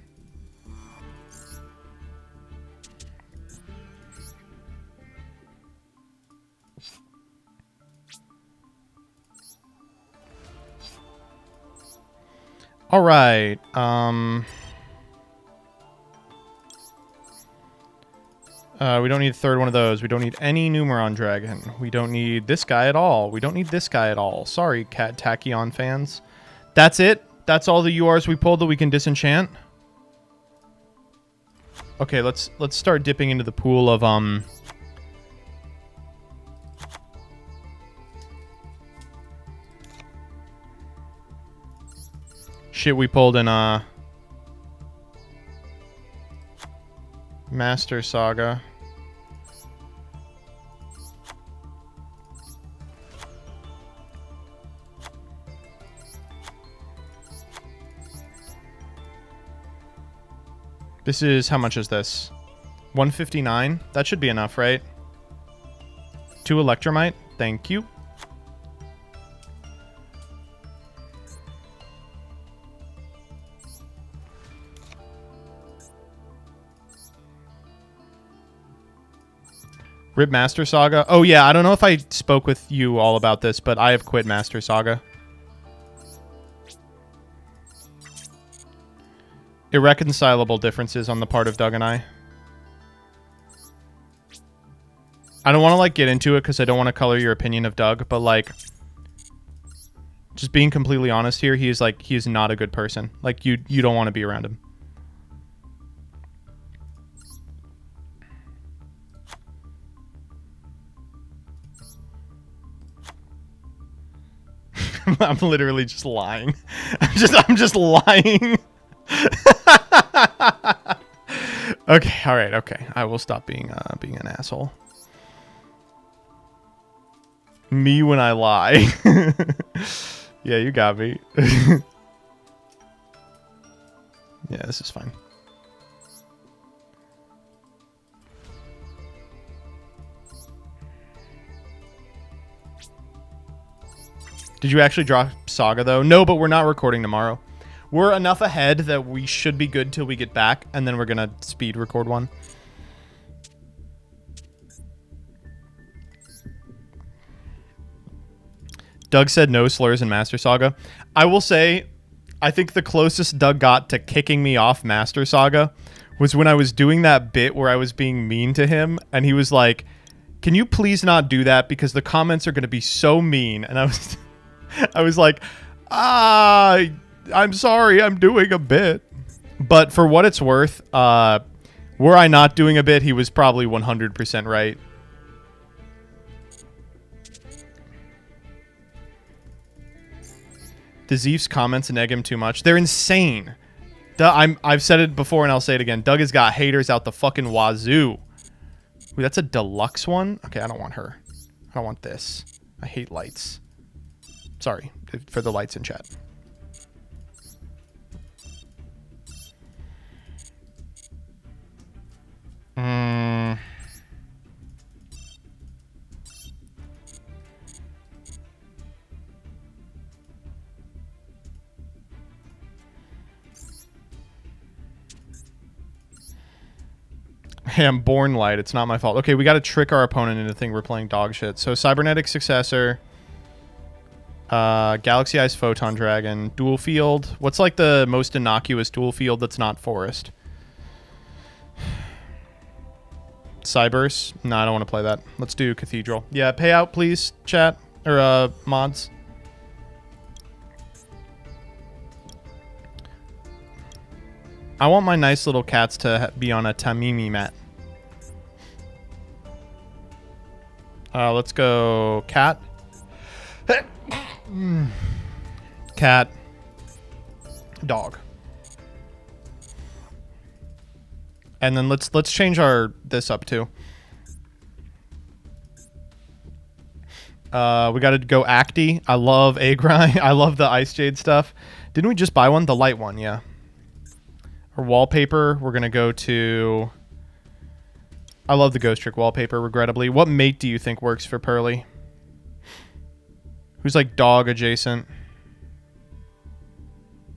All right. We don't need a third one of those. We don't need any Numeron Dragon. We don't need this guy at all. We don't need this guy at all. Sorry, Cat Tachyon fans. That's it? That's all the URs we pulled that we can disenchant? Okay, let's start dipping into the pool of shit we pulled in Master Saga. This is, how much is this? 159? That should be enough, right? 2 Electromite. Thank you. Rip Master Saga. Oh yeah, I don't know if I spoke with you all about this, but I have quit Master Saga. Irreconcilable differences on the part of Doug and I. I don't want to like get into it because I don't want to color your opinion of Doug, but like, just being completely honest here, he is not a good person. Like you don't want to be around him. I'm literally just lying. I'm just lying. Okay, all right, okay. I will stop being an asshole. Me when I lie. Yeah, you got me. Yeah, this is fine. Did you actually draw Saga, though? No, but we're not recording tomorrow. We're enough ahead that we should be good till we get back, and then we're going to speed record one. Doug said no slurs in Master Saga. I will say, I think the closest Doug got to kicking me off Master Saga was when I was doing that bit where I was being mean to him, and he was like, "Can you please not do that because the comments are going to be so mean?" And I was like, I'm sorry, I'm doing a bit. But for what it's worth, were I not doing a bit, he was probably 100% right. The Zeef's comments neg him too much. They're insane. I've said it before and I'll say it again. Doug has got haters out the fucking wazoo. Ooh, that's a deluxe one? Okay, I don't want her. I don't want this. I hate lights. Sorry for the lights in chat. Hey, I'm born light. It's not my fault. Okay, we got to trick our opponent into thinking we're playing dog shit. So, Cybernetic Successor. Galaxy Eyes Photon Dragon. Dual Field. What's like the most innocuous dual field that's not Forest? Cyberse? No, I don't want to play that. Let's do Cathedral. Yeah, pay out, please, chat. Or, mods. I want my nice little cats to be on a Tamimi mat. Let's go cat. Cat. Dog. And then let's change this up too. We got to go Acti. I love Agri. I love the Ice Jade stuff. Didn't we just buy one? The light one, yeah. Or wallpaper, we're going to go to... I love the Ghost Trick wallpaper, regrettably. What mate do you think works for Purrely? Who's like dog adjacent?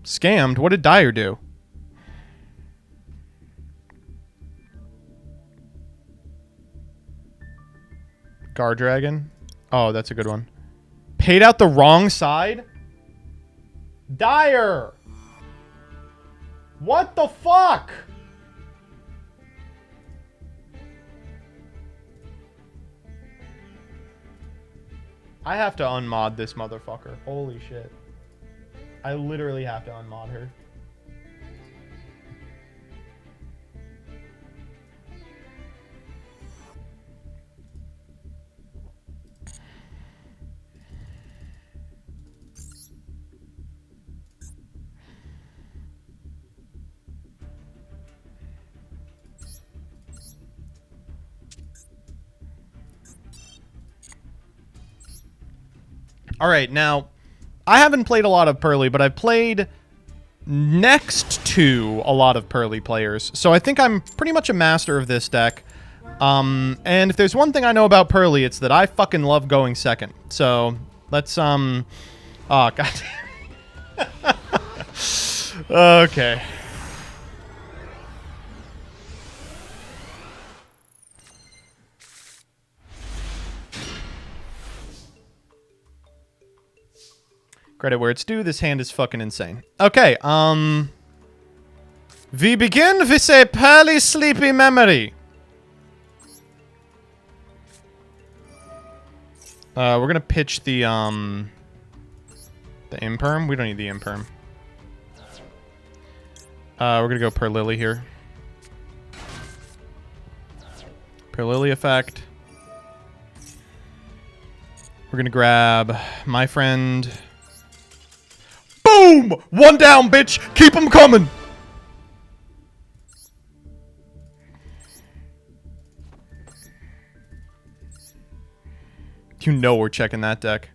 Scammed? What did Dyer do? Gar Dragon? Oh, that's a good one. Paid out the wrong side? Dyer! What the fuck? I have to unmod this motherfucker. Holy shit. I literally have to unmod her. All right, now, I haven't played a lot of Purrely, but I've played next to a lot of Purrely players. So I think I'm pretty much a master of this deck. And if there's one thing I know about Purrely, it's that I fucking love going second. So let's, oh, god. Okay. Credit where it's due. This hand is fucking insane. Okay, we begin with a Purrely Sleepy Memory. We're gonna pitch the imperm. We don't need the imperm. We're gonna go Purrely here. Purrely effect. We're gonna grab my friend. Boom! One down, bitch! Keep them coming! You know we're checking that deck.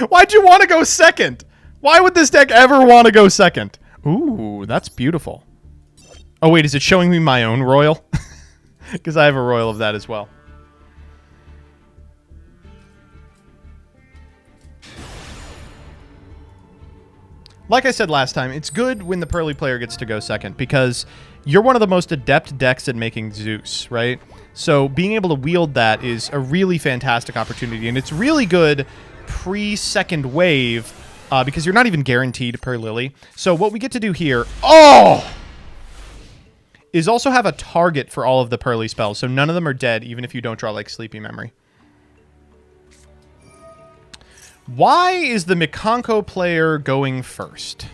Why'd you want to go second? Why would this deck ever want to go second? Ooh, that's beautiful. Oh, wait, is it showing me my own royal? Because I have a royal of that as well. Like I said last time, it's good when the Purrely player gets to go second because you're one of the most adept decks at making Zeus, right? So being able to wield that is a really fantastic opportunity, and it's really good pre-second wave because you're not even guaranteed per Lily. So what we get to do here, is also have a target for all of the Purrely spells, so none of them are dead, even if you don't draw like Sleepy Memory. Why is the mikanko player going first?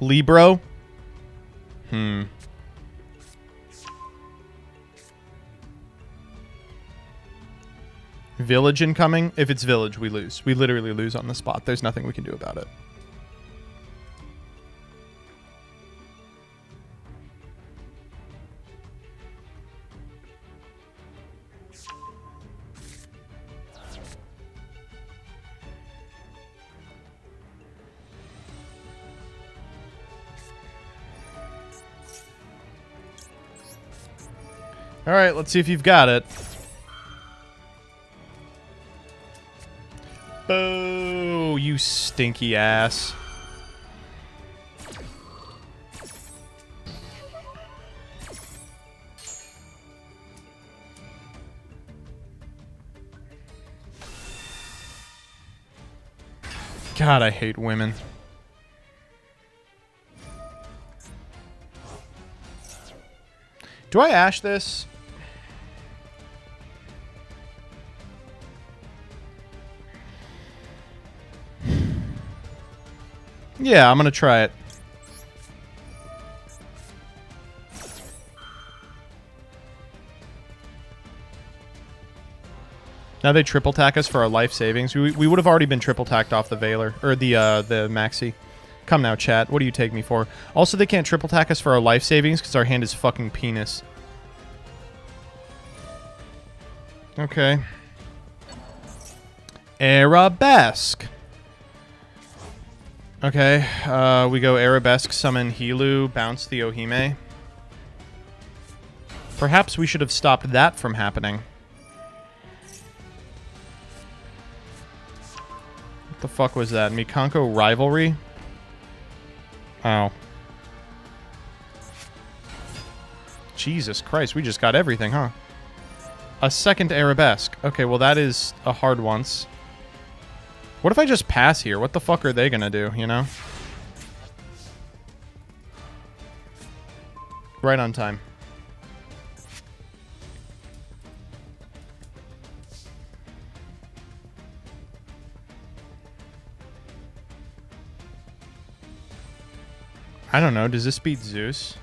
Libro? Village incoming? If it's village, we lose. We literally lose on the spot. There's nothing we can do about it. All right, let's see if you've got it. Boo, you stinky ass. God, I hate women. Do I ash this? Yeah, I'm gonna try it. Now they triple tack us for our life savings. We would have already been triple tacked off the Veiler or the Maxi. Come now, chat. What do you take me for? Also, they can't triple tack us for our life savings because our hand is fucking penis. Okay. Arabesque. Okay, we go Arabesque, summon Hilu, bounce the Ohime. Perhaps we should have stopped that from happening. What the fuck was that? Mikanko Rivalry? Oh. Jesus Christ, we just got everything, huh? A second Arabesque. Okay, well that is a hard once. What if I just pass here? What the fuck are they gonna do, you know? Right on time. I don't know. Does this beat Zeus?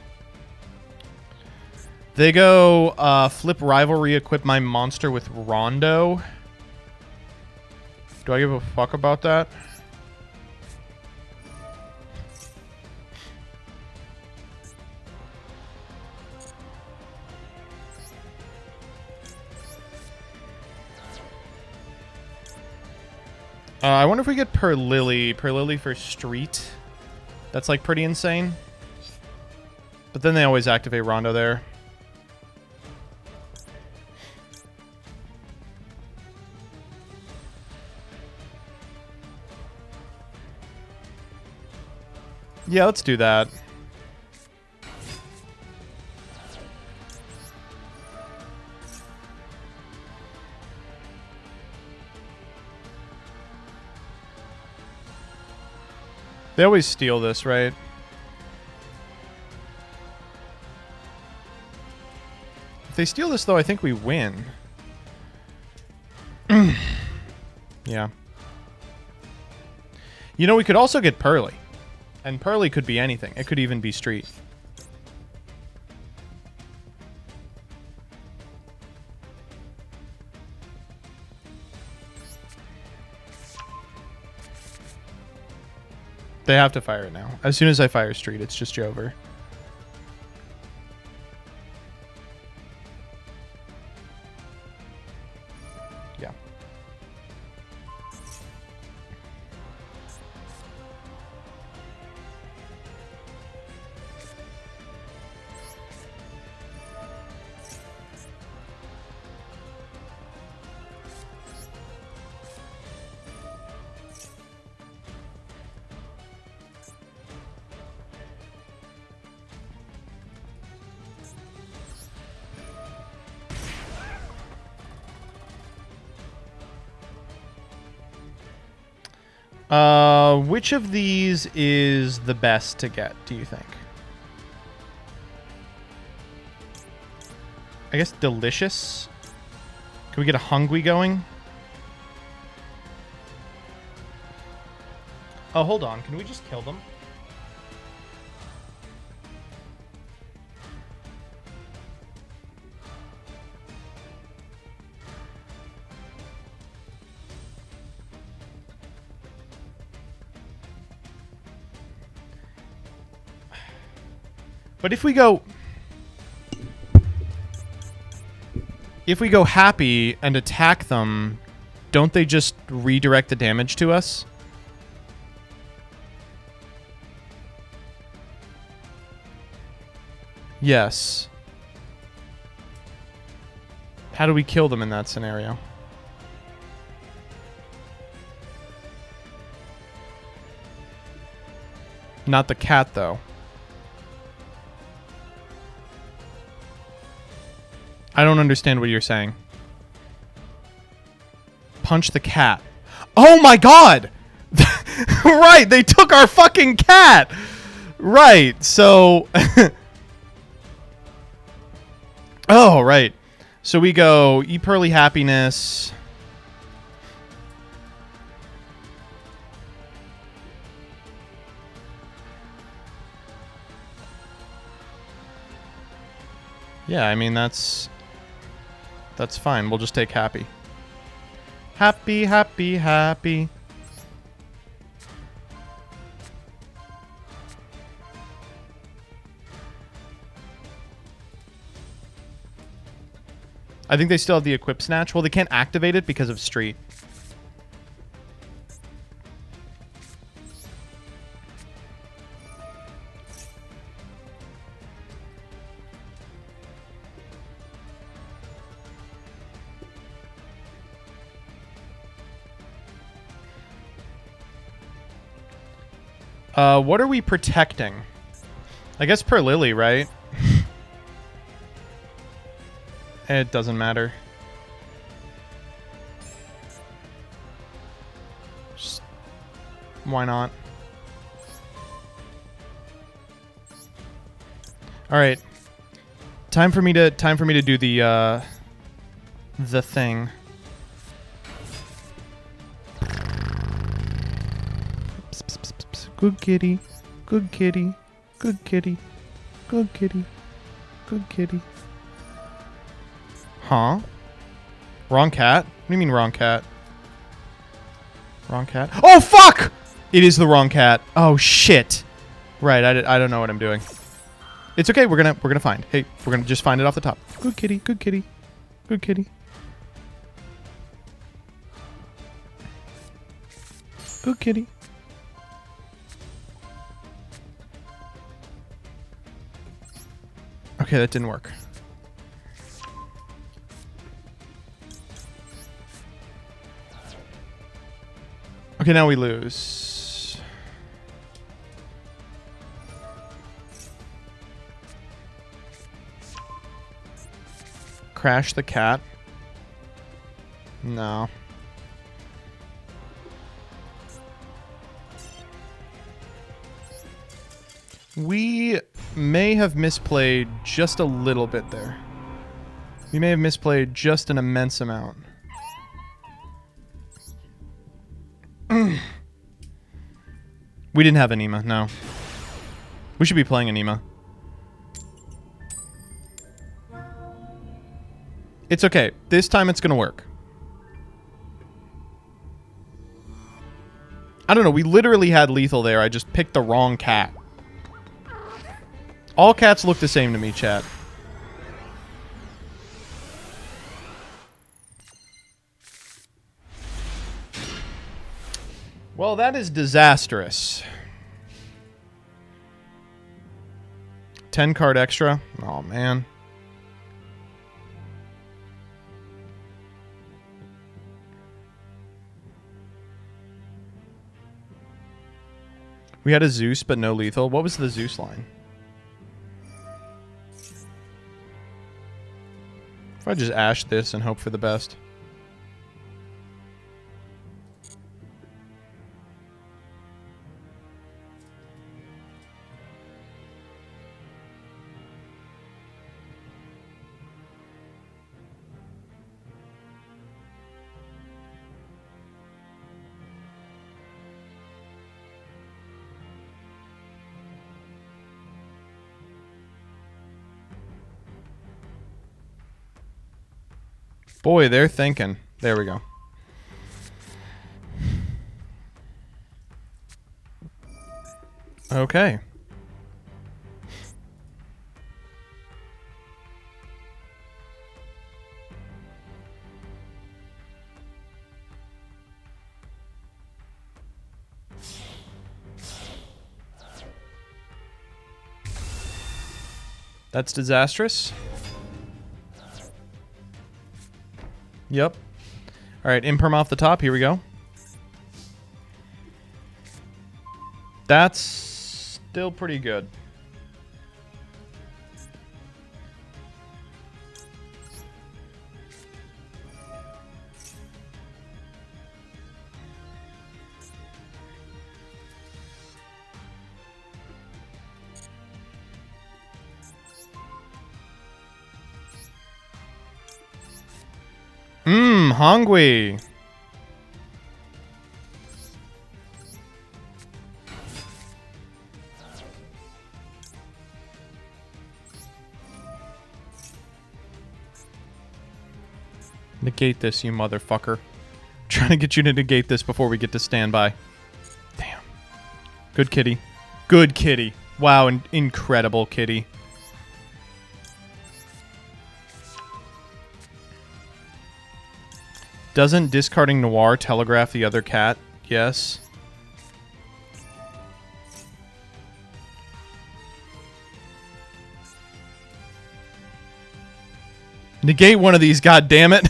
They go flip rivalry, equip my monster with Rondo. Do I give a fuck about that? I wonder if we get Purrely. Purrely for Street. That's like pretty insane. But then they always activate Rondo there. Yeah, let's do that. They always steal this, right? If they steal this, though, I think we win. Yeah. You know, we could also get Purrely. And Purrely could be anything. It could even be Street. They have to fire it now. As soon as I fire Street, it's just Jover. Yeah. Which of these is the best to get, do you think? I guess Delicious. Can we get a Hungry going? Oh, hold on. Can we just kill them? But if we go happy and attack them, don't they just redirect the damage to us? Yes. How do we kill them in that scenario? Not the cat, though. I don't understand what you're saying. Punch the cat. Oh my god! Right, they took our fucking cat! Right, so... Oh, right. So we go Purrely Happiness. Yeah, I mean, that's fine. We'll just take Happy. Happy, happy, happy. I think they still have the Equip Snatch. Well, they can't activate it because of Street. What are we protecting? I guess purrely, right? It doesn't matter. Just, why not? All right. Time for me to do the thing. Good kitty. Good kitty. Good kitty. Good kitty. Good kitty. Huh? Wrong cat? What do you mean wrong cat? Wrong cat? Oh, fuck! It is the wrong cat. Oh, shit. Right, I don't know what I'm doing. It's okay, we're gonna find. Hey, we're gonna just find it off the top. Good kitty, good kitty. Good kitty. Good kitty. Okay, that didn't work. Okay, now we lose. Crash the cat. No. We may have misplayed just a little bit there. We may have misplayed just an immense amount. We didn't have Anima, no. We should be playing Anima. It's okay. This time it's gonna work. I don't know, we literally had lethal there. I just picked the wrong cat. All cats look the same to me, chat. Well, that is disastrous. 10 card extra. Oh, man. We had a Zeus, but no lethal. What was the Zeus line? If I just ash this and hope for the best. Boy, they're thinking. There we go. Okay. That's disastrous. Yep. All right, imperm off the top. Here we go. That's still pretty good. Hungry. Negate this, you motherfucker. Trying to get you to negate this before we get to standby. Damn. Good kitty. Good kitty. Wow, incredible kitty. Doesn't discarding Noir telegraph the other cat? Yes. Negate one of these, goddammit.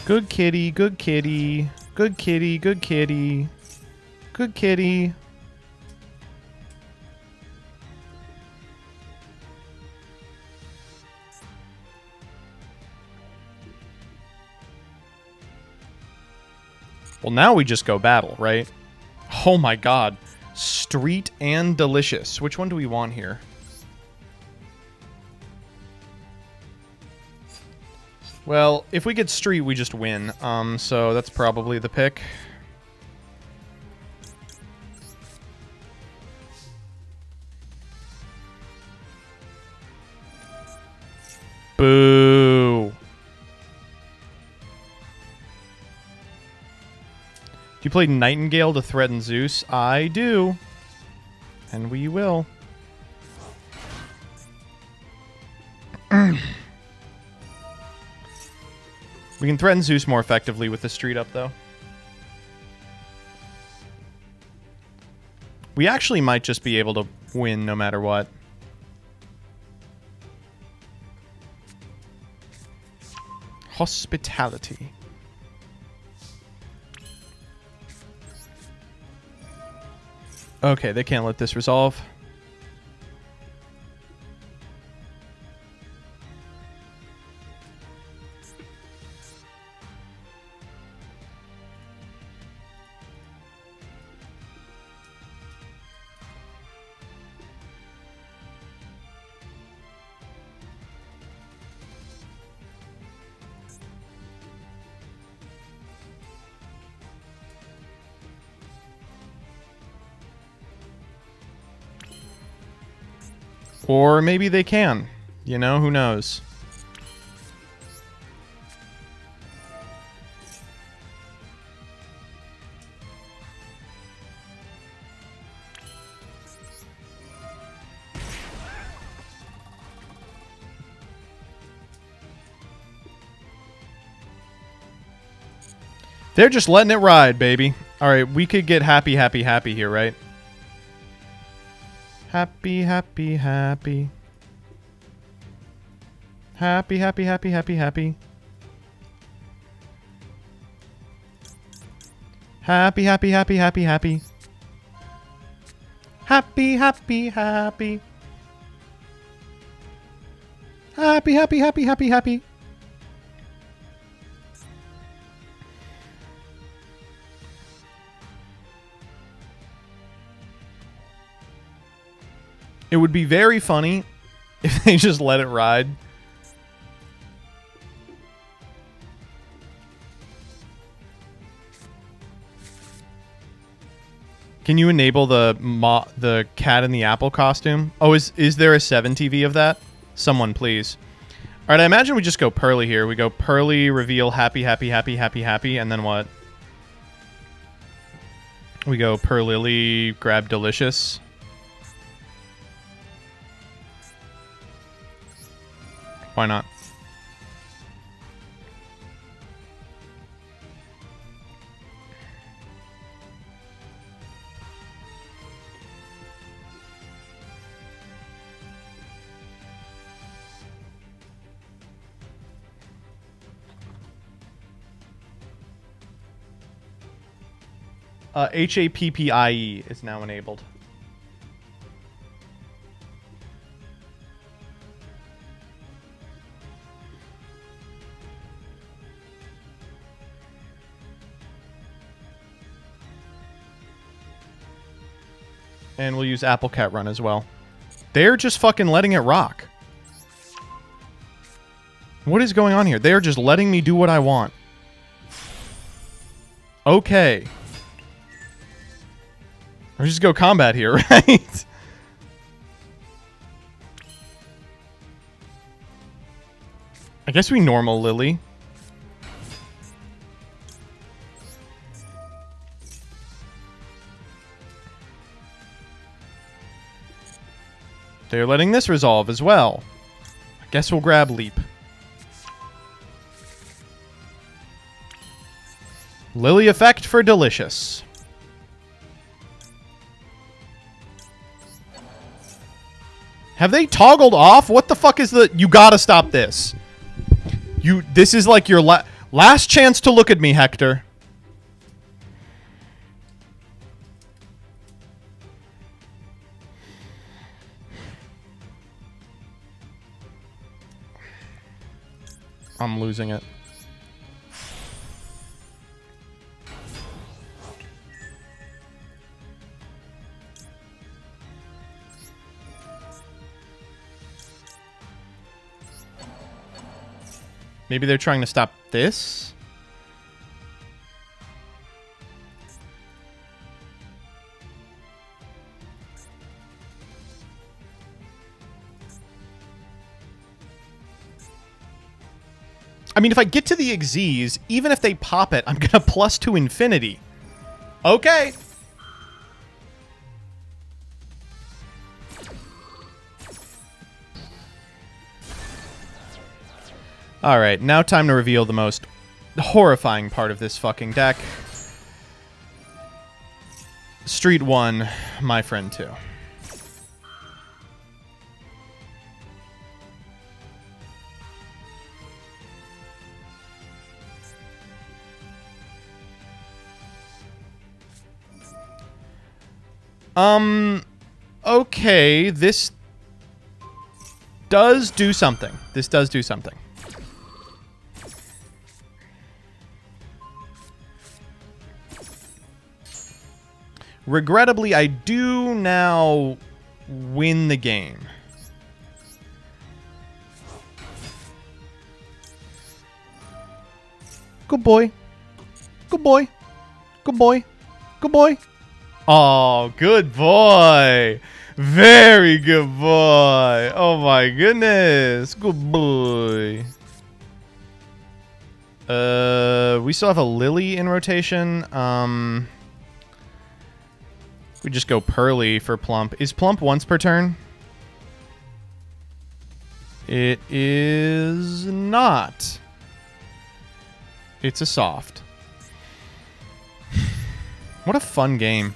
Good kitty, good kitty. Good kitty, good kitty. Good kitty. Well, now we just go battle, right? Oh my god. Street and delicious. Which one do we want here? Well, if we get street, we just win. So that's probably the pick. Boo. Do you play Nightingale to threaten Zeus? I do. And we will. We can threaten Zeus more effectively with the street up, though. We actually might just be able to win no matter what. Hospitality. Okay, they can't let this resolve. Or maybe they can. You know, who knows? They're just letting it ride, baby. All right, we could get happy, happy, happy here, right? Happy, happy, happy. Happy, happy, happy, happy, happy. Happy, happy, happy, happy, happy. Happy, happy, happy. Happy, happy, happy, happy, happy. It would be very funny if they just let it ride. Can you enable the cat in the apple costume? Oh, is there a 7 TV of that? Someone, please. All right, I imagine we just go Purrely here. We go Purrely, reveal, happy, happy, happy, happy, happy, and then what? We go Purrely, grab delicious. Why not? HAPPIE is now enabled. And we'll use Applecat Run as well. They're just fucking letting it rock. What is going on here? They're just letting me do what I want. Okay. Or just go combat here, right? I guess we normal Lily. They're letting this resolve as well. I guess we'll grab Leap. Lily effect for delicious. Have they toggled off? What the fuck is the... You gotta stop this. This is like your Last chance to look at me, Hector. I'm losing it. Maybe they're trying to stop this? I mean, if I get to the Xyz, even if they pop it, I'm going to plus to infinity. Okay. All right, now time to reveal the most horrifying part of this fucking deck. Street 1, my friend 2. Okay, this does do something. This does do something. Regrettably, I do now win the game. Good boy. Good boy. Good boy. Good boy. Oh, good boy. Very good boy. Oh my goodness. Good boy. We still have a Lily in rotation. We just go Purrely for Plump. Is Plump once per turn? It is not. It's a soft. What a fun game.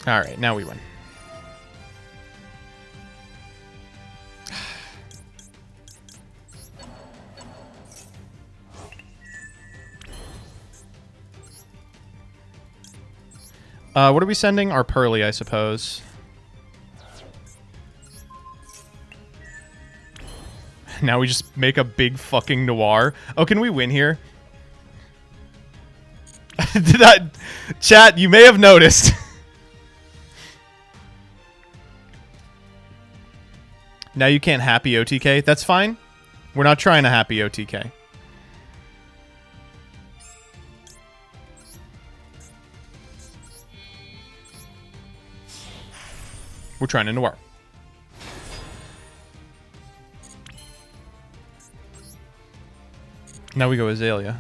All right, now we win. What are we sending? Our Purrely, I suppose. Now we just make a big fucking Noir. Oh, can we win here? Chat, you may have noticed. Now you can't happy OTK. That's fine. We're not trying to happy OTK. We're trying to Noir. Now we go Azalea.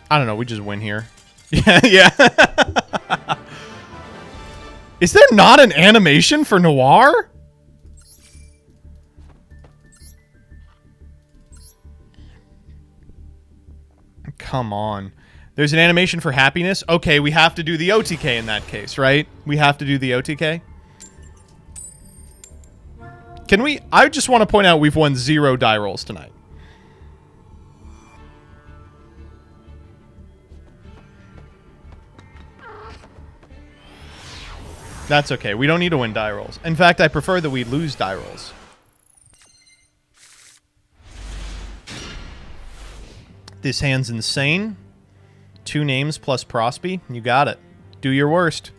I don't know. We just win here. Yeah, yeah. Is there not an animation for Noir? Come on. There's an animation for happiness? Okay, we have to do the OTK in that case, right? We have to do the OTK? Can we? I just want to point out we've won 0 die rolls tonight. That's okay. We don't need to win die rolls. In fact, I prefer that we lose die rolls. This hand's insane. 2 names plus Prosby. You got it. Do your worst.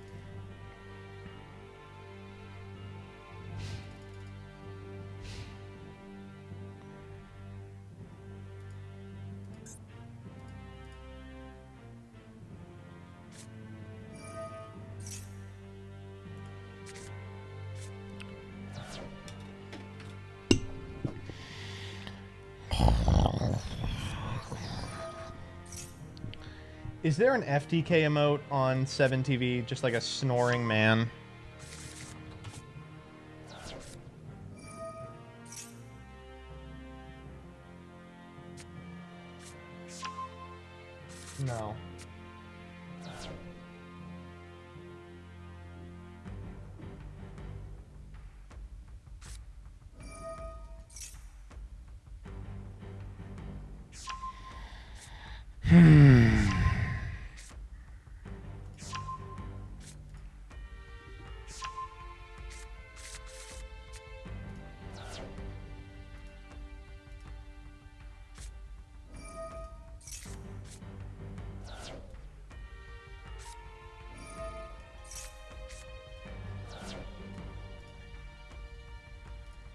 Is there an FTK emote on 7TV? Just like a snoring man? No.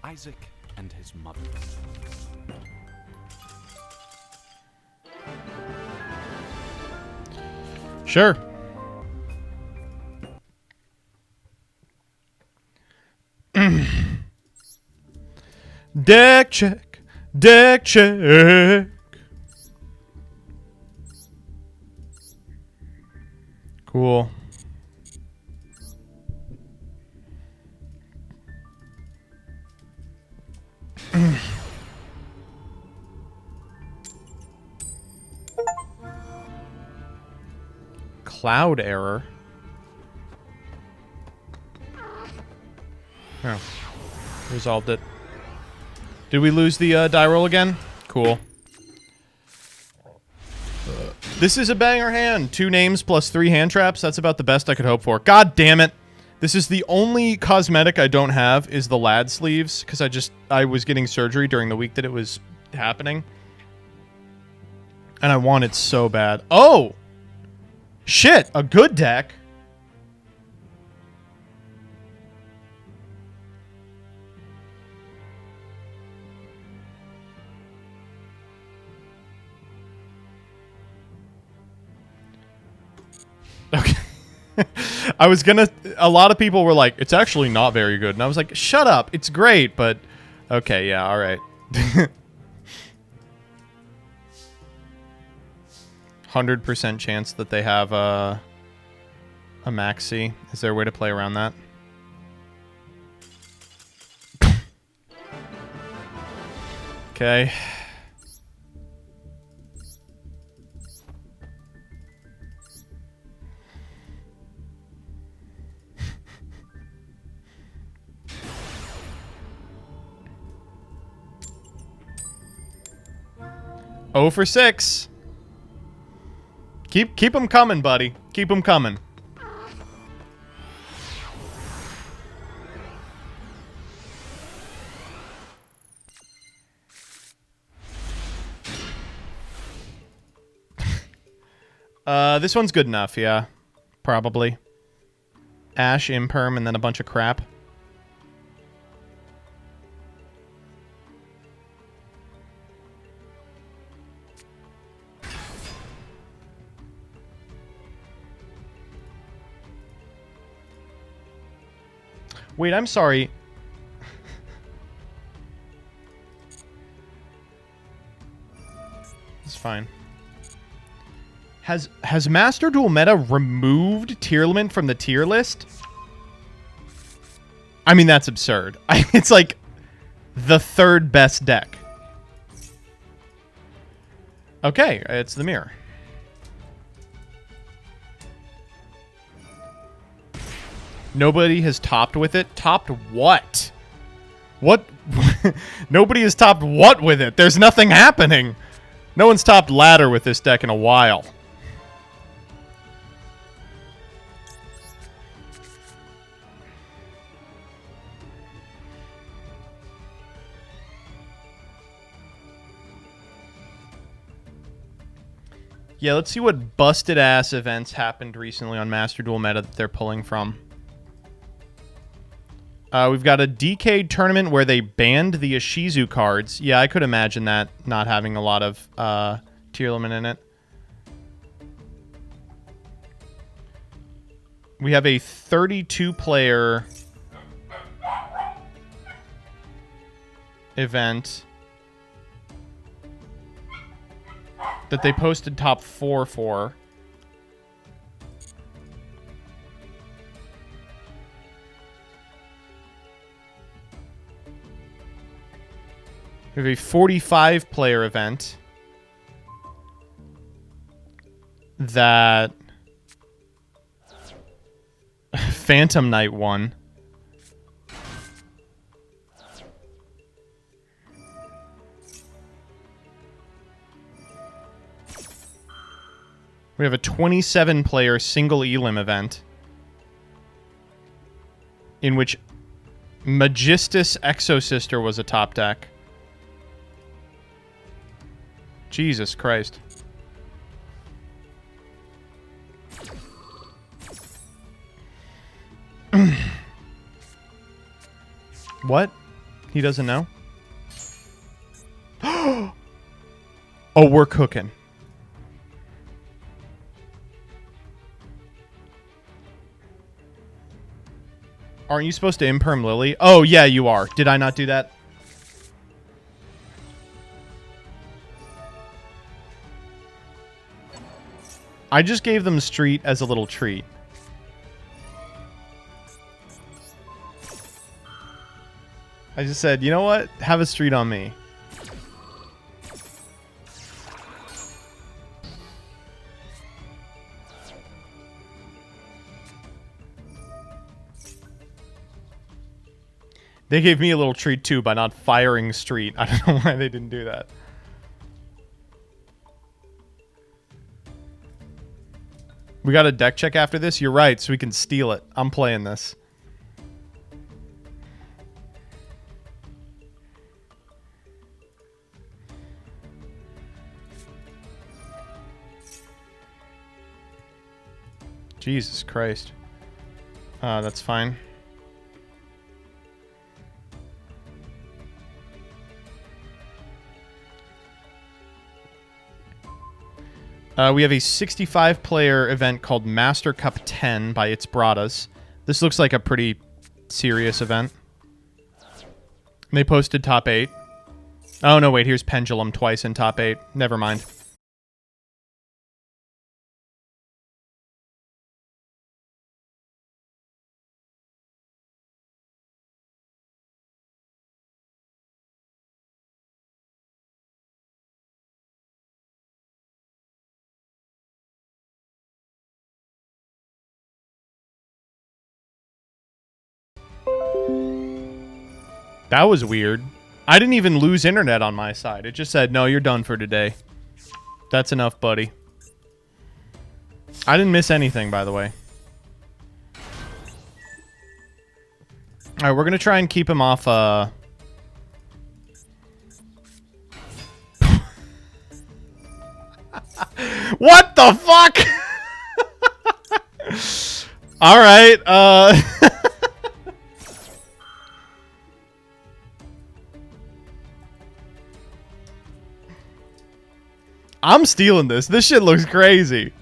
Isaac and his mother. Sure. Deck check. Deck check. Cool. Cloud error. Oh. Resolved it. Did we lose the die roll again? Cool. This is a banger hand. 2 names plus 3 hand traps. That's about the best I could hope for. God damn it. This is the only cosmetic I don't have is the lad sleeves, because I was getting surgery during the week that it was happening. And I want it so bad. Oh! Shit! A good deck! Okay. I was gonna... A lot of people were like, it's actually not very good. And I was like, shut up. It's great, but... Okay, yeah, alright. 100% chance that they have a maxi. Is there a way to play around that? Okay. Oh for 6. Keep them coming, buddy. Keep them coming. This one's good enough, yeah. Probably. Ash, Imperm, and then a bunch of crap. Wait, I'm sorry. It's fine. Has Master Duel Meta removed Tierlament from the tier list? I mean, that's absurd. It's like the 3rd best deck. Okay, it's the mirror. Nobody has topped with it. Topped what? What? Nobody has topped what with it? There's nothing happening. No one's topped ladder with this deck in a while. Yeah, let's see what busted ass events happened recently on Master Duel Meta that they're pulling from. We've got a DK tournament where they banned the Ishizu cards. Yeah, I could imagine that not having a lot of Tierlament in it. We have a 32-player event that they posted top 4 for. We have a 45-player event. that Phantom Knight won. We have a 27-player single elim event in which Magistus Exosister was a top deck. Jesus Christ. What? He doesn't know? Oh, we're cooking. Aren't you supposed to imperm Lily? Oh, yeah, you are. Did I not do that? I just gave them street as a little treat. I just said, you know what? Have a street on me. They gave me a little treat too by not firing street. I don't know why they didn't do that. We got a deck check after this? You're right, so we can steal it. I'm playing this. Jesus Christ. That's fine. We have a 65-player event called Master Cup 10 by It's Bradas. This looks like a pretty serious event. They posted top 8. Oh, no, wait. Here's Pendulum twice in top 8. Never mind. That was weird. I didn't even lose internet on my side. It just said, no, you're done for today. That's enough, buddy. I didn't miss anything, by the way. Alright, we're going to try and keep him off, What the fuck? Alright, I'm stealing this. This shit looks crazy.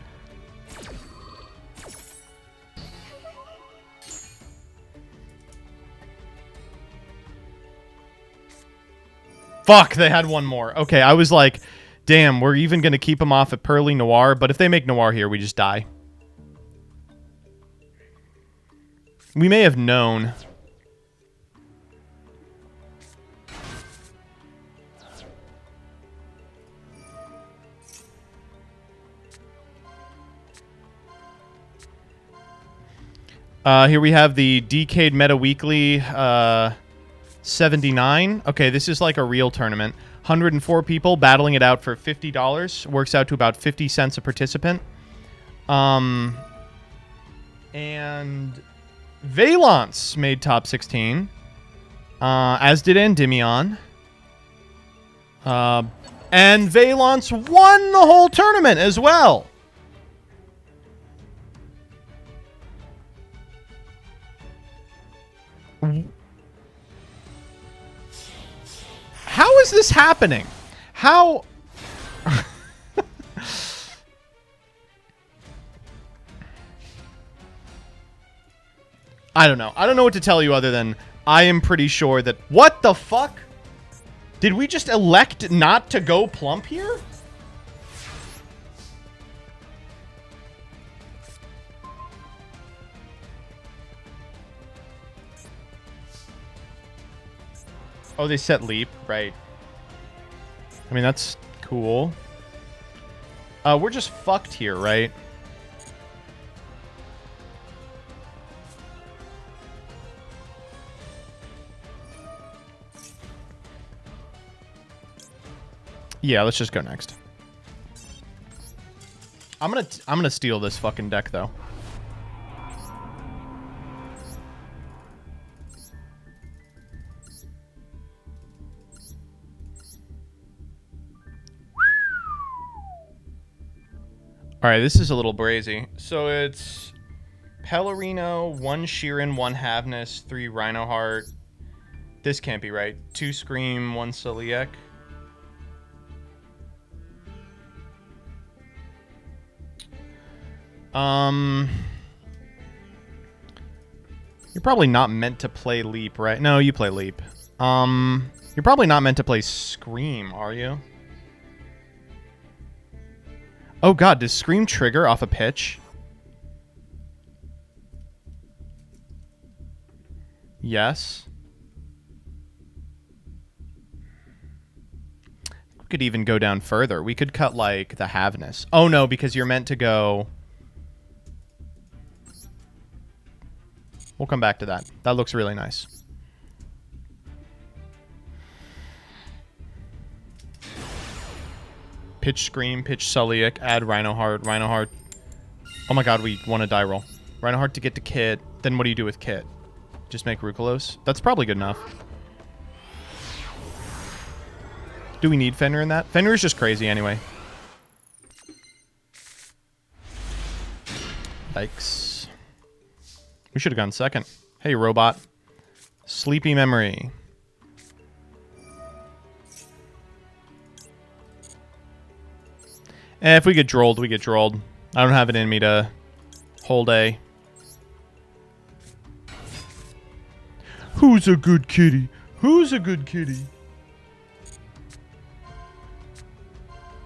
Fuck, they had one more. Okay, I was like, damn, we're even going to keep him off at Purrely Noir, but if they make Noir here, we just die. We may have known. Here we have the Decade Meta Weekly 79. Okay, this is like a real tournament. 104 people battling it out for $50. Works out to about 50 cents a participant. And Valance made top 16. As did Endymion. And Valance won the whole tournament as well. How is this happening? How... I don't know. I don't know what to tell you other than I am pretty sure that... What the fuck? Did we just elect not to go plump here? Oh, they set leap, right. I mean, that's cool. We're just fucked here, right? Yeah, let's just go next. I'm gonna steal this fucking deck though. All right, this is a little brazy. So it's Pellerino, 1 Sheeran, 1 Havness, 3 Rhino Heart. This can't be right. 2 Scream, 1 Celiac. You're probably not meant to play Leap, right? No, you play Leap. You're probably not meant to play Scream, are you? Oh god, does Scream trigger off a pitch? Yes. We could even go down further. We could cut, like, the Havness. Oh no, because you're meant to go... We'll come back to that. That looks really nice. Pitch Scream, pitch Celiac, add Rhino Heart, Rhino Heart. Oh my god, we want a die roll. Rhino Heart to get to Kit. Then what do you do with Kit? Just make Rukalos? That's probably good enough. Do we need Fenrir in that? Fenrir is just crazy anyway. Yikes. We should have gone second. Hey, robot. Sleepy Memory. If we get drolled, we get drolled. I don't have it in me to hold A. Who's a good kitty? Who's a good kitty?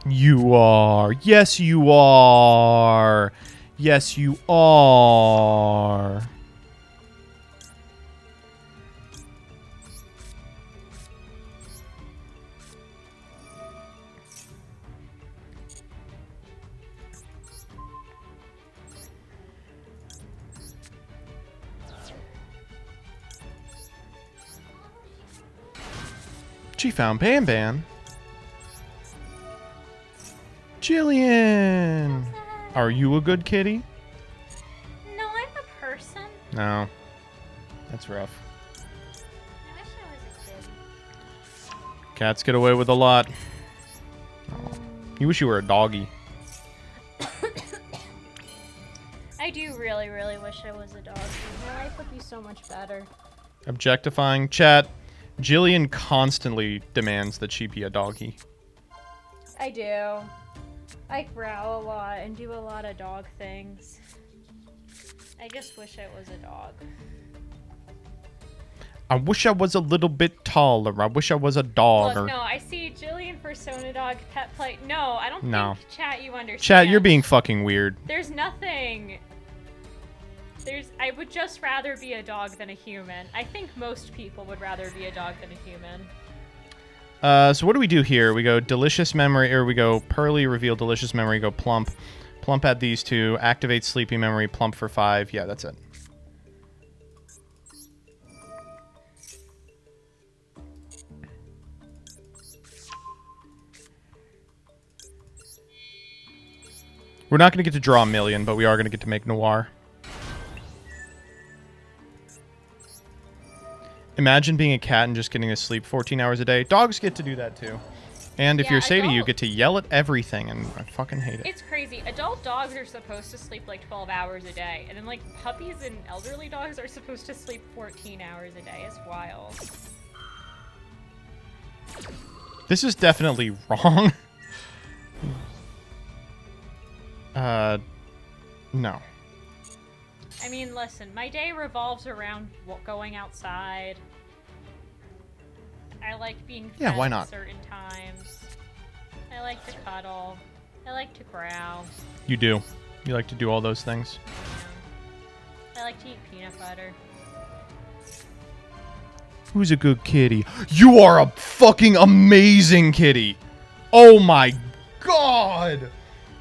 You are. Yes, you are. Yes, you are. She found Bam Bam. Jillian! Are you a good kitty? No, I'm a person. No. That's rough. I wish I was a kid. Cats get away with a lot. You wish you were a doggy. I do really, really wish I was a dog. My life would be so much better. Objectifying. Chat. Jillian constantly demands that she be a doggy. I do. I growl a lot and do a lot of dog things. I just wish I was a dog. I wish I was a little bit taller. I wish I was a dog. Look, no, I see Jillian Persona Dog pet play. No, I don't think, chat, you understand. Chat, you're being fucking weird. There's nothing. I would just rather be a dog than a human. I think most people would rather be a dog than a human. So what do we do here? We go Delicious Memory, or we go Purrely, reveal Delicious Memory, go Plump. Plump add these two, activate Sleepy Memory, Plump for 5. Yeah, that's it. We're not going to get to draw a million, but we are going to get to make Noir. Imagine being a cat and just getting to sleep 14 hours a day. Dogs get to do that too. And if you're Sadie, you get to yell at everything, and I fucking hate it. It's crazy. Adult dogs are supposed to sleep like 12 hours a day. And then like puppies and elderly dogs are supposed to sleep 14 hours a day. It's wild. This is definitely wrong. No. I mean, listen, my day revolves around going outside. I like being fed why not? at certain times. I like to cuddle. I like to growl. You do. You like to do all those things. I like to eat peanut butter. Who's a good kitty? You are a fucking amazing kitty. Oh my god.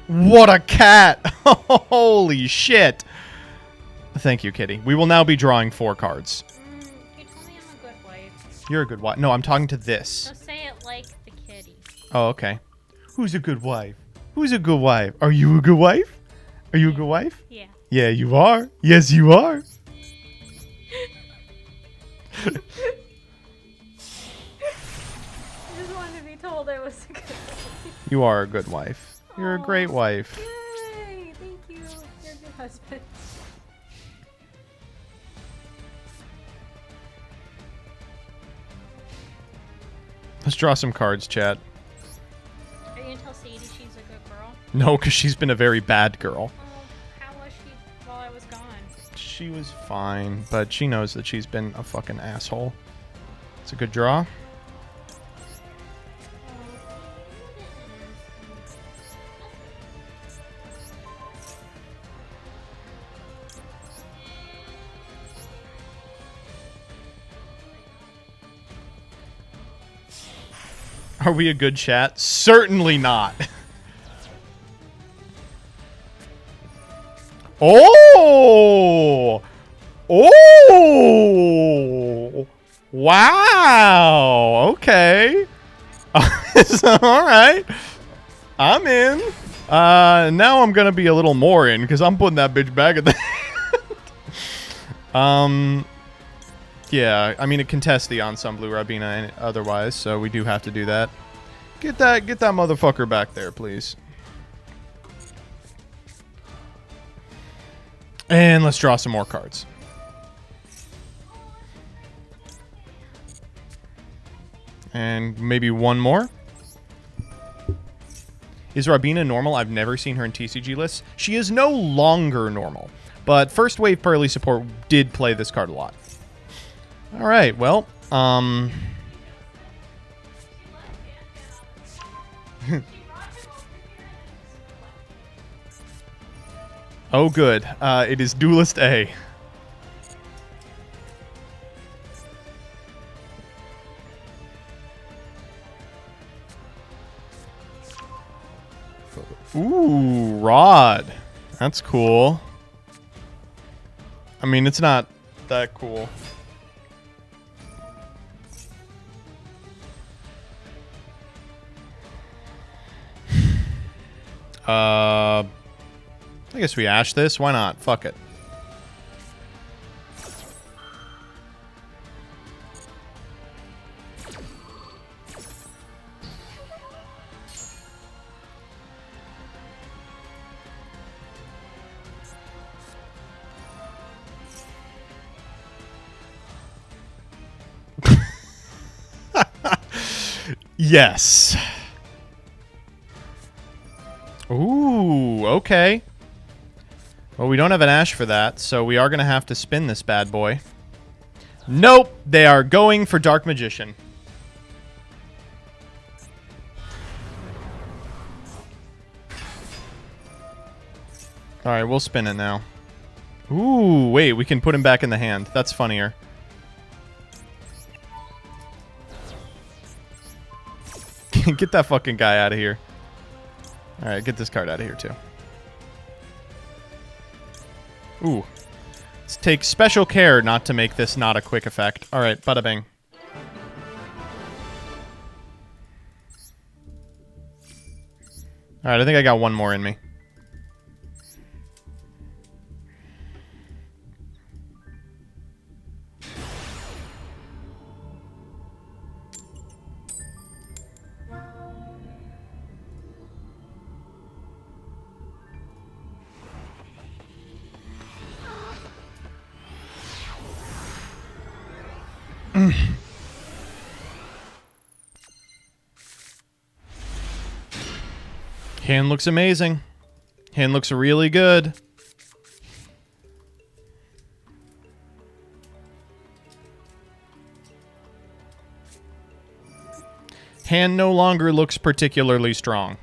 What a cat! Holy shit! Thank you, Kitty. We will now be drawing 4 cards. You told me I'm a good wife. You're a good wife. No, I'm talking to this. So say it like the kitty. Oh, okay. Who's a good wife? Who's a good wife? Are you a good wife? Are you a good wife? Yeah. Yeah, you are. Yes, you are. I just wanted to be told I was a good wife. You are a good wife. You're a great wife. Yay! Thank you. You're a good husband. Let's draw some cards, chat. Are you gonna tell Sadie she's a good girl? No, because she's been a very bad girl. Oh, how was she while I was gone? She was fine, but she knows that she's been a fucking asshole. It's a good draw. Are we a good chat? Certainly not. Oh! Oh! Wow! Okay. All right. I'm in. Now I'm gonna be a little more in because I'm putting that bitch back at the yeah, I mean it contests the Ensemble Rabina otherwise, so we do have to do that. Get that motherfucker back there, please. And let's draw some more cards. And maybe one more. Is Rabina normal? I've never seen her in TCG lists. She is no longer normal, but first wave Purrely support did play this card a lot. All right, well, oh, good. It is Duelist A. Ooh, Rod. That's cool. I mean, it's not that cool. I guess we ash this. Why not? Fuck it. Yes. Ooh, okay. Well, we don't have an ash for that, so we are going to have to spin this bad boy. Nope, they are going for Dark Magician. Alright, we'll spin it now. Ooh, wait, we can put him back in the hand. That's funnier. Get that fucking guy out of here. Alright, get this card out of here, too. Ooh. Let's take special care not to make this not a quick effect. Alright, bada bing. Alright, I think I got one more in me. Hand looks amazing. Hand looks really good. Hand no longer looks particularly strong.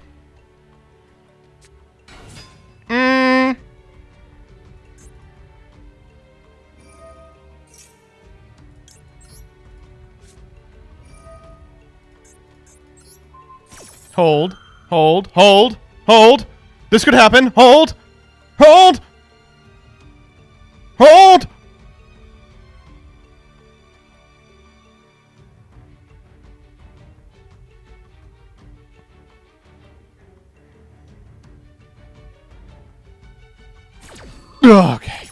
Hold, hold, hold, hold. This could happen. Hold. Hold. Hold. Okay.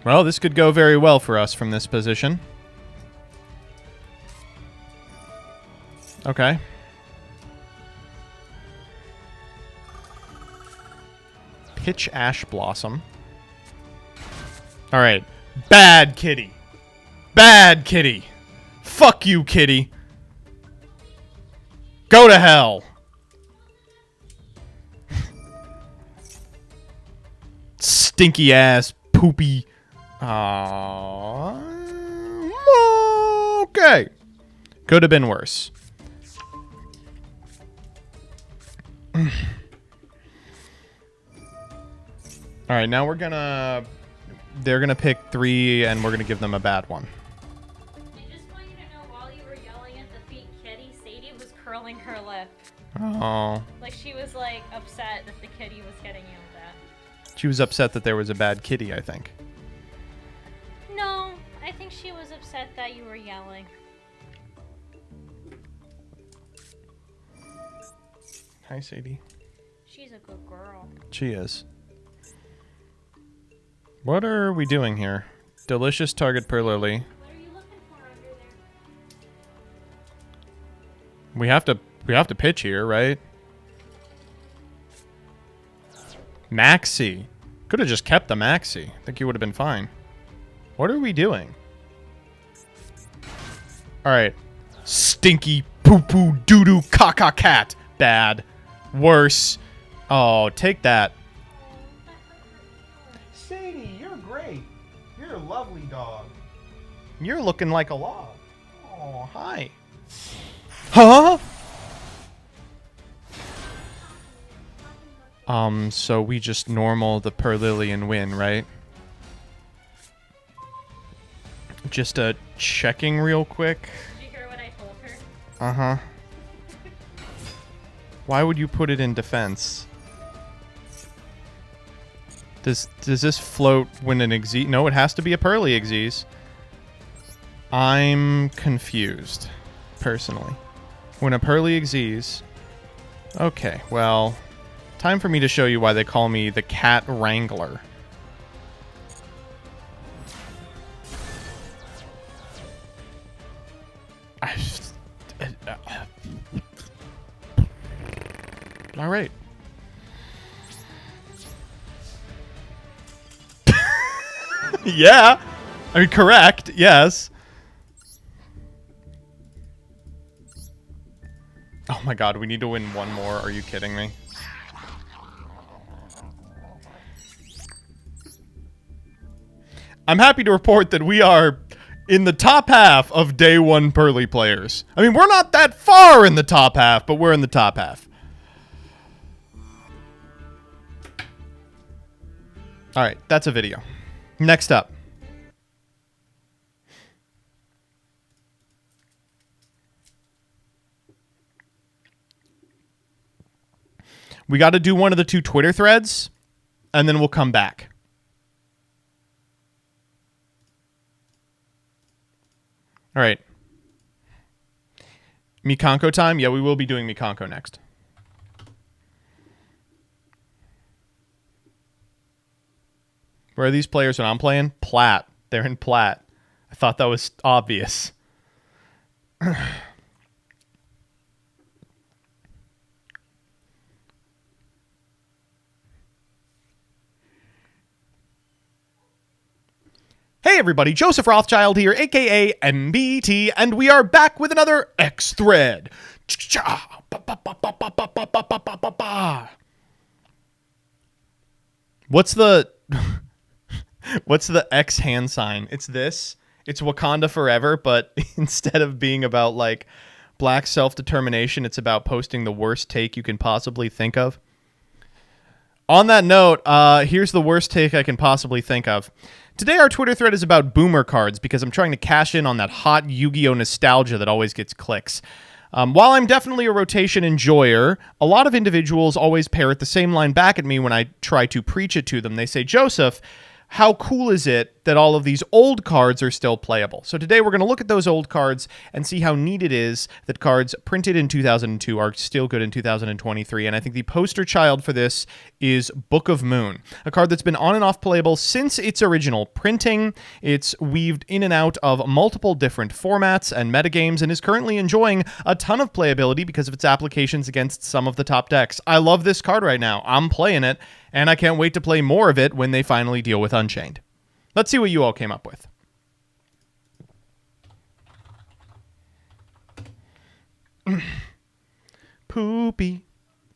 Well, this could go very well for us from this position. Okay. Pitch Ash Blossom. All right. Bad kitty. Bad kitty. Fuck you, kitty. Go to hell. Stinky ass, poopy. Okay. Could have been worse. All right, now we're gonna... They're gonna pick 3, and we're gonna give them a bad one. I just want you to know, while you were yelling at the feet kitty, Sadie was curling her lip. Oh. Like, she was, like, upset that the kitty was getting yelled at. She was upset that there was a bad kitty, I think. No, I think she was upset that you were yelling. Hi, Sadie. She's a good girl. She is. What are we doing here? Delicious target purrely. What are you looking for under there? We have to pitch here, right? Maxi. Could have just kept the Maxi. I think he would have been fine. What are we doing? Alright. Stinky poo-poo doo-doo caca cat. Bad. Worse. Oh, take that. Sadie, you're great. You're a lovely dog. You're looking like a log. Oh, hi. Huh? So we just normal the purrely and win, right? Just checking real quick. Did you hear what I told her? Uh-huh. Why would you put it in defense? Does this float when an exes? No, it has to be a purrely exes. I'm confused, personally. When a purrely exes... Okay, well... Time for me to show you why they call me the Cat Wrangler. All right. Yeah. I mean, correct. Yes. Oh my god, we need to win one more. Are you kidding me? I'm happy to report that we are in the top half of day 1 purrely players. I mean, we're not that far in the top half, but we're in the top half. All right, that's a video. Next up. We got to do one of the 2 Twitter threads, and then we'll come back. All right. Mikanko time? Yeah, we will be doing Mikanko next. Where are these players when I'm playing? Plat. They're in Plat. I thought that was obvious. Hey everybody, Joseph Rothschild here, aka MBT, and we are back with another X thread. What's the X hand sign? It's this. It's Wakanda Forever, but instead of being about like black self-determination, it's about posting the worst take you can possibly think of. On that note, here's the worst take I can possibly think of. Today our Twitter thread is about boomer cards because I'm trying to cash in on that hot Yu-Gi-Oh! Nostalgia that always gets clicks. While I'm definitely a rotation enjoyer, a lot of individuals always parrot the same line back at me when I try to preach it to them. They say, Joseph, how cool is it that all of these old cards are still playable? So today we're going to look at those old cards and see how neat it is that cards printed in 2002 are still good in 2023. And I think the poster child for this is Book of Moon, a card that's been on and off playable since its original printing. It's weaved in and out of multiple different formats and metagames and is currently enjoying a ton of playability because of its applications against some of the top decks. I love this card right now. I'm playing it, and I can't wait to play more of it when they finally deal with Unchained. Let's see what you all came up with. Poopy,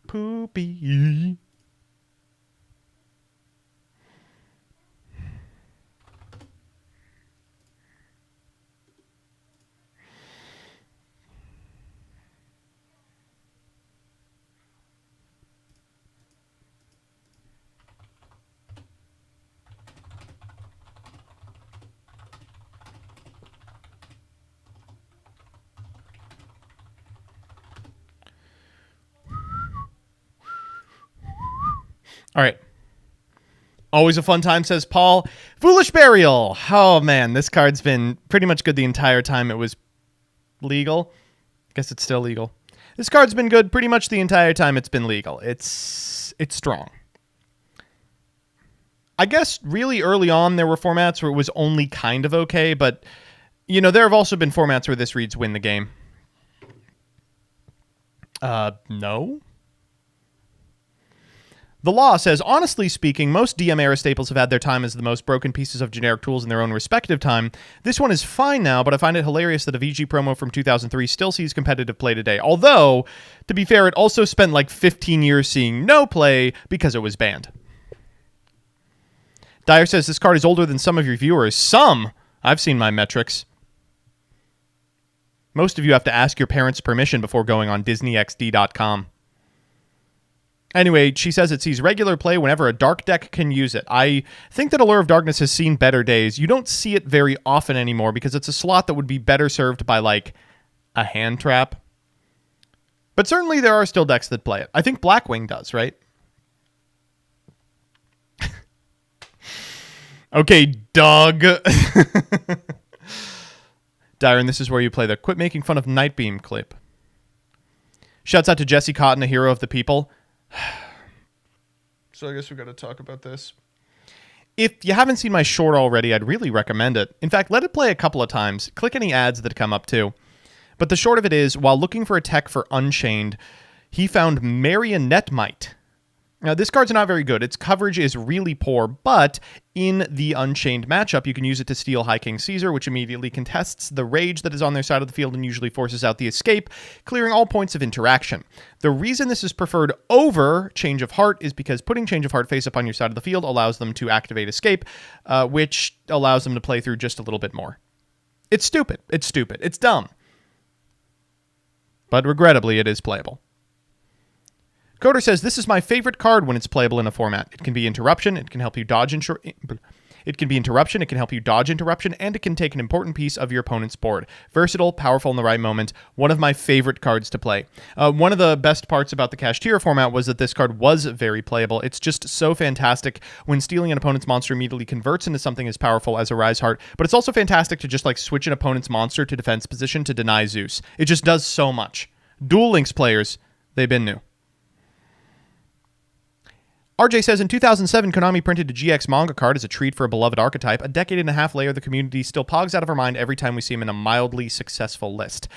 poopy. All right. Always a fun time, says Paul. Foolish Burial. Oh, man, this card's been pretty much good the entire time it was legal. I guess it's still legal. This card's been good pretty much the entire time it's been legal. It's strong. I guess really early on there were formats where it was only kind of okay, but, you know, there have also been formats where this reads win the game. No? The Law says, honestly speaking, most DM-era staples have had their time as the most broken pieces of generic tools in their own respective time. This one is fine now, but I find it hilarious that a VG promo from 2003 still sees competitive play today. Although, to be fair, it also spent like 15 years seeing no play because it was banned. Dyer says, this card is older than some of your viewers. Some? I've seen my metrics. Most of you have to ask your parents' permission before going on DisneyXD.com. Anyway, she says it sees regular play whenever a dark deck can use it. I think that Allure of Darkness has seen better days. You don't see it very often anymore because it's a slot that would be better served by, like, a hand trap. But certainly there are still decks that play it. I think Blackwing does, right? Okay, Doug. Dyron, this is where you play the quit making fun of Nightbeam clip. Shouts out to Jesse Cotton, a hero of the people. So I guess we got to talk about this. If you haven't seen my short already, I'd really recommend it. In fact, let it play a couple of times. Click any ads that come up too. But the short of it is, while looking for a tech for Unchained, he found Marionette. Now, this card's not very good. Its coverage is really poor, but in the Unchained matchup, you can use it to steal High King Caesar, which immediately contests the rage that is on their side of the field and usually forces out the escape, clearing all points of interaction. The reason this is preferred over Change of Heart is because putting Change of Heart face up on your side of the field allows them to activate escape, which allows them to play through just a little bit more. It's stupid. It's stupid. It's dumb. But regrettably, it is playable. Coder says, this is my favorite card when it's playable in a format. It can be interruption, it can help you dodge it can be interruption, it can help you dodge interruption, and it can take an important piece of your opponent's board. Versatile, powerful in the right moment, one of my favorite cards to play. One of the best parts about the Cashier format was that this card was very playable. It's just so fantastic when stealing an opponent's monster immediately converts into something as powerful as a Rise Heart, but it's also fantastic to just like switch an opponent's monster to defense position to deny Zeus. It just does so much. Duel Links players, they've been new. RJ says, in 2007, Konami printed a GX manga card as a treat for a beloved archetype. A decade and a half later, the community still pogs out of our mind every time we see him in a mildly successful list.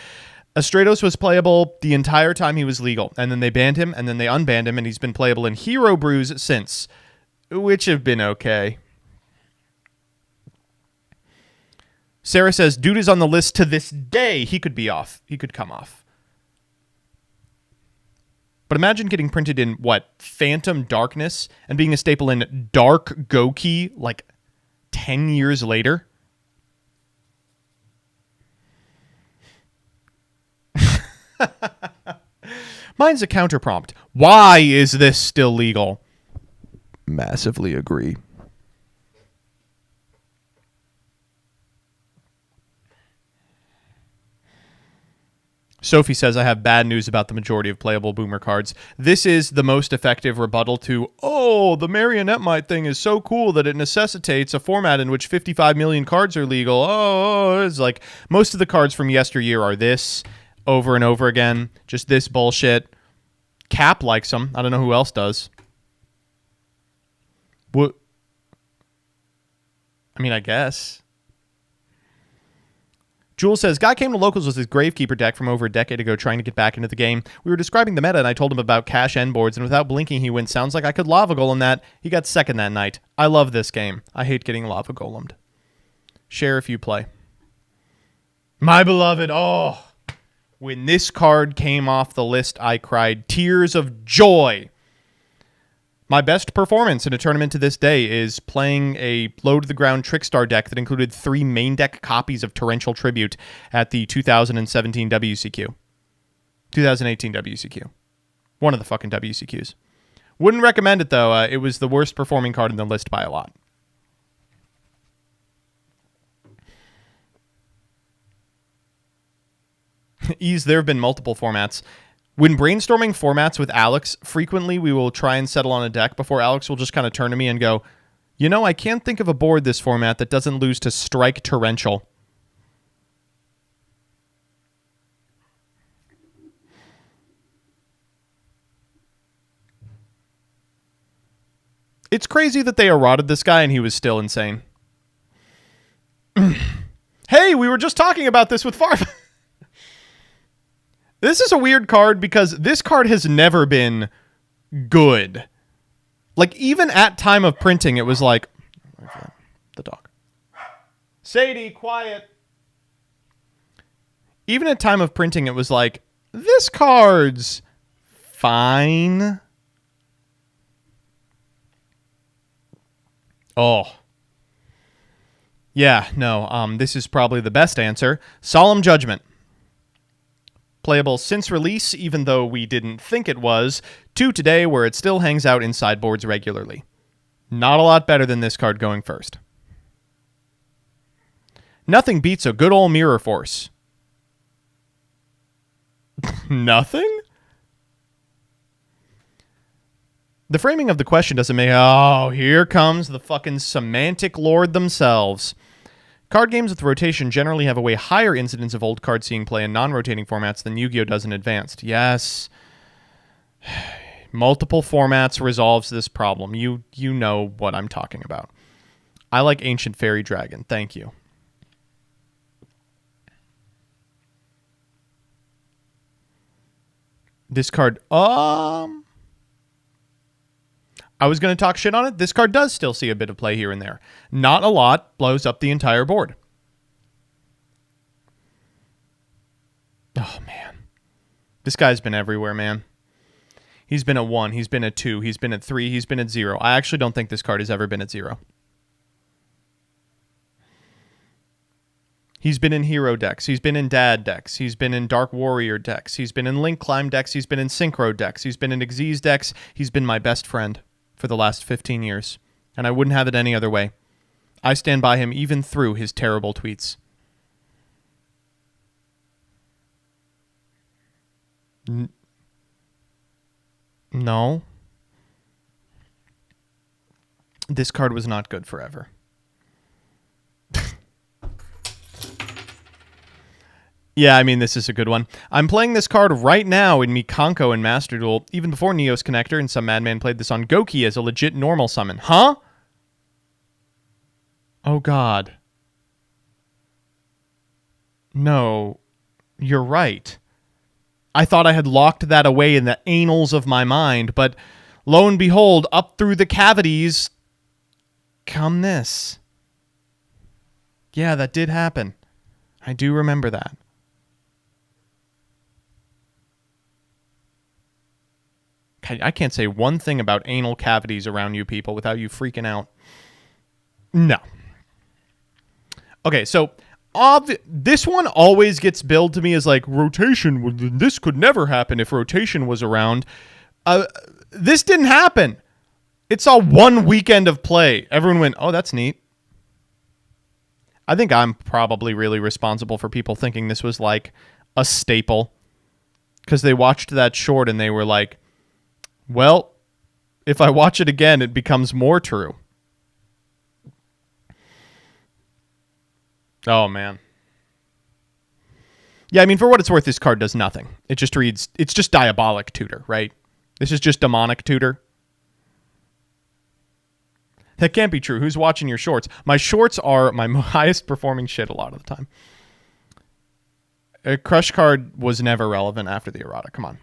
Astrados was playable the entire time he was legal, and then they banned him, and then they unbanned him, and he's been playable in Hero Brews since, which have been okay. Sarah says, dude is on the list to this day. He could be off. He could come off. But imagine getting printed in, what, Phantom Darkness and being a staple in Dark Goki like 10 years later? Mine's a counterprompt. Why is this still legal? Massively agree. Sophie says, I have bad news about the majority of playable boomer cards. This is the most effective rebuttal to, oh, the marionette mite thing is so cool that it necessitates a format in which 55 million cards are legal. It's like most of the cards from yesteryear are this over and over again. Just this bullshit. Cap likes them. I don't know who else does. What? I mean, I guess. Jules says, guy came to locals with his Gravekeeper deck from over a decade ago trying to get back into the game. We were describing the meta and I told him about cash end boards and without blinking he went, sounds like I could lava golem that. He got second that night. I love this game. I hate getting lava golemed. Share if you play. My beloved, oh. When this card came off the list, I cried tears of joy. My best performance in a tournament to this day is playing a low-to-the-ground Trickstar deck that included 3 main deck copies of Torrential Tribute at the 2017 WCQ. 2018 WCQ. One of the fucking WCQs. Wouldn't recommend it, though. It was the worst performing card in the list by a lot. There have been multiple formats. When brainstorming formats with Alex, frequently we will try and settle on a deck before Alex will just kind of turn to me and go, you know, I can't think of a board this format that doesn't lose to Strike Torrential. It's crazy that they eroded this guy and he was still insane. Hey, we were just talking about this with Farfa. This is a weird card because this card has never been good. Like, even at time of printing, it was like... The dog. Sadie, quiet. Even at time of printing, it was like, this card's fine. Oh. Yeah, no, this is probably the best answer. Solemn Judgment. Playable since release, even though we didn't think it was, to today where it still hangs out in sideboards regularly. Not a lot better than this card going first. Nothing beats a good old Mirror Force. Nothing? The framing of the question doesn't make... Oh, here comes the fucking semantic lord themselves. Card games with rotation generally have a way higher incidence of old cards seeing play in non-rotating formats than Yu-Gi-Oh! Does in advanced. Yes. Multiple formats resolves this problem. You know what I'm talking about. I like Ancient Fairy Dragon. Thank you. This card... I was going to talk shit on it. This card does still see a bit of play here and there. Not a lot. Blows up the entire board. Oh, man. This guy's been everywhere, man. He's been at 1. He's been at 2. He's been at 3. He's been at 0. I actually don't think this card has ever been at 0. He's been in hero decks. He's been in dad decks. He's been in Dark Warrior decks. He's been in Link Climb decks. He's been in Synchro decks. He's been in Xyz decks. He's been my best friend for the last 15 years, and I wouldn't have it any other way. I stand by him even through his terrible tweets. No. This card was not good forever. Yeah, I mean, this is a good one. I'm playing this card right now in Mikanko and Master Duel, even before Neos Connector, and some madman played this on Goki as a legit normal summon. Huh? Oh, God. No, you're right. I thought I had locked that away in the annals of my mind, but lo and behold, up through the cavities come this. Yeah, that did happen. I do remember that. I can't say one thing about anal cavities around you people without you freaking out. No. Okay, so this one always gets billed to me as like rotation. This could never happen if rotation was around. This didn't happen. It saw one weekend of play. Everyone went, oh, that's neat. I think I'm probably really responsible for people thinking this was like a staple. because they watched that short and they were like, well, if I watch it again, it becomes more true. Oh, man. Yeah, I mean, for what it's worth, this card does nothing. It just reads, it's just Diabolic Tutor, right? This is just Demonic Tutor. That can't be true. Who's watching your shorts? My shorts are my highest performing shit a lot of the time. A Crush card was never relevant after the errata. Come on.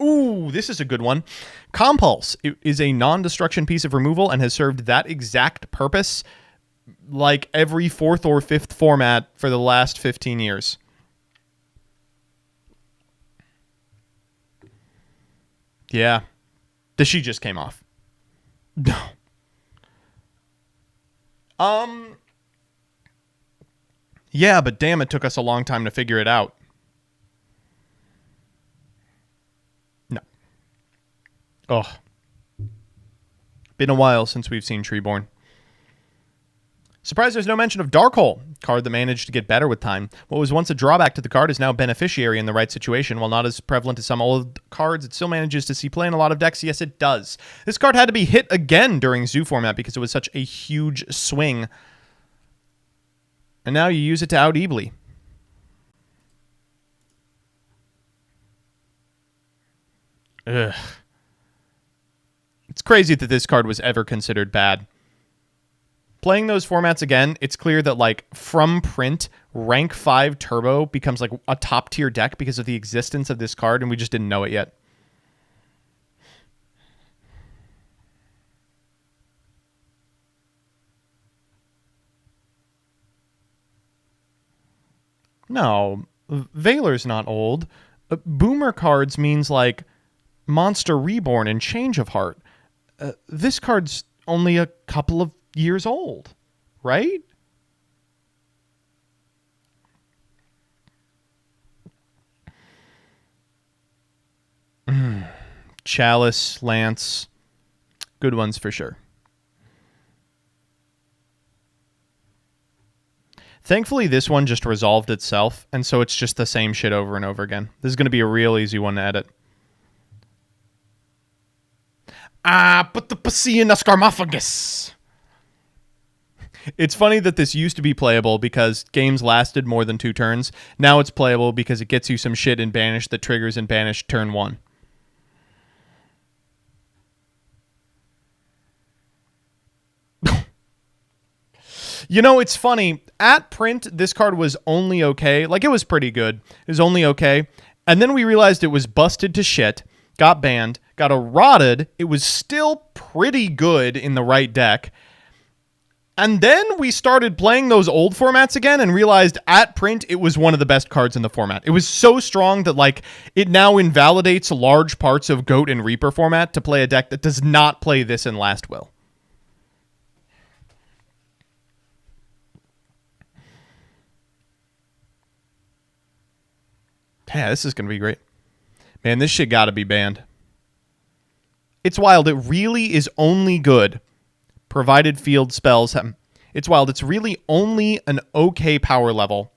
Ooh, this is a good one. Compulse is a non-destruction piece of removal and has served that exact purpose like every 4th or 5th format for the last 15 years. Yeah. The she just came off. No. Yeah, but damn, it took us a long time to figure it out. No. Oh. Been a while since we've seen Treeborn. Surprised there's no mention of Darkhole, card that managed to get better with time. What was once a drawback to the card is now a beneficiary in the right situation. While not as prevalent as some old cards, it still manages to see play in a lot of decks. Yes, it does. This card had to be hit again during Zoo format because it was such a huge swing. And now you use it to out Eebly. Ugh. It's crazy that this card was ever considered bad. Playing those formats again, it's clear that, like, from print, rank 5 Turbo becomes, like, a top-tier deck because of the existence of this card, and we just didn't know it yet. No, Valor's not old. Boomer cards means, like, Monster Reborn and Change of Heart. This card's only a couple of years old, right? Chalice, Lance, good ones for sure. Thankfully, this one just resolved itself, and so it's just the same shit over and over again. This is going to be a real easy one to edit. Put the pussy in the Scarmophagus. It's funny that this used to be playable because games lasted more than 2 turns. Now it's playable because it gets you some shit in Banish that triggers in Banish turn 1. You know, it's funny. At print, this card was only okay. Like, it was pretty good. It was only okay. And then we realized it was busted to shit, got banned, got errated. It was still pretty good in the right deck. And then we started playing those old formats again and realized at print it was one of the best cards in the format. It was so strong that, like, it now invalidates large parts of Goat and Reaper format to play a deck that does not play this in Last Will. Yeah, this is going to be great. Man, this shit got to be banned. It's wild. It really is only good provided field spells have... It's wild. It's really only an okay power level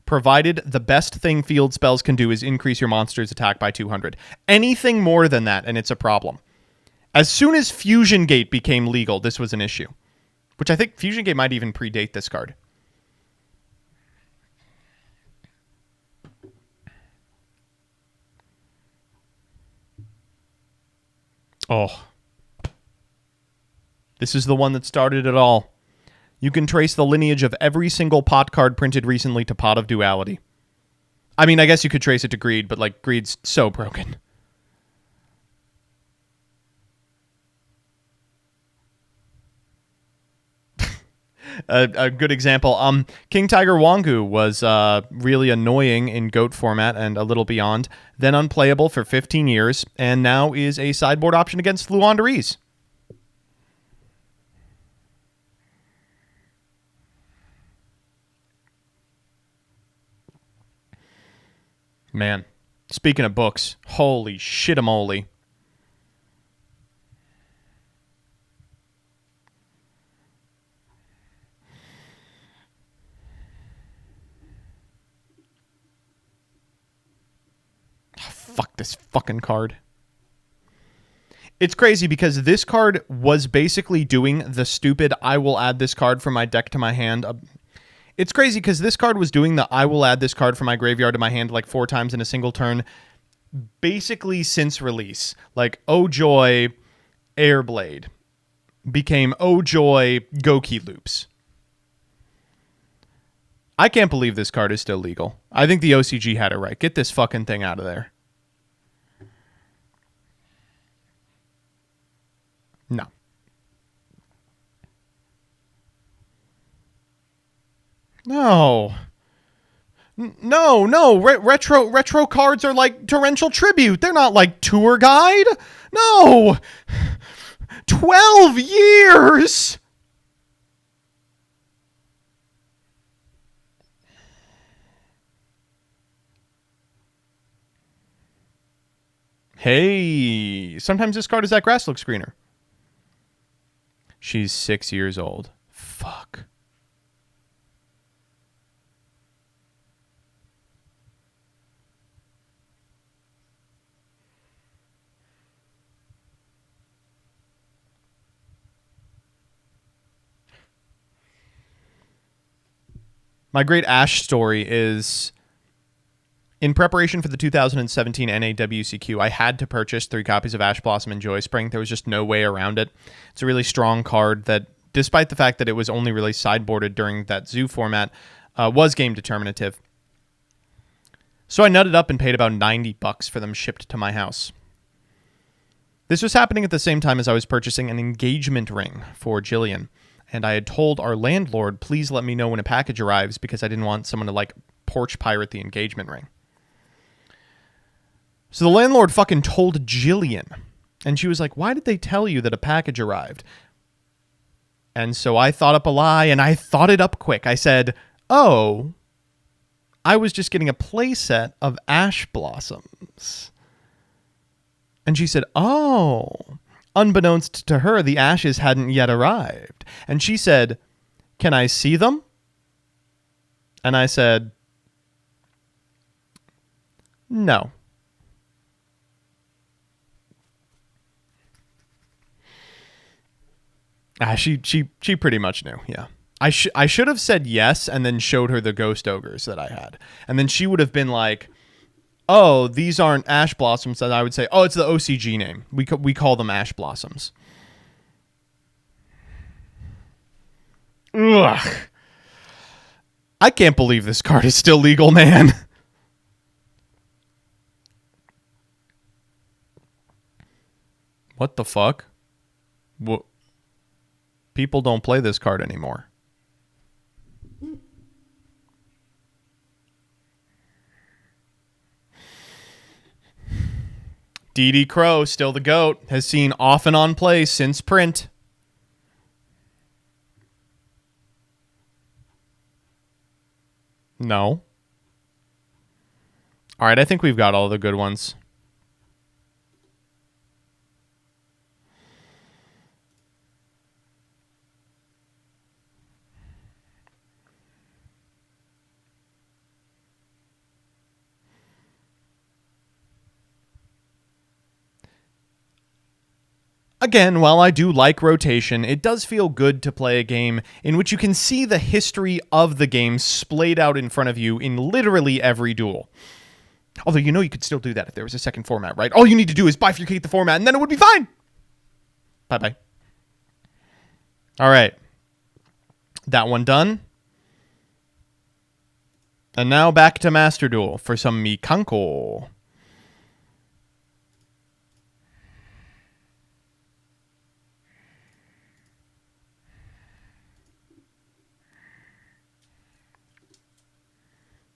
provided the best thing field spells can do is increase your monster's attack by 200. Anything more than that, and it's a problem. As soon as Fusion Gate became legal, this was an issue. Which I think Fusion Gate might even predate this card. Oh. This is the one that started it all. You can trace the lineage of every single pot card printed recently to Pot of Duality. I mean, I guess you could trace it to Greed, but, like, Greed's so broken. A good example. King Tiger Wangu was really annoying in GOAT format and a little beyond, then unplayable for 15 years, and now is a sideboard option against Fluandereeze. Man, speaking of books, holy shit-a-moly. this fucking card. It's crazy because this card was basically doing the stupid I will add this card from my deck to my hand. It's crazy because this card was doing the I will add this card from my graveyard to my hand like 4 times in a single turn, basically since release. Like, oh joy, Airblade became oh joy, Goki Loops. I can't believe this card is still legal. I think the OCG had it right. Get this fucking thing out of there. No. No. No. Retro cards are like Torrential Tribute. They're not like Tour Guide. No. 12 years. Hey, sometimes this card is that grass looks greener. She's 6 years old. Fuck. My great Ash story is, in preparation for the 2017 NAWCQ, I had to purchase 3 copies of Ash Blossom and Joy Spring. There was just no way around it. It's a really strong card that, despite the fact that it was only really sideboarded during that Zoo format, was game determinative. So I nutted up and paid about $90 for them shipped to my house. This was happening at the same time as I was purchasing an engagement ring for Jillian, and I had told our landlord, please let me know when a package arrives because I didn't want someone to, like, porch pirate the engagement ring. So the landlord fucking told Jillian, and she was like, why did they tell you that a package arrived? And so I thought up a lie, and I thought it up quick. I said, oh, I was just getting a playset of Ash Blossoms. And she said, oh. Unbeknownst to her, the ashes hadn't yet arrived. And she said, can I see them? And I said, no. She pretty much knew, yeah. I should have said yes and then showed her the ghost ogres that I had. And then she would have been like, oh, these aren't Ash Blossoms. And I would say, oh, it's the OCG name. We call them Ash Blossoms. Ugh. I can't believe this card is still legal, man. What the fuck? What? People don't play this card anymore. DD Crow, still the GOAT, has seen off and on play since print. No. All right, I think we've got all the good ones. Again, while I do like rotation, it does feel good to play a game in which you can see the history of the game splayed out in front of you in literally every duel. Although, you know, you could still do that if there was a second format, right? All you need to do is bifurcate the format, and then it would be fine. Bye-bye. All right. That one done. And now back to Master Duel for some mikanko.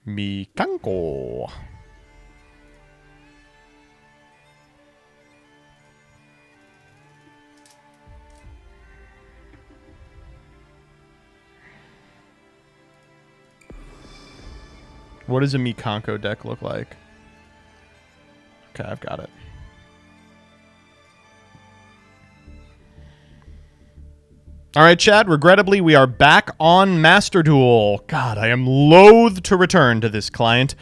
Mikanko. What does a mikanko deck look like? Okay, I've got it. All right, Chad, regrettably, we are back on Master Duel. God, I am loath to return to this client.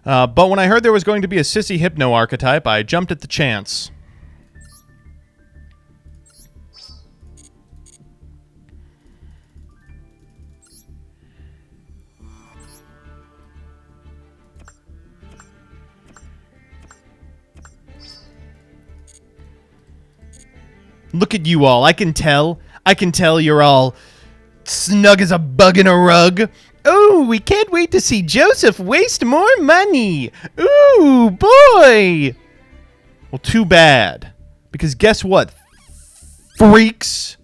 But when I heard there was going to be a sissy hypno archetype, I jumped at the chance. Look at you all. I can tell you're all snug as a bug in a rug. Oh, we can't wait to see Joseph waste more money. Ooh, boy. Well, too bad. Because guess what, freaks?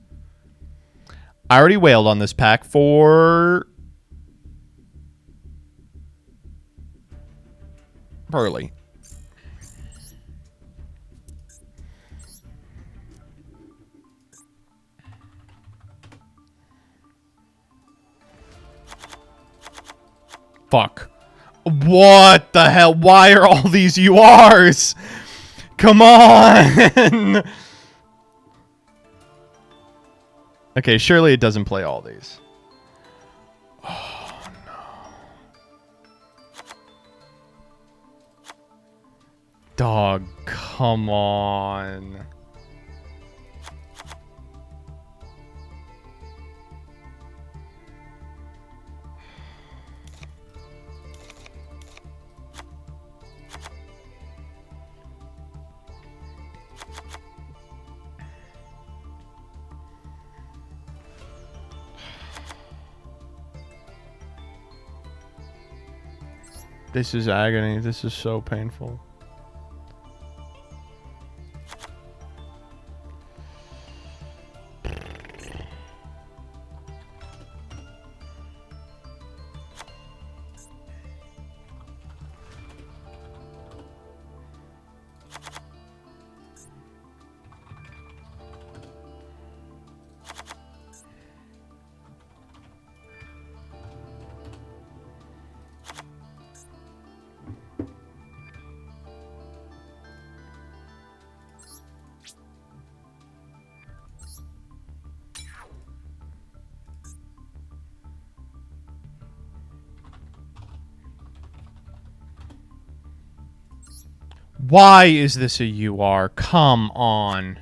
I already wailed on this pack for Purrely. Fuck. What the hell? Why are all these URs? Come on! Okay, surely it doesn't play all these. Oh, no. Dog, come on. This is agony. This is so painful. Why is this a UR? Come on.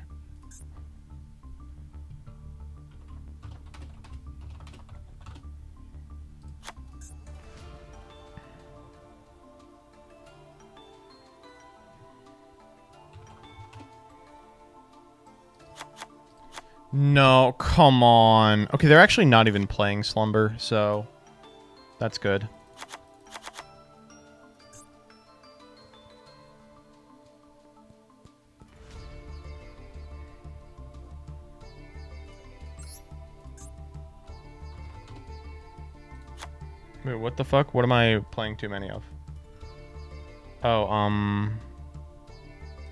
No, come on. Okay, they're actually not even playing Slumber, so that's good. Wait, what the fuck? What am I playing too many of? Oh,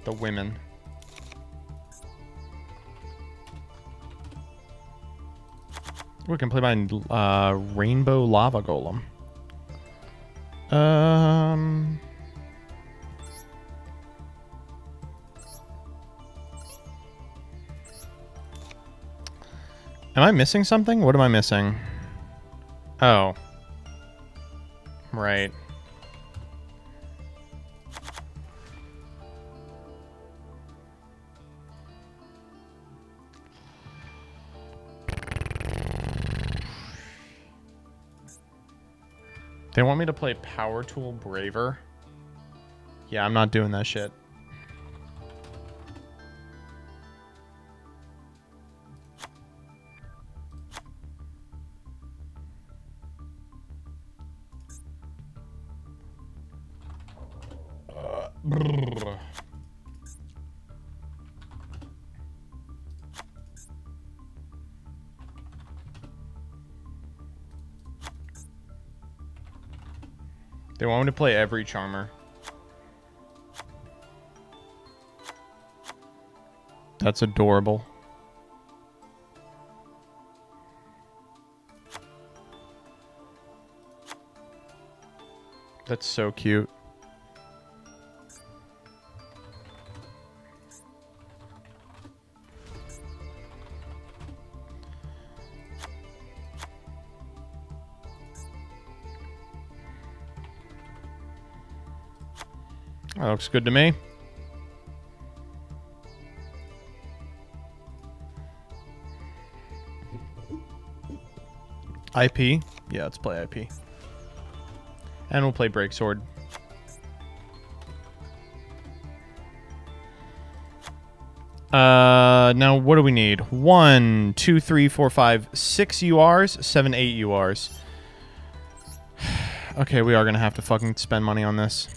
the women. We can play my Rainbow Lava Golem. Am I missing something? What am I missing? Oh. Right. They want me to play Power Tool Braver? Yeah, I'm not doing that shit. Brrr. They want me to play every Charmer. That's adorable. That's so cute. That looks good to me. IP? Yeah, let's play IP. And we'll play Breaksword. Now what do we need? 1, 2, 3, 4, 5, 6 URs, 7, 8 URs. Okay, we are gonna have to fucking spend money on this.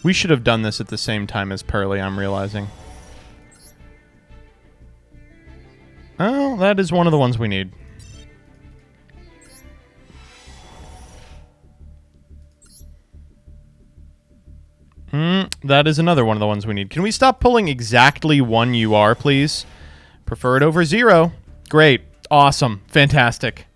We should have done this at the same time as Purrely, I'm realizing. Oh, that is one of the ones we need. That is another one of the ones we need. Can we stop pulling exactly 1 UR, please? Prefer it over 0. Great. Awesome. Fantastic.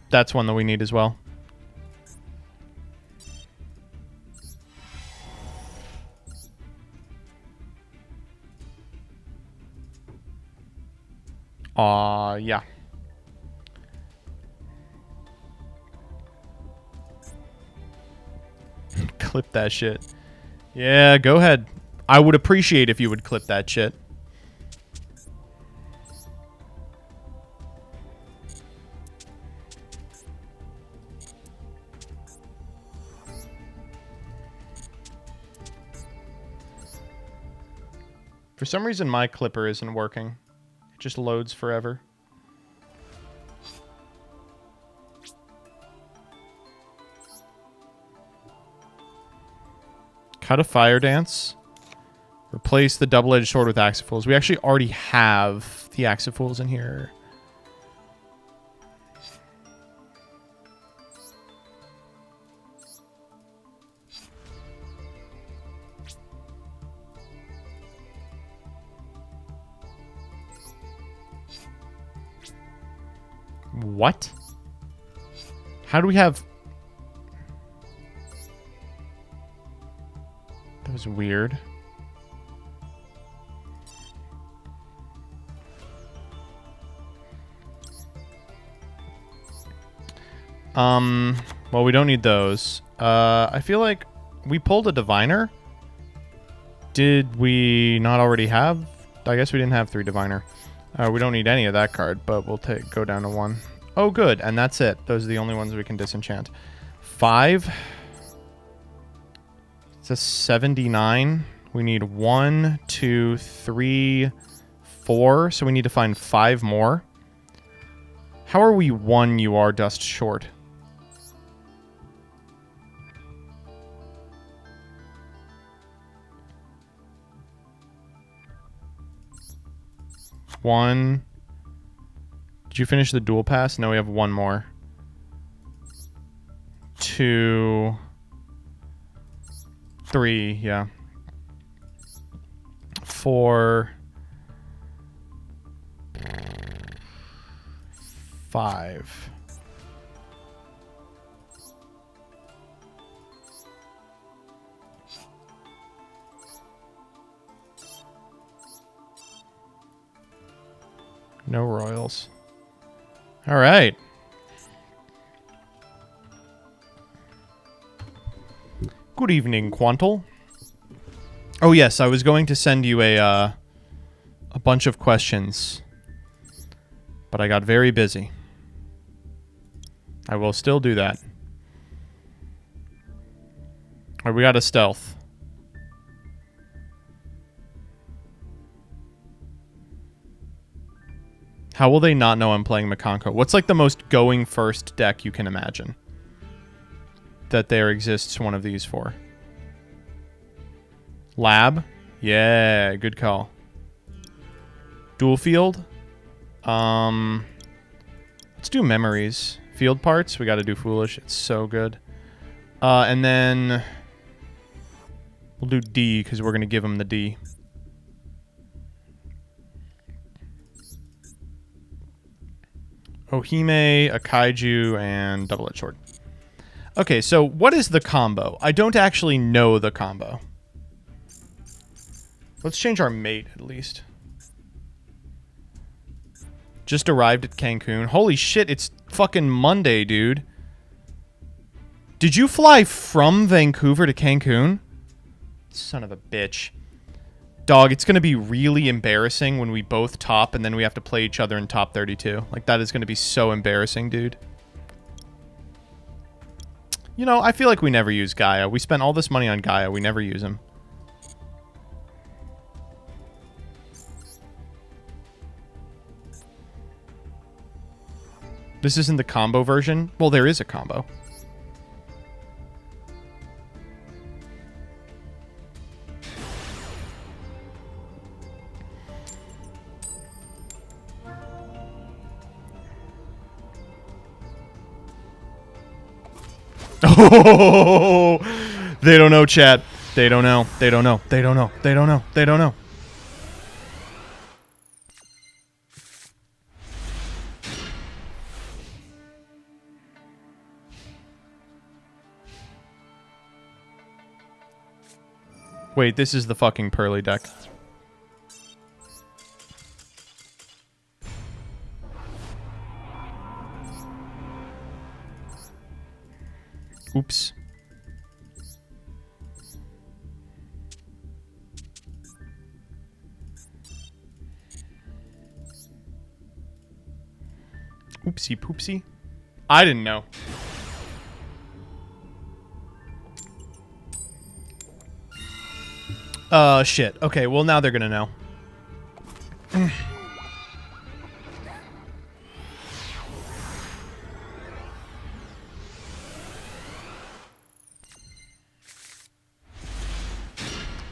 That's one that we need as well. Yeah. Clip that shit. Yeah, go ahead. I would appreciate if you would clip that shit. For some reason, my clipper isn't working. It just loads forever. Cut a fire dance. Replace the double-edged sword with axifools. We actually already have the axifools in here. What? How do we have... That was weird. Well, we don't need those. I feel like we pulled a diviner. Did we not already have? I guess we didn't have 3 diviner. We don't need any of that card, but we'll go down to 1. Oh, good. And that's it. Those are the only ones we can disenchant. 5. It's a 79. We need 1, 2, 3, 4. So we need to find 5 more. How are we 1 UR dust short? One. Did you finish the dual pass? No, we have 1 more. 2. 3, yeah. 4. 5. No royals. All right. Good evening, Quantal. Oh yes, I was going to send you a bunch of questions, but I got very busy. I will still do that. All right, we got a stealth. How will they not know I'm playing Mikanko? What's like the most going first deck you can imagine that there exists one of these for? Lab? Yeah, good call. Dual field? Let's do memories. Field parts, we got to do foolish. It's so good. And then we'll do D because we're going to give him the D. Ohime, a kaiju, and double-edged sword. Okay, so what is the combo? I don't actually know the combo. Let's change our mate, at least. Just arrived at Cancun. Holy shit, it's fucking Monday, dude. Did you fly from Vancouver to Cancun? Son of a bitch. Dog, it's going to be really embarrassing when we both top and then we have to play each other in top 32. Like, that is going to be so embarrassing, dude. You know, I feel like we never use Gaia. We spent all this money on Gaia. We never use him. This isn't the combo version? Well, there is a combo. Oh, they don't know, chat. They don't know. They don't know. They don't know. They don't know. They don't know. Wait, this is the fucking Purrely deck. Oops. Oopsie poopsie. I didn't know. Shit. Okay, well now they're gonna know.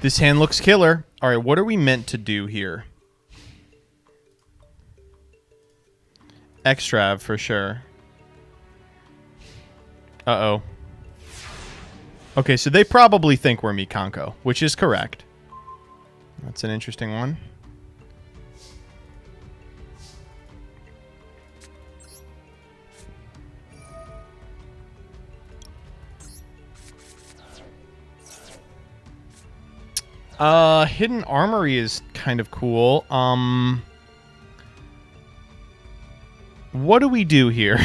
This hand looks killer. Alright, what are we meant to do here? Extrav for sure. Uh-oh. Okay, so they probably think we're mikanko, which is correct. That's an interesting one. Hidden Armory is kind of cool. What do we do here?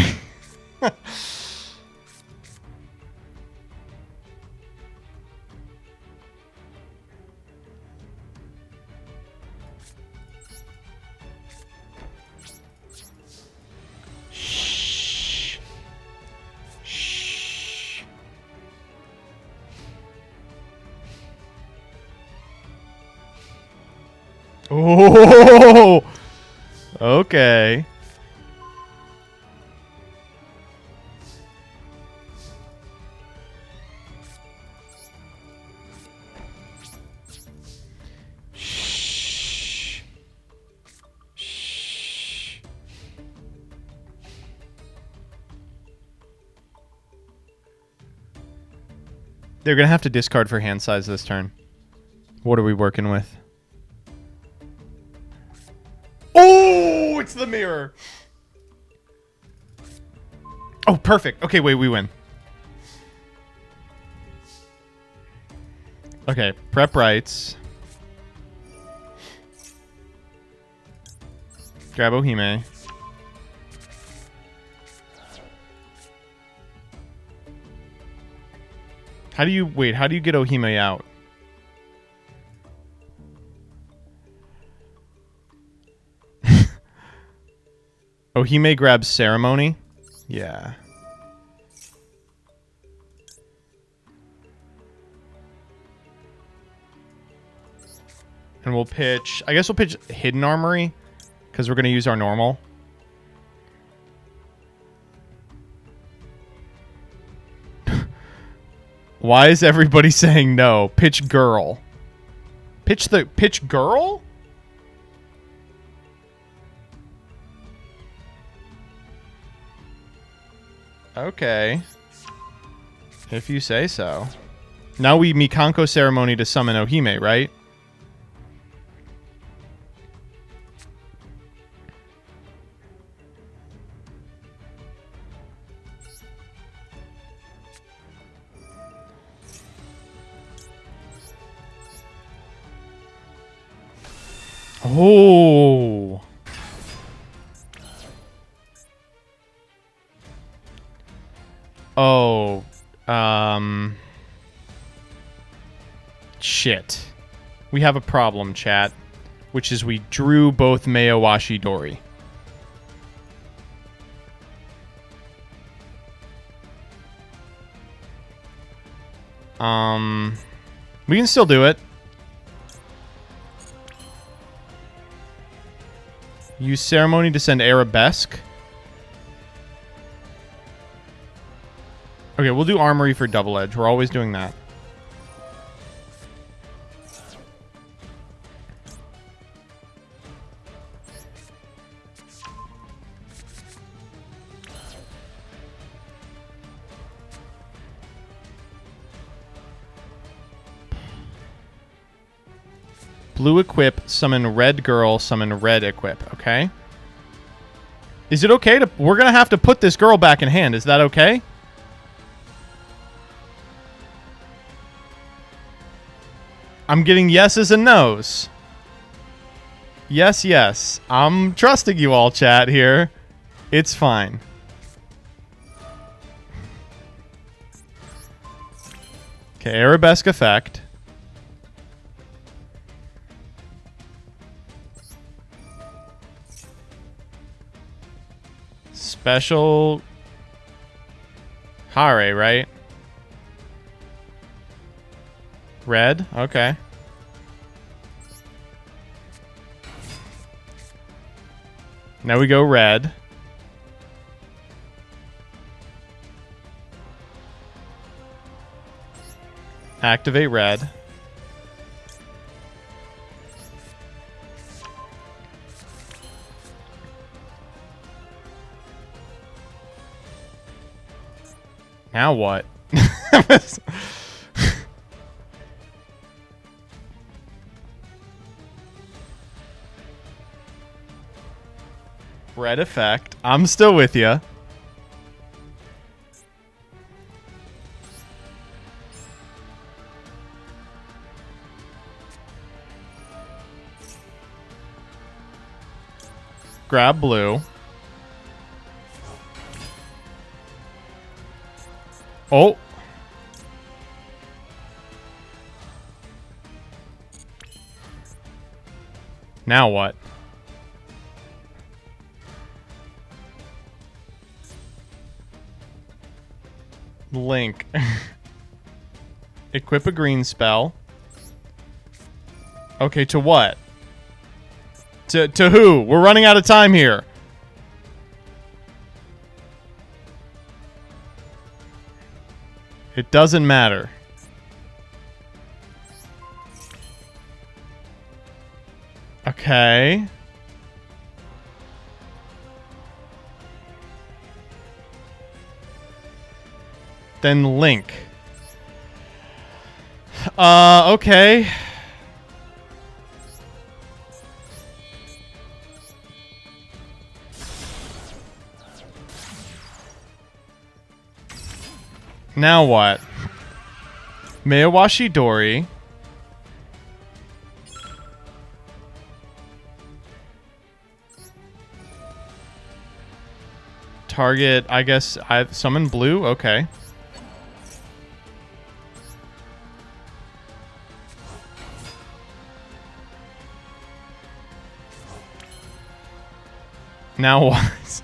Oh, okay. Shh. Shh. They're gonna have to discard for hand size this turn. What are we working with? Oh, it's the mirror. Oh, perfect. Okay, wait, we win. Okay, prep rights. Grab Ohime. How do you get Ohime out? Ohime grabs Ceremony? Yeah. And we'll pitch... I guess we'll pitch Hidden Armory, because we're going to use our normal. Why is everybody saying no? Pitch Girl. Pitch Girl? Okay. If you say so. Now we mikanko ceremony to summon Ohime, right? Oh. Oh. Shit. We have a problem, chat. Which is we drew both Mayowashi Dori. We can still do it. Use ceremony to send arabesque. Okay, we'll do armory for double edge. We're always doing that. Blue equip, summon red girl, summon red equip, okay? Is it okay to... We're going to have to put this girl back in hand. Is that okay? I'm getting yeses and nos. Yes, yes. I'm trusting you all, chat, here. It's fine. Okay, arabesque effect. Special Hare, right? Red? Okay. Now we go red. Activate red. Now what? Red effect. I'm still with you. Grab blue. Oh. Now what? Link. Equip a green spell. Okay, to what? To who? We're running out of time here. It doesn't matter. Okay. Then Link. Okay. Now what? Mayowashi Dori. Target, I guess, I summon blue? Okay. Now what?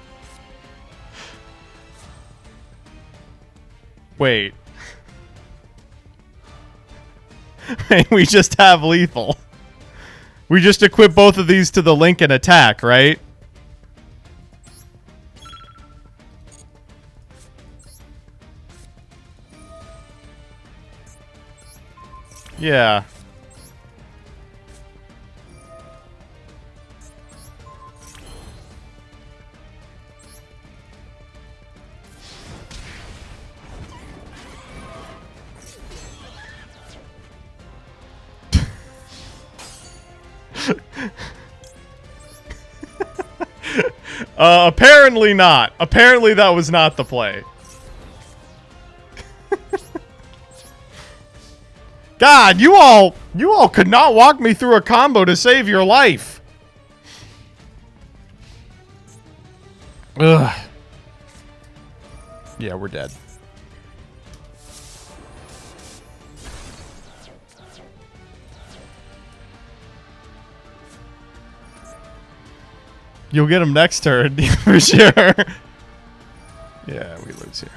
Wait. We just have lethal. We just equip both of these to the Link and attack, right? Yeah. Apparently not. Apparently that was not the play. God, you all could not walk me through a combo to save your life. Ugh. Yeah, we're dead. You'll get him next turn, for sure. Yeah, we lose here.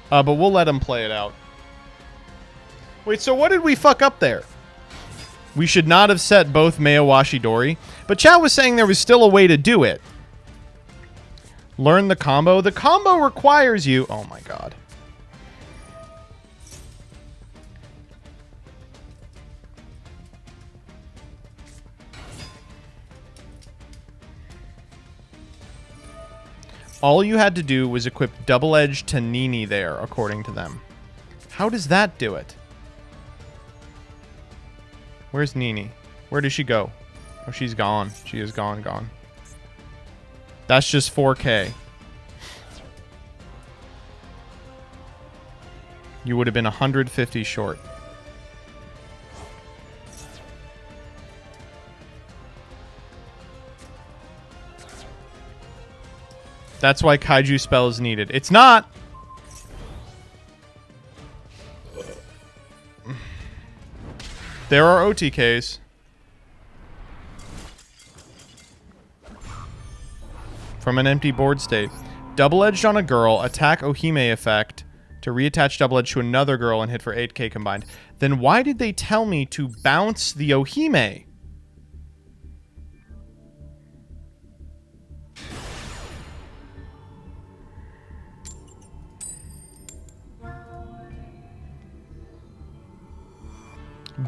But we'll let him play it out. Wait, so what did we fuck up there? We should not have set both Mayowashi Dori. But chat was saying there was still a way to do it. Learn the combo. The combo requires you... Oh my god. All you had to do was equip Double Edge to Nini there, according to them. How does that do it? Where's Nini? Where did she go? Oh, she's gone. She is gone. That's just 4K. You would have been 150 short. That's why Kaiju spell is needed. It's not! There are OTKs. From an empty board state. Double-edged on a girl, attack Ohime effect to reattach double-edge to another girl and hit for 8k combined. Then why did they tell me to bounce the Ohime?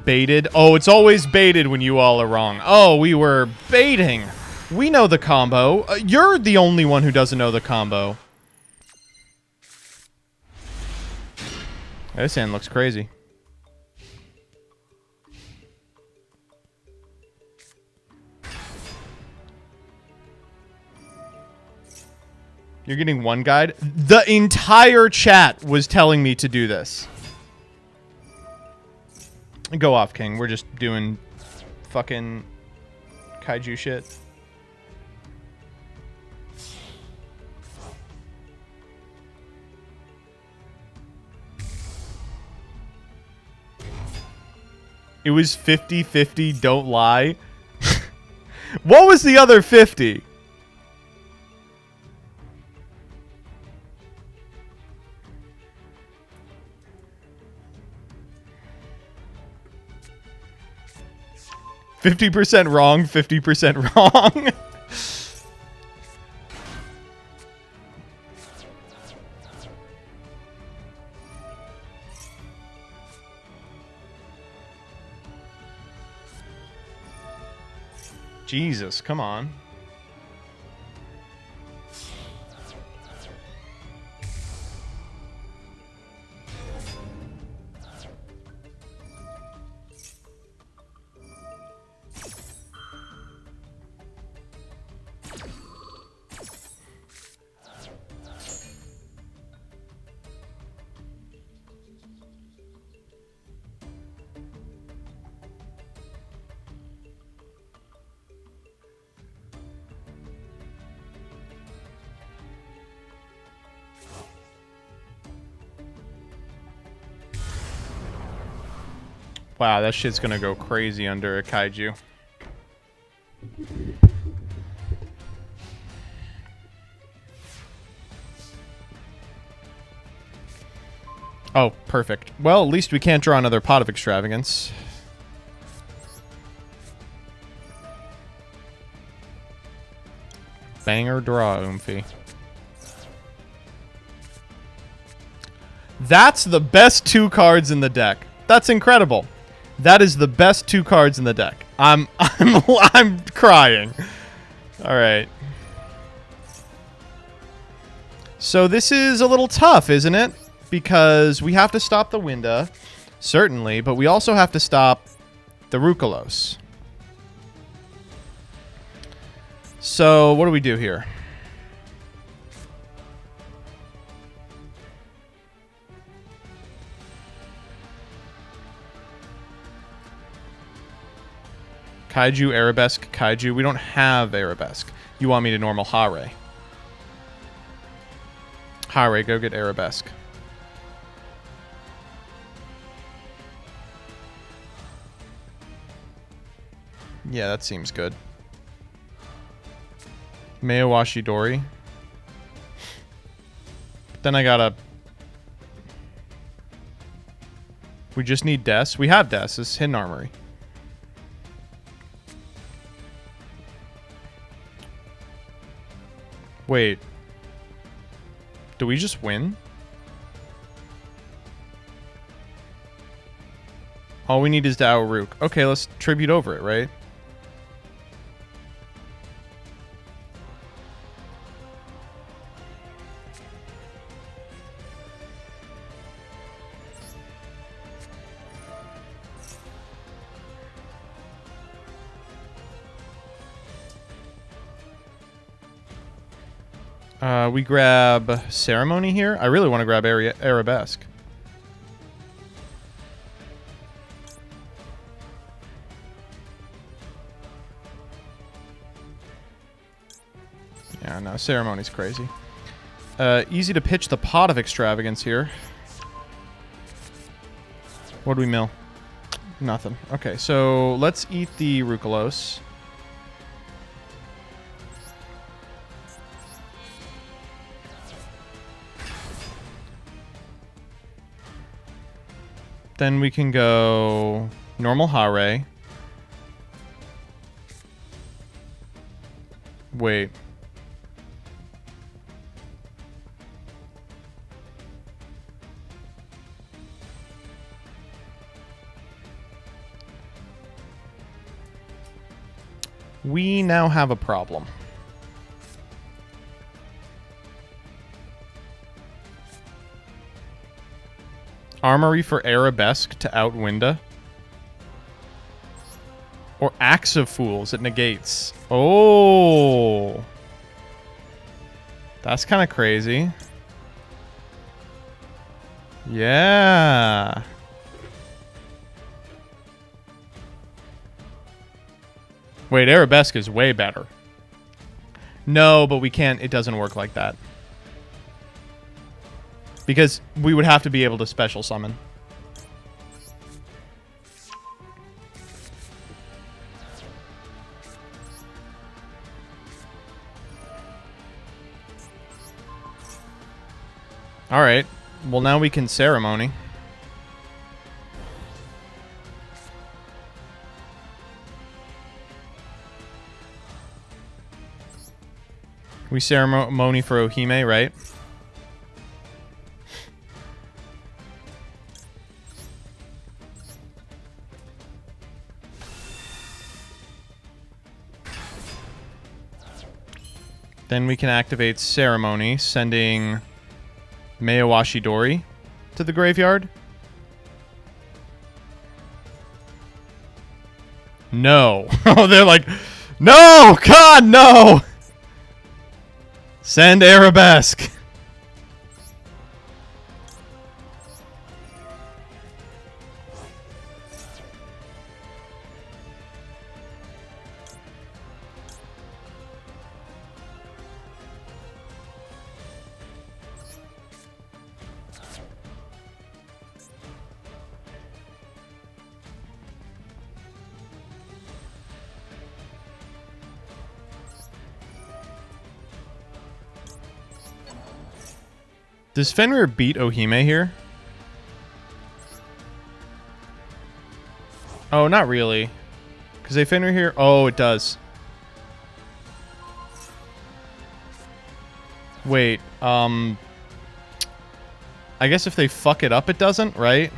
Baited? Oh, it's always baited when you all are wrong. Oh, we were baiting. We know the combo. You're the only one who doesn't know the combo. This hand looks crazy. You're getting one guide? The entire chat was telling me to do this. Go off, King. We're just doing fucking kaiju shit. It was 50-50, don't lie. What was the other 50? %50 wrong, 50% wrong. Jesus, come on. Wow, that shit's gonna go crazy under a kaiju. Oh, perfect. Well, at least we can't draw another Pot of Extravagance. Banger draw, Oomphy. That's the best 2 cards in the deck. That's incredible. That is the best 2 cards in the deck. I'm crying. All right. So this is a little tough, isn't it? Because we have to stop the Winda, certainly, but we also have to stop the Rukalos. So, what do we do here? Kaiju, Arabesque, Kaiju. We don't have Arabesque. You want me to normal Hare. Hare, go get Arabesque. Yeah, that seems good. Mayowashi Dori. Then I gotta... We just need Des. We have Des. This is Hidden Armory. Wait. Do we just win? All we need is Dao Rook. Okay, let's tribute over it, right? We grab Ceremony here. I really want to grab Arabesque. Yeah, no, Ceremony's crazy. Easy to pitch the Pot of Extravagance here. What do we mill? Nothing. Okay, so let's eat the Rucolos. Then we can go normal Hare. Wait. We now have a problem. Armory for Arabesque to outwinda. Or Axe of Fools, it negates. Oh. That's kind of crazy. Yeah. Wait, Arabesque is way better. No, but we can't. It doesn't work like that. Because we would have to be able to special summon. Alright. Well, now we can Ceremony. We Ceremony for Ohime, right? Then we can activate Ceremony, sending Mayowashi Dori to the graveyard. No. Oh, they're like, no! God, no! Send Arabesque. Does Fenrir beat Ohime here? Oh, not really. Because they Fenrir here? Oh, it does. Wait, I guess if they fuck it up, it doesn't, right?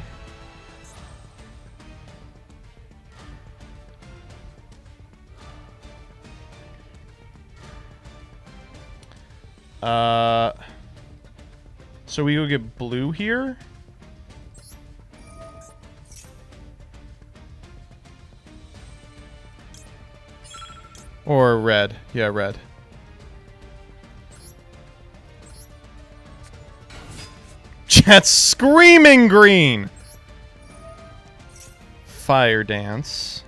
So we go get blue here. Or red. Yeah, red. Chat's screaming green! Fire dance.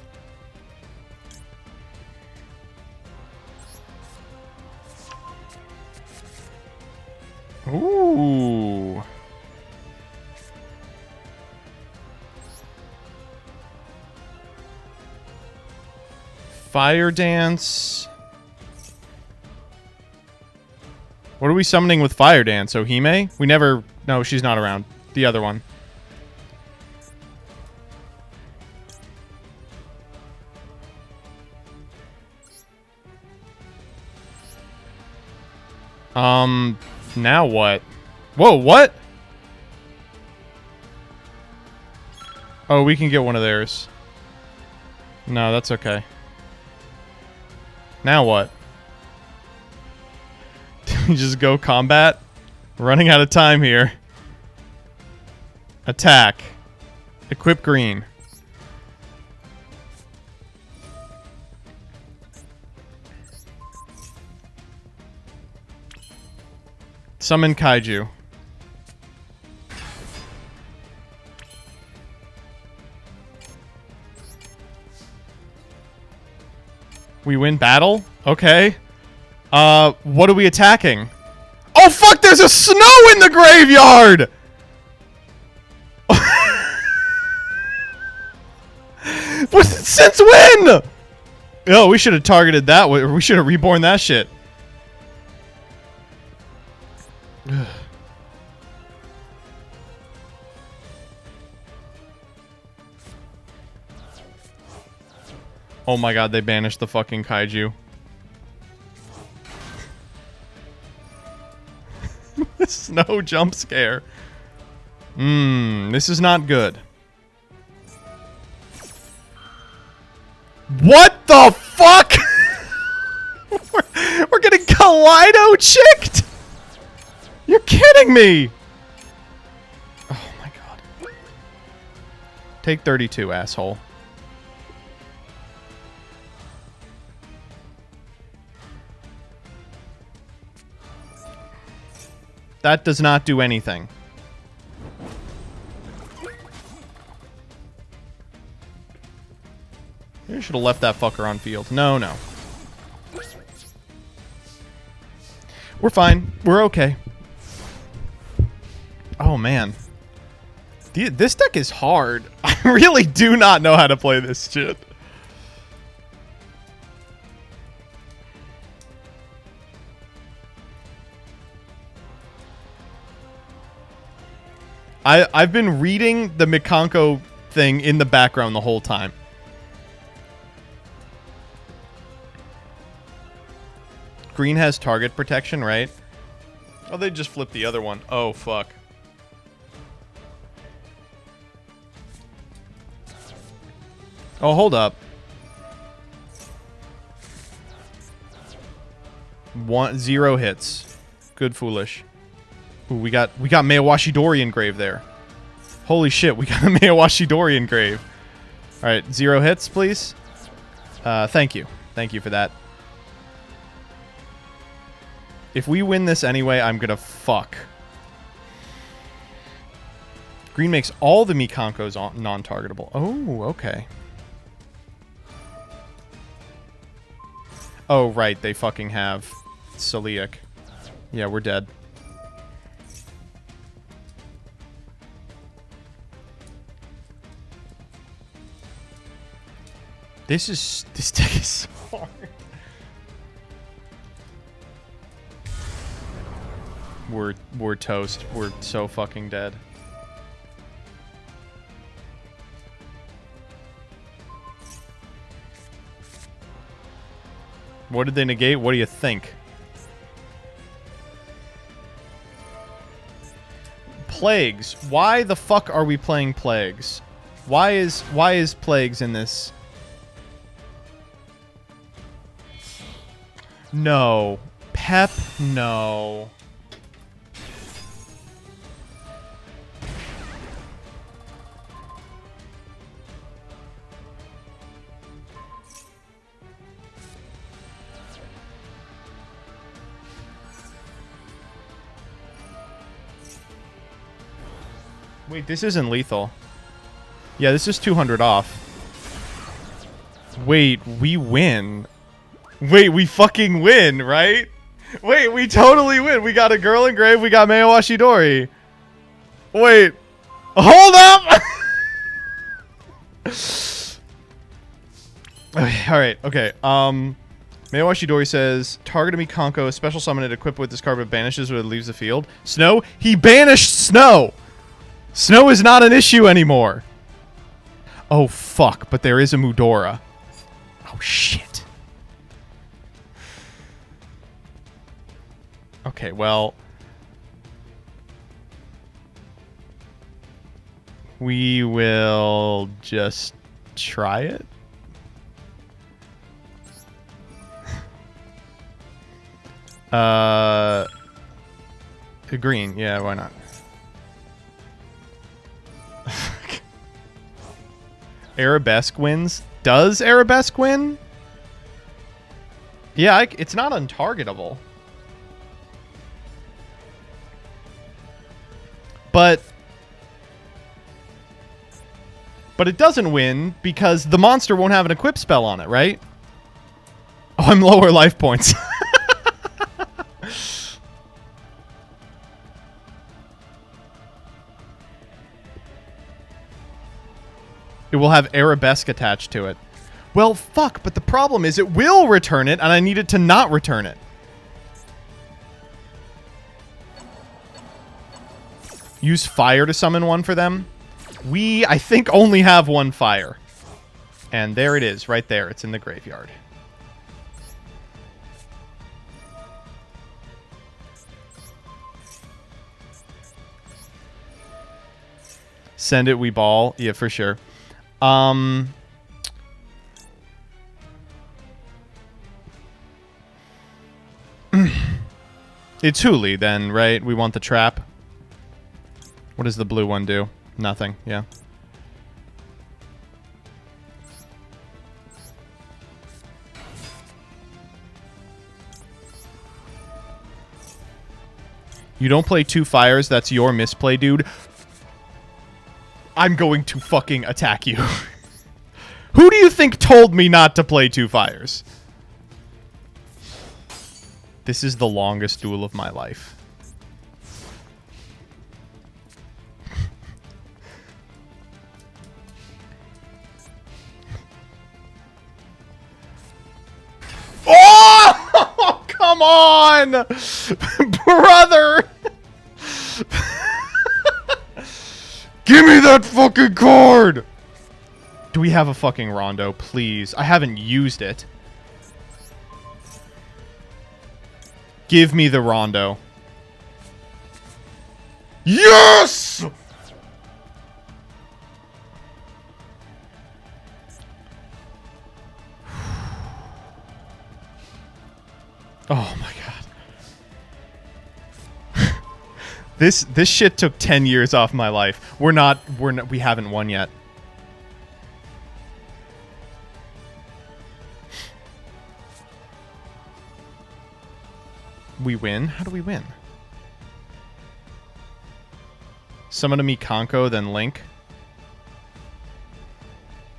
Ooh. Fire dance. What are we summoning with fire dance? Ohime? We never... No, she's not around. The other one. Now what? Whoa, what? Oh, we can get one of theirs. No, that's okay. Now what? You just go combat? Running out of time here. Attack. Equip green. Summon kaiju. We win battle? Okay. What are we attacking? Oh fuck, there's a snow in the graveyard! Since when? Oh, we should have targeted that. We should have reborn that shit. Oh my god, they banished the fucking kaiju. Snow jump scare. This is not good. What the fuck? We're getting Kaleido-chicked? You're kidding me! Oh my god. Take 32, asshole. That does not do anything. You should have left that fucker on field. No, no. We're fine. We're okay. Oh, man. This deck is hard. I really do not know how to play this shit. I've been reading the mikanko thing in the background the whole time. Green has target protection, right? Oh, they just flipped the other one. Oh, fuck. Oh, hold up. 0 hits. Good foolish. Ooh, we got Maewashi Dori engraved there. Holy shit, we got a Maewashi Dori engraved. Alright, 0 hits, please. Thank you. Thank you for that. If we win this anyway, I'm gonna fuck. Green makes all the Mikankos non-targetable. Oh, okay. Oh, right, they fucking have Celiac. Yeah, we're dead. This deck is so hard. We're toast. We're so fucking dead. What did they negate? What do you think? Plagues. Why the fuck are we playing Plagues? Why is Plagues in this? No. Pep, no. Wait, this isn't lethal. Yeah, this is 200 off. Wait, we win. Wait, we fucking win, right? Wait, we totally win. We got a girl in grave. We got Mayo Ashidori. Wait. Hold up! Okay, alright, okay. Mayo Ashidori says, target a mikanko, special summon it equipped with this card but banishes or it leaves the field. Snow? He banished Snow! Snow is not an issue anymore. Oh, fuck, but there is a Mudora. Oh, shit. Okay, well... we will just try it. Green. Yeah, why not? Arabesque wins. Does Arabesque win? Yeah, it's not untargetable. But it doesn't win because the monster won't have an equip spell on it, right? Oh, I'm lower life points. It will have Arabesque attached to it. Well, fuck, but the problem is it will return it, and I need it to not return it. Use fire to summon one for them. We, I think, only have one fire. And there it is, right there. It's in the graveyard. Send it, we ball. Yeah, for sure. It's Huli then, right? We want the trap. What does the blue one do? Nothing, yeah. You don't play 2 fires, that's your misplay, dude. I'm going to fucking attack you. Who do you think told me not to play 2 fires? This is the longest duel of my life. Oh! Come on! Brother! Give me that fucking card! Do we have a fucking Rondo, please? I haven't used it. Give me the Rondo. Yes! Oh my god. This shit took 10 years off my life. We haven't won yet. We win? How do we win? Summon a mikanko, then Link.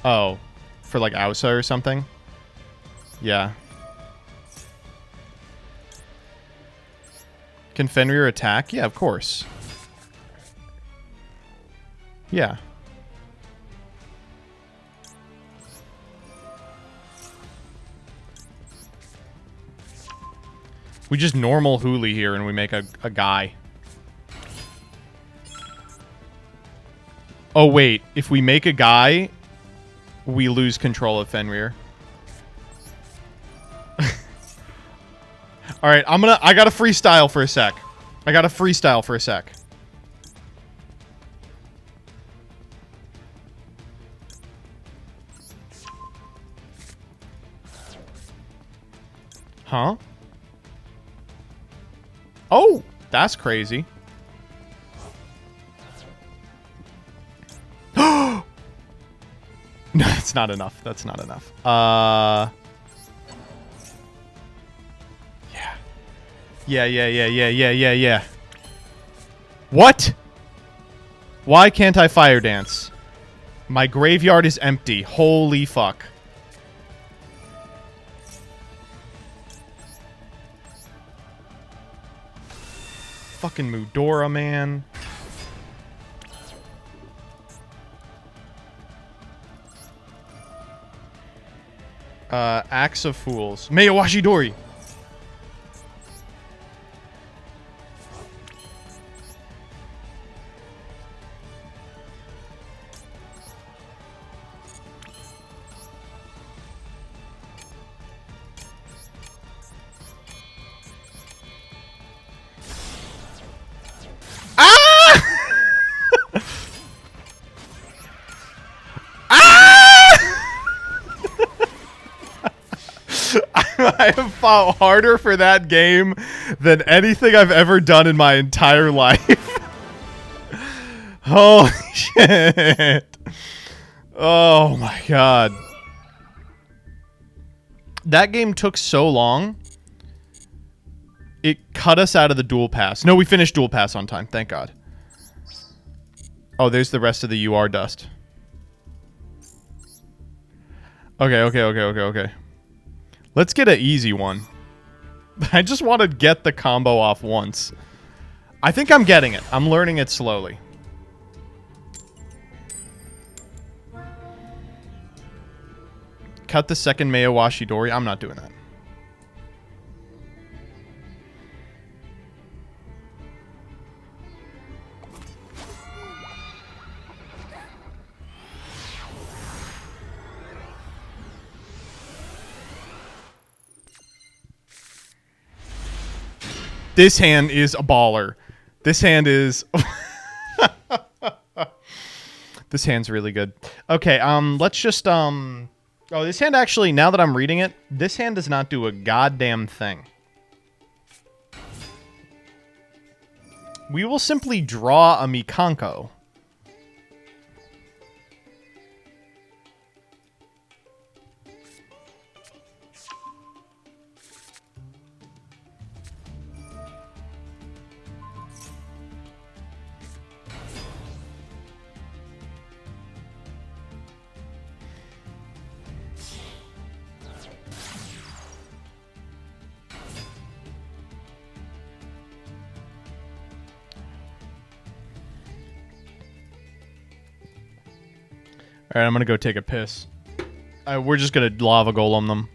Oh. For like Ausa or something? Yeah. Can Fenrir attack? Yeah, of course. Yeah. We just normal Huli here and we make a guy. Oh, wait. If we make a guy, we lose control of Fenrir. Alright, I gotta freestyle for a sec. Huh? Oh, that's crazy. No, that's not enough. That's not enough. Yeah. Yeah. What? Why can't I fire dance? My graveyard is empty. Holy fuck. Fucking Mudora, man. Axe of Fools. Mayowashi Dori. I have fought harder for that game than anything I've ever done in my entire life. Holy shit. Oh my god. That game took so long. It cut us out of the dual pass. No, we finished dual pass on time. Thank God. Oh, there's the rest of the UR dust. Okay. Let's get an easy one. I just want to get the combo off once. I think I'm getting it. I'm learning it slowly. Cut the second Mayowashi Dori. I'm not doing that. This hand is a baller. This hand is... This hand's really good. Okay, let's just, Oh, this hand actually, now that I'm reading it, this hand does not do a goddamn thing. We will simply draw a mikanko. Alright, I'm gonna go take a piss. We're just gonna lava golem them.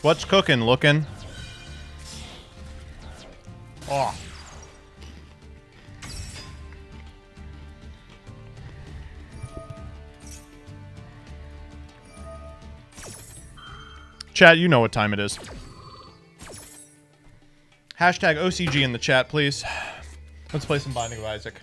What's cooking, looking? Oh. Chat, you know what time it is. Hashtag OCG in the chat, please. Let's play some Binding of Isaac.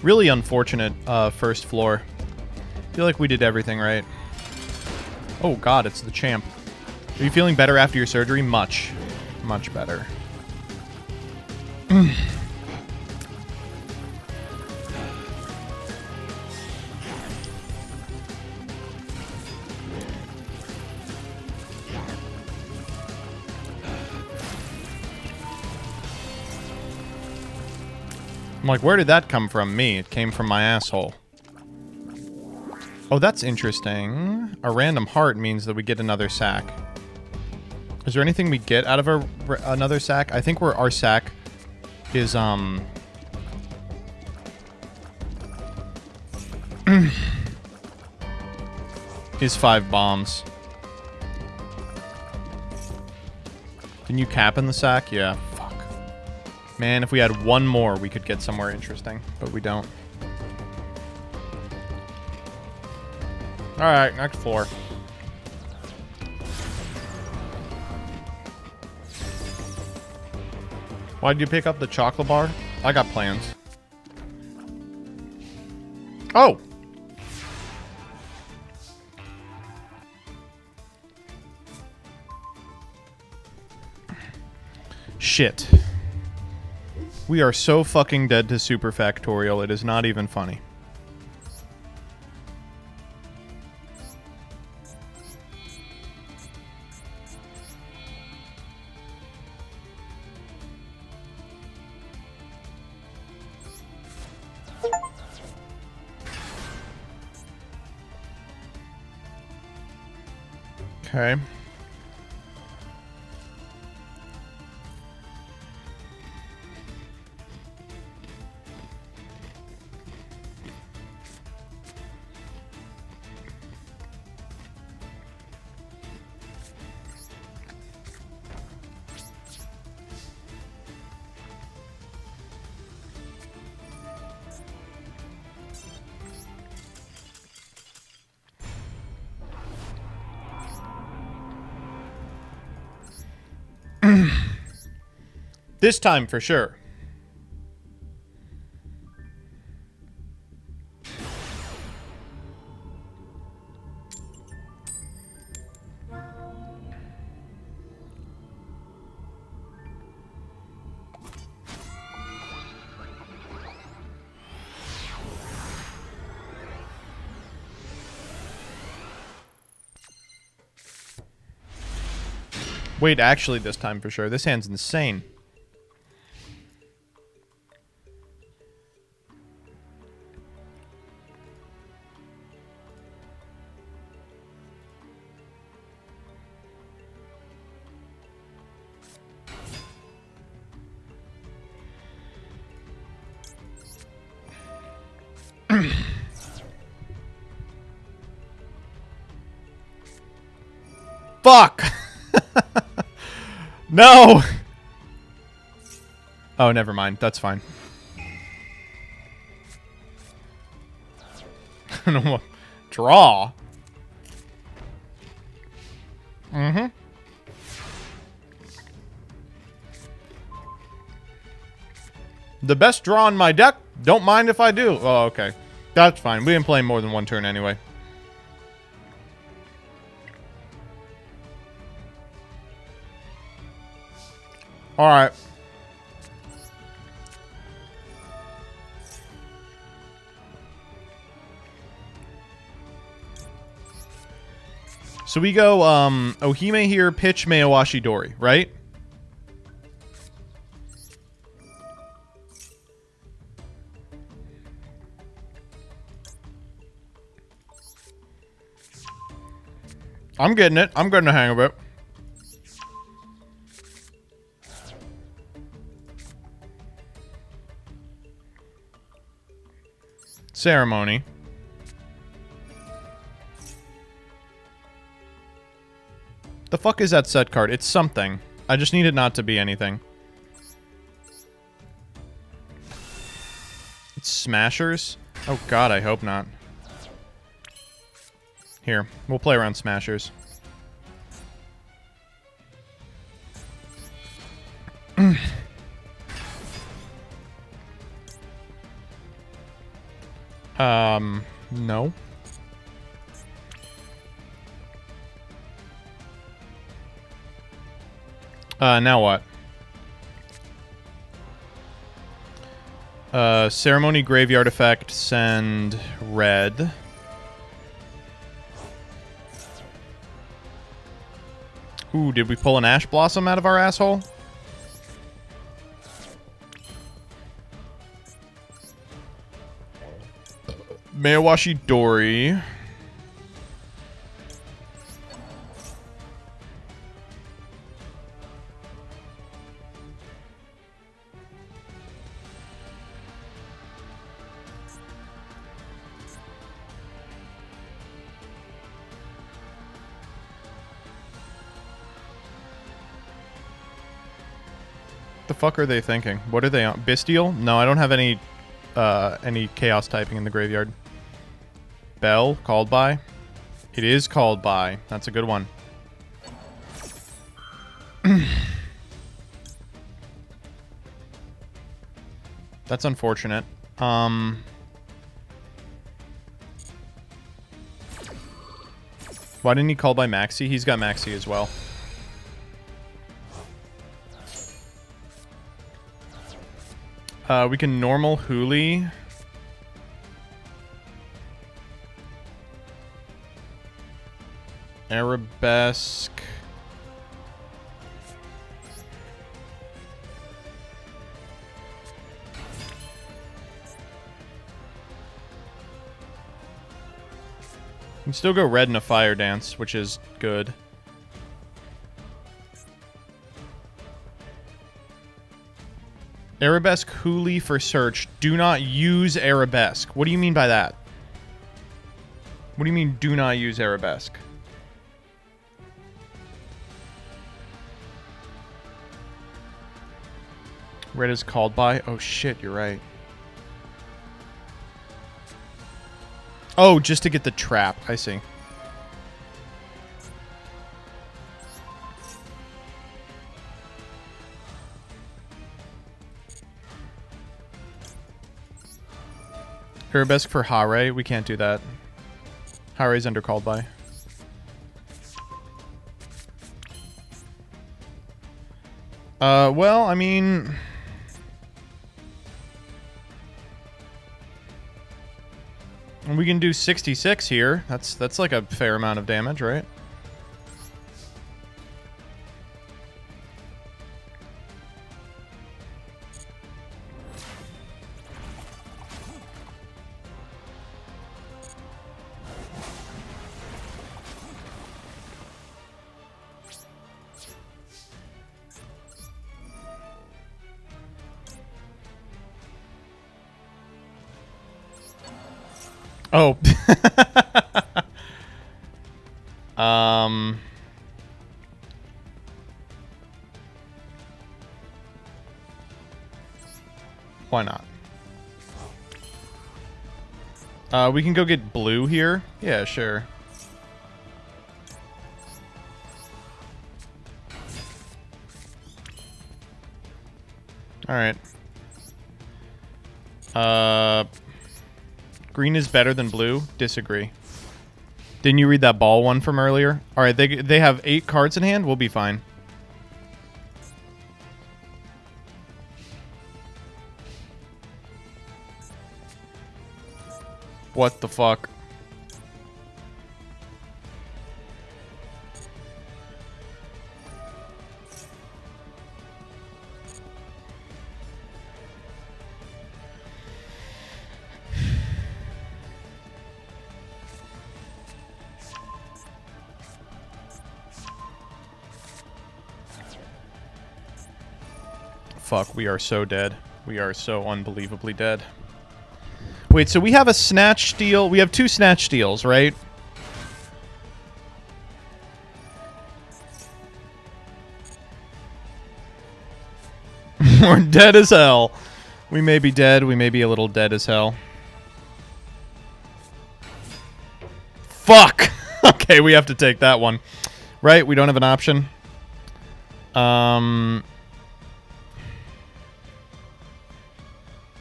Really unfortunate first floor. feel like we did everything right. Oh god, it's the champ. Are you feeling better after your surgery? Much. Much better. I'm like, where did that come from? Me. It came from my asshole. Oh, that's interesting. A random heart means that we get another sack. Is there anything we get out of another sack? I think our sack is, is 5 bombs. Can you cap in the sack? Yeah. Fuck. Man, if we had one more, we could get somewhere interesting, but we don't. Alright, next floor. Why'd you pick up the chocolate bar? I got plans. Oh! Shit. We are so fucking dead to Super Factorial, it is not even funny. Okay. This time for sure. Wait, actually this time for sure. This hand's insane. Fuck! No! Oh, never mind. That's fine. Draw? Mm-hmm. The best draw in my deck? Don't mind if I do. Oh, okay. That's fine. We didn't play more than one turn anyway. Alright. So we go, Ohime here, pitch Mayowashi Dori, right? I'm getting it. I'm getting the hang of it. Ceremony. The fuck is that set card? It's something. I just need it not to be anything. It's Smashers? Oh god, I hope not. Here, we'll play around Smashers. No. Now what? Ceremony graveyard effect, send red. Ooh, did we pull an Ash Blossom out of our asshole? Mayawashi Dory. The fuck are they thinking? What are they on? Bestial? No, I don't have any chaos typing in the graveyard. Bell, called by. It is called by. That's a good one. That's unfortunate. Why didn't he call by Maxi? He's got Maxi as well. We can normal Huli. Arabesque. You can still go red in a fire dance, which is good. Arabesque Huli for search. Do not use Arabesque. What do you mean by that? What do you mean do not use Arabesque? Red is called by? Oh shit, you're right. Oh, just to get the trap. I see. Arabesque for Hare. We can't do that. Hare's under called by. Well, I mean... we can do 66 here. That's like a fair amount of damage, right? Oh. Why not? We can go get blue here. Yeah, sure. All right. Green is better than blue. Disagree. Didn't you read that ball one from earlier? All right, they have 8 cards in hand. We'll be fine. What the fuck? Fuck, we are so dead. We are so unbelievably dead. Wait, so we have a snatch steal. We have 2 snatch steals, right? We're dead as hell. We may be dead. We may be a little dead as hell. Fuck! Okay, we have to take that one. Right? We don't have an option.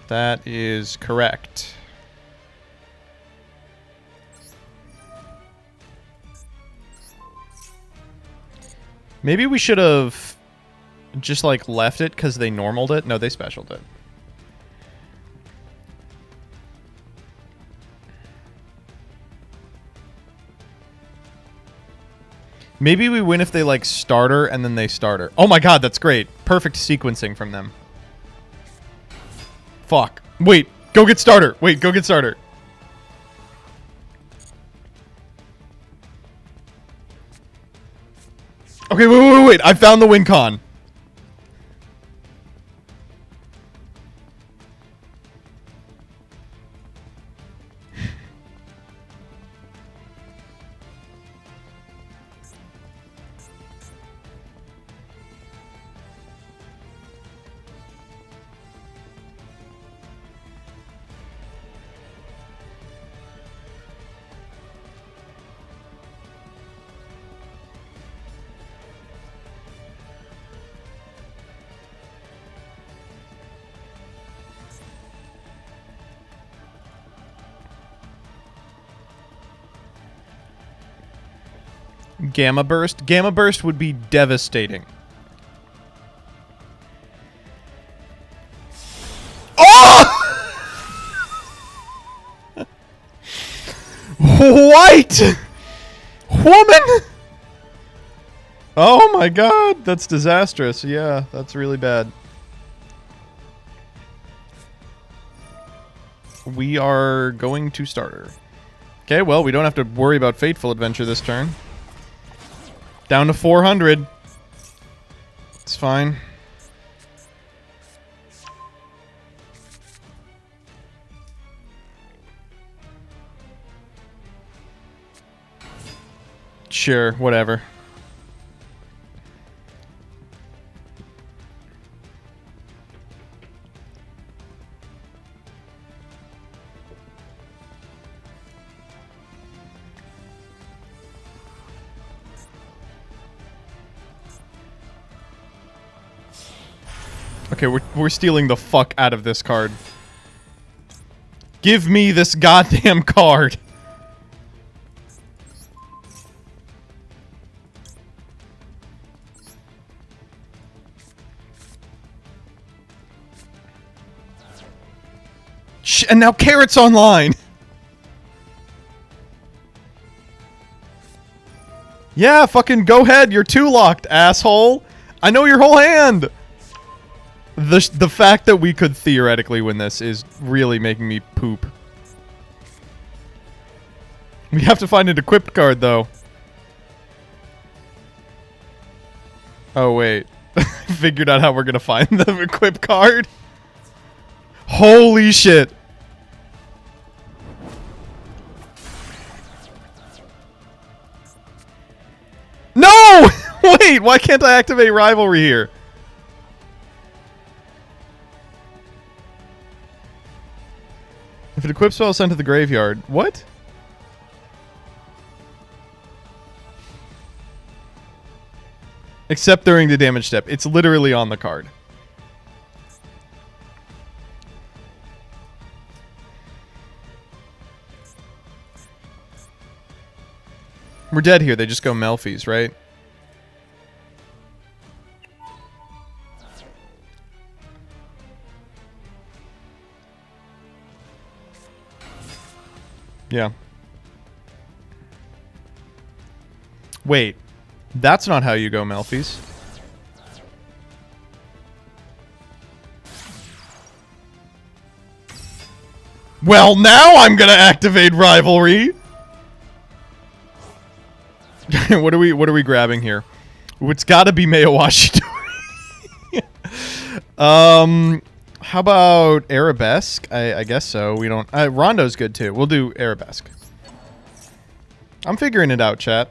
That is correct. Maybe we should have just like left it because they normaled it. No, they specialed it. Maybe we win if they like starter and then they starter. Oh my god, that's great. Perfect sequencing from them. Fuck. Wait, go get starter. Wait, go get starter. Okay, wait. I found the win con. Gamma burst. Gamma burst would be devastating. Oh! White woman. Oh my god, that's disastrous. Yeah, that's really bad. We are going to starter. Okay, well, we don't have to worry about Fateful Adventure this turn. Down to 400. It's fine. Sure, whatever. Okay, we're stealing the fuck out of this card. Give me this goddamn card. And now Carrot's online. Yeah, fucking go ahead. You're two locked, asshole. I know your whole hand. The fact that we could theoretically win this is really making me poop. We have to find an equipped card, though. Oh, wait. Figured out how we're gonna find the equipped card. Holy shit. No! Wait, why can't I activate Rivalry here? If an equipped spell is sent to the graveyard. What? Except during the damage step. It's literally on the card. We're dead here. They just go Melfi's, right? Yeah. Wait. That's not how you go Melfi's. Well, now I'm gonna activate Rivalry. What are we grabbing here? It's got to be Mayowashi. How about Arabesque? I guess so. We don't. Rondo's good too. We'll do Arabesque. I'm figuring it out, chat.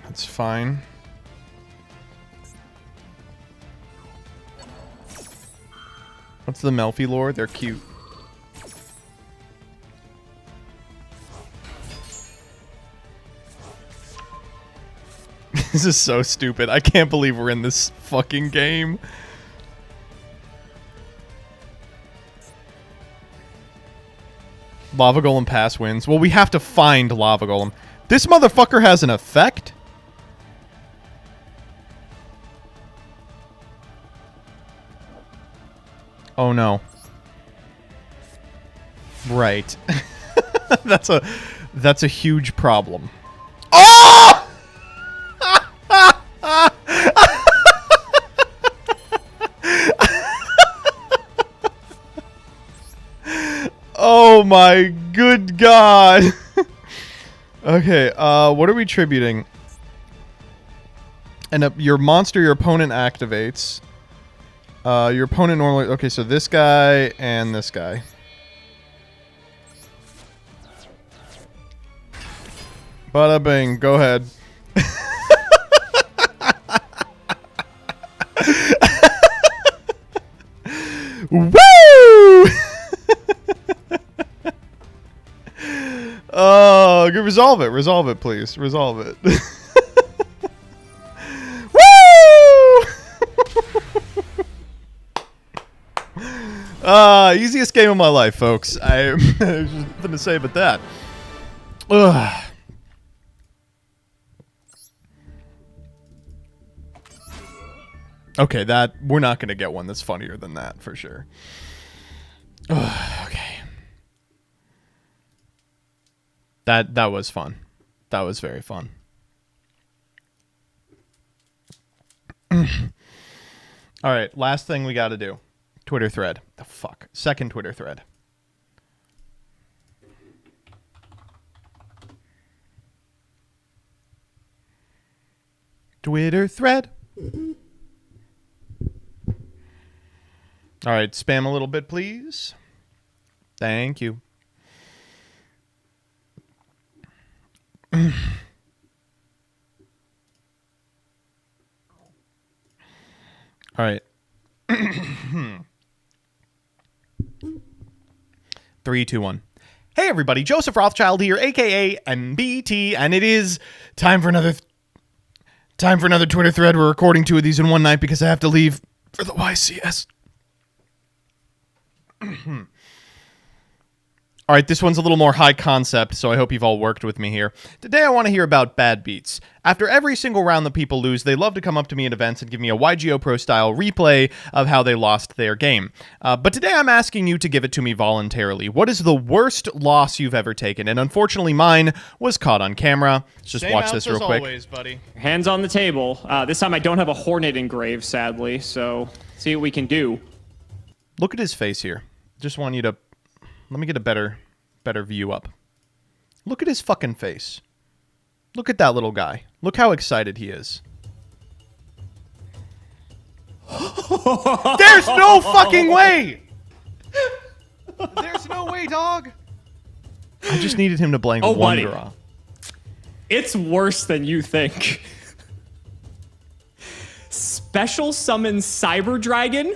That's fine. What's the Melfi lore? They're cute. This is so stupid. I can't believe we're in this fucking game. Lava Golem pass wins. Well, we have to find Lava Golem. This motherfucker has an effect? Oh no. Right. That's a huge problem. Oh! Oh my good God. Okay, what are we tributing? And your monster, your opponent activates. Your opponent normally... Okay, so this guy and this guy. Bada bing, go ahead. Woo! Oh, resolve it. Resolve it, please. Resolve it. Woo! Easiest game of my life, folks. There's nothing to say but that. Ugh. Okay, we're not going to get one that's funnier than that, for sure. Ugh, okay. That was fun. That was very fun. All right, last thing we got to do. Twitter thread. The fuck? Second Twitter thread. Twitter thread. All right, spam a little bit, please. Thank you. All right. 3, 2, 1. Hey, everybody. Joseph Rothschild here, a.k.a. MBT, and it is time for another Twitter thread. We're recording 2 of these in one night because I have to leave for the YCS. All right, this one's a little more high concept, so I hope you've all worked with me here. Today I want to hear about bad beats. After every single round that people lose, they love to come up to me at events and give me a YGO Pro style replay of how they lost their game. But today I'm asking you to give it to me voluntarily. What is the worst loss you've ever taken? And unfortunately mine was caught on camera. Let's just watch this real quick. Always, buddy. Hands on the table. This time I don't have a hornet engraved, sadly, so see what we can do. Look at his face here. Just want you to... Let me get a better view up. Look at his fucking face. Look at that little guy. Look how excited he is. There's no fucking way! There's no way, dog! I just needed him to blank one buddy. draw. It's worse than you think. Special summon Cyber Dragon?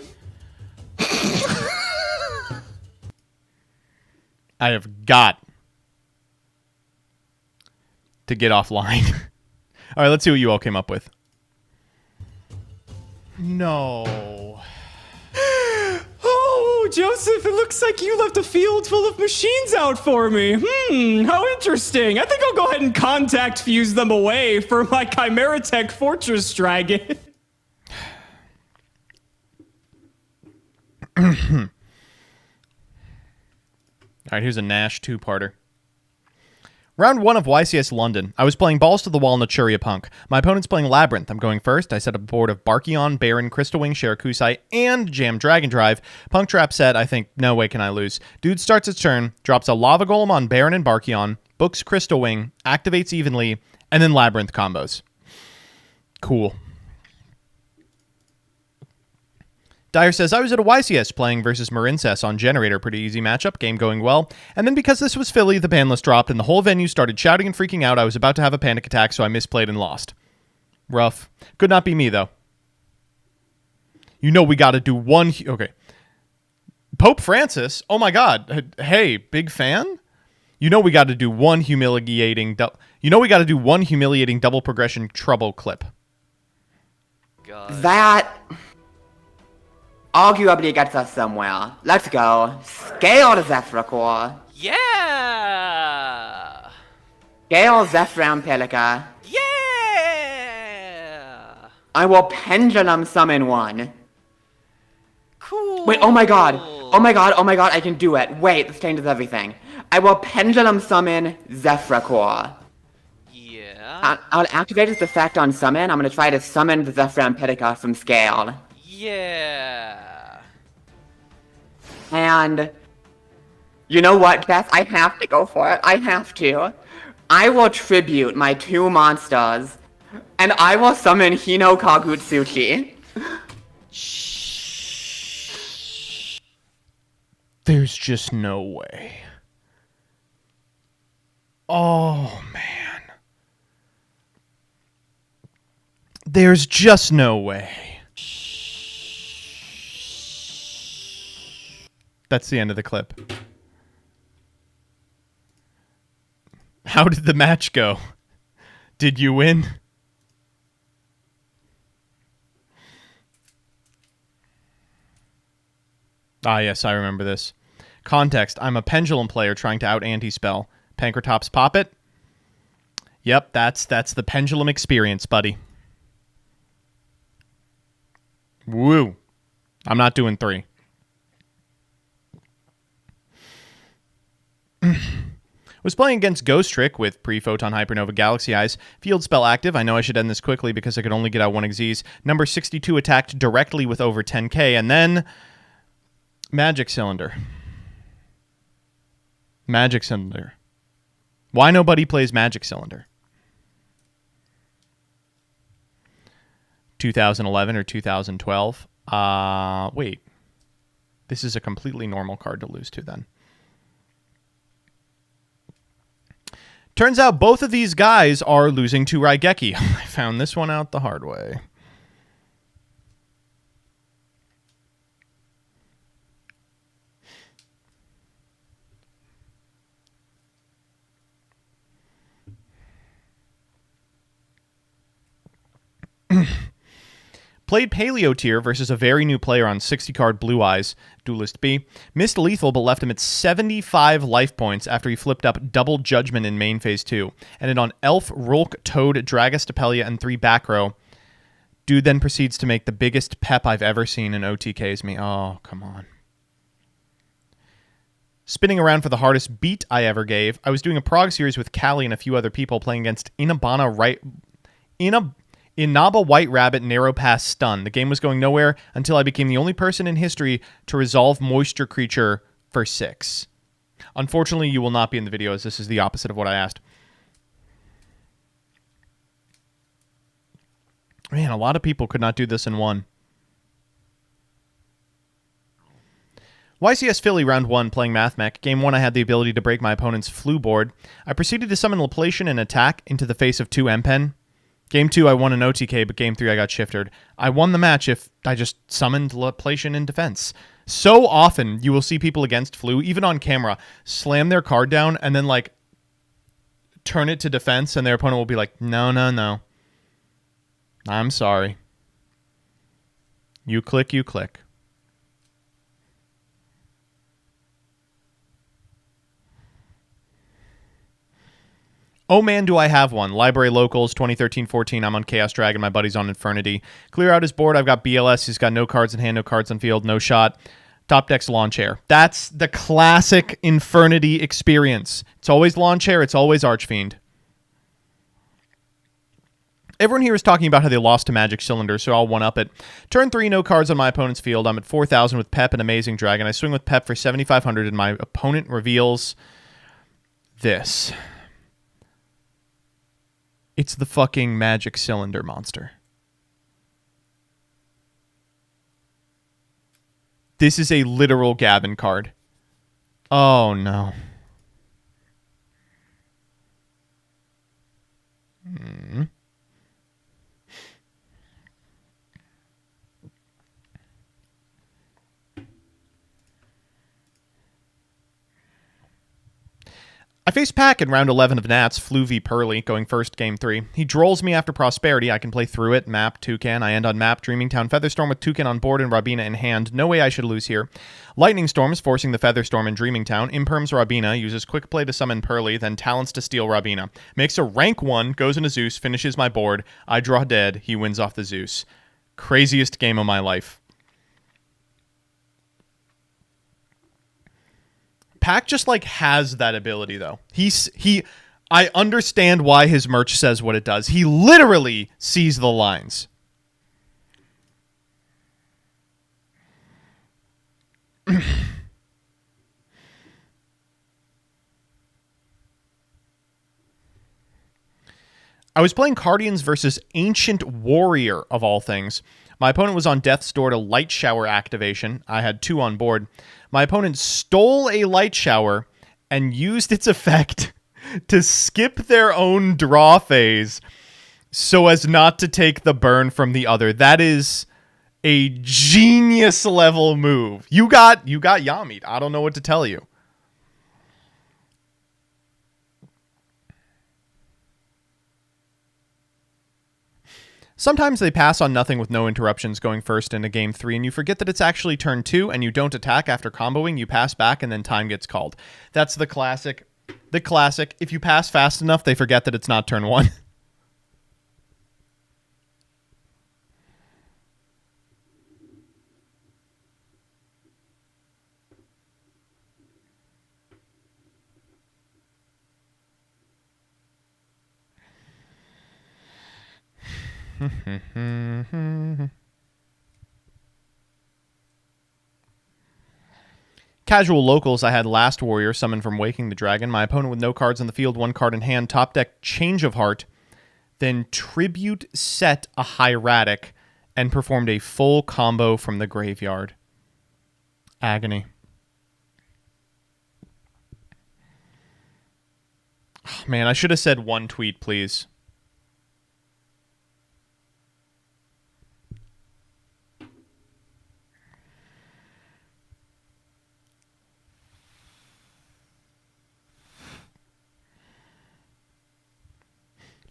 I have got to get offline. All right, let's see what you all came up with. No. Oh, Joseph, it looks like you left a field full of machines out for me. How interesting. I think I'll go ahead and contact fuse them away for my Chimera Tech Fortress Dragon. All right, here's a Nash 2-parter. Round 1 of YCS London. I was playing Balls to the Wall Naturia Punk. My opponent's playing Labyrinth. I'm going first. I set up a board of Barkion, Baron, Crystal Wing, Shirakusai, and Jam Dragon Drive. Punk Trap set. I think, no way can I lose. Dude starts its turn, drops a Lava Golem on Baron and Barkion, books Crystal Wing, activates evenly, and then Labyrinth combos. Cool. Dyer says, I was at a YCS playing versus Marincess on Generator. Pretty easy matchup, game going well. And then because this was Philly, the ban list dropped and the whole venue started shouting and freaking out. I was about to have a panic attack, so I misplayed and lost. Rough. Could not be me, though. You know we got to do one... Okay. Pope Francis? Oh my god. Hey, big fan? You know we got to do one humiliating... double progression trouble clip. God. That... arguably gets us somewhere. Let's go. Scale the Zephyr. Yeah! Scale Zephyr Pelica. Yeah! I will pendulum summon one. Cool. Wait, oh my god. Oh my god, oh my god, I can do it. Wait, this changes everything. I will pendulum summon Zephracor. Yeah. I'll activate its effect on summon. I'm gonna try to summon the Zephyrampidica from Scale. Yeah. And you know what, Beth? I have to go for it. I have to. I will tribute my 2 monsters, and I will summon Hino Kagutsuchi. There's just no way. Oh, man. There's just no way. That's the end of the clip. How did the match go? Did you win? Ah, yes, I remember this. Context: I'm a pendulum player trying to out anti-spell. Pankratops pop it? Yep, that's the pendulum experience, buddy. Woo. I'm not doing 3. Was playing against Ghost Trick with pre-Photon Hypernova Galaxy Eyes. Field spell active. I know I should end this quickly because I could only get out 1 Xyz. Number 62 attacked directly with over 10k, and then Magic Cylinder. Magic Cylinder. Why nobody plays Magic Cylinder? 2011 or 2012? Wait. This is a completely normal card to lose to then. Turns out both of these guys are losing to Raigeki. I found this one out the hard way. Played Paleo Tier versus a very new player on 60-card Blue Eyes, Duelist B. Missed lethal but left him at 75 life points after he flipped up Double Judgment in main phase 2. Ended on Elf, Rulk, Toad, Dragostapelia, and 3 back row. Dude then proceeds to make the biggest pep I've ever seen in OTKs me. Oh, come on. Spinning around for the hardest beat I ever gave. I was doing a prog series with Callie and a few other people playing against Inaba White Rabbit Narrow Pass Stun. The game was going nowhere until I became the only person in history to resolve Moisture Creature for 6. Unfortunately, you will not be in the video as this is the opposite of what I asked. Man, a lot of people could not do this in 1. YCS Philly round 1 playing Mathmech. Game 1 I had the ability to break my opponent's flu board. I proceeded to summon Laplacian and attack into the face of 2 M-Pen. Game 2, I won an OTK, but Game 3, I got shifted. I won the match if I just summoned Laplacian in defense. So often, you will see people against Flu, even on camera, slam their card down and then, like, turn it to defense, and their opponent will be like, no, no, no. I'm sorry. You click, you click. Oh man, do I have one. Library Locals, 2013-14. I'm on Chaos Dragon. My buddy's on Infernity. Clear out his board. I've got BLS. He's got no cards in hand, no cards on field, no shot. Top deck's lawn chair. That's the classic Infernity experience. It's always lawn chair. It's always Archfiend. Everyone here is talking about how they lost to Magic Cylinder, so I'll one-up it. Turn 3, no cards on my opponent's field. I'm at 4,000 with Pep and Amazing Dragon. I swing with Pep for 7,500, and my opponent reveals this. It's the fucking Magic Cylinder monster. This is a literal Gavin card. Oh, no. I face Pack in round 11 of Nats, Flu v Purrely, going first, game 3. He drolls me after Prosperity. I can play through it, map, Toucan. I end on map, Dreaming Town, Featherstorm with Toucan on board and Rabina in hand. No way I should lose here. Lightning Storms, forcing the Featherstorm and Dreaming Town. Imperms Rabina, uses Quick Play to summon Purrely, then Talents to steal Rabina. Makes a rank 1, goes into Zeus, finishes my board. I draw dead, he wins off the Zeus. Craziest game of my life. Pac just like has that ability though. I understand why his merch says what it does. He literally sees the lines. I was playing Guardians versus Ancient Warrior, of all things. My opponent was on death's door to Light Shower activation. I had 2 on board. My opponent stole a Light Shower and used its effect to skip their own draw phase so as not to take the burn from the other. That is a genius level move. You got Yamit. I don't know what to tell you. Sometimes they pass on nothing with no interruptions going first into game 3, and you forget that it's actually turn 2, and you don't attack after comboing, you pass back, and then time gets called. That's the classic. The classic. If you pass fast enough, they forget that it's not turn 1. Casual locals, I had Last Warrior summoned from Waking the Dragon. My opponent with no cards on the field, 1 card in hand, top deck Change of Heart, then Tribute set a Hieratic, and performed a full combo from the graveyard. Agony. Oh, man, I should have said 1 tweet, please.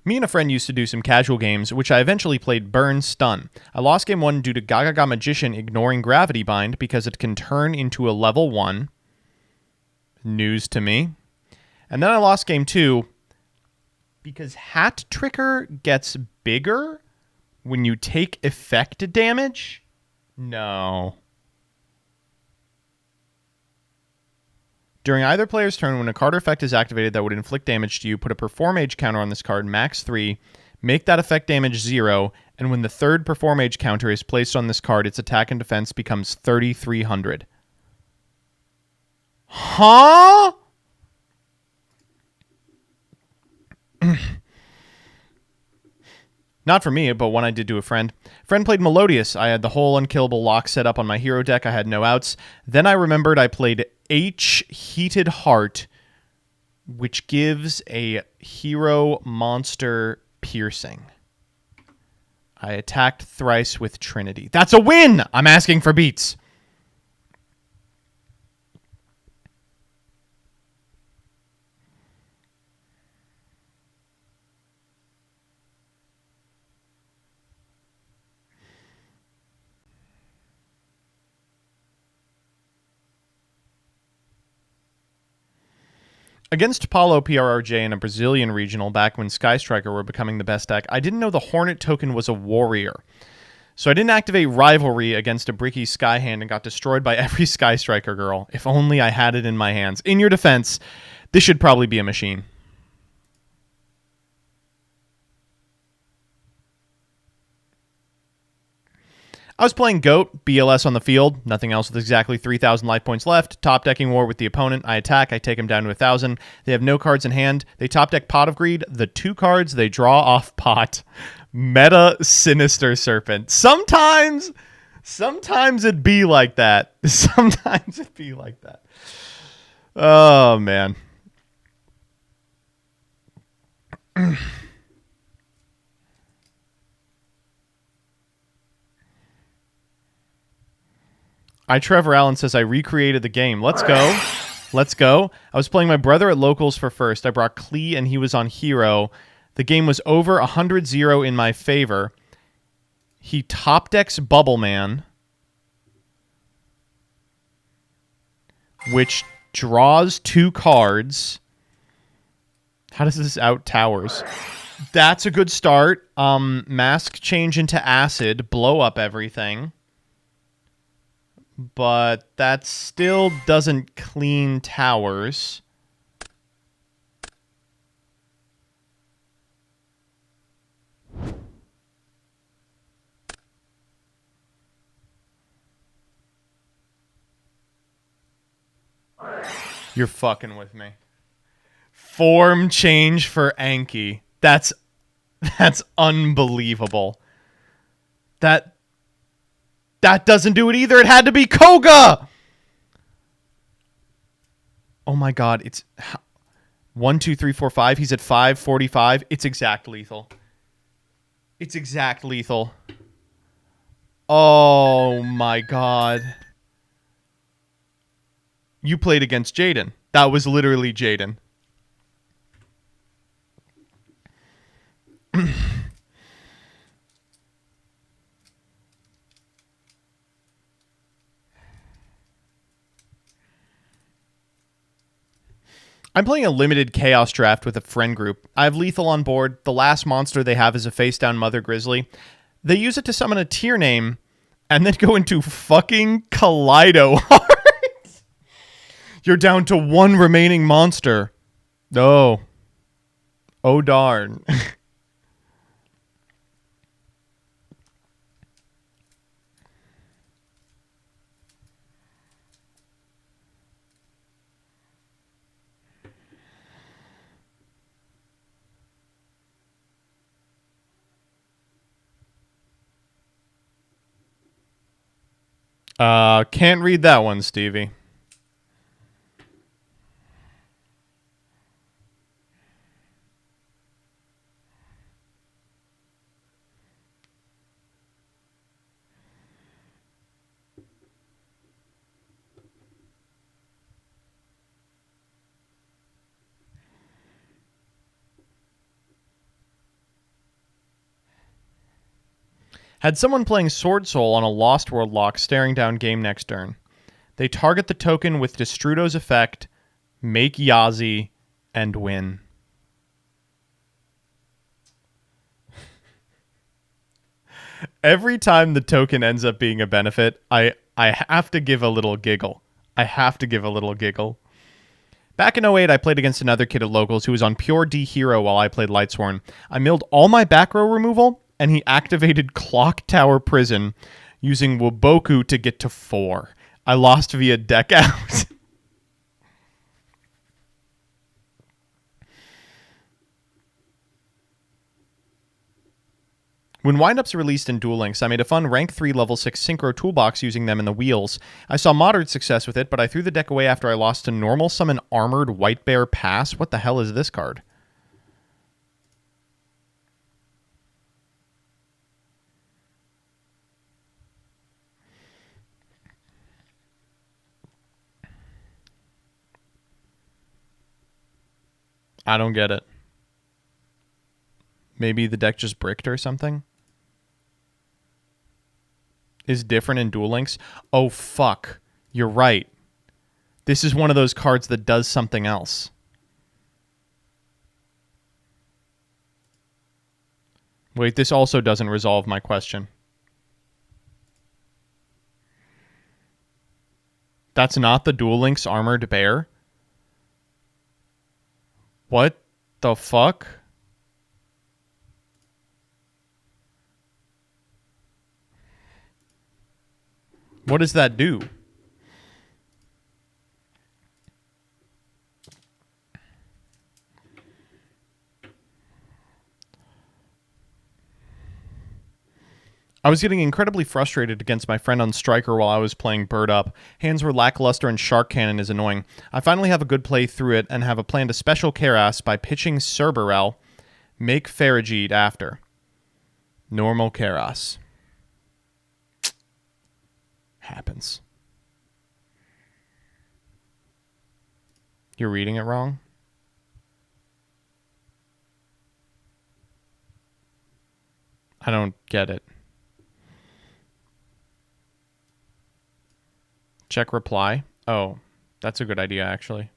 Me and a friend used to do some casual games, which I eventually played Burn Stun. I lost game 1 due to Gagaga Magician ignoring Gravity Bind because it can turn into a level 1. News to me. And then I lost game 2 because Hat Tricker gets bigger when you take effect damage? No. During either player's turn, when a card or effect is activated that would inflict damage to you, put a Perform Age counter on this card, max 3, make that effect damage 0, and when the 3rd Perform Age counter is placed on this card, its attack and defense becomes 3,300. Huh? Not for me, but one I did to a friend. Friend played Melodious. I had the whole unkillable lock set up on my hero deck. I had no outs. Then I remembered I played H Heated Heart, which gives a hero monster piercing. I attacked thrice with Trinity. That's a win! I'm asking for beats. Against Paulo PRRJ in a Brazilian regional back when Sky Striker were becoming the best deck, I didn't know the Hornet token was a warrior. So I didn't activate Rivalry against a Bricky Skyhand and got destroyed by every Sky Striker girl. If only I had it in my hands. In your defense, this should probably be a machine. I was playing GOAT, BLS on the field, nothing else with exactly 3,000 life points left, top decking war with the opponent, I attack, I take him down to 1,000, they have no cards in hand, they top deck Pot of Greed, the 2 cards they draw off pot, meta Sinister Serpent. Sometimes it'd be like that. Sometimes it'd be like that. Oh, man. Trevor Allen says, I recreated the game. Let's go. Let's go. I was playing my brother at locals for first. I brought Klee and he was on hero. The game was over 100-0 in my favor. He top decks Bubble Man, which draws 2 cards. How does this out towers? That's a good start. Mask change into acid, blow up everything. but that still doesn't clean towers. You're fucking with me. Form change for Anki. That's unbelievable. That doesn't do it either. It had to be Koga. Oh my god, it's 1, 2, 3, 4, 5. He's at 545. It's exact lethal. It's exact lethal. Oh my god. You played against Jaden. That was literally Jaden. I'm playing a limited Chaos draft with a friend group. I have Lethal on board. The last monster they have is a face-down Mother Grizzly. They use it to summon a tier name and then go into fucking Kaleido Heart. You're down to one remaining monster. Oh. Oh, darn. Can't read that one, Stevie. Had someone playing Sword Soul on a Lost World lock staring down game next turn. They target the token with Destrudo's effect, make Yazi, and win. Every time the token ends up being a benefit, I have to give a little giggle. I have to give a little giggle. Back in 08, I played against another kid at Locals who was on pure D Hero while I played Lightsworn. I milled all my back row removal, and he activated Clock Tower Prison using Waboku to get to 4. I lost via deck out. When windups released in Duel Links, I made a fun rank 3 level 6 synchro toolbox using them in the wheels. I saw moderate success with it, but I threw the deck away after I lost to normal summon Armored White Bear Pass. What the hell is this card? I don't get it. Maybe the deck just bricked or something? Is different in Duel Links? Oh, fuck. You're right. This is one of those cards that does something else. Wait, this also doesn't resolve my question. That's not the Duel Links Armored Bear? What the fuck? What does that do? I was getting incredibly frustrated against my friend on Striker while I was playing Bird Up. Hands were lackluster and Shark Cannon is annoying. I finally have a good play through it and have a plan to special Keras by pitching Cerberel, make Farigide after. Normal Keras. Happens. You're reading it wrong? I don't get it. Check reply. Oh, that's a good idea, actually.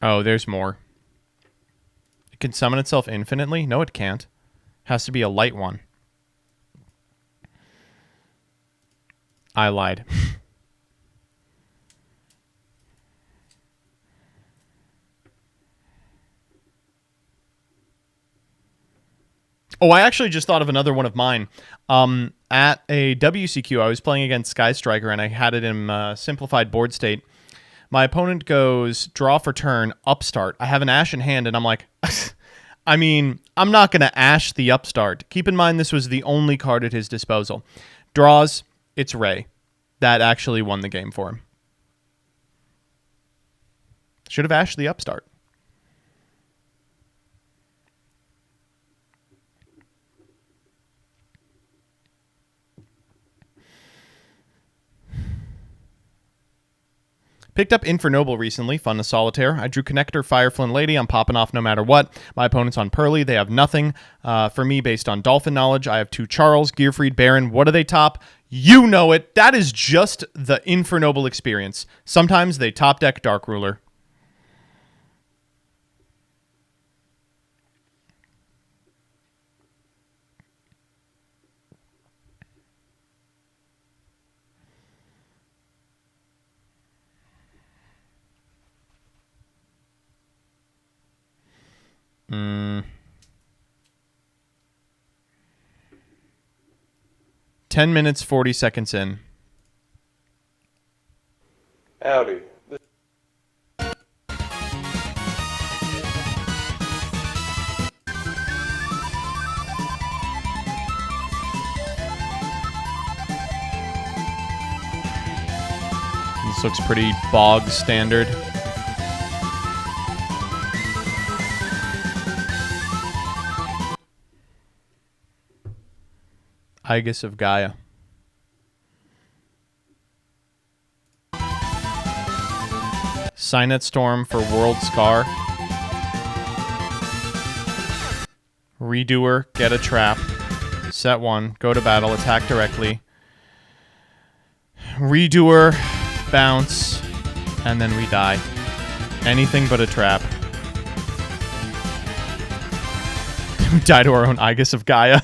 Oh, there's more. can summon itself infinitely? No, it can't. Has to be a light one. I lied. Oh, I actually just thought of another one of mine. At a WCQ, I was playing against Sky Striker, and I had it in simplified board state. My opponent goes draw for turn, upstart. I have an Ash in hand, and I'm like, I mean, I'm not going to Ash the upstart. Keep in mind, this was the only card at his disposal. Draws, it's Ray. That actually won the game for him. Should have Ashed the upstart. Picked up Infernoble recently. Fun to solitaire. I drew Connector, Fireflint Lady. I'm popping off no matter what. My opponent's on Purrely. They have nothing. For me, based on Dolphin knowledge, I have 2 Charles, Gearfried, Baron. What do they top? You know it. That is just the Infernoble experience. Sometimes they top deck Dark Ruler. Mm. 10 minutes, 40 seconds in. Howdy. This looks pretty bog standard. Aegis of Gaia. Signet Storm for World Scar. Redoer, get a trap. Set 1, go to battle, attack directly. Redoer, bounce, and then we die. Anything but a trap. We die to our own Aegis of Gaia.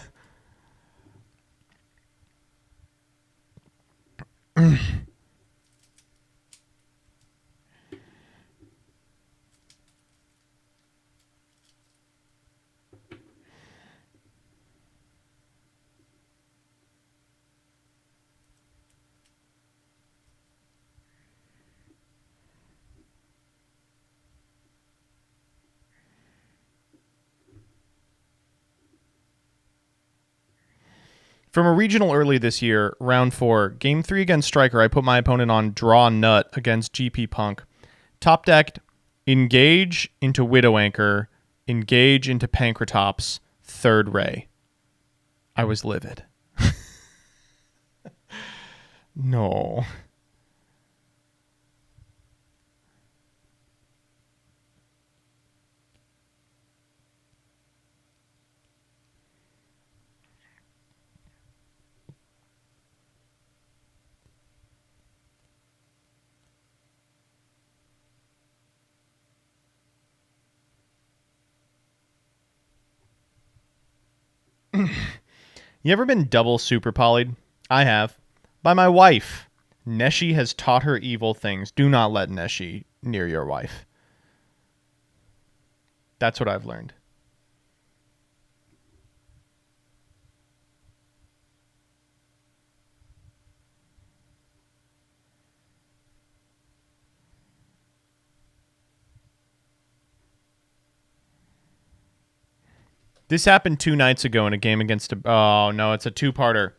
From a regional early this year, round 4, game 3 against Striker, I put my opponent on draw nut against GP Punk. Top decked, engage into Widow Anchor, engage into Pancratops, 3rd Ray. I was livid. No. You ever been double super polyed? I have. By my wife. Neshi has taught her evil things. Do not let Neshi near your wife. That's what I've learned. This happened 2 nights ago in a game against a... Oh, no, it's a 2-parter.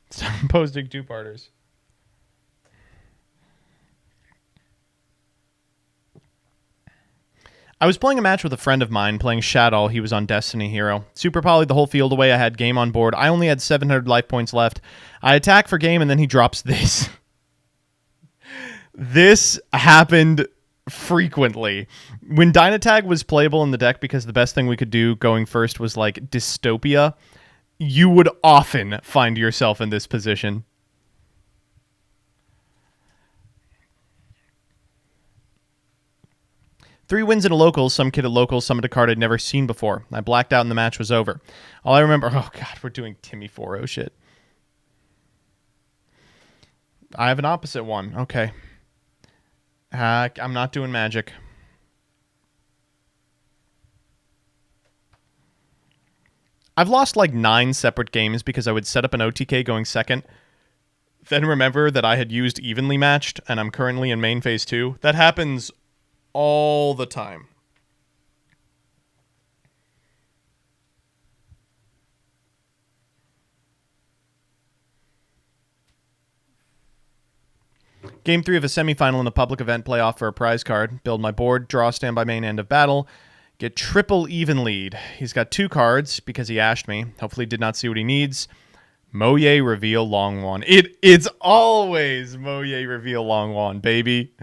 Stop posting 2-parters. I was playing a match with a friend of mine, playing Shadow. He was on Destiny Hero. Super polyed the whole field away. I had game on board. I only had 700 life points left. I attack for game, and then he drops this. This happened frequently. When Dynatag was playable in the deck because the best thing we could do going first was like Dystopia, you would often find yourself in this position. 3 wins in a locals, some kid at locals summoned a card I'd never seen before. I blacked out and the match was over. All I remember... Oh, God, we're doing Timmy 4-0 shit. I have an opposite one. Okay. I'm not doing magic. I've lost like 9 separate games because I would set up an OTK going second, then remember that I had used evenly matched and I'm currently in main phase 2. That happens all the time. Game 3 of a semifinal in a public event playoff for a prize card. Build my board, draw standby main end of battle. Get triple even lead. He's got 2 cards because he ashed me. Hopefully did not see what he needs. Moye reveal long one. It's always Moye reveal long one, baby.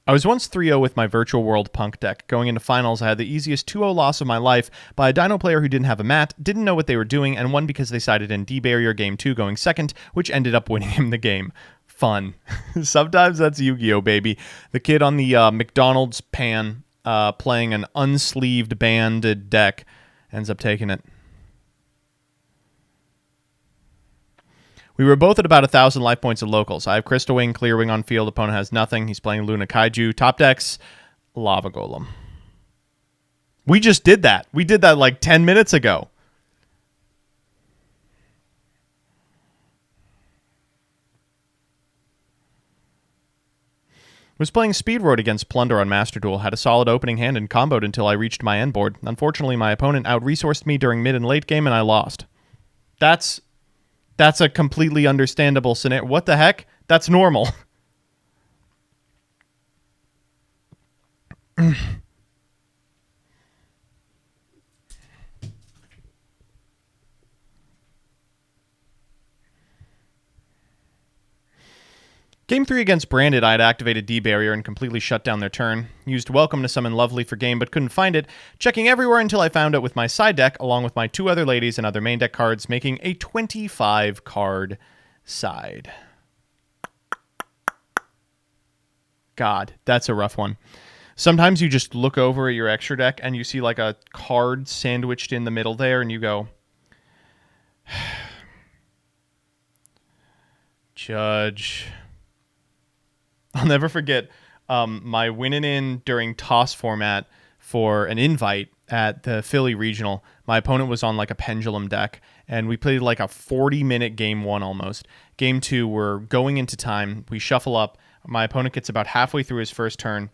I was once 3-0 with my Virtual World Punk deck. Going into finals, I had the easiest 2-0 loss of my life by a Dino player who didn't have a mat, didn't know what they were doing, and won because they sided in D-Barrier Game 2 going second, which ended up winning him the game. Fun. Sometimes that's Yu-Gi-Oh, baby. The kid on the McDonald's pan playing an unsleeved banded deck ends up taking it. We were both at about 1,000 life points at locals. I have Crystal Wing, Clear Wing on field. Opponent has nothing. He's playing Luna Kaiju. Top decks, Lava Golem. We just did that. We did that like 10 minutes ago. Was playing Speed Road against Plunder on Master Duel. Had a solid opening hand and comboed until I reached my end board. Unfortunately, my opponent out-resourced me during mid and late game and I lost. That's a completely understandable scenario. What the heck? That's normal. Game 3 against Branded, I had activated D-Barrier and completely shut down their turn. Used Welcome to summon Lovely for game, but couldn't find it. Checking everywhere until I found it with my side deck, along with my 2 other ladies and other main deck cards, making a 25-card side. God, that's a rough one. Sometimes you just look over at your extra deck and you see like a card sandwiched in the middle there, and you go... Judge... I'll never forget my winning in during toss format for an invite at the Philly Regional. My opponent was on like a pendulum deck, and we played like a 40-minute game 1 almost. Game 2, we're going into time. We shuffle up. My opponent gets about halfway through his first turn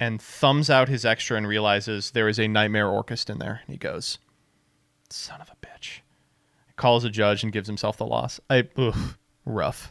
and thumbs out his extra and realizes there is a Nightmare Orchestra in there. And he goes, son of a bitch. Calls a judge and gives himself the loss. Rough.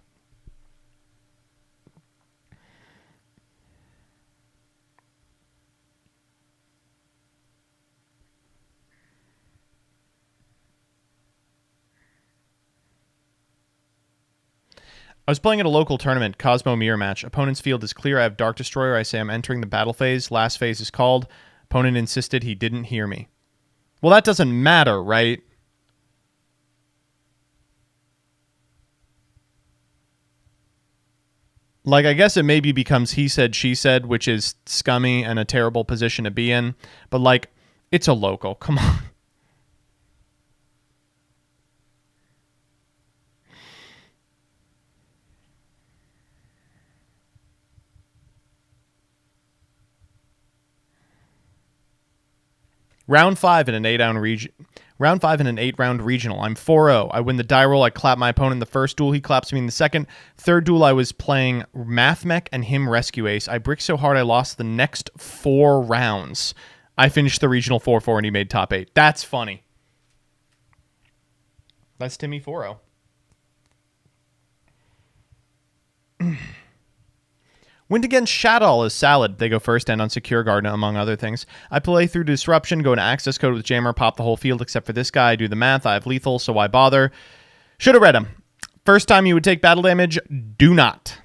I was playing at a local tournament, Cosmo Mirror match. Opponent's field is clear. I have Dark Destroyer. I say I'm entering the battle phase. Last phase is called. Opponent insisted he didn't hear me. Well, that doesn't matter, right? Like, I guess it maybe becomes he said, she said, which is scummy and a terrible position to be in. But, like, it's a local. Come on. Round 5 in an 8-round regional. I'm 4-0. I win the die roll. I clap my opponent in the first duel. He claps me in the second. Third duel, I was playing Math Mech and him Rescue Ace. I bricked so hard I lost the next 4 rounds. I finished the regional 4-4 and he made top 8. That's funny. That's Timmy 4-0. Went against Shadow as Salad. They go first and on Secure Garden, among other things. I play through Disruption, go into Access Code with Jammer, pop the whole field except for this guy. I do the math. I have Lethal, so why bother? Should have read him. First time you would take battle damage, do not.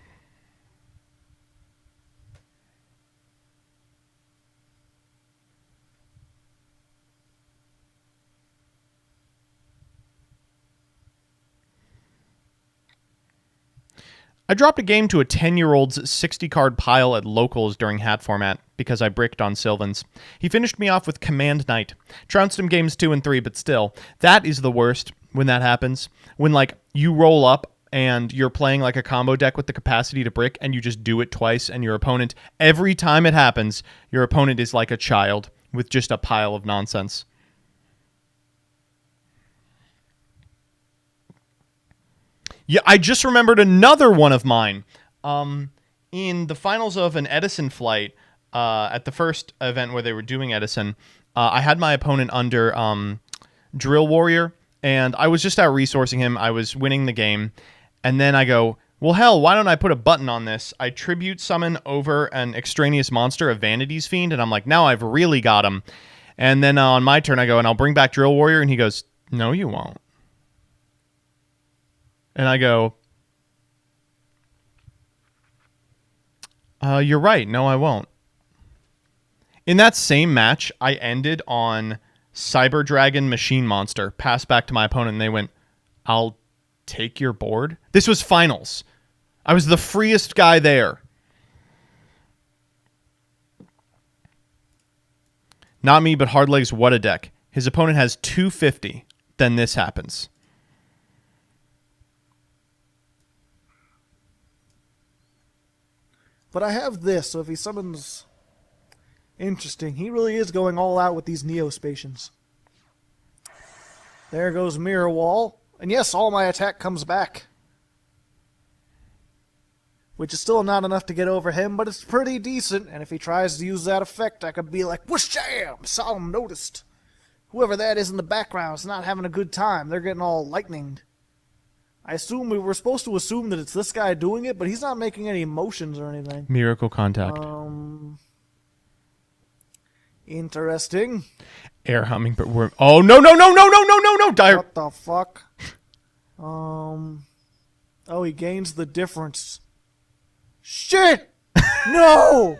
I dropped a game to a 10-year-old's 60-card pile at locals during hat format because I bricked on Sylvans. He finished me off with Command Knight. Trounced him games 2 and 3, but still, that is the worst when that happens. When, like, you roll up and you're playing like a combo deck with the capacity to brick and you just do it twice and your opponent, every time it happens, your opponent is like a child with just a pile of nonsense. Yeah, I just remembered another one of mine. In the finals of an Edison flight, at the first event where they were doing Edison, I had my opponent under Drill Warrior, and I was just out resourcing him. I was winning the game, and then I go, well, hell, why don't I put a button on this? I tribute summon over an extraneous monster, a Vanity's Fiend, and I'm like, now I've really got him. And then on my turn, I go, and I'll bring back Drill Warrior, and he goes, no, you won't. And I go, you're right. No, I won't. In that same match, I ended on Cyber Dragon Machine Monster. Passed back to my opponent, and they went, I'll take your board. This was finals. I was the freest guy there. Not me, but Hardlegs. What a deck. His opponent has 250. Then this happens. But I have this, so if he summons... Interesting. He really is going all out with these Neospatians. There goes Mirror Wall. And yes, all my attack comes back. Which is still not enough to get over him, but it's pretty decent. And if he tries to use that effect, I could be like, whoosh jam! Solemn noticed. Whoever that is in the background is not having a good time. They're getting all lightninged. I assume we were supposed to assume that it's this guy doing it, but he's not making any motions or anything. Miracle Contact. Interesting. Air Hummingbird Worm. Oh, no, no, no, no, no, no, no, no! Dire. What the fuck? Oh, he gains the difference. Shit! No!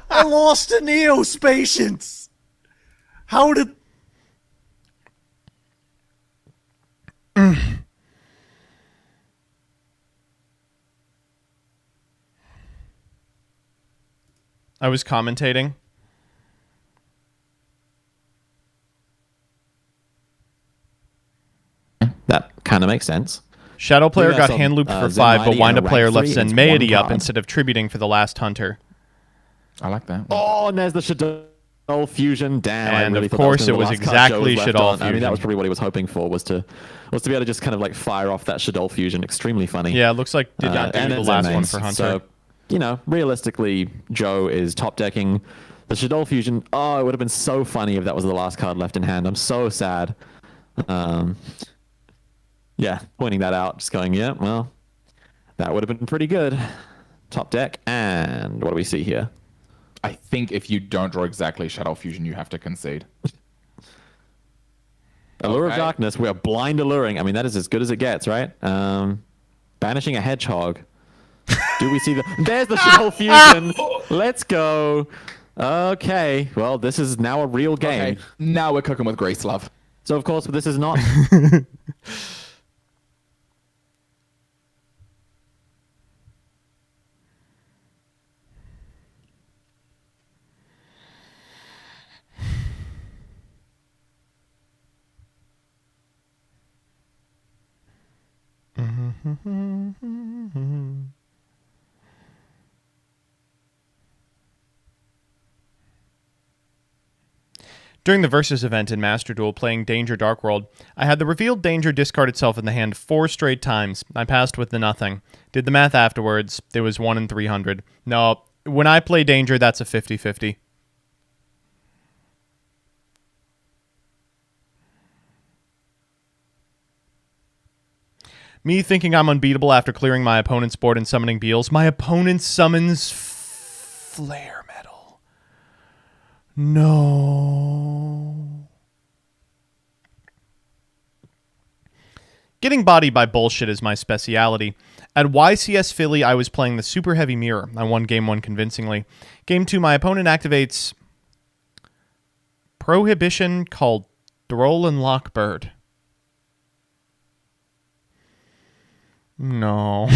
I lost to Neospatians! How did... I was commentating. That kind of makes sense. Shadow player got some, hand looped for Zen 5, but Mighty wind and up a player rank left 3 Zen is Maity one up card. instead of tributing for the last hunter. I like that. Oh, and there's the Shadow Fusion. Damn, I And really of thought that course gonna it be the was last card Joe exactly left Shadow on. I mean, that Fusion. was probably what he was hoping for, was to be able to just kind of like fire off that Shadow Fusion. Extremely funny. Yeah, it looks like did not do and the then last Zen one mains. for hunter. So, you know, realistically, Joe is top decking the Shadow Fusion. Oh, it would have been so funny if that was the last card left in hand. I'm so sad. Yeah, pointing that out, just going, yeah, well, that would have been pretty good. Top deck, and what do we see here? I think if you don't draw exactly Shadow Fusion, you have to concede. Allure of Okay. Darkness, we are blind alluring. I mean, that is as good as it gets, right? Banishing a hedgehog. Do we see the... There's the Shadow Fusion. Let's go. Okay, well, this is now a real game. Okay, now we're cooking with Grace Love. So, of course, this is not... During the Versus event in Master Duel playing Danger Dark World, I had the revealed Danger discard itself in the hand 4 straight times. I passed with the nothing. Did the math afterwards. It was 1 in 300. No, when I play Danger, that's a 50-50. Me thinking I'm unbeatable after clearing my opponent's board and summoning Beals. My opponent summons Flare Metal. No. Getting bodied by bullshit is my speciality. At YCS Philly, I was playing the Super Heavy Mirror. I won Game 1 convincingly. Game 2, my opponent activates Prohibition called Thrall and Lockbird. No.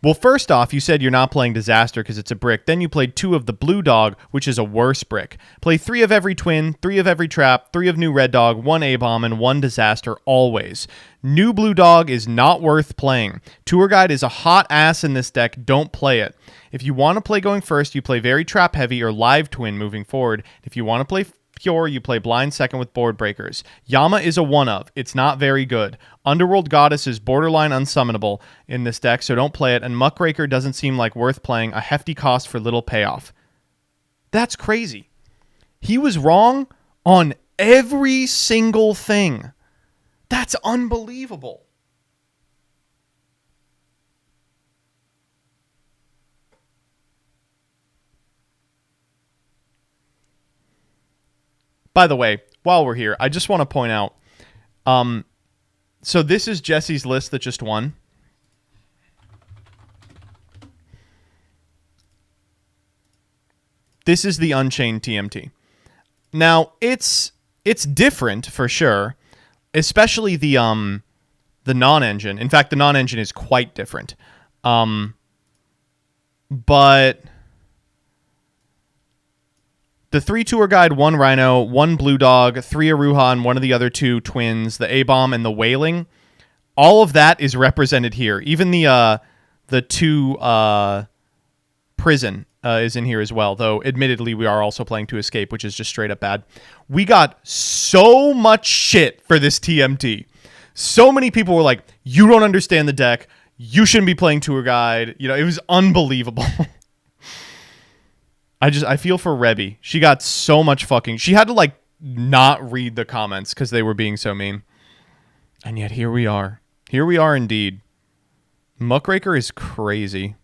Well, first off, you said you're not playing Disaster because it's a brick. Then you played 2 of the Blue Dog, which is a worse brick. Play 3 of every Twin, 3 of every Trap, 3 of New Red Dog, 1 A-Bomb, and 1 Disaster always. New Blue Dog is not worth playing. Tour Guide is a hot ass in this deck. Don't play it. If you want to play going first, you play very Trap Heavy or Live Twin moving forward. If you want to play Pure, you play Blind second with Board Breakers. Yama is a 1-of. It's not very good. Underworld Goddess is borderline unsummonable in this deck, so don't play it, and Muckraker doesn't seem like worth playing, a hefty cost for little payoff. That's crazy. He was wrong on every single thing. That's unbelievable. By the way, while we're here, I just want to point out, so this is Jesse's list that just won. This is the Unchained TMT. Now, it's different for sure, especially the non-engine. In fact, the non-engine is quite different. But the 3 Tour Guide, 1 Rhino, 1 Blue Dog, 3 Aruha, and 1 of the other 2 Twins, the A-Bomb and the Wailing, all of that is represented here. Even the 2 Prison is in here as well, though admittedly we are also playing 2 Escape, which is just straight up bad. We got so much shit for this TMT. So many people were like, you don't understand the deck, you shouldn't be playing Tour Guide. You know, it was unbelievable. I feel for Rebby. She got so much fucking... She had to, like, not read the comments because they were being so mean. And yet here we are. Here we are indeed. Muckraker is crazy.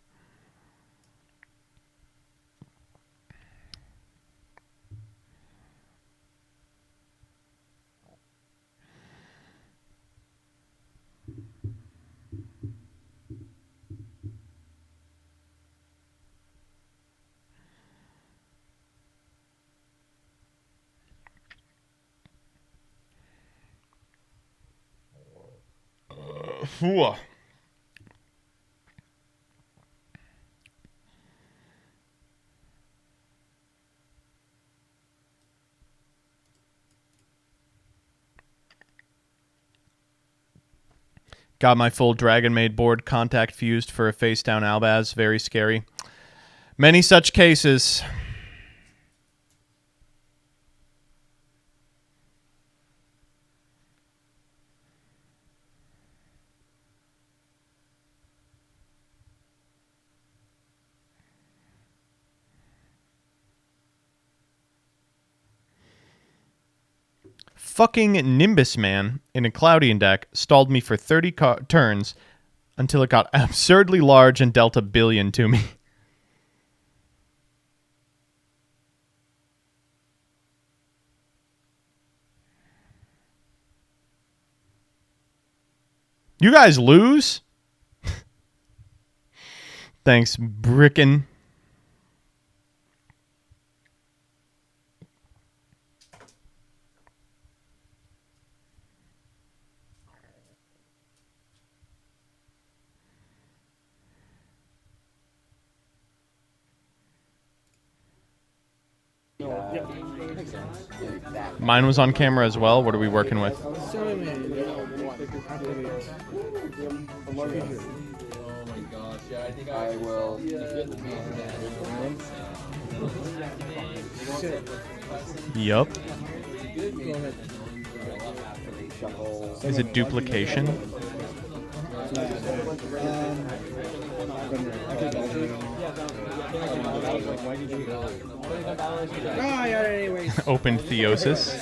Got my full Dragon Maid board contact fused for a face down Albaz. Very scary. Many such cases. Fucking Nimbus Man in a Cloudian deck stalled me for 30 turns until it got absurdly large and dealt a billion to me. You guys lose? Thanks, Brickin'. Mine was on camera as well. What are we working with? Oh my gosh, yeah, I think I will. Yup. Is it duplication? Open Theosis.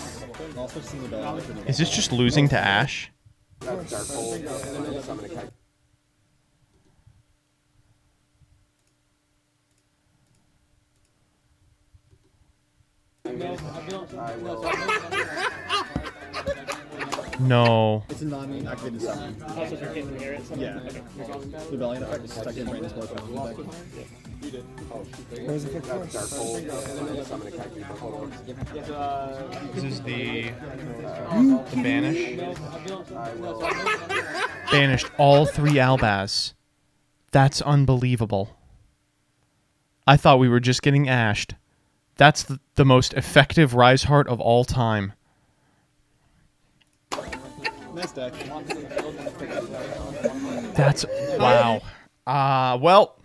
Is this just losing to Ash? No. It's a non-activated summon. Also, if you're hitting the air, it's yeah. The Valiant effect is stuck in brain as well. Where's the This is the banish. Banished all 3 Albaz. That's unbelievable. I thought we were just getting ashed. That's the most effective Rise Heart of all time. Nice deck. That's... Wow. Well...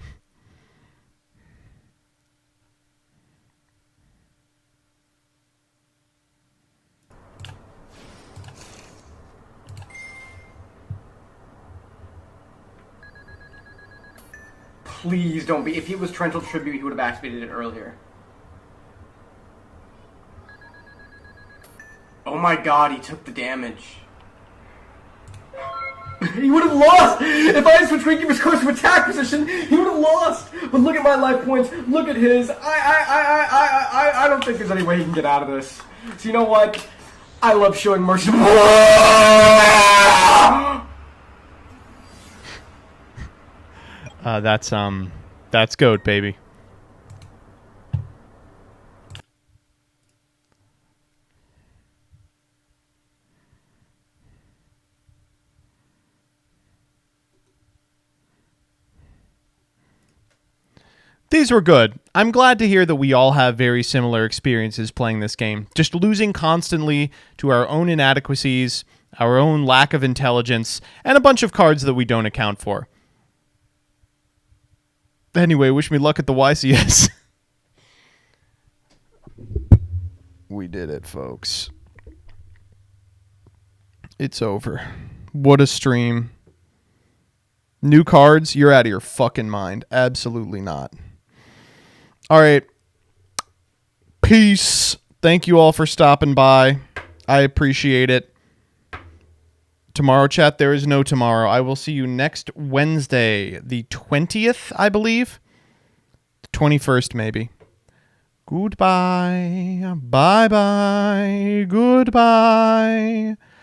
Please don't be. If he was Torrential Tribute, he would have activated it earlier. Oh my god, he took the damage. He would have lost! If I had switched Ringkeeper's Curse to attack position, he would have lost! But look at my life points, look at his. I don't think there's any way he can get out of this. So you know what? I love showing mercy. That's GOAT, baby. These were good. I'm glad to hear that we all have very similar experiences playing this game. Just losing constantly to our own inadequacies, our own lack of intelligence, and a bunch of cards that we don't account for. Anyway, wish me luck at the YCS. We did it, folks. It's over. What a stream. New cards? You're out of your fucking mind. Absolutely not. All right. Peace. Thank you all for stopping by. I appreciate it. Tomorrow, chat, there is no tomorrow. I will see you next Wednesday, the 20th, I believe. The 21st, maybe. Goodbye. Bye-bye. Goodbye.